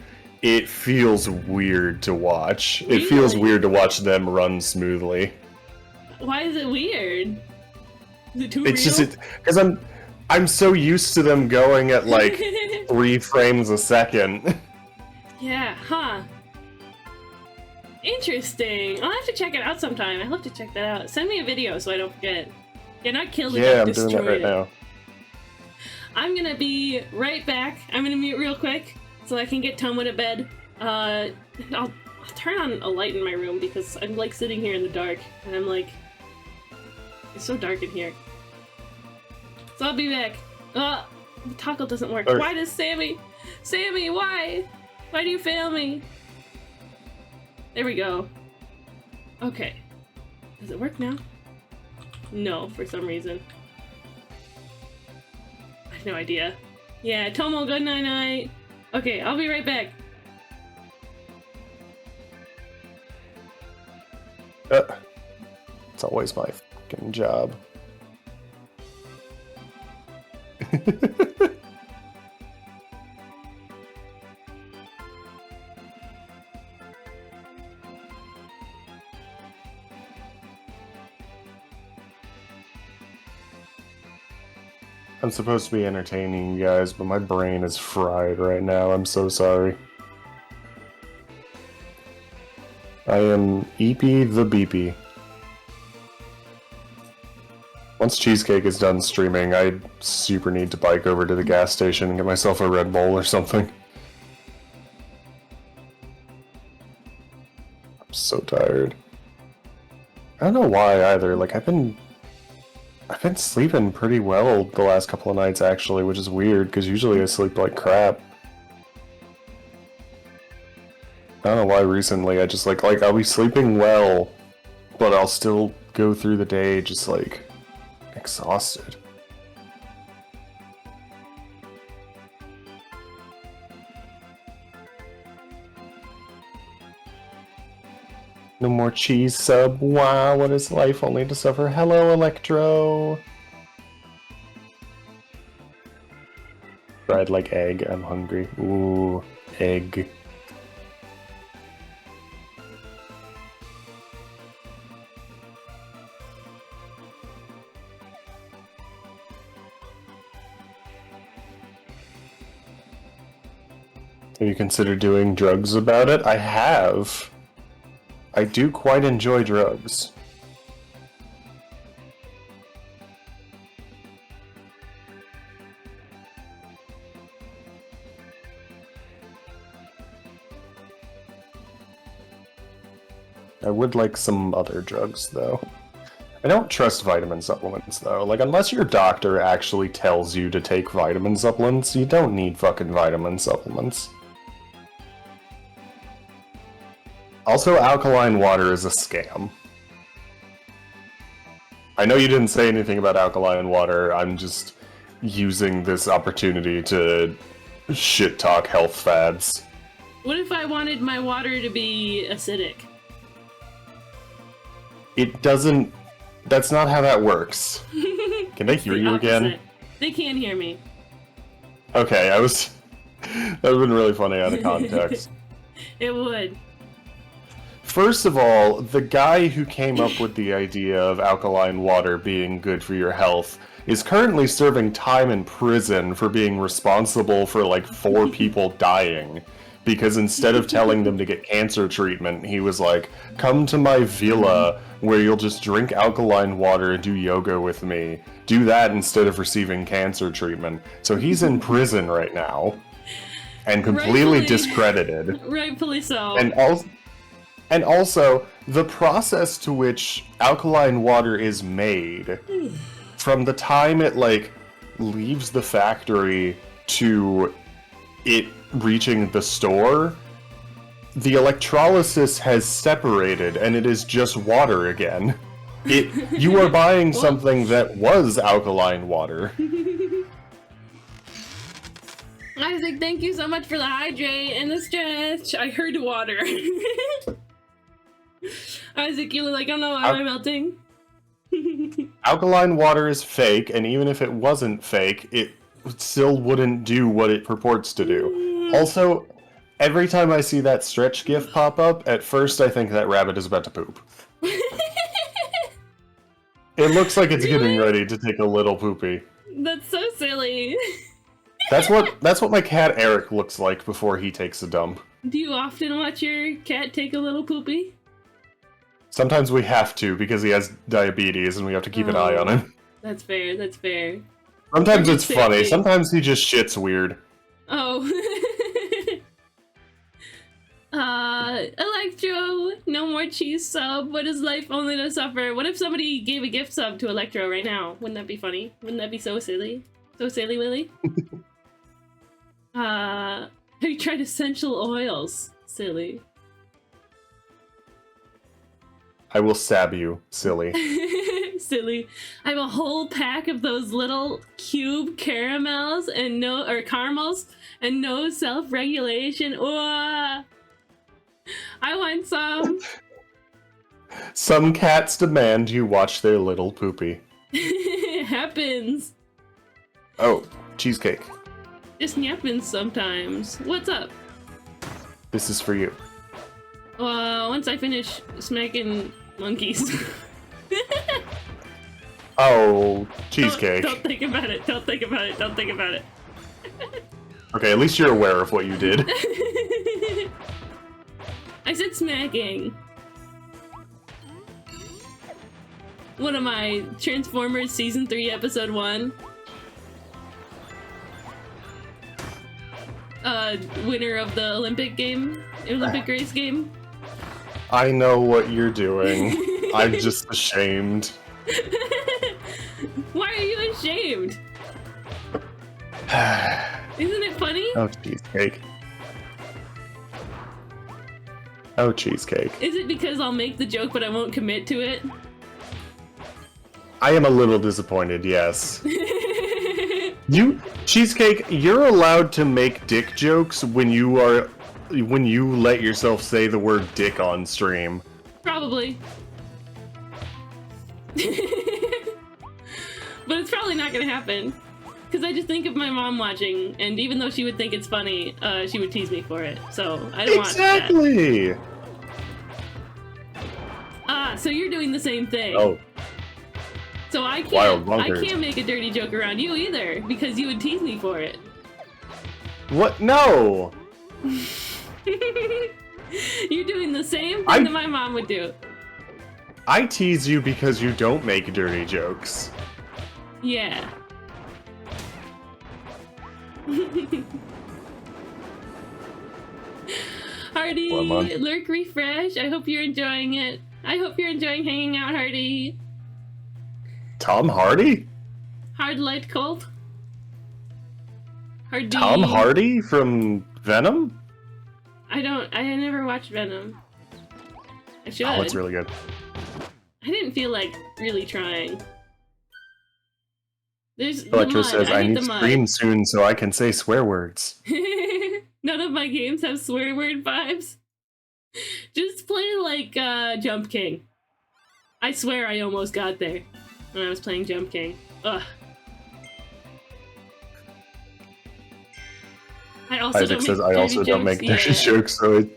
it feels weird to watch. Really? It feels weird to watch them run smoothly. Why is it weird? Is it too real? It's just because I'm so used to them going at 3 frames a second. Yeah, huh. Interesting. I'll have to check it out sometime. I'll have to check that out. Send me a video so I don't forget. Yeah, not kill the duck, I'm destroy doing that right it. now. I'm gonna be right back. I'm gonna mute real quick so I can get Tomo to bed. I'll turn on a light in my room because I'm sitting here in the dark and I'm it's so dark in here. So I'll be back. The toggle doesn't work. Or... Why does Sammy, why? Why do you fail me? There we go. Okay. Does it work now? No, for some reason. I have no idea. Yeah, Tomo, good night-night. Okay, I'll be right back. It's always my fucking job. I'm supposed to be entertaining you guys, but my brain is fried right now. I'm so sorry. I am Eepy the Beepy. Once Cheesecake is done streaming, I super need to bike over to the gas station and get myself a Red Bull or something. I'm so tired. I don't know why either. Like, I've been sleeping pretty well the last couple of nights, actually, which is weird, because usually I sleep like crap. I don't know why recently I just, like, I'll be sleeping well, but I'll still go through the day just, like, exhausted. No more cheese sub. Wow, what is life only to suffer? Hello, Electro. Fried like egg. I'm hungry. Ooh, egg. Have you considered doing drugs about it? I have. I do quite enjoy drugs. I would like some other drugs, though. I don't trust vitamin supplements, though. Like, unless your doctor actually tells you to take vitamin supplements, you don't need fucking vitamin supplements. Also, alkaline water is a scam. I know you didn't say anything about alkaline water, I'm just using this opportunity to shit-talk health fads. What if I wanted my water to be acidic? It doesn't... That's not how that works. Can they hear you again? They can't hear me. Okay, that would've been really funny out of context. It would. First of all, the guy who came up with the idea of alkaline water being good for your health is currently serving time in prison for being responsible for like 4 people dying. Because instead of telling them to get cancer treatment, he was like, come to my villa where you'll just drink alkaline water and do yoga with me. Do that instead of receiving cancer treatment. So he's in prison right now. And completely discredited. Rightfully so. And also, the process to which alkaline water is made, from the time it, like, leaves the factory to it reaching the store, the electrolysis has separated and it is just water again. You are buying something that was alkaline water. Isaac, thank you so much for the hydrate and the stretch. I heard water. Isaac, you look like, oh no, am I melting? Alkaline water is fake, and even if it wasn't fake, it still wouldn't do what it purports to do. Also, every time I see that stretch gif pop up, at first I think that rabbit is about to poop. It looks like it's getting ready to take a little poopy. That's so silly. That's what my cat Eric looks like before he takes a dump. Do you often watch your cat take a little poopy? Sometimes we have to, because he has diabetes and we have to keep an eye on him. That's fair, that's fair. Sometimes it's funny, sometimes he just shits weird. Oh. Electro, no more cheese sub. What is life only to suffer? What if somebody gave a gift sub to Electro right now? Wouldn't that be funny? Wouldn't that be so silly? So silly, Willy? Have you tried essential oils? Silly. I will stab you, silly. Silly. I have a whole pack of those little cube caramels and caramels and no self-regulation. I want some. Some cats demand you watch their little poopy. It happens. Oh, cheesecake. Just happens sometimes. What's up? This is for you. Once I finish smacking monkeys. Oh, cheesecake. Don't think about it. Don't think about it. Don't think about it. Okay, at least you're aware of what you did. I said smacking. What am I? Transformers Season 3, Episode 1? Winner of the Olympic race game? I know what you're doing. I'm just ashamed. Why are you ashamed? Isn't it funny? Oh, cheesecake. Oh, cheesecake. Is it because I'll make the joke but I won't commit to it? I am a little disappointed, yes. Cheesecake, you're allowed to make dick jokes when you let yourself say the word dick on stream. Probably. But it's probably not gonna happen. Because I just think of my mom watching, and even though she would think it's funny, she would tease me for it. So I don't want that. Exactly! Ah, so you're doing the same thing. Oh. So I Wild can't make a dirty joke around you either, because you would tease me for it. What? No! You're doing the same thing that my mom would do. I tease you because you don't make dirty jokes. Yeah. Hardy, lurk refresh. I hope you're enjoying it. I hope you're enjoying hanging out, Hardy. Tom Hardy? Hard light cold. Hardy. Tom Hardy from Venom? I never watched Venom. I should. Oh, it's really good. I didn't feel like really trying. There's Electro says, I need to stream soon so I can say swear words. None of my games have swear word vibes. Just play like Jump King. I swear I almost got there when I was playing Jump King. Ugh. Isaac says, I also don't make dirty jokes, so it...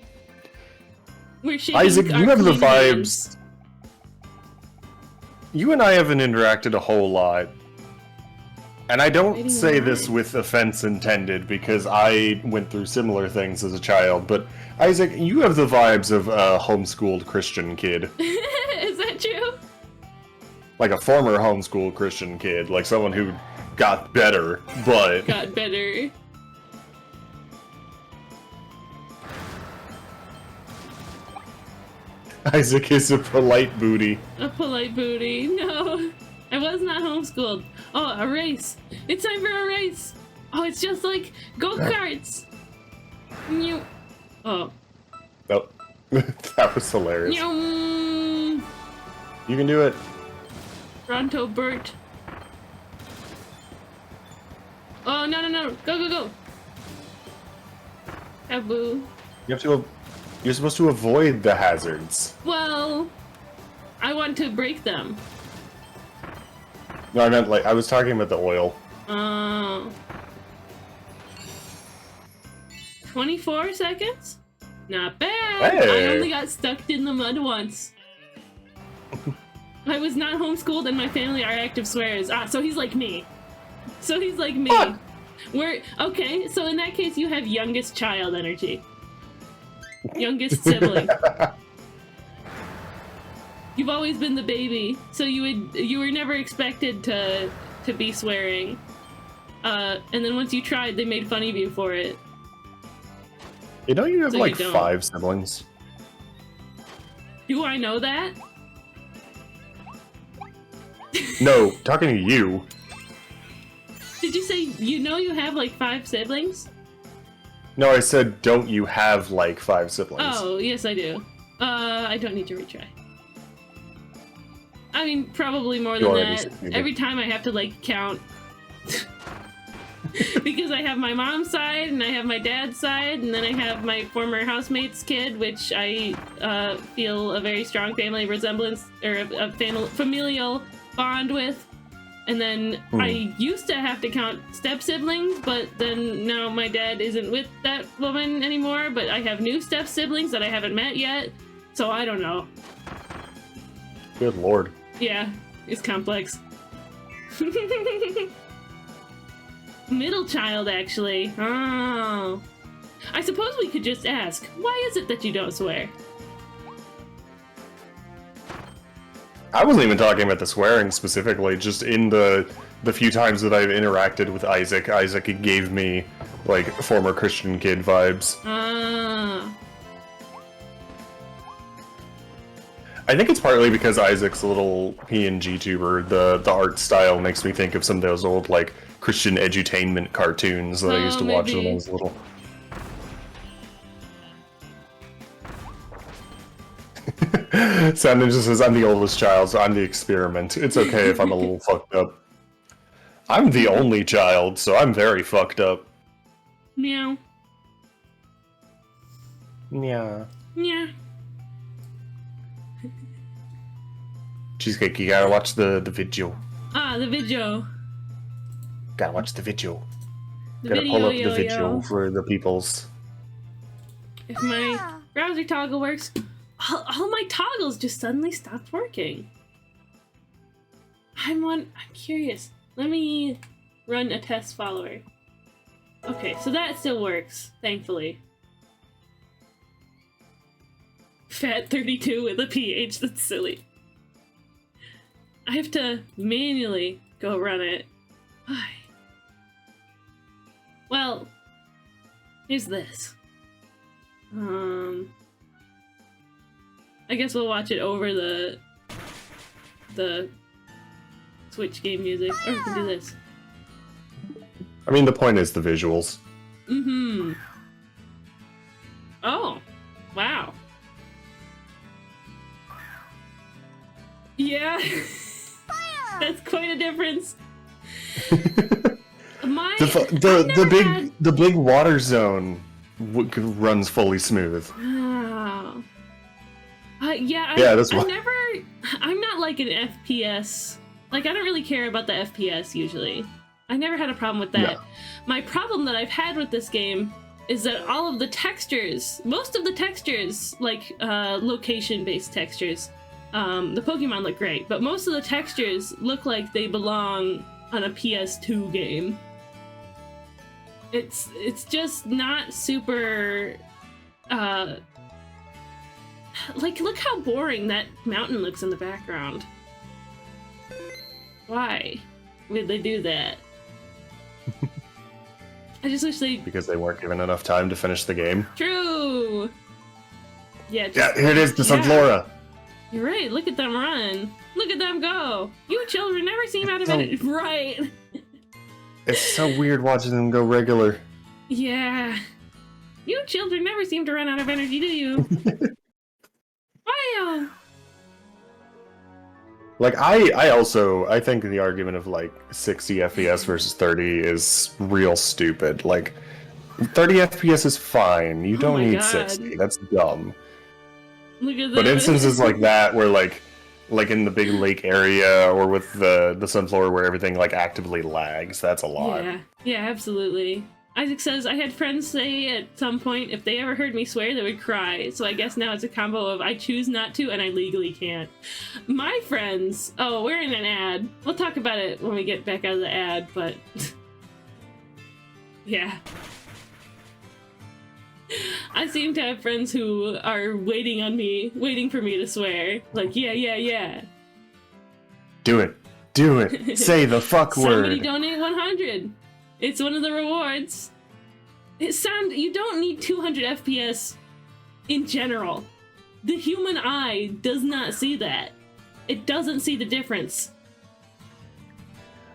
Isaac, you have the vibes. You and I haven't interacted a whole lot. And I don't say this with offense intended, because I went through similar things as a child, but Isaac, you have the vibes of a homeschooled Christian kid. Is that true? Like a former homeschooled Christian kid, like someone who got better, but... Got better. Isaac is a polite booty. A polite booty. No. I was not homeschooled. Oh, a race. It's time for a race. Oh, it's just like go-karts. Oh. Nope. That was hilarious. You can do it. Pronto, Bert. Oh, no, no, no. Go, go, go. Taboo. You're supposed to avoid the hazards. Well, I want to break them. No, I meant like, I was talking about the oil. 24 seconds? Not bad. Hey. I only got stuck in the mud once. I was not homeschooled and my family are active swearers. Ah, so he's like me. So he's like me. What? Okay, so in that case you have youngest child energy. Youngest sibling. You've always been the baby, so you were never expected to be swearing. And then once you tried, they made fun of you for it. You know you have so like 5 siblings. Do I know that? No, talking to you. Did you say you know you have like 5 siblings? No, I said don't you have like 5 siblings? Oh, yes I do. I don't need to retry. I mean, probably more than that. Every time I have to like count. Because I have my mom's side, and I have my dad's side, and then I have my former housemate's kid, which I feel a very strong family resemblance, or a familial bond with. And then I used to have to count step-siblings, but then now my dad isn't with that woman anymore, but I have new step-siblings that I haven't met yet, so I don't know. Good lord. Yeah, it's complex. Middle child, actually. Oh. I suppose we could just ask, why is it that you don't swear? I wasn't even talking about the swearing specifically, just in the few times that I've interacted with Isaac, Isaac gave me, like, former Christian kid vibes. Ah. I think it's partly because Isaac's a little PNG tuber. The art style makes me think of some of those old, like, Christian edutainment cartoons that I used to watch when I was little. Sound Ninja says, I'm the oldest child, so I'm the experiment. It's okay if I'm a little fucked up. I'm the only child, so I'm very fucked up. Meow. Yeah. Yeah. Cheesecake, you gotta watch the video. Ah, the video. Gotta watch the video. The Gotta video, pull up yo, the video yo. for the peoples. If my browser toggle works, all my toggles just suddenly stopped working. I'm curious. Let me run a test follower. Okay, so that still works, thankfully. Fat 32 with a PH, that's silly. I have to manually go run it. Why? Well, here's this. I guess we'll watch it over the Switch game music. Or we can do this. I mean, the point is the visuals. Mm-hmm. Oh. Wow. Yeah. That's quite a difference. The big water zone runs fully smooth. Wow. Yeah, that's why. I'm not like an FPS. Like, I don't really care about the FPS usually. I never had a problem with that. No. My problem that I've had with this game is that all of the textures, most of the textures, like location-based textures, the Pokemon look great, but most of the textures look like they belong on a PS2 game. It's just not super, like, look how boring that mountain looks in the background. Why would they do that? I just wish they... Because they weren't given enough time to finish the game. True! Yeah, Yeah, here it is, the Sunflora! You're right, look at them run. Look at them go. You children never seem out of it. Right. It's so weird watching them go regular. Yeah. You children never seem to run out of energy, do you? Wow. Like, I think the argument of, like, 60 FPS versus 30 is real stupid. Like, 30 FPS is fine. You don't need 60. That's dumb. Look at that. But instances like that where, like in the big lake area or with the Sunflower where everything, like, actively lags, that's a lot. Yeah, absolutely. Isaac says, I had friends say at some point if they ever heard me swear, they would cry. So I guess now it's a combo of I choose not to and I legally can't. My friends... Oh, we're in an ad. We'll talk about it when we get back out of the ad, but... yeah. I seem to have friends who are waiting for me to swear. Like, yeah. Do it. Do it. Say the fuck word. Somebody donate 100. It's one of the rewards. You don't need 200 FPS in general. The human eye does not see that. It doesn't see the difference.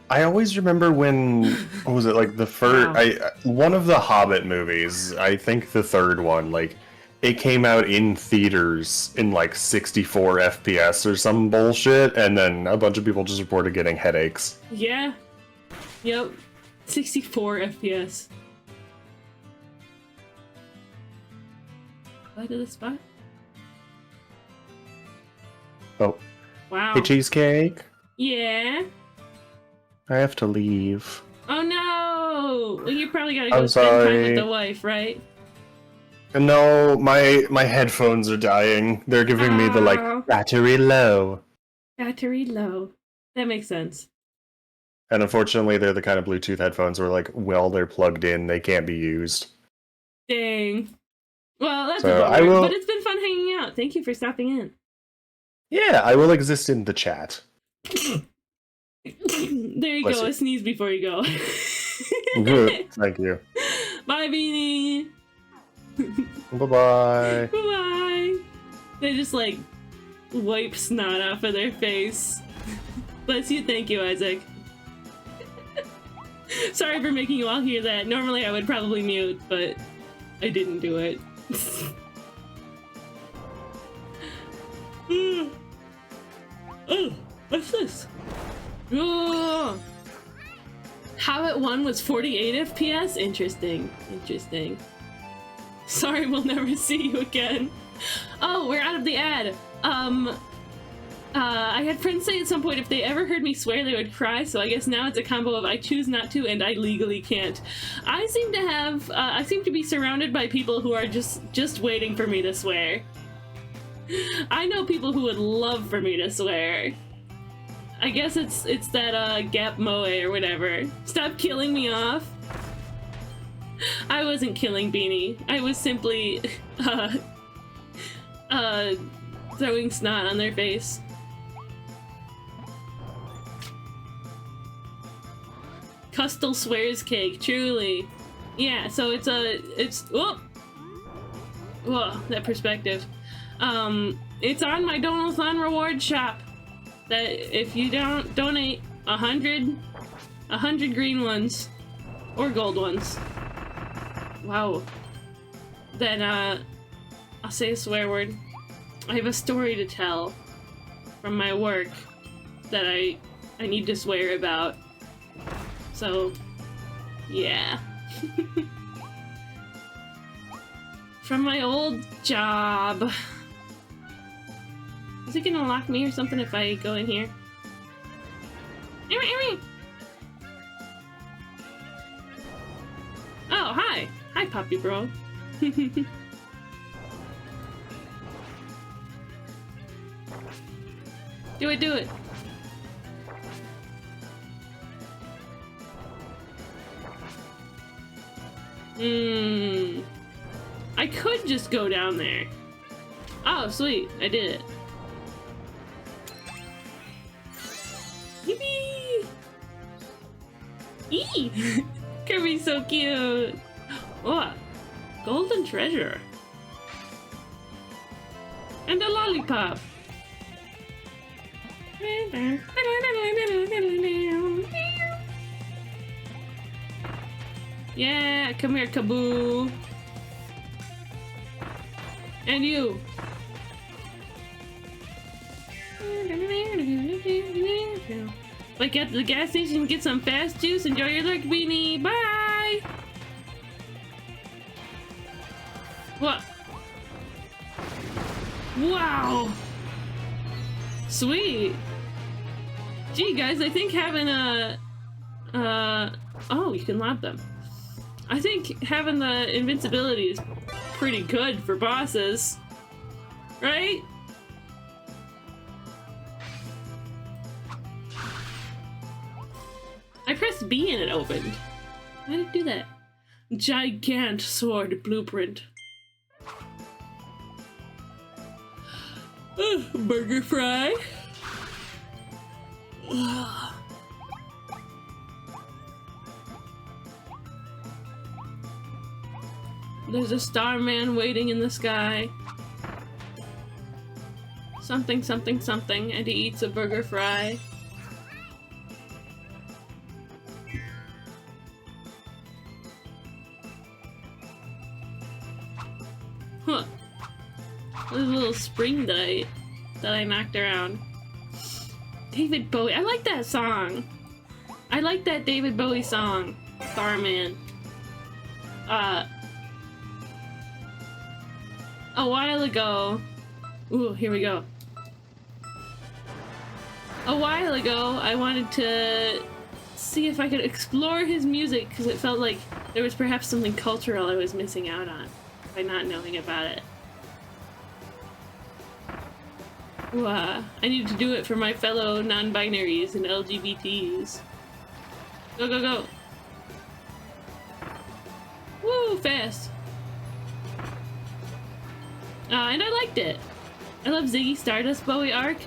I always remember when, what was it, like the first, one of the Hobbit movies, I think the third one, like, it came out in theaters in like 64 FPS or some bullshit, and then a bunch of people just reported getting headaches. Yeah. Yep. 64 FPS. Go to the spot. Oh. Wow. Hey, Cheesecake. Yeah. I have to leave. Oh no! Well, you probably gotta go I'm spend time with sorry. the wife, right? No, my headphones are dying. They're giving me the, Oh. like, battery low. Battery low. That makes sense. And unfortunately, they're the kind of Bluetooth headphones where, like, while they're plugged in, they can't be used. Dang. Well, that's So a I bummer, will- but it's been fun hanging out. Thank you for stopping in. Yeah, I will exist in the chat. There you Bless go, you. a sneeze before you go. Good. Thank you. Bye, Beanie. Bye-bye. Bye. They just like wipe snot off of their face. Bless you, thank you, Isaac. Sorry for making you all hear that. Normally I would probably mute, but I didn't do it. Oh, what's this? Oh. Hobbit 1 was 48 FPS? Interesting. Interesting. Sorry, we'll never see you again. Oh, we're out of the ad. I had friends say at some point if they ever heard me swear they would cry, so I guess now it's a combo of I choose not to and I legally can't. I seem to be surrounded by people who are just waiting for me to swear. I know people who would love for me to swear. I guess it's that Gap Moe or whatever. Stop killing me off. I wasn't killing Beanie. I was simply throwing snot on their face. Custal swears cake, truly. Yeah, so it's whoa, that perspective. It's on my Donathon reward shop. That if you don't donate 100 green ones or gold ones, wow, then I'll say a swear word. I have a story to tell from my work that I need to swear about. So, yeah. From my old job. Is it gonna lock me or something if I go in here? Oh, hi! Hi, Poppy Bro. Do it, do it! I could just go down there. Oh, sweet. I did it. Yippee! Eee! Kirby's so cute! Oh, golden treasure. And a lollipop. Yeah, come here, Kaboo. And you. Like at the gas station, get some fast juice. Enjoy your lurk, Beanie. Bye. What? Wow. Sweet. Gee, guys, I think having a oh, you can lob them. I think having the invincibility is pretty good for bosses, right? I pressed B and it opened. Why did it do that? Gigant sword blueprint. Burger fry. There's a starman waiting in the sky. Something, something, something, and he eats a burger fry. Huh. There's a little spring that I knocked around. David Bowie. I like that song. I like that David Bowie song. Starman. A while ago... Ooh, here we go. A while ago, I wanted to see if I could explore his music, because it felt like there was perhaps something cultural I was missing out on by not knowing about it. Ooh, I need to do it for my fellow non-binaries and LGBTs. Go, go, go! Woo, fast! And I liked it. I love Ziggy Stardust Bowie arc.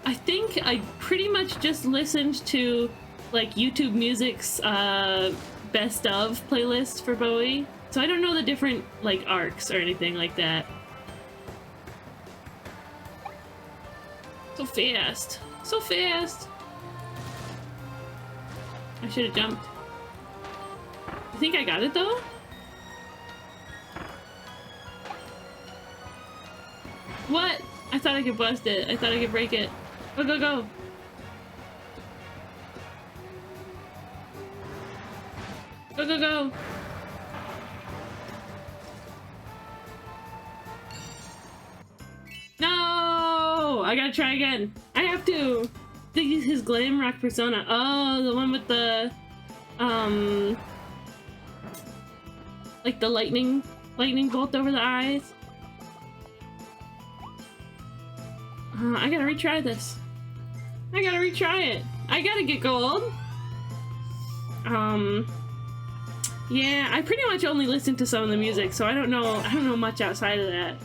I think I pretty much just listened to like YouTube Music's best of playlist for Bowie, so I don't know the different like arcs or anything like that. So fast, so fast. I should have jumped. I think I got it though. What? I thought I could bust it. I thought I could break it. Go, go, go. Go, go, go. No! I gotta try again. I have to. His glam rock persona. Oh, the one with the, like the lightning bolt over the eyes. I gotta retry this. I gotta retry it. I gotta get gold. Yeah, I pretty much only listen to some of the music, so I don't know much outside of that.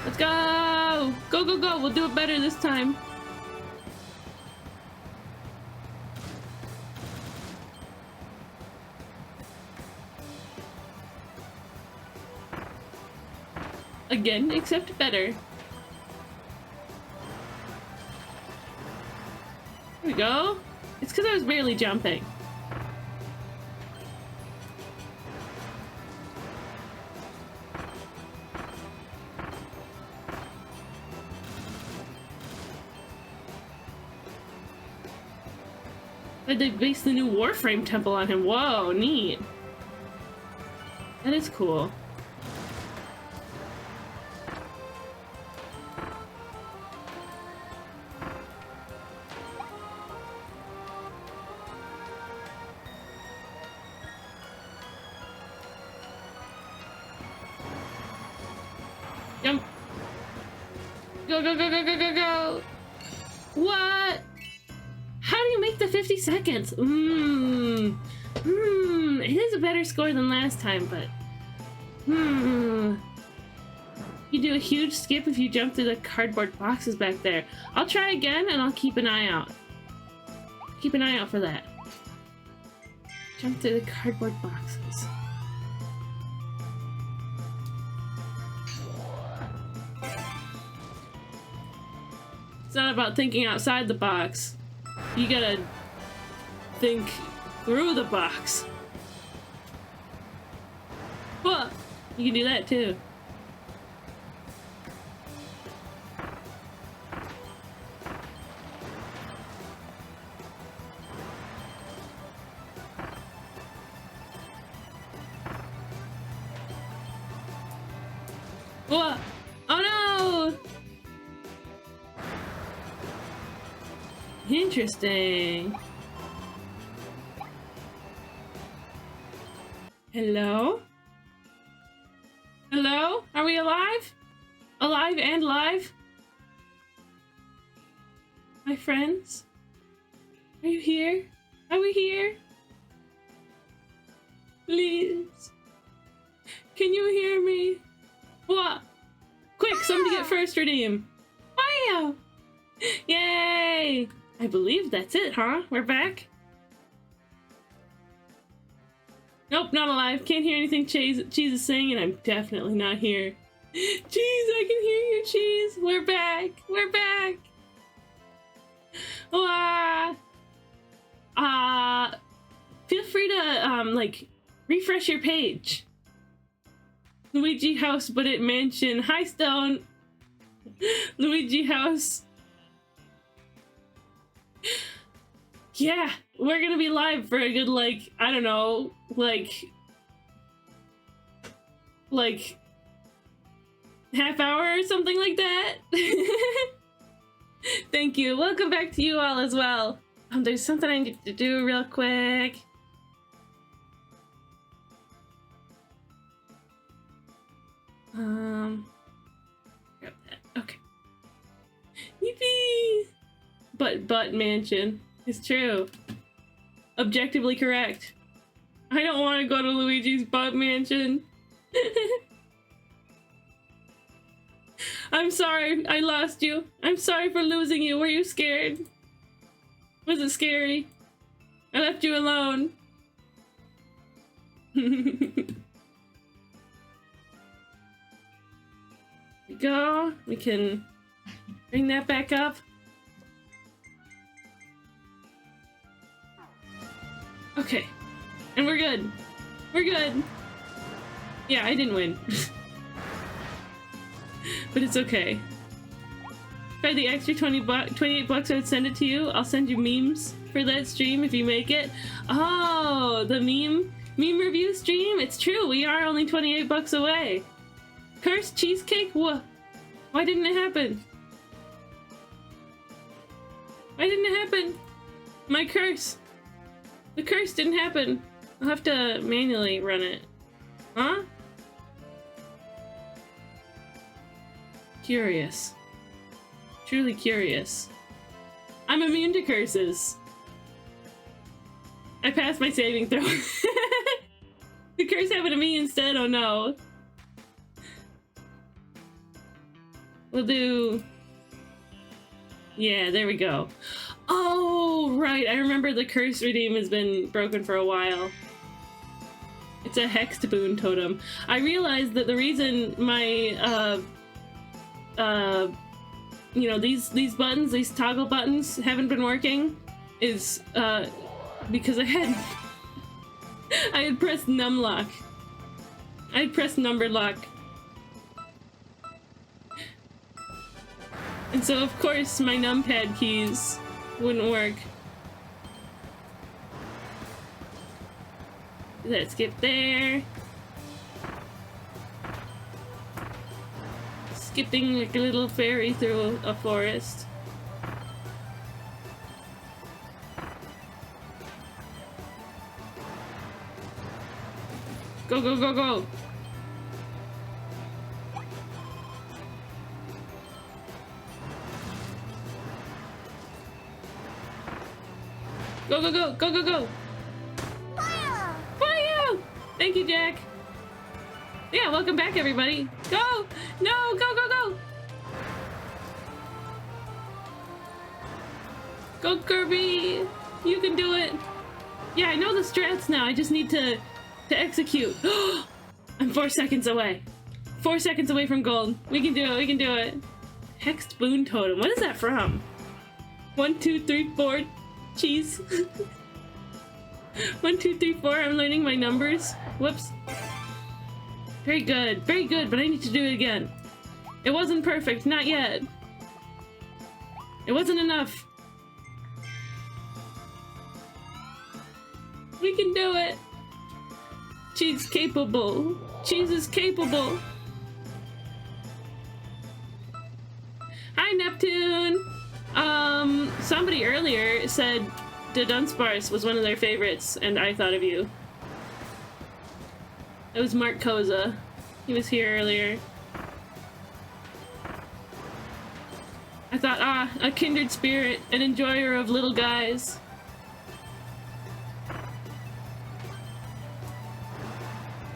Let's go! Go, go, go! We'll do it better this time. Again, except better. Here we go. It's because I was barely jumping. But they based the new Warframe temple on him. Whoa, neat. That is cool. Jump. Go, go, go, go, go, go, go. What? How do you make the 50 seconds? It is a better score than last time, but you do a huge skip if you jump through the cardboard boxes back there. I'll try again and I'll keep an eye out. Keep an eye out for that. Jump through the cardboard boxes. It's not about thinking outside the box. You gotta think through the box. Well, you can do that too. What? Oh no! Interesting. Hello? Hello? Are we alive? Alive and live? My friends? Are you here? Are we here? Please. Can you hear me? What? Quick, somebody get first redeem. Wow! Yay! I believe that's it, huh? We're back? Nope, not alive. Can't hear anything Cheese is saying, and I'm definitely not here. Cheese, I can hear you, Cheese. We're back. We're back. Feel free to, like, refresh your page. Luigi House, but it mansion. Hi, Stone. Luigi House. Yeah, we're gonna be live for a good, like, I don't know, like half hour or something like that. Thank you. Welcome back to you all as well. There's something I need to do real quick. Grab that. Okay. Yippee! Butt mansion. It's true. Objectively correct. I don't want to go to Luigi's butt mansion. I'm sorry I lost you. I'm sorry for losing you. Were you scared? Was it scary? I left you alone. Go. We can bring that back up. Okay. And we're good. We're good. Yeah, I didn't win. But it's okay. If I had the extra 28 bucks, I would send it to you. I'll send you memes for that stream if you make it. Oh, the meme review stream? It's true, we are only 28 bucks away. Cursed cheesecake? What? Why didn't it happen? Why didn't it happen? My curse. The curse didn't happen. I'll have to manually run it. Huh? Curious. Truly curious. I'm immune to curses. I passed my saving throw. The curse happened to me instead, oh no. We'll do... Yeah, there we go. Oh, right, I remember the curse redeem has been broken for a while. It's a hexed boon totem. I realized that the reason my, you know, these buttons, these toggle buttons haven't been working is, because I had pressed numlock. I had pressed number lock. And so of course my numpad keys wouldn't work. Let's get there. Skipping like a little fairy through a forest. Go, go, go, go! Go, go, go, go, go, go! Fire! Fire! Thank you, Jack. Yeah, welcome back, everybody. Go! No, go, go, go! Go, Kirby! You can do it! Yeah, I know the strats now. I just need to execute. I'm 4 seconds away. 4 seconds away from gold. We can do it, we can do it. Hexed boon totem. What is that from? 1, 2, 3, 4. Cheese. 1, 2, 3, 4. I'm learning my numbers. Whoops. Very good, but I need to do it again. It wasn't perfect, not yet. It wasn't enough. We can do it. Cheese capable. Cheese is capable. Hi, Neptune. Somebody earlier said the Dunsparce was one of their favorites, and I thought of you. It was Mark Koza. He was here earlier. I thought, a kindred spirit, an enjoyer of little guys.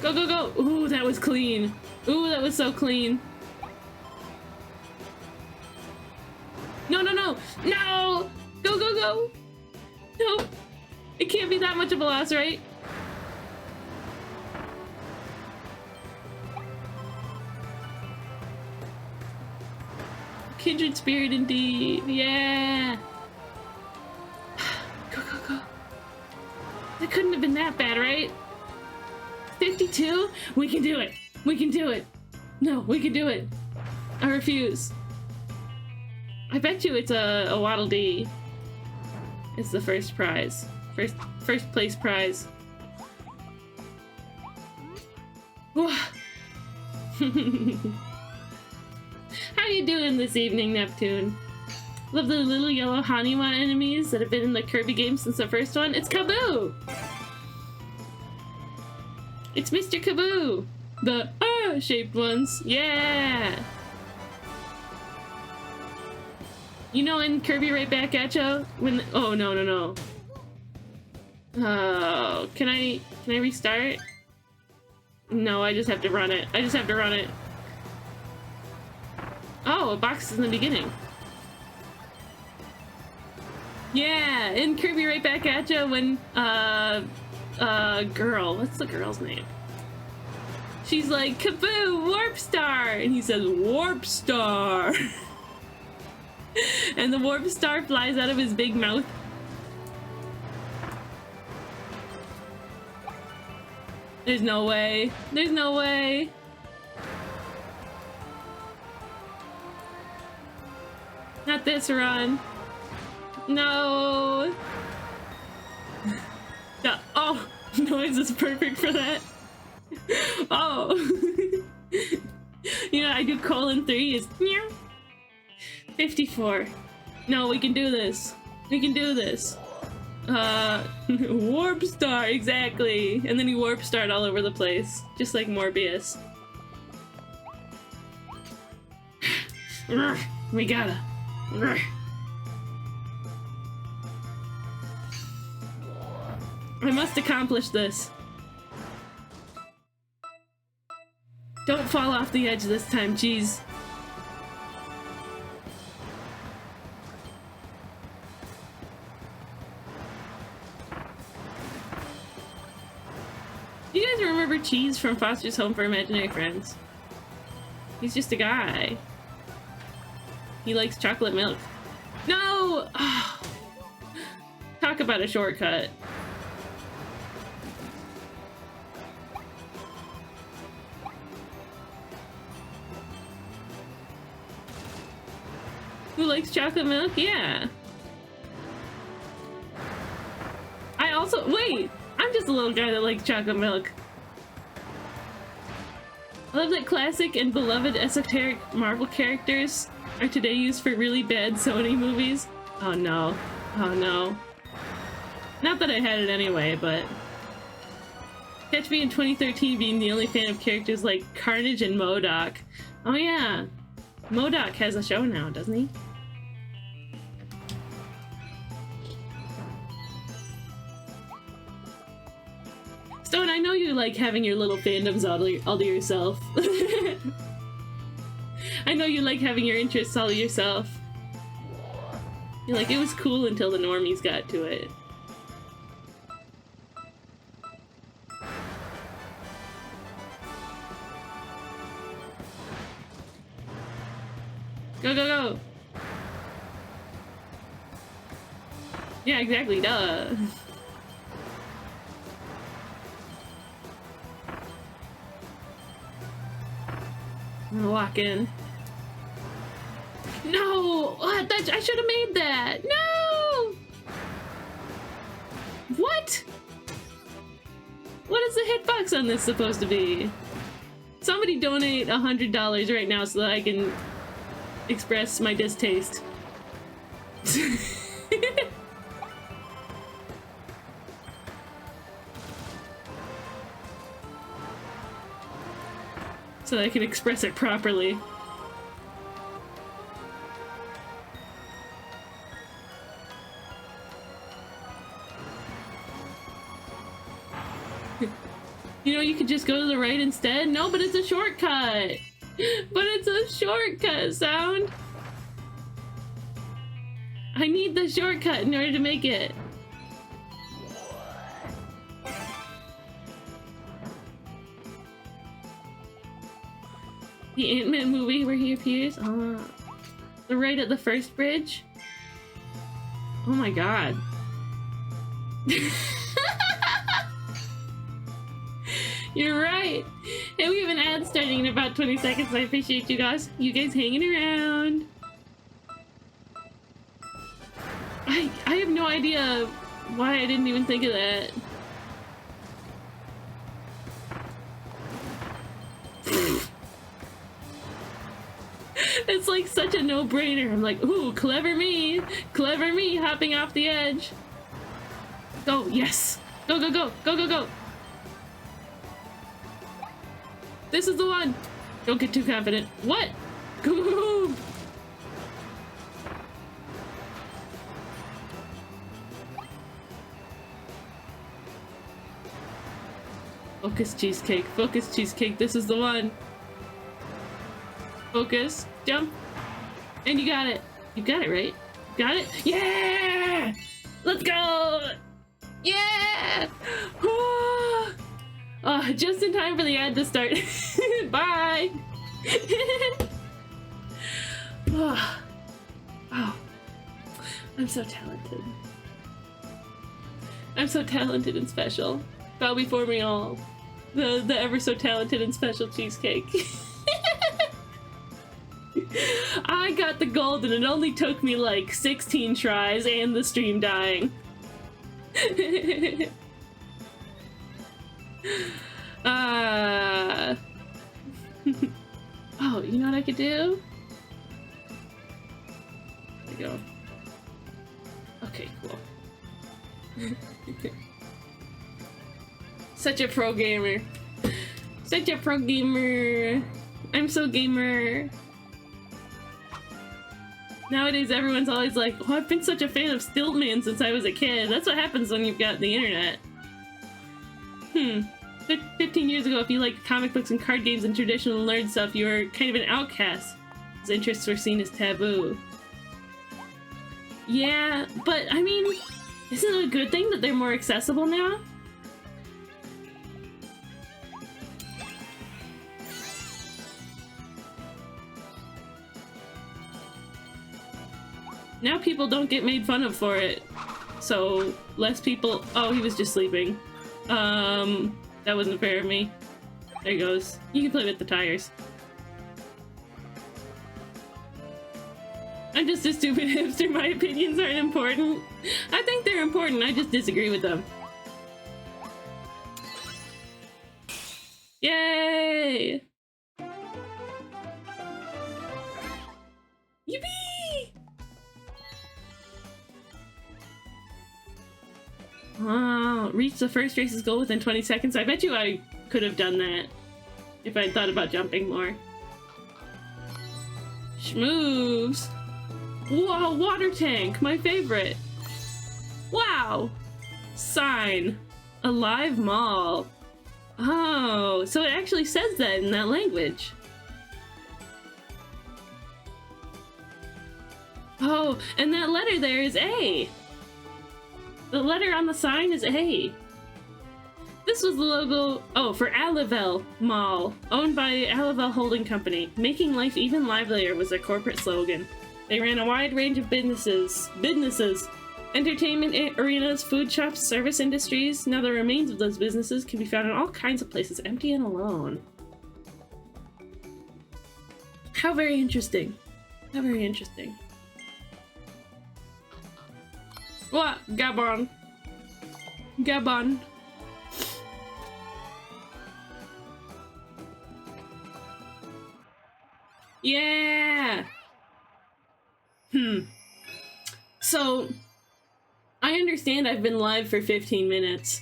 Go, go, go! Ooh, that was clean. Ooh, that was so clean. No, no, no! No! Go, go, go! No! It can't be that much of a loss, right? Kindred spirit indeed. Yeah! Go, go, go. That couldn't have been that bad, right? 52? We can do it. We can do it. No, we can do it. I refuse. I bet you it's a Waddle Dee. is the first prize. First place prize. How you doing this evening, Neptune? Love the little yellow Hanima enemies that have been in the Kirby game since the first one. It's Kaboo! It's Mr. Kaboo! The shaped ones. Yeah! You know in Kirby Right Back at Ya? When oh no. Oh, can I restart? No, I just have to run it. Oh, a box is in the beginning. Yeah, in Kirby Right Back at Ya when girl, what's the girl's name? She's like, Kaboo, Warp Star! And he says, Warp Star! And the Warp Star flies out of his big mouth. There's no way. There's no way. Not this run. No. Oh, noise is perfect for that. Oh. You know, I do :3 is meow. 54. No, we can do this. We can do this. Warp Star, exactly. And then he warp starred all over the place, just like Morbius. We gotta. I must accomplish this. Don't fall off the edge this time, jeez. Do you guys remember Cheese from Foster's Home for Imaginary Friends? He's just a guy. He likes chocolate milk. No! Oh. Talk about a shortcut. Who likes chocolate milk? Yeah. I also- wait! I'm just a little guy that likes chocolate milk. I love that classic and beloved esoteric Marvel characters are today used for really bad Sony movies. Oh no. Oh no. Not that I had it anyway, but... Catch me in 2013 being the only fan of characters like Carnage and MODOK. Oh yeah. MODOK has a show now, doesn't he? Stone, I know you like having your little fandoms all to yourself. I know you like having your interests all to yourself. You're like, it was cool until the normies got to it. Go, go, go! Yeah, exactly, duh. I'm gonna walk in. No! What? I should have made that! No! What? What is the hitbox on this supposed to be? Somebody donate $100 right now so that I can express my distaste. So that I can express it properly. You know, you could just go to the right instead. No, but it's a shortcut. But it's a shortcut, Sound. I need the shortcut in order to make it. The Ant-Man movie where he appears? The right at the first bridge? Oh my god. You're right. And we have an ad starting in about 20 seconds. I appreciate you guys hanging around. I have no idea why I didn't even think of that. It's like such a no-brainer. I'm like, ooh, clever me, hopping off the edge. Go, yes, go, go, go, go, go, go. This is the one. Don't get too confident. What? Go, go, go. Focus, cheesecake. Focus, cheesecake. This is the one. Focus. Jump. And you got it. You got it, right? Got it? Yeah! Let's go! Yeah! Oh, just in time for the ad to start. Bye! Oh. Oh. I'm so talented. I'm so talented and special. Bow before me all. The ever so talented and special cheesecake. I got the gold and it only took me like 16 tries and the stream dying. Oh, you know what I could do? There we go. Okay, cool. Such a pro gamer. Such a pro gamer. I'm so gamer. Nowadays, everyone's always like, oh, I've been such a fan of Stiltman since I was a kid. That's what happens when you've got the internet. 15 years ago, if you liked comic books and card games and traditional nerd stuff, you were kind of an outcast. His interests were seen as taboo. Yeah, but I mean, isn't it a good thing that they're more accessible now? Now people don't get made fun of for it. So, less people— oh, he was just sleeping. That wasn't fair of me. There he goes. You can play with the tires. I'm just a stupid hipster. My opinions aren't important. I think they're important. I just disagree with them. Yay! Yippee! Oh, reach the first race's goal within 20 seconds. I bet you I could have done that if I'd thought about jumping more. Schmoves. Wow, water tank, my favorite. Wow. Sign. A live mall. Oh, so it actually says that in that language. Oh, and that letter there is A. The letter on the sign is A. This was the logo— oh, for Alivel Mall, owned by Alivel Holding Company. Making life even livelier was their corporate slogan. They ran a wide range of businesses. Entertainment arenas, food shops, service industries. Now the remains of those businesses can be found in all kinds of places, empty and alone. How very interesting. How very interesting. What? Gabon. Gabon. Yeah! So, I understand I've been live for 15 minutes.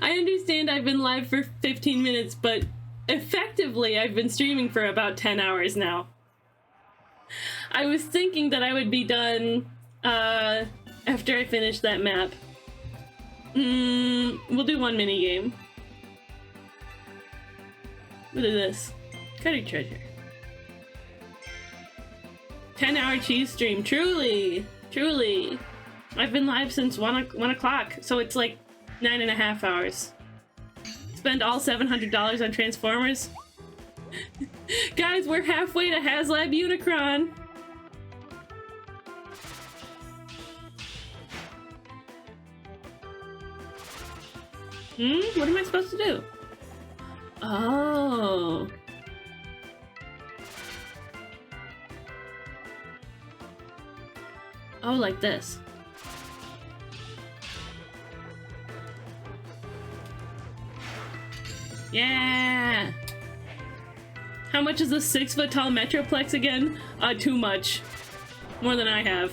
I understand I've been live for 15 minutes, but effectively I've been streaming for about 10 hours now. I was thinking that I would be done after I finish that map. We'll do one mini game. What is this? Cutting treasure. 10-hour cheese stream. Truly. Truly. I've been live since 1 o'clock, so it's like 9.5 hours. Spend all $700 on Transformers. Guys, we're halfway to HasLab Unicron. What am I supposed to do? Oh. Oh, like this. Yeah! How much is the 6-foot tall Metroplex again? Too much. More than I have.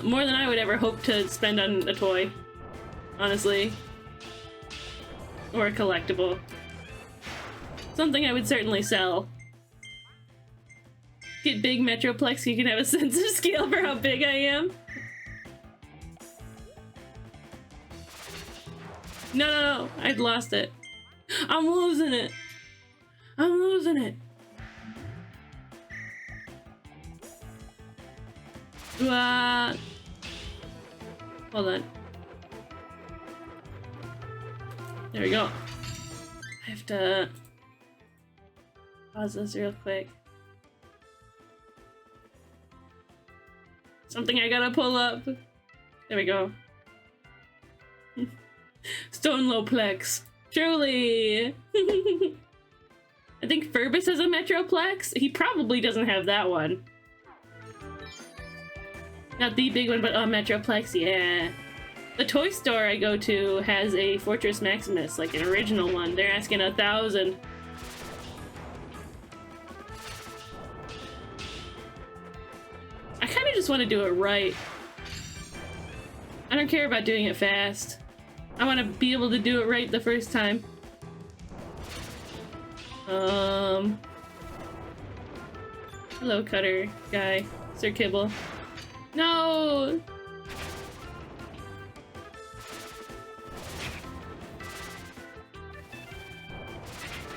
More than I would ever hope to spend on a toy. Honestly. Or a collectible. Something I would certainly sell. Get big Metroplex so you can have a sense of scale for how big I am. No, no, no, I'd lost it. I'm losing it. I'm losing it. Hold on. There we go. I have to pause this real quick. Something I gotta pull up. There we go. Stone Lowplex. Truly. I think Furbus has a Metroplex. He probably doesn't have that one. Not the big one, but a Metroplex, yeah. The toy store I go to has a Fortress Maximus, like an original one. They're asking 1,000. I kind of just want to do it right. I don't care about doing it fast. I want to be able to do it right the first time. Hello, Cutter guy. Sir Kibble. No!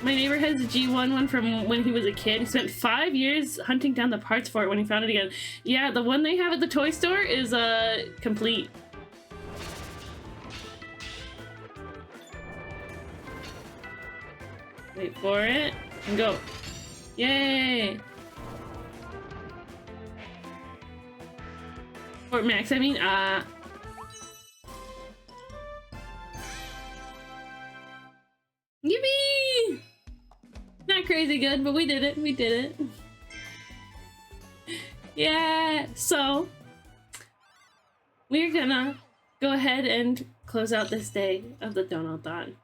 My neighbor has a G1 one from when he was a kid. He spent 5 years hunting down the parts for it when he found it again. Yeah, the one they have at the toy store is complete. Wait for it and go. Yay! Fort Max, I mean, Yippee! Not crazy good, but we did it. We did it. Yeah, so we're gonna go ahead and close out this day of the Donathon.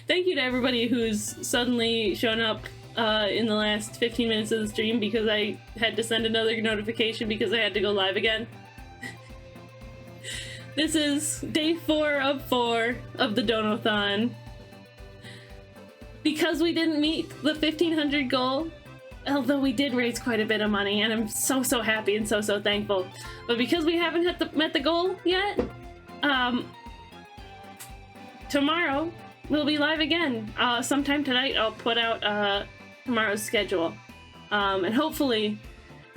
Thank you to everybody who's suddenly shown up in the last 15 minutes of the stream because I had to send another notification because I had to go live again. This is day 4 of 4 of the Donathon. Because we didn't meet the 1,500 goal, although we did raise quite a bit of money, and I'm so happy and so thankful. But because we haven't met the goal yet, tomorrow we'll be live again. Sometime tonight I'll put out tomorrow's schedule. And hopefully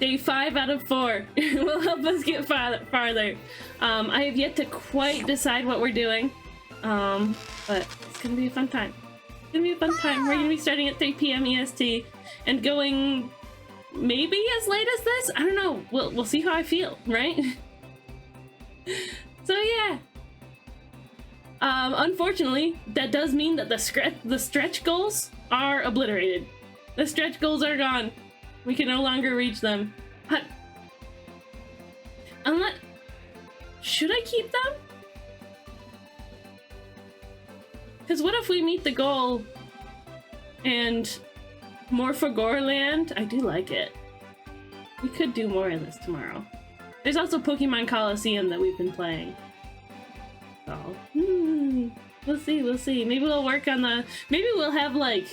day 5 out of 4 will help us get farther. I have yet to quite decide what we're doing, but it's gonna be a fun time. It's gonna be a fun time. We're gonna be starting at 3 p.m. EST and going maybe as late as this? I don't know. We'll see how I feel, right? So yeah. Unfortunately, that does mean that the stretch goals are obliterated. The stretch goals are gone. We can no longer reach them. But should I keep them? Because what if we meet the goal and more for Goreland? I do like it. We could do more of this tomorrow. There's also Pokemon Coliseum that we've been playing. So, we'll see. Maybe we'll work on maybe we'll have like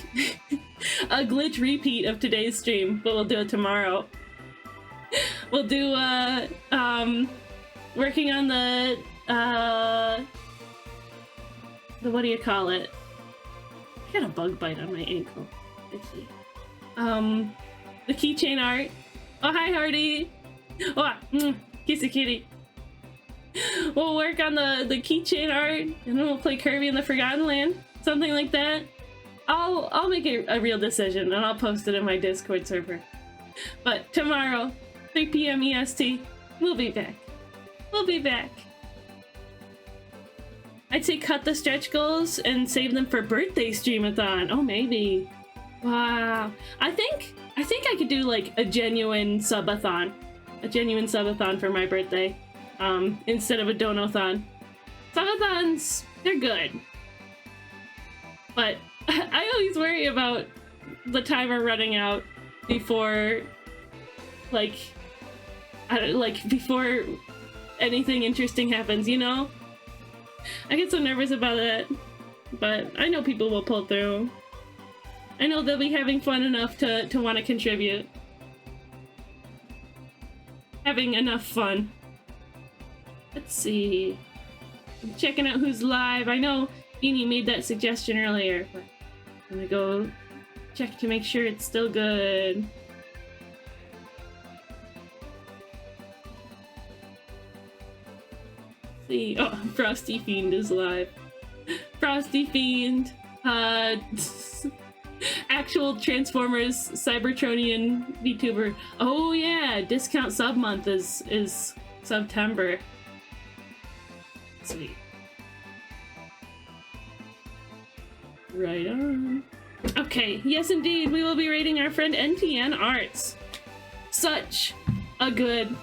a glitch repeat of today's stream, but we'll do it tomorrow. We'll do, working on the what do you call it? I got a bug bite on my ankle. Let's see. The keychain art. Oh, hi, Hardy. Oh, kissy kitty. We'll work on the keychain art, and then we'll play Kirby in the Forgotten Land. Something like that. I'll make a real decision, and I'll post it in my Discord server. But tomorrow, 3 p.m. EST, we'll be back. We'll be back. I'd say cut the stretch goals and save them for birthday streamathon. Oh, maybe. Wow. I think I think I could do like a genuine subathon. A genuine subathon for my birthday. Instead of a donathon. Subathons, they're good. But I always worry about the timer running out before, before anything interesting happens, you know? I get so nervous about it, but I know people will pull through. I know they'll be having fun enough to want to contribute. Having enough fun. Let's see. I'm checking out who's live. I know Beanie made that suggestion earlier, but I'm gonna go check to make sure it's still good. Let's see. Oh, Frosty Fiend is live. Frosty Fiend. Actual Transformers Cybertronian VTuber. Oh yeah, discount sub month is September. Sweet. Right on. Okay, yes indeed, we will be rating our friend NTN Arts. Such a good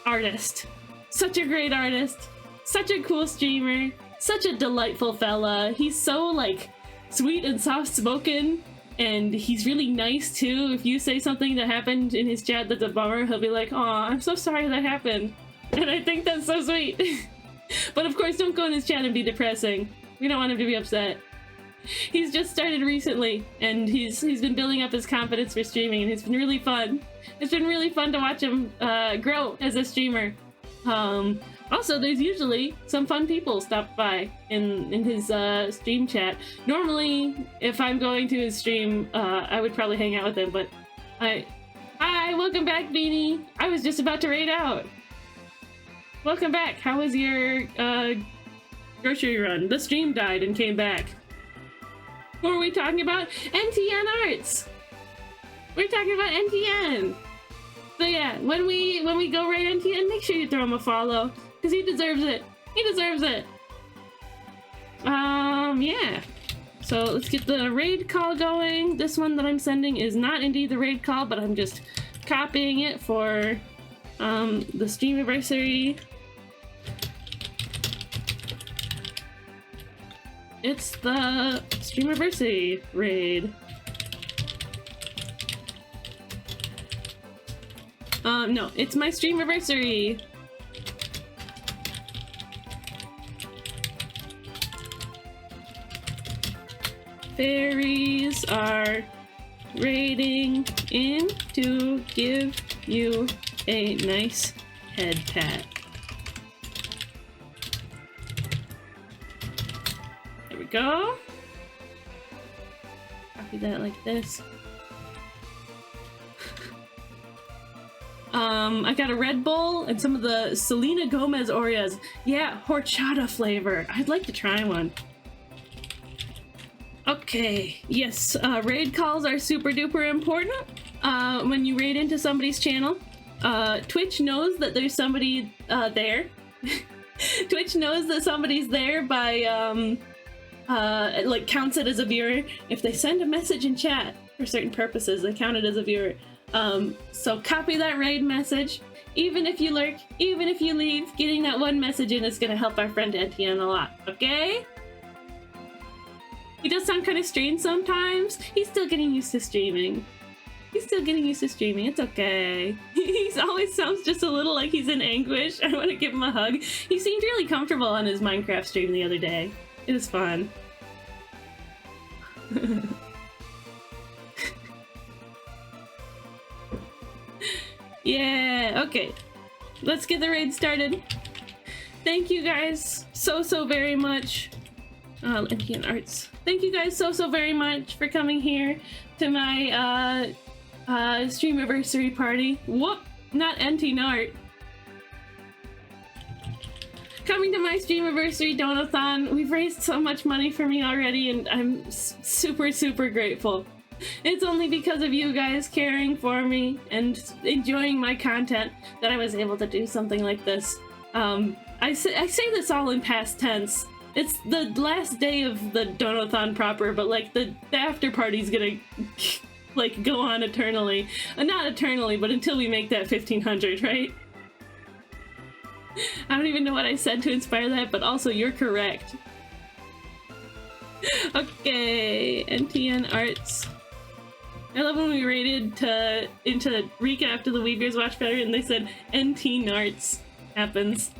artist. Such a great artist. Such a cool streamer. Such a delightful fella. He's so, like, sweet and soft-spoken, and he's really nice, too. If you say something that happened in his chat that's a bummer, he'll be like, aw, I'm so sorry that happened. And I think that's so sweet. But of course, don't go in his chat and be depressing. We don't want him to be upset. He's just started recently, and he's been building up his confidence for streaming, and it's been really fun. It's been really fun to watch him grow as a streamer. Also, there's usually some fun people stop by in his stream chat. Normally, if I'm going to his stream, I would probably hang out with him, but Hi, welcome back, Beanie! I was just about to raid out! Welcome back! How was your grocery run? The stream died and came back. What were we talking about? NTN Arts! We're talking about NTN! So yeah, when we go raid NTN, make sure you throw him a follow, because he deserves it. He deserves it! Yeah. So let's get the raid call going. This one that I'm sending is not indeed the raid call, but I'm just copying it for the STREAMAVERSARY. It's the STREAMAVERSARY raid. No, it's my STREAMAVERSARY. Fairies are raiding in to give you a nice head pat. There we go. Copy that like this. I got a Red Bull and some of the Selena Gomez Oreos. Yeah, horchata flavor. I'd like to try one. Okay, yes, raid calls are super duper important when you raid into somebody's channel. Twitch knows that there's somebody there. Twitch knows that somebody's there by, like, counts it as a viewer. If they send a message in chat for certain purposes, they count it as a viewer. So copy that raid message. Even if you lurk, even if you leave, getting that one message in is gonna help our friend NTN a lot, okay? He does sound kind of strange sometimes. He's still getting used to streaming. He's still getting used to streaming. It's okay. He always sounds just a little like he's in anguish. I want to give him a hug. He seemed really comfortable on his Minecraft stream the other day. It was fun. Yeah, okay. Let's get the raid started. Thank you guys so very much. NTN Arts. Thank you guys so very much for coming here to my STREAMAVERSARY party. Whoop! Not NTN Art. Coming to my STREAMAVERSARY donathon. We've raised so much money for me already, and I'm super grateful. It's only because of you guys caring for me and enjoying my content that I was able to do something like this. I say this all in past tense. It's the last day of the donathon proper, but like the after party's gonna like go on eternally. Not eternally, but until we make that 1500, right? I don't even know what I said to inspire that, but also you're correct. Okay, NTN Arts. I love when we rated into recap to the Weavers Watch Better and they said NT Narts. Happens.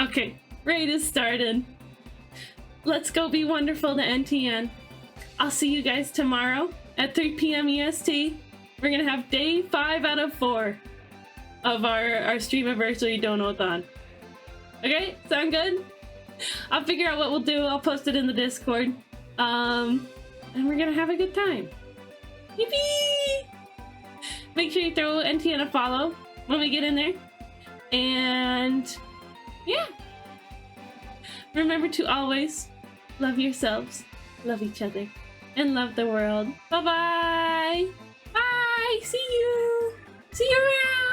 Okay, raid is started. Let's go be wonderful to NTN. I'll see you guys tomorrow at 3 p.m. EST. We're gonna have day 5 out of 4 of our Streamaversary Donathon. Okay, sound good? I'll figure out what we'll do. I'll post it in the Discord. And we're gonna have a good time. Yippee! Make sure you throw NTN a follow when we get in there. And yeah. Remember to always love yourselves, love each other, and love the world. Bye-bye! Bye! See you! See you around!